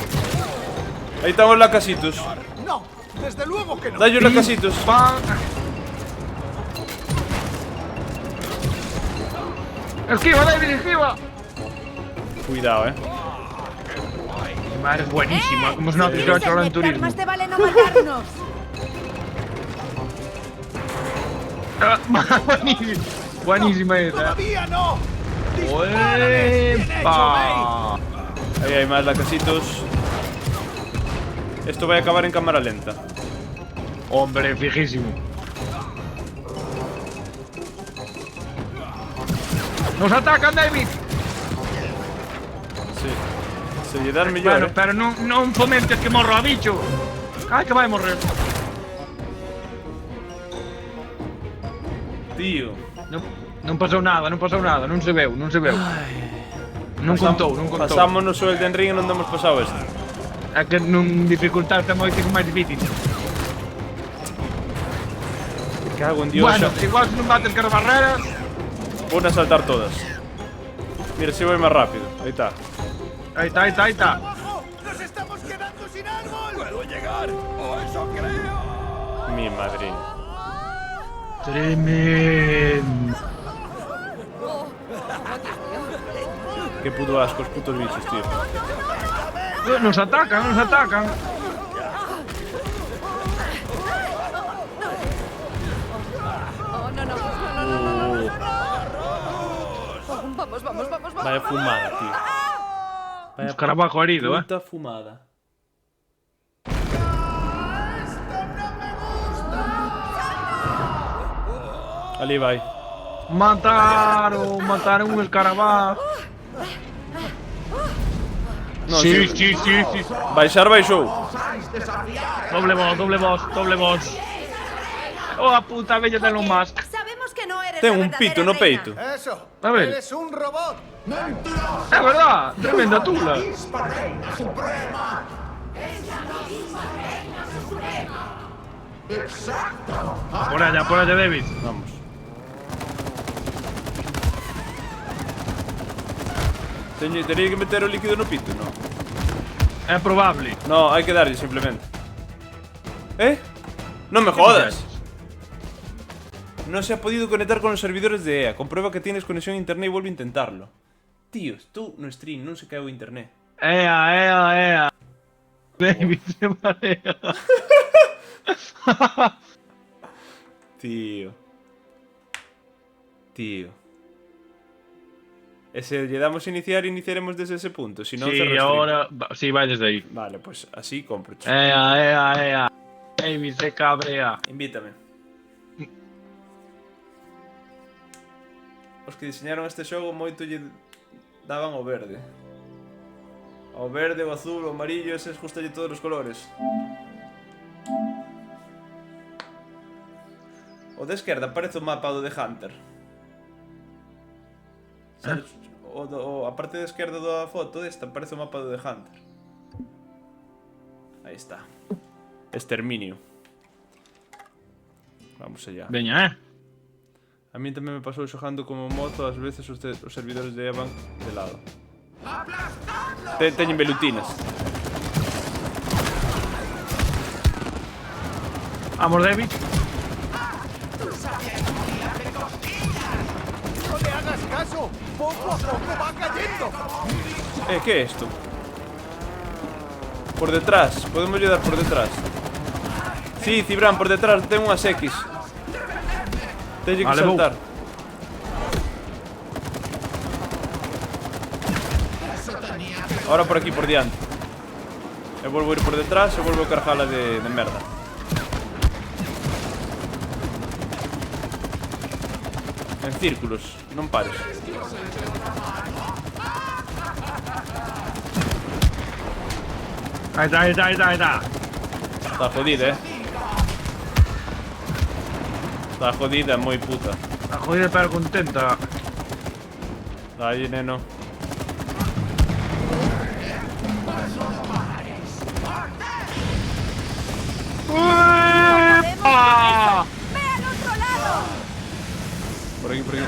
Ahí están os lacasitos. ¡No! ¡Desde luego que no! Dai os lacasitos. ¡Pam! ¡Esquiva, David, esquiva! Cuidado, Mi madre es buenísima. Como es una Si afición tienes el ahora en néctar, turismo. más te vale no matarnos. Ah, buenísima. Buenísima esa. ¡Todavía no! ¡Dispárale! ¡Bien hecho, May! ¡Epa! Ahí hay más lacasitos. Esto va a acabar en cámara lenta. Hombre, fijísimo. ¡Nos atacan, David! Sí. Se lle dar mellor, Bueno, pero non fomentes que morro a bicho. Ai, que vai morrer. Tío. Non pasou nada, non se veu. Non contou. Pasámonos o Elden Ring e non damos pasado este. É que non dificultar está moitísimo máis difícil. Cago en Dios. Bueno, igual se non bates que as barreras. Van a saltar todas. Mira, si voy más rápido. Ahí está. Ahí está, ahí está, ahí está. ¡Nos estamos quedando sin árbol! ¡Puedo llegar! ¡O eso creo! Mi madre. Tremendo. Qué puto asco, los putos bichos, tío. Nos atacan, nos atacan. Oh, no, no, no, no, no, no, no, no. Vamos, vamos, vamos, vamos. Vaya fumada, tío. Un escarabajo herido, Puta fumada. Ali vai. Mataron un escarabajo. No, Sí, sí, sí, sí. Baixar, baixou. Doble boss, doble boss, doble boss. Oh, a puta bella de Elon Musk. Sabemos que no eres Ten la un pito verdadera no reina. peito. ¡Eso! A ver. ¡Eres un robot! Es verdad, tremenda tula. Reina Suprema. Exacto. Por allá, David. Vamos. Tería que meter o líquido no pito, no. Es probable. No, hay que darle simplemente. ¿Eh? No me jodas. No se ha podido conectar con los servidores de EA. Comprueba que tienes conexión a internet y vuelve a intentarlo. Tíos, tú no stream, non se cae o internet. Ea. David se marea. Tío. E se lle damos a iniciar, iniciaremos desde ese punto. Si no, Sí, cerro stream. ahora... Sí, vai desde aí. Vale, pues así compro. Ea. David se cabrea. Invítame. Os que diseñaron este xogo moito lle daban o verde. O verde, o azul, o amarillo, eses gustalle todos os colores. O de esquerda parece o mapa do The Hunter. Sabes? A parte da esquerda da foto desta parece o mapa do The Hunter. Aí está. Exterminio. Vamos allá. Veña, A mí tamén me pasou xogando como mozo, ás veces os servidores de EA van de lado. Teñen velutinas. Vamos, David. ¡No le hagas caso! ¡Poco a poco va cayendo! ¿Qué es esto? Por detrás, podemos ayudar por detrás. Sí, Cibran, por detrás, ten unhas X. Teño que Vale, saltar. Ahora por aquí, por diante. Eu volvo a ir por detrás e volvo a cargala de merda. En círculos, non pares. Ahí está. Está jodida, Está jodida, moi puta. Está jodida pero contenta. Aí, neno. ¡Ah! ¡Ve al otro lado! Por aquí, por aquí.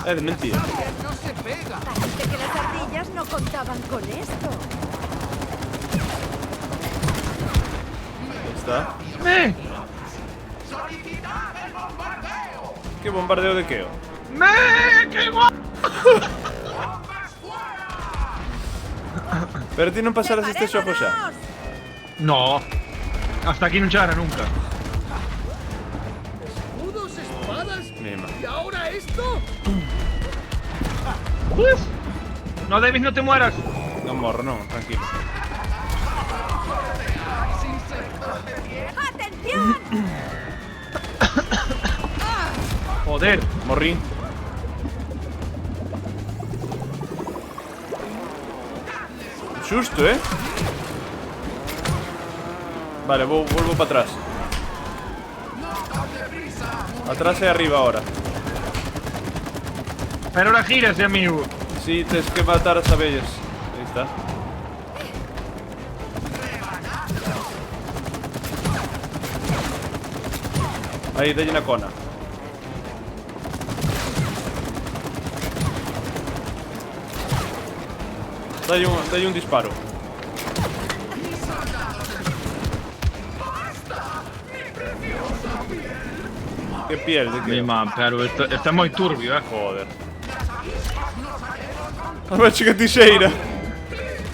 Es de mentira. ¡No se pega! Parece que las ardillas no contaban con esto. Ahí está. ¿Qué bombardeo de qué? ¡Qué guapo! Pero ti non pasarás este xogo xa. No. Hasta aquí non chegara nunca. ¡Escudos, espadas! Mima. ¿Y ahora esto? ¡Uf! No, David, no te mueras. Non morro, non, tranquilo. ¡Atención! Joder. Morrí. Xusto, Vale, volvo para atrás. Atrás e arriba ahora. Pero ahora gírase, amigo. Sí, tens que matar as abellas. Aí está. Aí, dalle na cona. Dalle un disparo. Que piel, de que? Mi man, pero este é moi turbio, Joder. A ver, chica tixeira.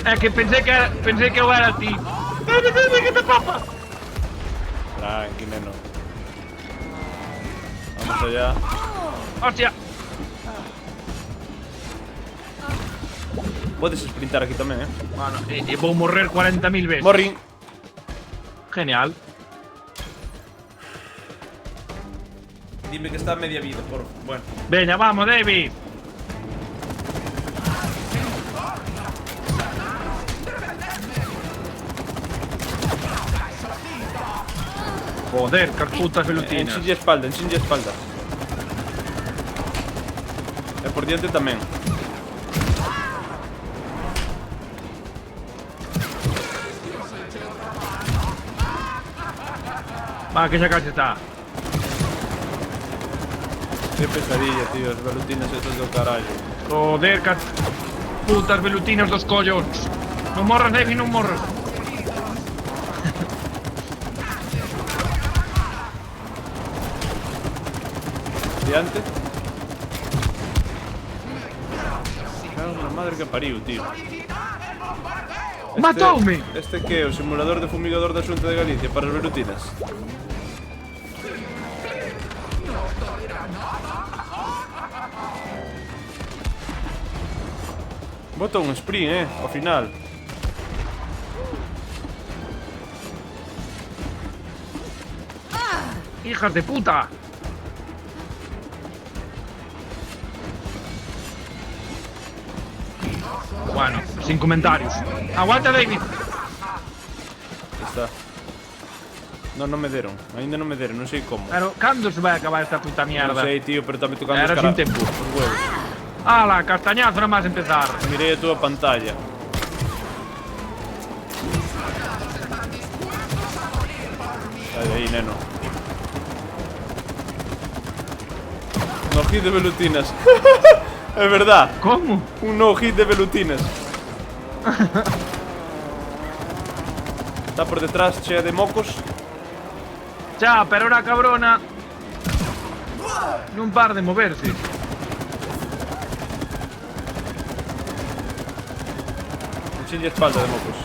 É que pensei que eu era ti. Dime que te papa. Tranqui, neno. Vamos allá. Hostia. Podes sprintar aquí tamén, Bueno, e vou morrer 40.000 veces. Morrin. Genial. Dime que está a media vida, por... Bueno. Veña, vamos, David. Joder, que putas velutinas. Enchinlle espalda, enchinlle espalda. E por diante tamén. Va, que xa casi está. Que pesadilla, tío, as velutinas esas do carallo. Joder, que putas velutinas dos collons. Non morras, David, non morras. Diante. Cago na madre que pariu, tío. Matoume! Este que é o simulador de fumigador da Xunta de Galicia para as velutinas. Bota un sprint, ao final. ¡Hijas de puta! Bueno, sin comentarios. ¡Aguanta, David! Está. Non me deron. Ainda non me deron, non sei como. Pero, cando se vai acabar esta puta mierda? Non sei, tío, pero tamén tocando Era sin tempo. os huevos. ¡Hala, castañazo nada más empezar! Mirei a túa pantalla. Sai de aí, neno. No hit de velutinas. É verdad. ¿Cómo? Un no hit de velutinas. Está por detrás, chea de mocos. Ya, pero una cabrona non par de moverse. Enchille espalda de mocos.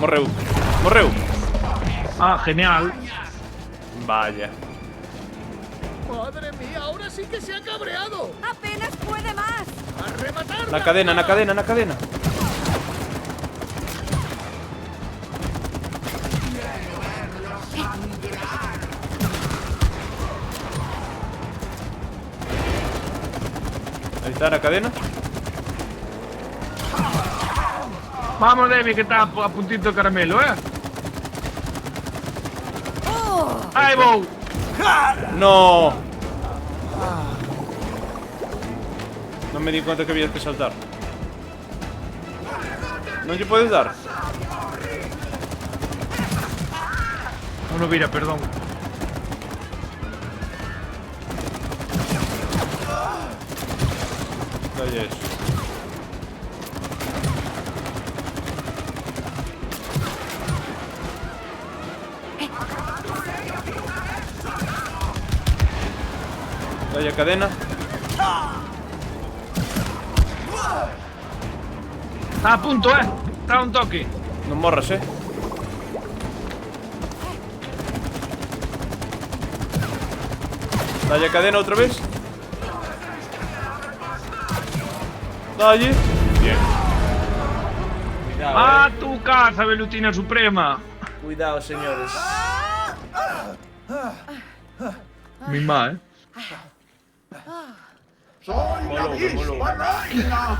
Morreu. Morreu. Ah, genial. Vaya. ¡Madre mía! ¡Ahora sí que se ha cabreado! ¡Apenas puede más! ¡A rematarla! Na cadena, na cadena, na cadena. Ahí está, na cadena. Vamos, David, que está a puntito de caramelo, ¿eh? ¡Ahí voy! No. No me di cuenta que había que saltar. ¿No te puedes dar? No vira, perdón. Dale eso. Dale a cadena. Está a punto, Está a un toque. No morras, Dale a cadena otra vez. Dale. Bien. Cuidado, ¡A tu casa, velutina suprema! Cuidado, señores. Mi ma, ¡Soy la misma reina!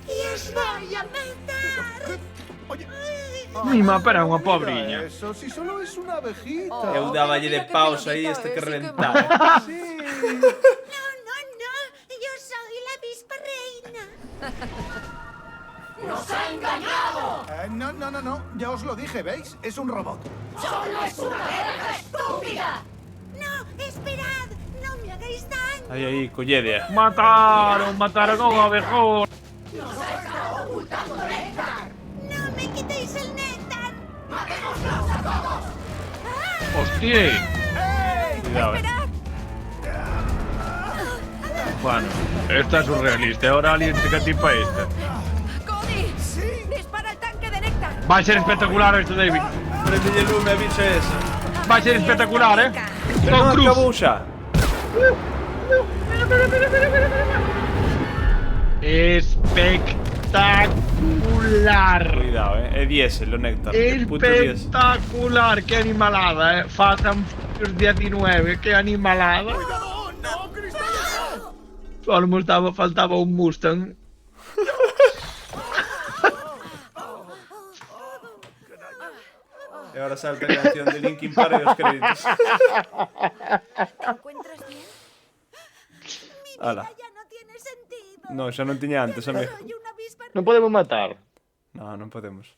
¡Y os voy a matar! Mi ma, pero unha pobriña. Eso, si solo es una abejita. Eu daballe de pausa aí este que reventaba. Sí. No, no, no. Yo soy la avispa reina. ¡Nos ha engañado! No. Ya os lo dije, ¿veis? Es un robot. ¡Solo es una verga estúpida! No, esperad. No me hagáis daño. Aí, collede. Mataron a un abejón. ¡Nos ha estado ocultando néctar! No me quitéis el néctar. ¡Matémoslos a todos! Hostia. Cuidado, Esperad. Bueno, esta es surrealista. Ahora alguien se catipa esta. Cody, dispara el tanque de néctar. Va a ser espectacular esto, David. Prendelle el lume a bicha esa. Va a ser espectacular, ¿eh? Pero Tom non Cruise. acabou xa. Espectacular. Cuidado, é diésel o néctar. Que puto diésel. Espectacular. Qué animalada, ¿eh? Fast and Furious 19. Qué animalada. Solo faltaba un Mustang. E agora salta a canción de Linkin Park e os créditos. ¿Te encuentras bien? Ala. Ya no tiene sentido. No, xa non tiña antes, amigo. Soy una avispa. Non podemos matar. No, non podemos.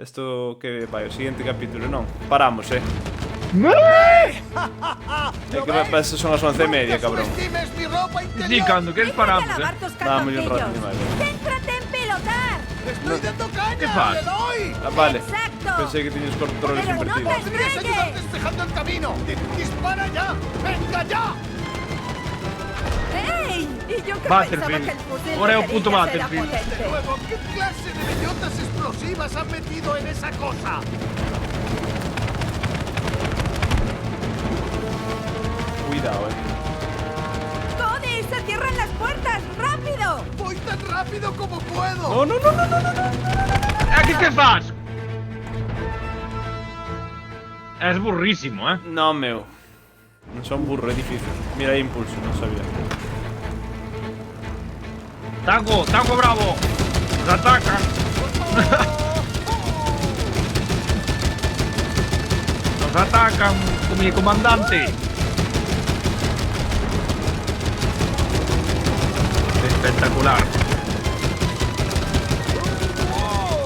Isto que vai, o siguiente capítulo, non. Paramos, É que son as 11:30, cabrón. Subestimes mi ropa Sí, interior. cuando quieres paramos, Vete a lavar ¿eh? tus Dámosle un rato, calzoncillos. vale. Céntrate en pilotar. Estoy dando caña. ¿Qué fas? ¡Le doy! Ah, vale. Exacto. Pensei que tiñas controles Pero no te invertidos. Podrías ayudar estrelles. despejando el camino. ¡Dispara ya! ¡Venga ya! ¡Ey! Y yo que Battlefield. pensaba que el fusil Ahora de es un puto cerillas era Battlefield. potente. De nuevo, ¿qué clase de bellotas explosivas han metido en esa cosa? Cuidado, ¡Cody! ¡Se cierran las puertas! ¡Rápido! Voy tan rápido como puedo. No, no, no, no, no, no, no. Aquí que fas? Es burrísimo, ¿eh? No, meu. Non son burro, é difícil. Mira, hai impulso, non sabía. Tango bravo. Nos atacan. Nos atacan con mi comandante. Espectacular.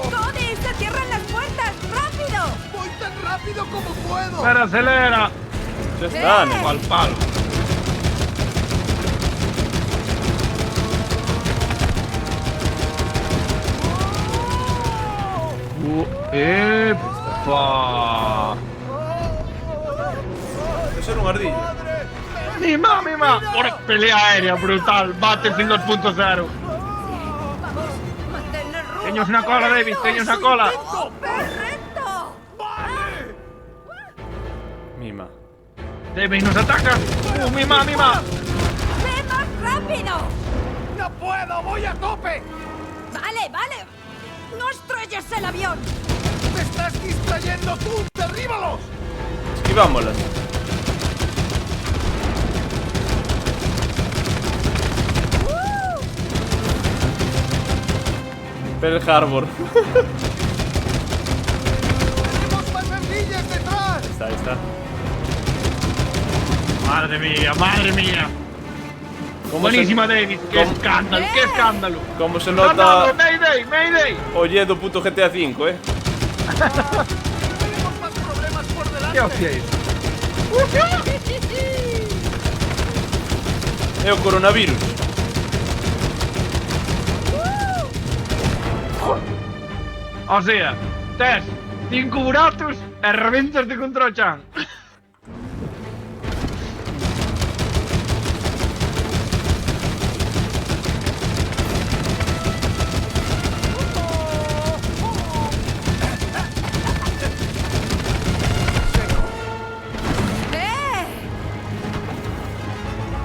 ¡Cody! ¡Se cierran las puertas! ¡Rápido! Voy tan rápido como puedo. Pero acelera. Xa está, né? Al palo. ¡Epa! Eso era un ardillo. ¡Mima! Por pelea aérea brutal. Battlefield 2.0. ¡Vamos! ¡Manténnos rumbo! Teños una cola, David. Teños una cola. ¡Perfecto! Mima. David nos atacan. Mima! ¡Ve más rápido! ¡No puedo! ¡Voy a tope! Vale. ¡No estrelles el avión! ¡Te estás distrayendo tú! ¡Derríbalos! Esquivámolas. Pearl Harbor. ¡Tenemos más ardillas detrás! Ahí está. Madre mía. ¿Cómo Buenísima, se, David. ¡Qué escándalo! ¡Qué escándalo! cómo se ¡Escándalo! nota ¡Mayday! oye do puto GTA V, ¡Tenemos más problemas por delante! ¿Qué hostia es? É o coronavirus. O sea, tes 5 buratos e reventas de contra o chan.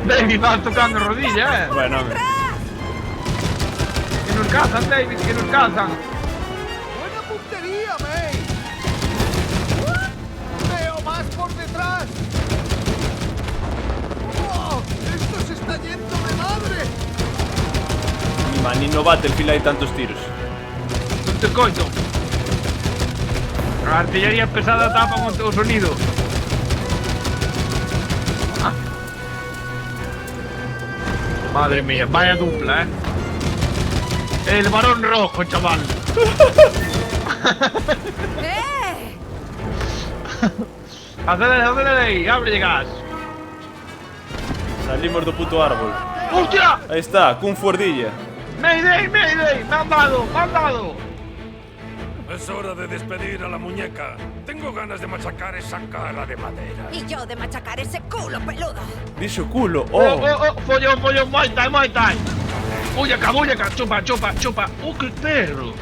David va tocando rodilla, Bueno, hombre. Que nos cazan, David, que nos cazan. ¡Buena puntería, May! ¡Veo más por detrás! ¡Wow! ¡Esto se está yendo de madre! Mima, ni no Battlefield hai tantos tiros. Non te coito. A artillería pesada tapa o sonido. Ah. Madre mía, vaya dupla, El varón rojo, chaval. Acelera ahí, abre gas. Salimos do puto árbol. ¡Hostia! Ahí está, Kung Fu Ardilla. ¡Mayday! ¡Me han dado! Es hora de despedir a la muñeca. Tengo ganas de machacar esa cara de madera. Y yo de machacar ese culo peludo. Dixo culo, Follón, Muay Thai. Bullaca, chupa. ¡Qué perro!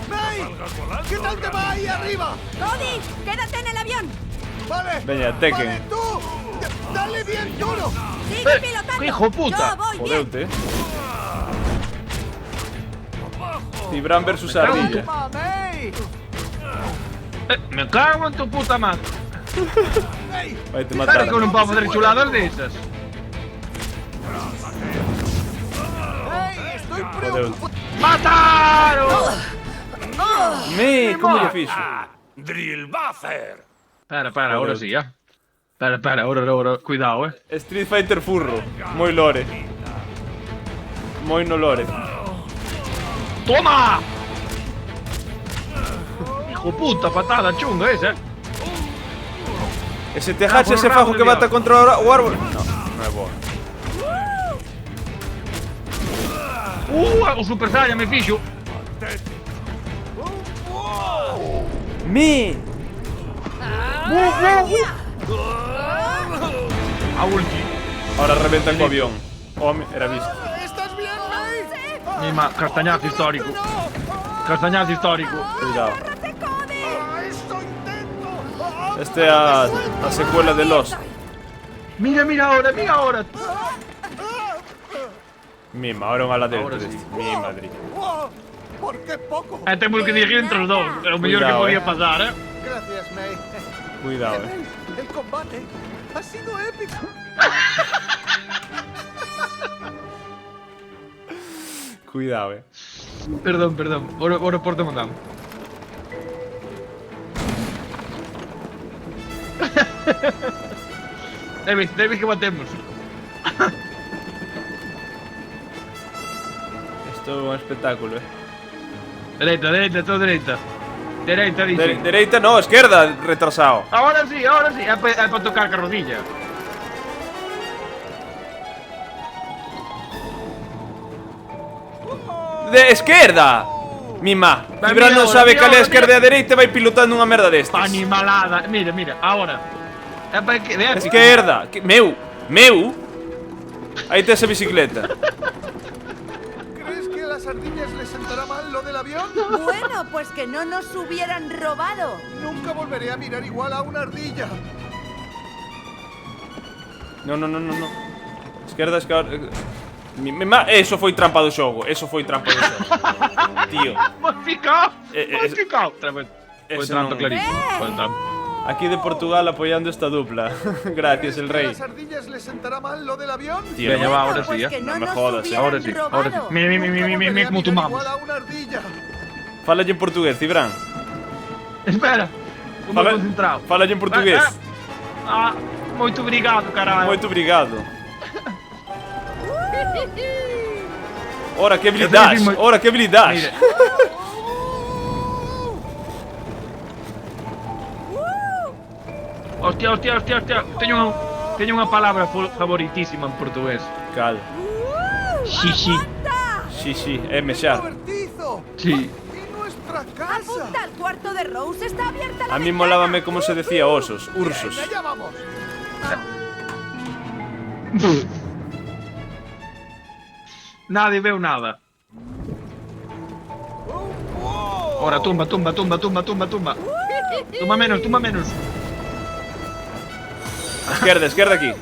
¡May! ¿Qué tal te va ahí arriba? Cody, quédate en el avión. Vale. Veña, Tekken. Vale, tú. Dale bien duro. Sigue pilotando. ¡Qué hijo puta! Yo voy bien. Jodeute. Cibran versus Ardilla. Toma, May. Me cago en tu puta madre. May. Vai te ¿Sabes matar. que no puedo hacer chuladas de esas? May, estoy Jodeute. preocupado. ¡Mataron! Como lle fixo? Drillbazer. Espera, ahora sí, ya. Espera, ahora, cuidado, Street Fighter furro. Moi lore. Moi no lore. ¡Toma! Hijo puta, patada chunga esa. Ese te hacha ese fajo que bata contra o árbol. No, non é boa. O Super Saiyan me fixo. Me. A ulti. Ahora reventan co avión. Home, era visto. ¿Estás bien, May? Mima, castañazo histórico. Castañazo histórico. Cuidado. ¡Esto intento! Este é a secuela de Lost. Mira ahora. Mima, ahora un ala Ahora dentro sí. deste. Mi madre. ¡Wow! ¿Por qué poco? Temos que dirigir entre os dous. É o mellor que Cuidado, podía pasar, Gracias, May. Cuidado, El combate ha sido épico. Cuidado, Perdón. Ahora por te mandamos. Debes que batemos. Isto é un espectáculo, Dereita, todo dereita. Dereita, dice. Dereita, no, esquerda, retrasado. Ahora sí. É para tocar carrodilla. De esquerda! Mima, Vai, Cibran mira non ahora, sabe mira cal é a ahora, esquerda e mira. a dereita e vai pilotando unha merda destes. Animalada. Mira, ahora. É para que de épico. Esquerda, meu. Aí tes a bicicleta. ¿Crees que a las ardillas les sentará mal lo del avión? Bueno, pues que no nos hubieran robado. Nunca volveré a mirar igual a una ardilla. No. Esquerda. Mima, eso foi trampa do xogo. Tío. Modificado. Foi Ese tanto non- clarísimo. Foi tanto. Aquí de Portugal apoyando esta dupla. Gracias, el ¿Que a rey. las ardillas les sentará mal lo del avión? Tío, Veña, no, va, ahora Pues sí, que no No me nos jodas, hubieran ahora sí. robado. Mira, Nunca volveré a como tu mirar mamá. igual a una ardilla. Fálalle en portugués, Cibran. Espera. Como concentrado. Fálalle en portugués. Moito obrigado, caralho. Moito obrigado. Ora, que habilidades. Ora, que habilidades. Mira. Hostia. Teño unha palabra favoritísima en portugués. Cal. Xixi. Sí, é mexar. ¡Cobertizo! Sí. ¡Y nuestra casa! Apunta al cuarto de Rose, está abierta la A mí ventana. molábame como se decía osos, ursos. ¡Allá vamos! Nadie veu nada. Ora, tumba. Tumba menos. Esquerda aquí.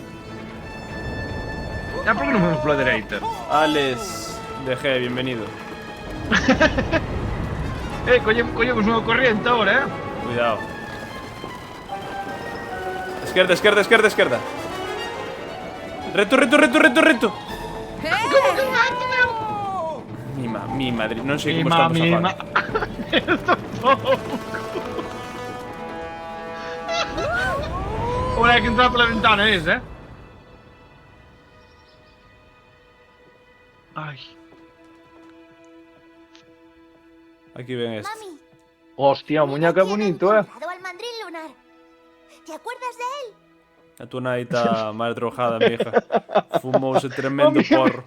Por que non vamos pola dereita? Alex DG, bienvenido. Collemos unha corriente ahora, Cuidado. Esquerda. Reto. Mi madre, non sei como estamos a falar. Ora hai que entrar pola ventana esa, Ai. Aquí ven este. Mami, Hostia, muñeca bonito, al mandril lunar. ¿Te acuerdas de él? A tua nai está máis drogada, mija. Fumouse tremendo porro.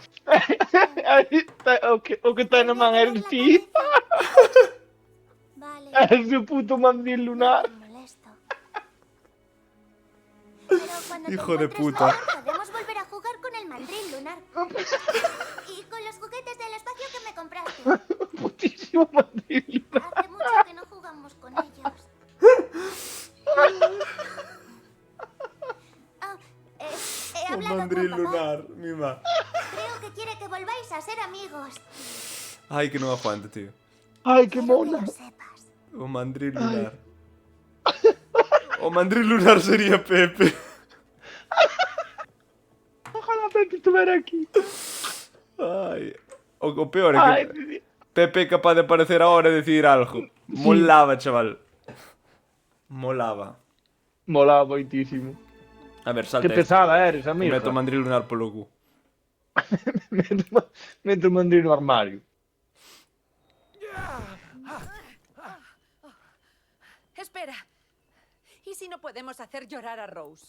O que está na man eres ti. Vale. Es su puto mandil lunar. Me molesto. Pero cuando Hijo de te puta. encuentres mejor, podemos volver a jugar con el mandril lunar. Y con los juguetes del espacio que me compraste. Putísimo mandil lunar. Hace mucho que no jugamos con ellos. He O hablado mandril con papá. lunar, mima. Creo que quiere que volváis a ser amigos. Ai, que non aguante, tío. Ay, qué Quiero que mona. lo sepas. O mandril lunar. O mandril lunar sería Pepe. Ojalá Pepe estuviera aquí. Ai. O peor é Ay, que Pepe é capaz de aparecer ahora e decir algo. Molaba, chaval. Molaba. Molaba moitísimo. A ver, salta Qué pesada eres, este. amiga. Meto o mandril lunar polo cu. Meto o mandril no armario. Espera. ¿Y si no podemos hacer llorar a Rose?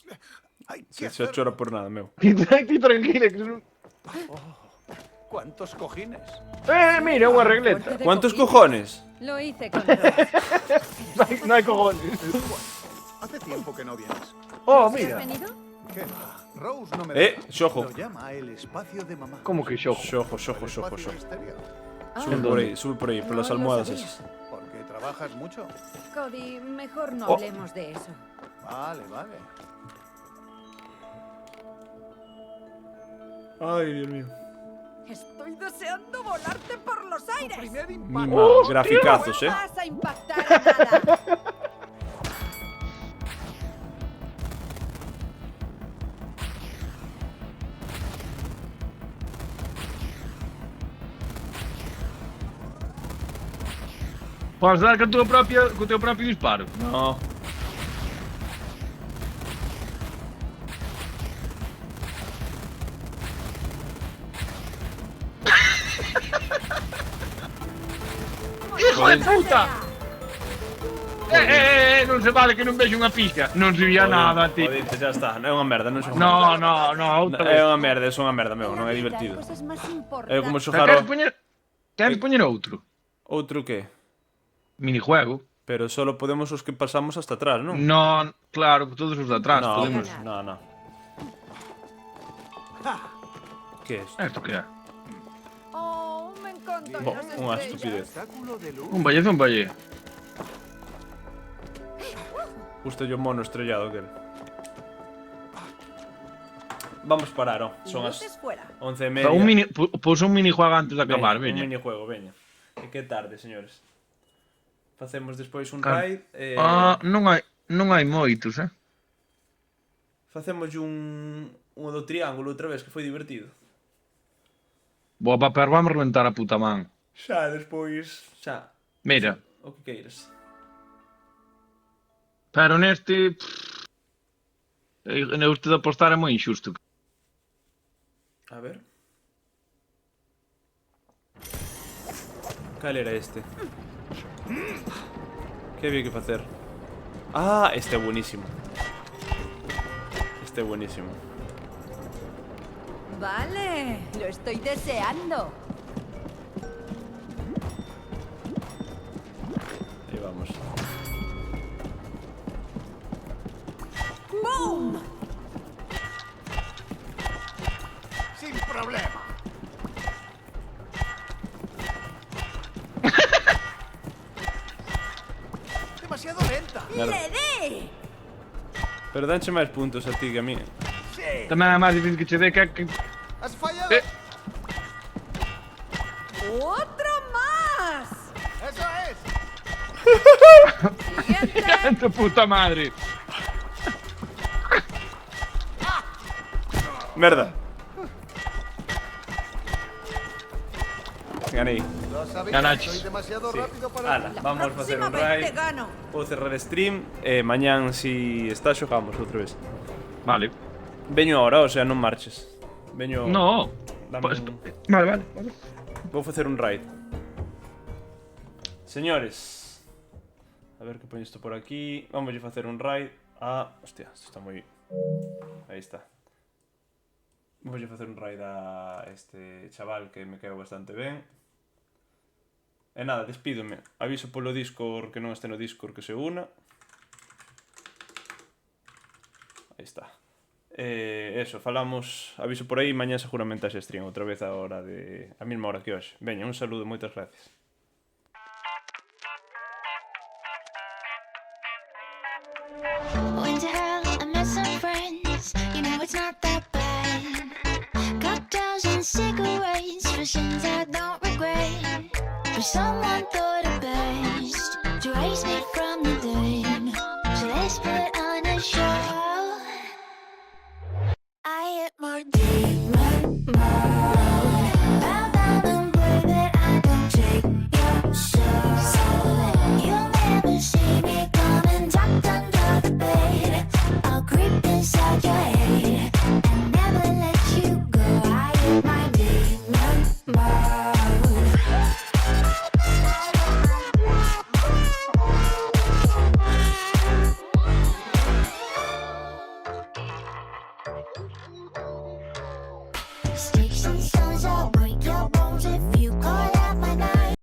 Se xa chora por nada, meu. Ti tranquila, que son... ¿Cuántos cojines? Mira, unha regleta. ¿Cuántos cojones? Lo hice con Rose. No hai cojones. Hace tiempo que no vienes. Oh, ¿Has mira. venido? ¿Qué va? Rose no me xojo. Lo llama el espacio de mamá. Como que xojo? Xojo. Espacio exterior. Sube por aí, polas No lo almohadas sabía. esas. Porque trabajas mucho. Cody, mejor no Oh. hablemos de eso. Vale, vale. Ay, Dios mío. Estoy deseando volarte por los aires. Mima, graficazos, No vas a impactar a nada. Podes dar co teu propio disparo. No. Hijo de puta! Non se vale que non vexe unha pizca. Non se vía nada, tío. Jodite, xa está. É unha merda, non xogo. No, outra É vez. unha merda, meu, non é divertido. Cosas más É como importantes. xogar Queres poñer... Queres poñer outro? outro que? Minijuego. Pero solo podemos os que pasamos hasta atrás, non? Non, claro, todos os de atrás No, podemos. no. Que é isto? Esto que é? Oh, me encantan Bo, las unha estrellas. estupidez. Un valle. Gusta yo mono estrellado que el. Vamos parar, oh. Son as Luces fuera. 11:30. Pus un minijuego antes de acabar, Un veña. minijuego, veña. E que tarde, señores. Facemos despois un Claro. raid. Non hai moitos, Facemos un do triángulo outra vez, que foi divertido. Boa, pero vamos reventar a puta man. Xa, despois... Xa. Mira, O que queiras. pero neste... Este de apostar é moi injusto. A ver. Cal era este? Que había que facer? Ah, este é buenísimo. Este é buenísimo. Vale, lo estoy deseando. Aí vamos. ¡Boom! Sin problema. Demasiado lenta. Claro. ¡Le dé! Pero danche máis puntos a ti que a mí. Sí. Tamén é máis difícil que che dé que... Has fallado. ¡Otro más! Eso es. Siguiente. Tu puta madre. Merda. Ganei. Lo sabía. Ganaches. Soy demasiado Sí. rápido para Ala, vamos a facer Próxima un vez te raid. gano. Vou cerrar stream e mañán si está xogamos outra vez. Vale. Veño ahora, o sea, non marches. Veño. No. Dame Pues, un... vale. Vou facer un raid. Señores, a ver que poño isto por aquí. Vamos a facer un raid a... Hostia, isto está moi... Aí está. Vamos a facer un raid a este chaval que me caeu bastante ben. E nada, despídome. Aviso polo Discord que non este no Discord que se una. Aí está. Eso, falamos, aviso por aí, mañá seguramente haxe stream outra vez a hora de... a mesma hora que hoxe. Veña, un saludo, moitas gracias. Went to hell, I met some friends. You know it's not that bad. Cocktails and cigarettes for sins I don't regret. But someone thought it best to raise me from the dead.